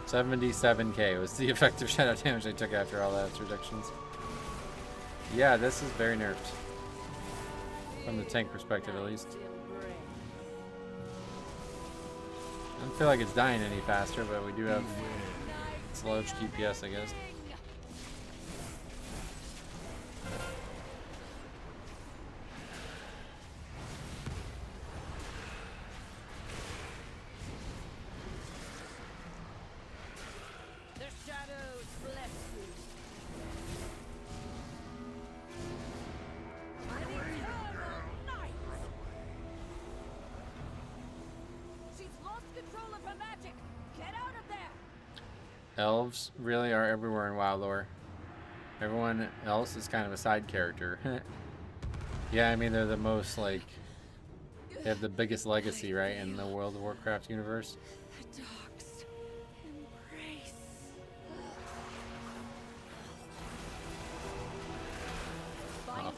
[SPEAKER 1] $77K was the effective shadow damage they took after all that reductions. Yeah, this is very nerfed. From the tank perspective, at least. I don't feel like it's dying any faster, but we do have sludge DPS, I guess. Elves really are everywhere in WoW lore. Everyone else is kind of a side character. Yeah, I mean, they're the most, like, they have the biggest legacy, right, in the World of Warcraft universe. Oh,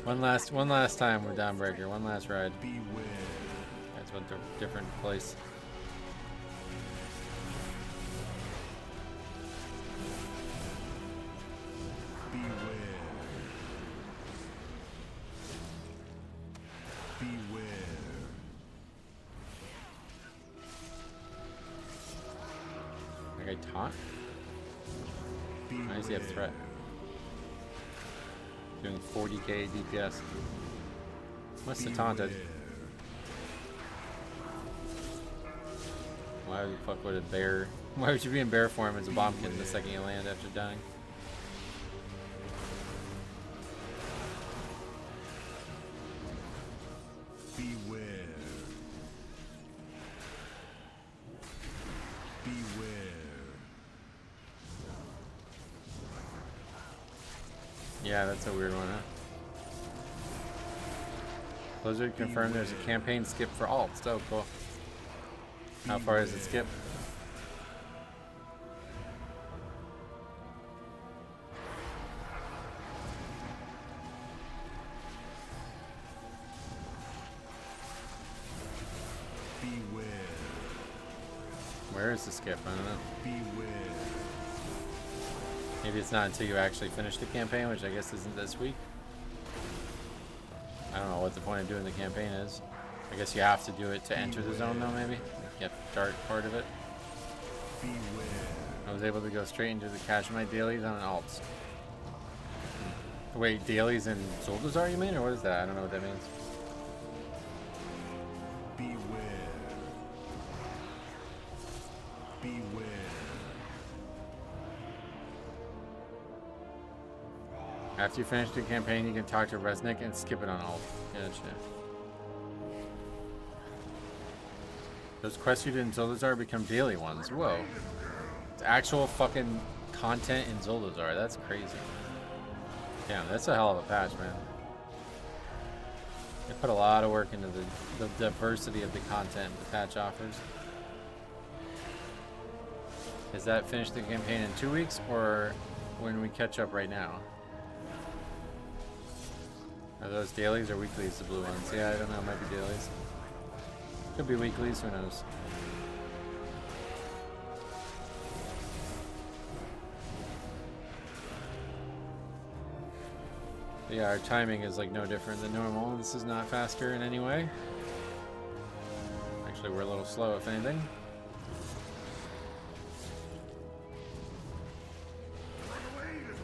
[SPEAKER 1] one last time with Dawnbreaker, one last ride. That's what the different place. Like I taunt? Why does he have threat? Doing 40k DPS. Must have taunted. Why the fuck would a bear? Why would you be in bear form as a bombkin the second you land after dying? Yeah, that's a weird one, huh? Blizzard confirmed there's a campaign skip for alts. Oh, cool. How far is it skip? Where is the skip? I don't know. Maybe it's not until you actually finish the campaign, which I guess isn't this week. I don't know what the point of doing the campaign is. I guess you have to do it to enter the zone, though, maybe? Like you have to start part of it. I was able to go straight into the Kashmite dailies on an alt. Wait, dailies in Zuldazar, you mean? Or what is that? I don't know what that means. After you finish the campaign, you can talk to Resnick and skip it on alt. Gotcha. Those quests you did in Zuldazar become daily ones. Whoa. It's actual fucking content in Zuldazar. That's crazy. Damn, that's a hell of a patch, man. They put a lot of work into the diversity of the content the patch offers. Is that finish the campaign in 2 weeks or when we catch up right now? Are those dailies or weeklies, the blue ones? Yeah, I don't know. It might be dailies. Could be weeklies. Who knows? Yeah, our timing is like no different than normal. This is not faster in any way. Actually, we're a little slow, if anything.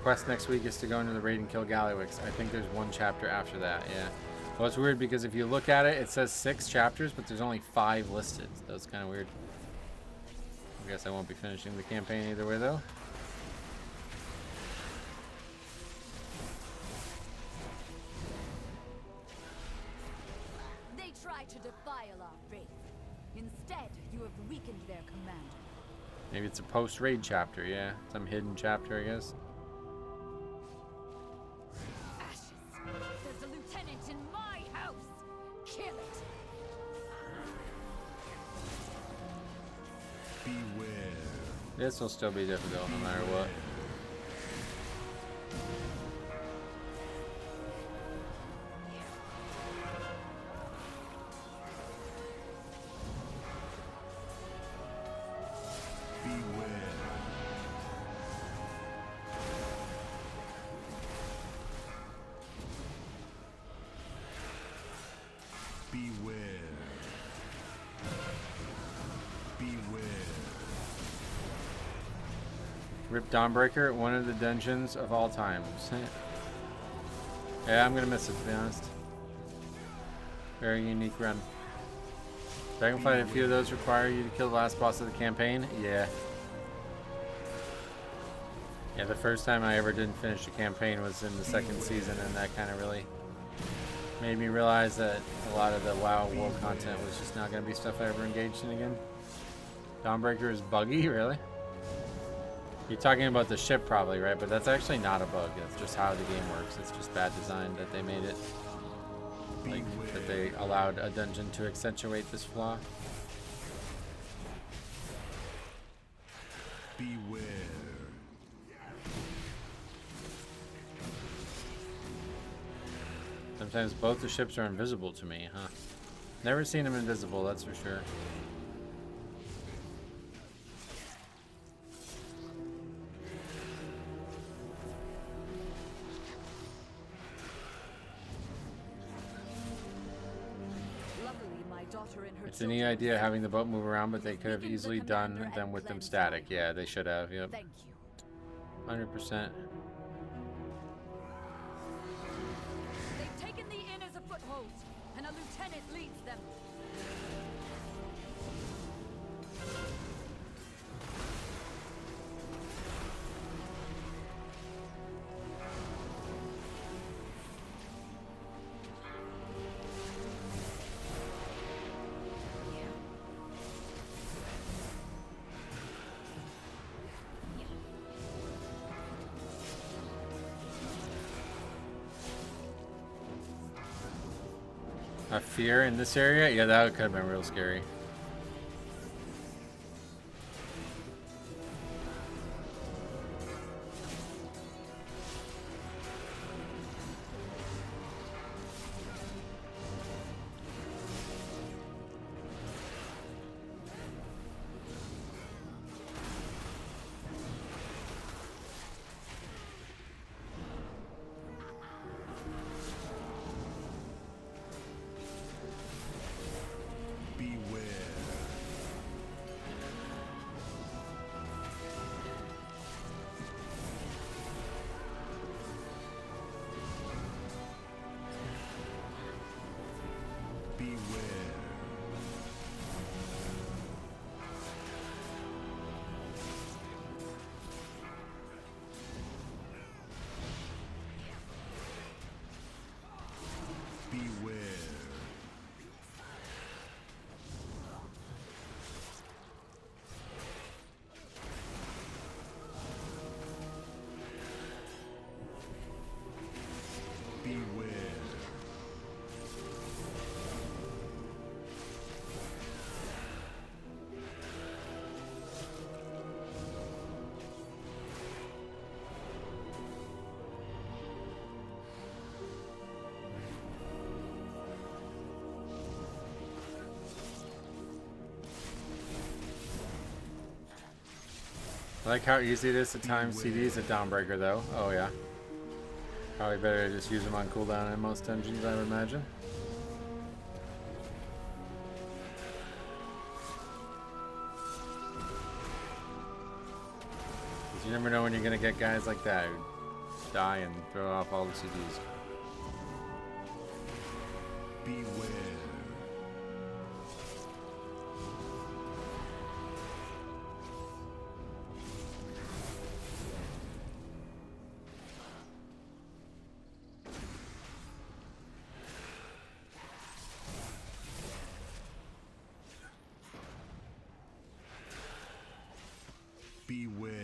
[SPEAKER 1] Quest next week is to go into the raid and kill Gallywix. I think there's one chapter after that, yeah. Well, it's weird because if you look at it, it says 6 chapters, but there's only 5 listed. So that's kind of weird. I guess I won't be finishing the campaign either way, though.
[SPEAKER 19] They try to defile our faith. Instead, you have weakened their commander.
[SPEAKER 1] Maybe it's a post-raid chapter, yeah. Some hidden chapter, I guess.
[SPEAKER 19] There's a lieutenant in my house! Kill it!
[SPEAKER 11] Beware.
[SPEAKER 1] This will still be difficult no matter what. Rip Dawnbreaker, one of the dungeons of all time. Yeah, I'm gonna miss it, to be honest. Very unique run. Dragonflight, a few of those require you to kill the last boss of the campaign? Yeah. Yeah, the first time I ever didn't finish a campaign was in the 2nd season, and that kind of really made me realize that a lot of the WoW world content was just not gonna be stuff I ever engaged in again. Dawnbreaker is buggy, really? You're talking about the ship probably, right? But that's actually not a bug. It's just how the game works. It's just bad design that they made it. Like, that they allowed a dungeon to accentuate this flaw.
[SPEAKER 11] Beware.
[SPEAKER 1] Sometimes both the ships are invisible to me, huh? Never seen them invisible, that's for sure. It's a neat idea having the boat move around, but they could have easily done them with them static. Yeah, they should have, yep. 100%.
[SPEAKER 19] They've taken the inn as a foothold, and a lieutenant leads them.
[SPEAKER 1] A fear in this area? Yeah, that could have been real scary.
[SPEAKER 11] Beware.
[SPEAKER 1] I like how easy it is to time CDs at Dawnbreaker, though. Oh, yeah. Probably better to just use them on cooldown in most dungeons, I would imagine. Because you never know when you're going to get guys like that who die and throw off all the CDs.
[SPEAKER 14] Beware. Beware.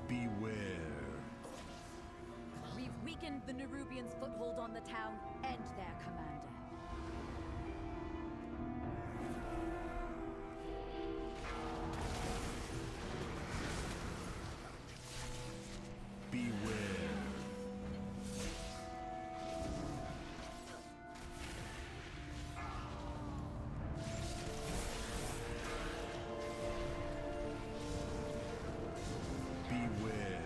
[SPEAKER 14] Beware.
[SPEAKER 19] We've weakened the Nerubians' foothold on the town and their commander.
[SPEAKER 14] Beware. Beware.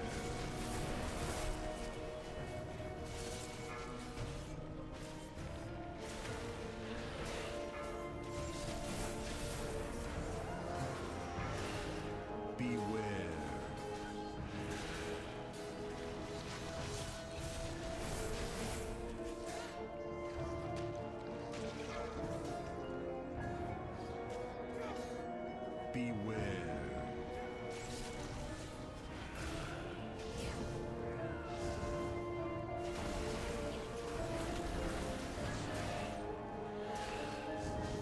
[SPEAKER 14] Beware. Beware.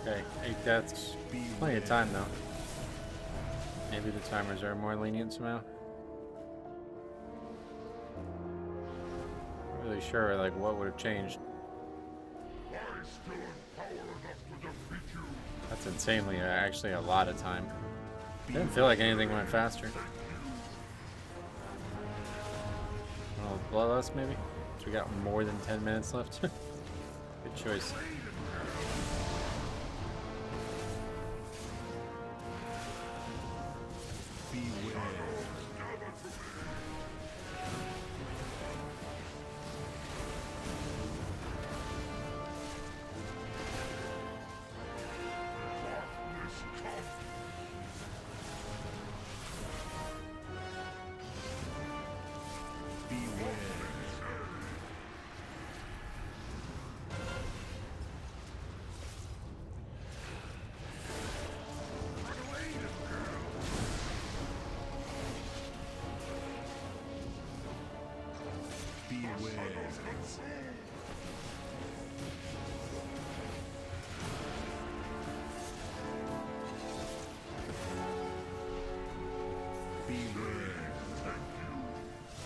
[SPEAKER 1] Okay, 8 deaths. Plenty of time, though. Maybe the timers are more lenient somehow. Not really sure, like, what would have changed. That's insanely, actually a lot of time. Didn't feel like anything went faster. A little bloodlust, maybe? So we got more than 10 minutes left. Good choice.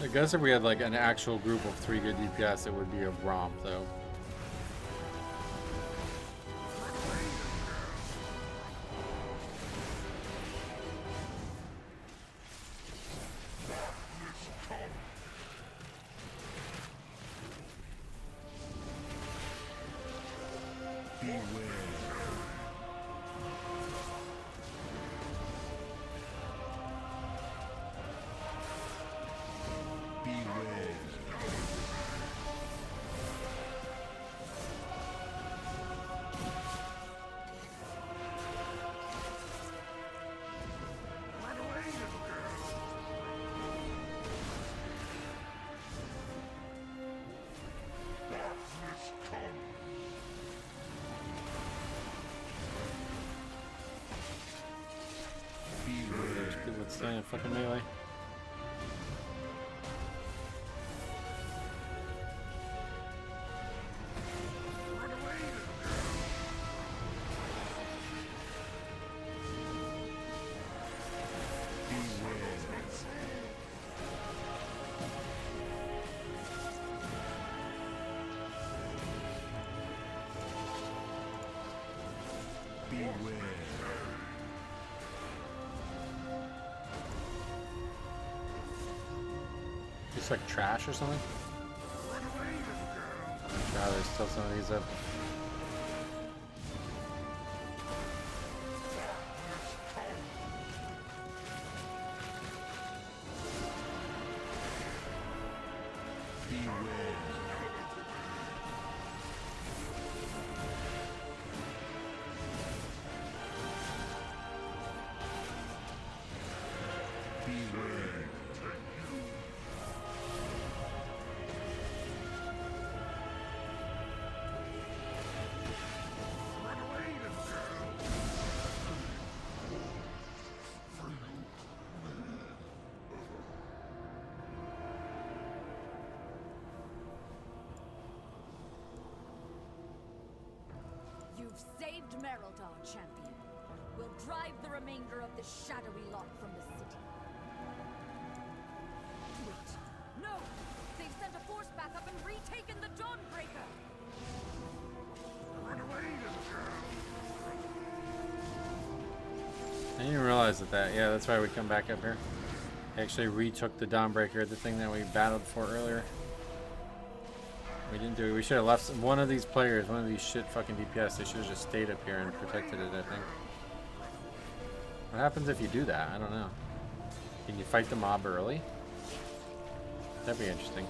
[SPEAKER 1] I guess if we had like an actual group of 3 good DPS, it would be a romp, though. Stay in fucking melee. Looks like trash or something. Wow, there's still some of these up.
[SPEAKER 19] You've saved Merildar, champion. We'll drive the remainder of the shadowy lot from the city. Wait, no! They've sent a force backup and retaken the Dawnbreaker!
[SPEAKER 1] I didn't even realize that. Yeah, that's why we come back up here. Actually retook the Dawnbreaker, the thing that we battled for earlier. We didn't do it. We should have left one of these players, one of these shit fucking DPS. They should have just stayed up here and protected it, I think. What happens if you do that? I don't know. Can you fight the mob early? That'd be interesting.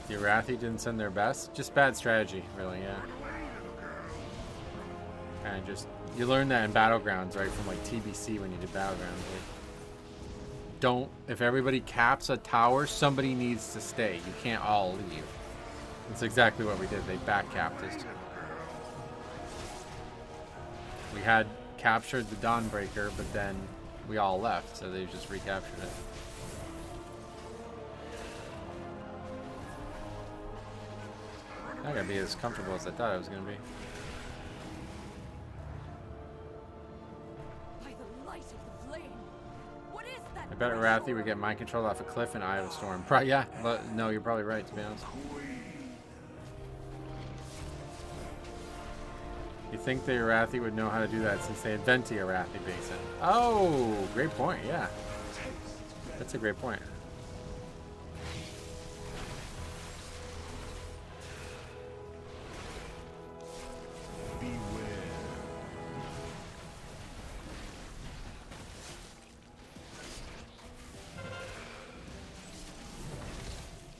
[SPEAKER 1] The D.R.I.V.E didn't send their best. Just bad strategy, really, yeah. Kind of just, you learn that in Battlegrounds, right? From like TBC when you did Battlegrounds. Like, don't, if everybody caps a tower, somebody needs to stay. You can't all leave. That's exactly what we did. They back capped us. We had captured the Dawnbreaker, but then we all left, so they just recaptured it. Not gonna be as comfortable as I thought it was gonna be.
[SPEAKER 19] By the light of the flame, what is that?
[SPEAKER 1] I bet D.R.I.V.E would get mind control off a cliff in Eye of the Storm. Yeah, no, you're probably right, to be honest. You think the D.R.I.V.E would know how to do that since they invented the D.R.I.V.E basin? Oh, great point, yeah. That's a great point.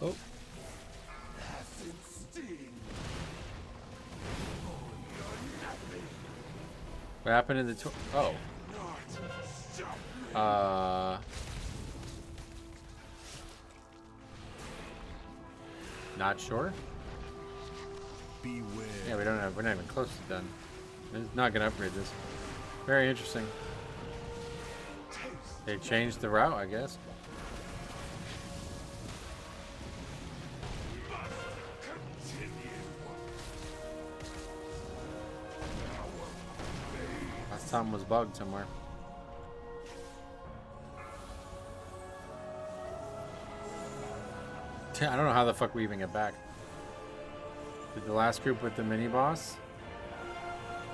[SPEAKER 1] Oh. What happened in the not sure.
[SPEAKER 14] Beware.
[SPEAKER 1] Yeah, we're not even close to done. It's not gonna upgrade this. Very interesting. They changed the route, I guess. Last time was bugged somewhere. I don't know how the fuck we even get back. Did the last group with the mini boss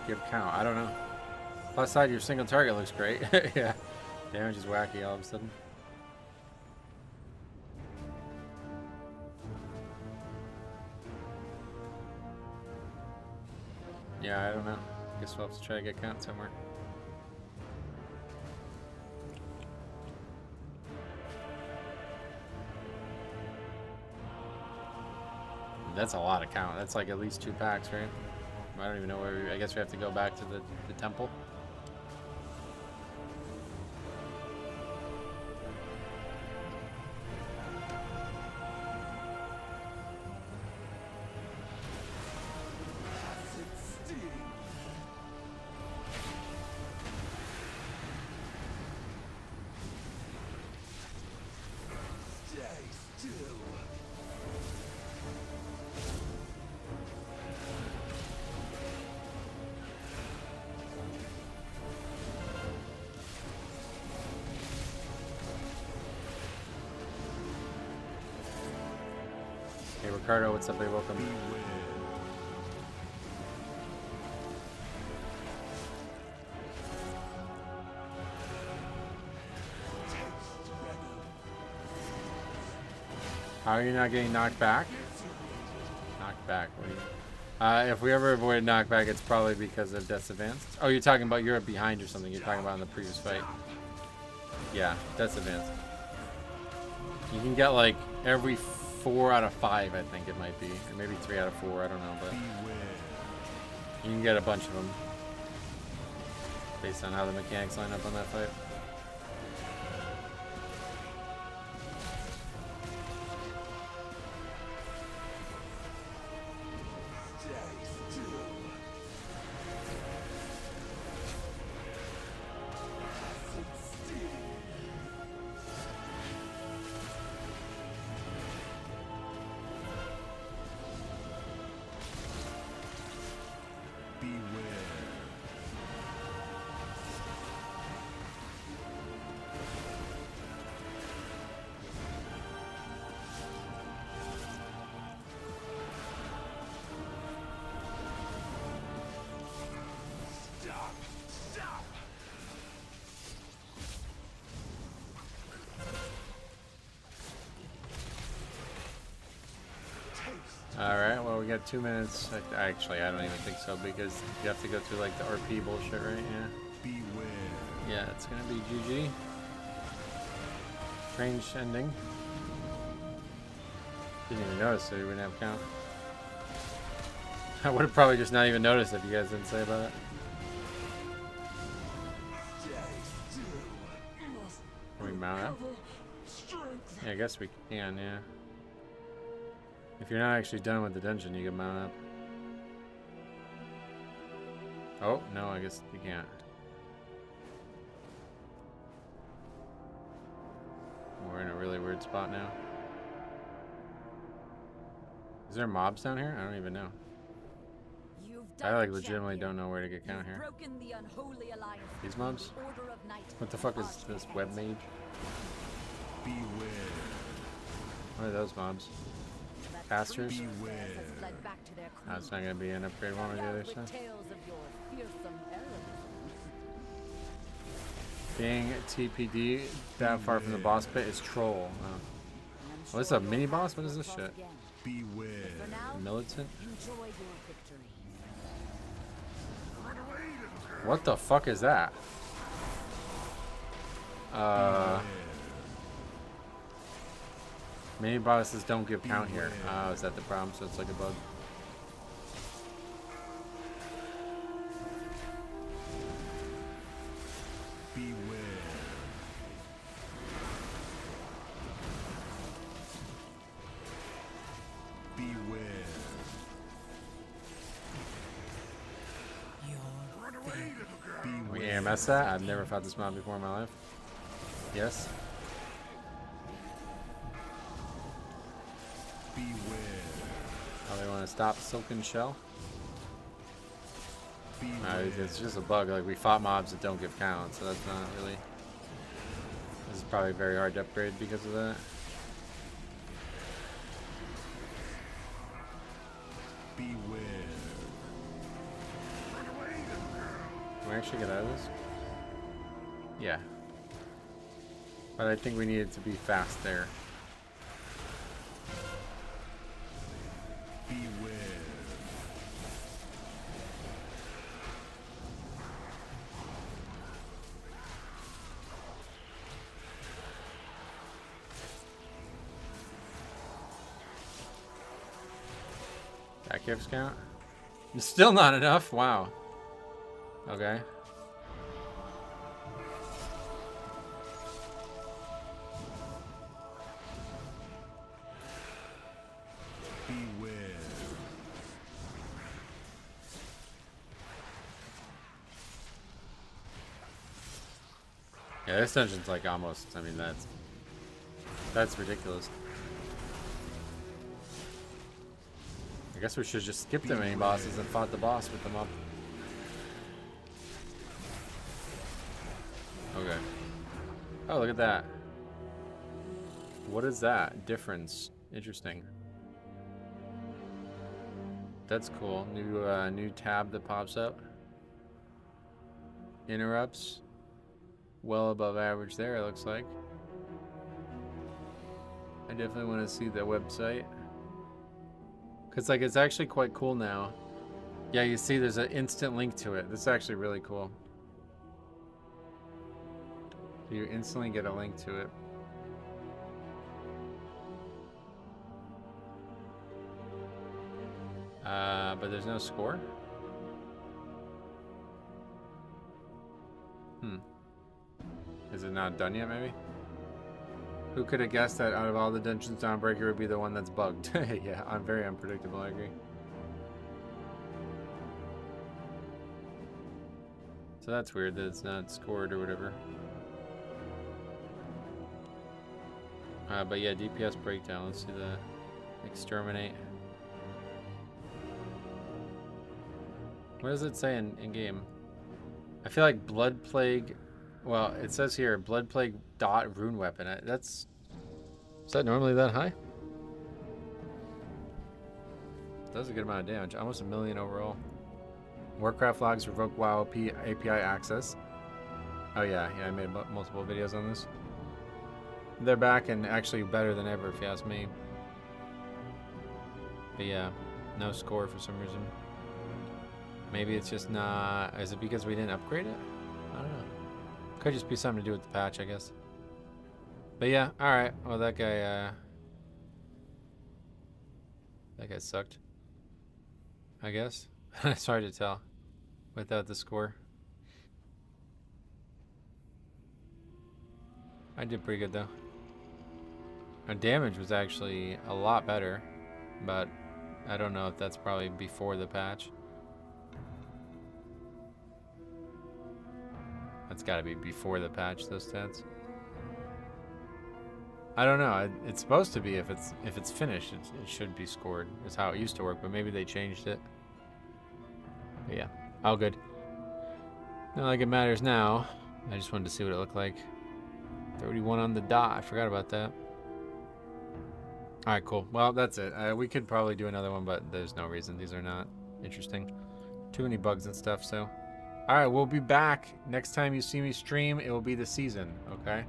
[SPEAKER 1] give count? I don't know. Plus side, your single target looks great. Yeah. Damage is wacky all of a sudden. Yeah, I don't know. Guess we'll have to try to get count somewhere. That's a lot of count. That's like at least 2 packs, right? I don't even know where I guess we have to go back to the temple. Hey Ricardo, what's up, buddy? Welcome. How are you not getting knocked back? Knocked back. What do you... if we ever avoided knockback, it's probably because of Death's Advanced. Oh, you're talking about you're behind or something. You're talking about in the previous fight. Yeah, Death's Advanced. You can get like every 4 out of 5, I think it might be. Or maybe 3 out of 4, I don't know. But you can get a bunch of them. Based on how the mechanics line up on that fight. Alright, well, we got 2 minutes. Actually, I don't even think so, because you have to go through, like, the RP bullshit, right? Yeah.
[SPEAKER 14] Beware.
[SPEAKER 1] Yeah, it's gonna be GG. Strange ending. Didn't even notice, so we wouldn't have count. I would have probably just not even noticed if you guys didn't say about it. Can we mount up? Yeah, I guess we can, yeah. If you're not actually done with the dungeon, you can mount up. Oh, no, I guess you can't. We're in a really weird spot now. Is there mobs down here? I don't even know. I like legitimately don't know where to get count here. These mobs? What the fuck is this web mage?
[SPEAKER 14] Beware.
[SPEAKER 1] What are those mobs? Casters? That's not gonna be an upgrade one or the other side. Being TPD that far from the boss pit is troll. Oh. Oh, this is a mini boss? What is this shit?
[SPEAKER 14] Beware.
[SPEAKER 1] Militant? What the fuck is that? Mini bosses don't give count here. Oh, is that the problem? So it's like a bug.
[SPEAKER 14] Beware. Beware.
[SPEAKER 1] Can we AMS that? I've never fought this mob before in my life. Yes. Oh, they want to stop Silken Shell? It's just a bug. Like, we fought mobs that don't give count, so that's not really... This is probably very hard to upgrade because of that.
[SPEAKER 14] Beware.
[SPEAKER 1] Can we actually get out of this? Yeah. But I think we need it to be fast there.
[SPEAKER 14] Beware.
[SPEAKER 1] That gives count? Still not enough? Wow. Okay.
[SPEAKER 14] Beware.
[SPEAKER 1] Yeah, this dungeon's like almost, I mean, that's ridiculous. I guess we should just skip the mini bosses and fought the boss with them up. Okay. Oh, look at that. What is that? Difference. Interesting. That's cool. New tab that pops up. Interrupts. Well above average there, it looks like. I definitely want to see the website. Because, like, it's actually quite cool now. Yeah, you see there's an instant link to it. This is actually really cool. You instantly get a link to it. But there's no score? Is it not done yet, maybe? Who could have guessed that out of all the dungeons, Dawnbreaker would be the one that's bugged? Yeah, I'm very unpredictable, I agree. So that's weird that it's not scored or whatever. But yeah, DPS breakdown. Let's see the exterminate. What does it say in game? I feel like Blood Plague. Well, it says here Blood Plague dot rune weapon. Is that normally that high? Does a good amount of damage. Almost 1 million overall. Warcraft logs revoke WoW API access. Oh yeah, I made multiple videos on this. They're back and actually better than ever, if you ask me. But yeah, no score for some reason. Maybe it's just not... Is it because we didn't upgrade it? I don't know. Could just be something to do with the patch, I guess. But yeah, alright. Well, that guy sucked. I guess. It's hard to tell without the score. I did pretty good, though. Our damage was actually a lot better, but I don't know if that's probably before the patch. That's got to be before the patch, those stats. I don't know. It's supposed to be if it's finished, it should be scored. Is how it used to work, but maybe they changed it. But yeah, all good. Not like it matters now. I just wanted to see what it looked like. 31 on the dot. I forgot about that. All right, cool. Well, that's it. We could probably do another one, but there's no reason. These are not interesting. Too many bugs and stuff, so. All right, we'll be back. Next time you see me stream, it will be the season, okay?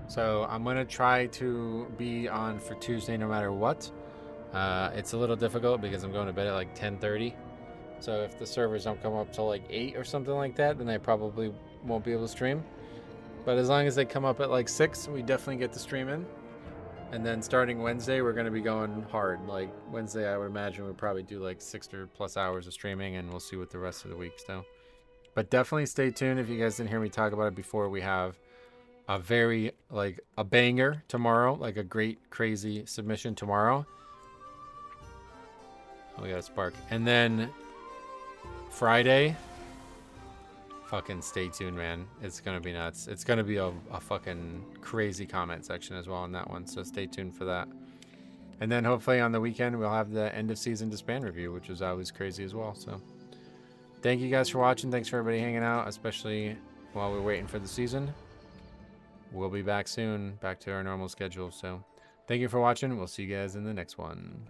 [SPEAKER 1] So I'm going to try to be on for Tuesday no matter what. It's a little difficult because I'm going to bed at like 10:30. So if the servers don't come up till like 8 or something like that, then I probably won't be able to stream. But as long as they come up at like 6, we definitely get to stream in. And then starting Wednesday, we're going to be going hard. Like Wednesday, I would imagine we'll probably do like 6 or plus hours of streaming, and we'll see what the rest of the week's do. But definitely stay tuned. If you guys didn't hear me talk about it before, we have a very, like, a banger tomorrow. Like a great, crazy submission tomorrow. Oh, we got a spark. And then Friday, fucking stay tuned, man. It's going to be nuts. It's going to be a fucking crazy comment section as well on that one. So stay tuned for that. And then hopefully on the weekend, we'll have the end of season Disband review, which is always crazy as well. So thank you guys for watching. Thanks for everybody hanging out, especially while we're waiting for the season. We'll be back soon, back to our normal schedule. So thank you for watching. We'll see you guys in the next one.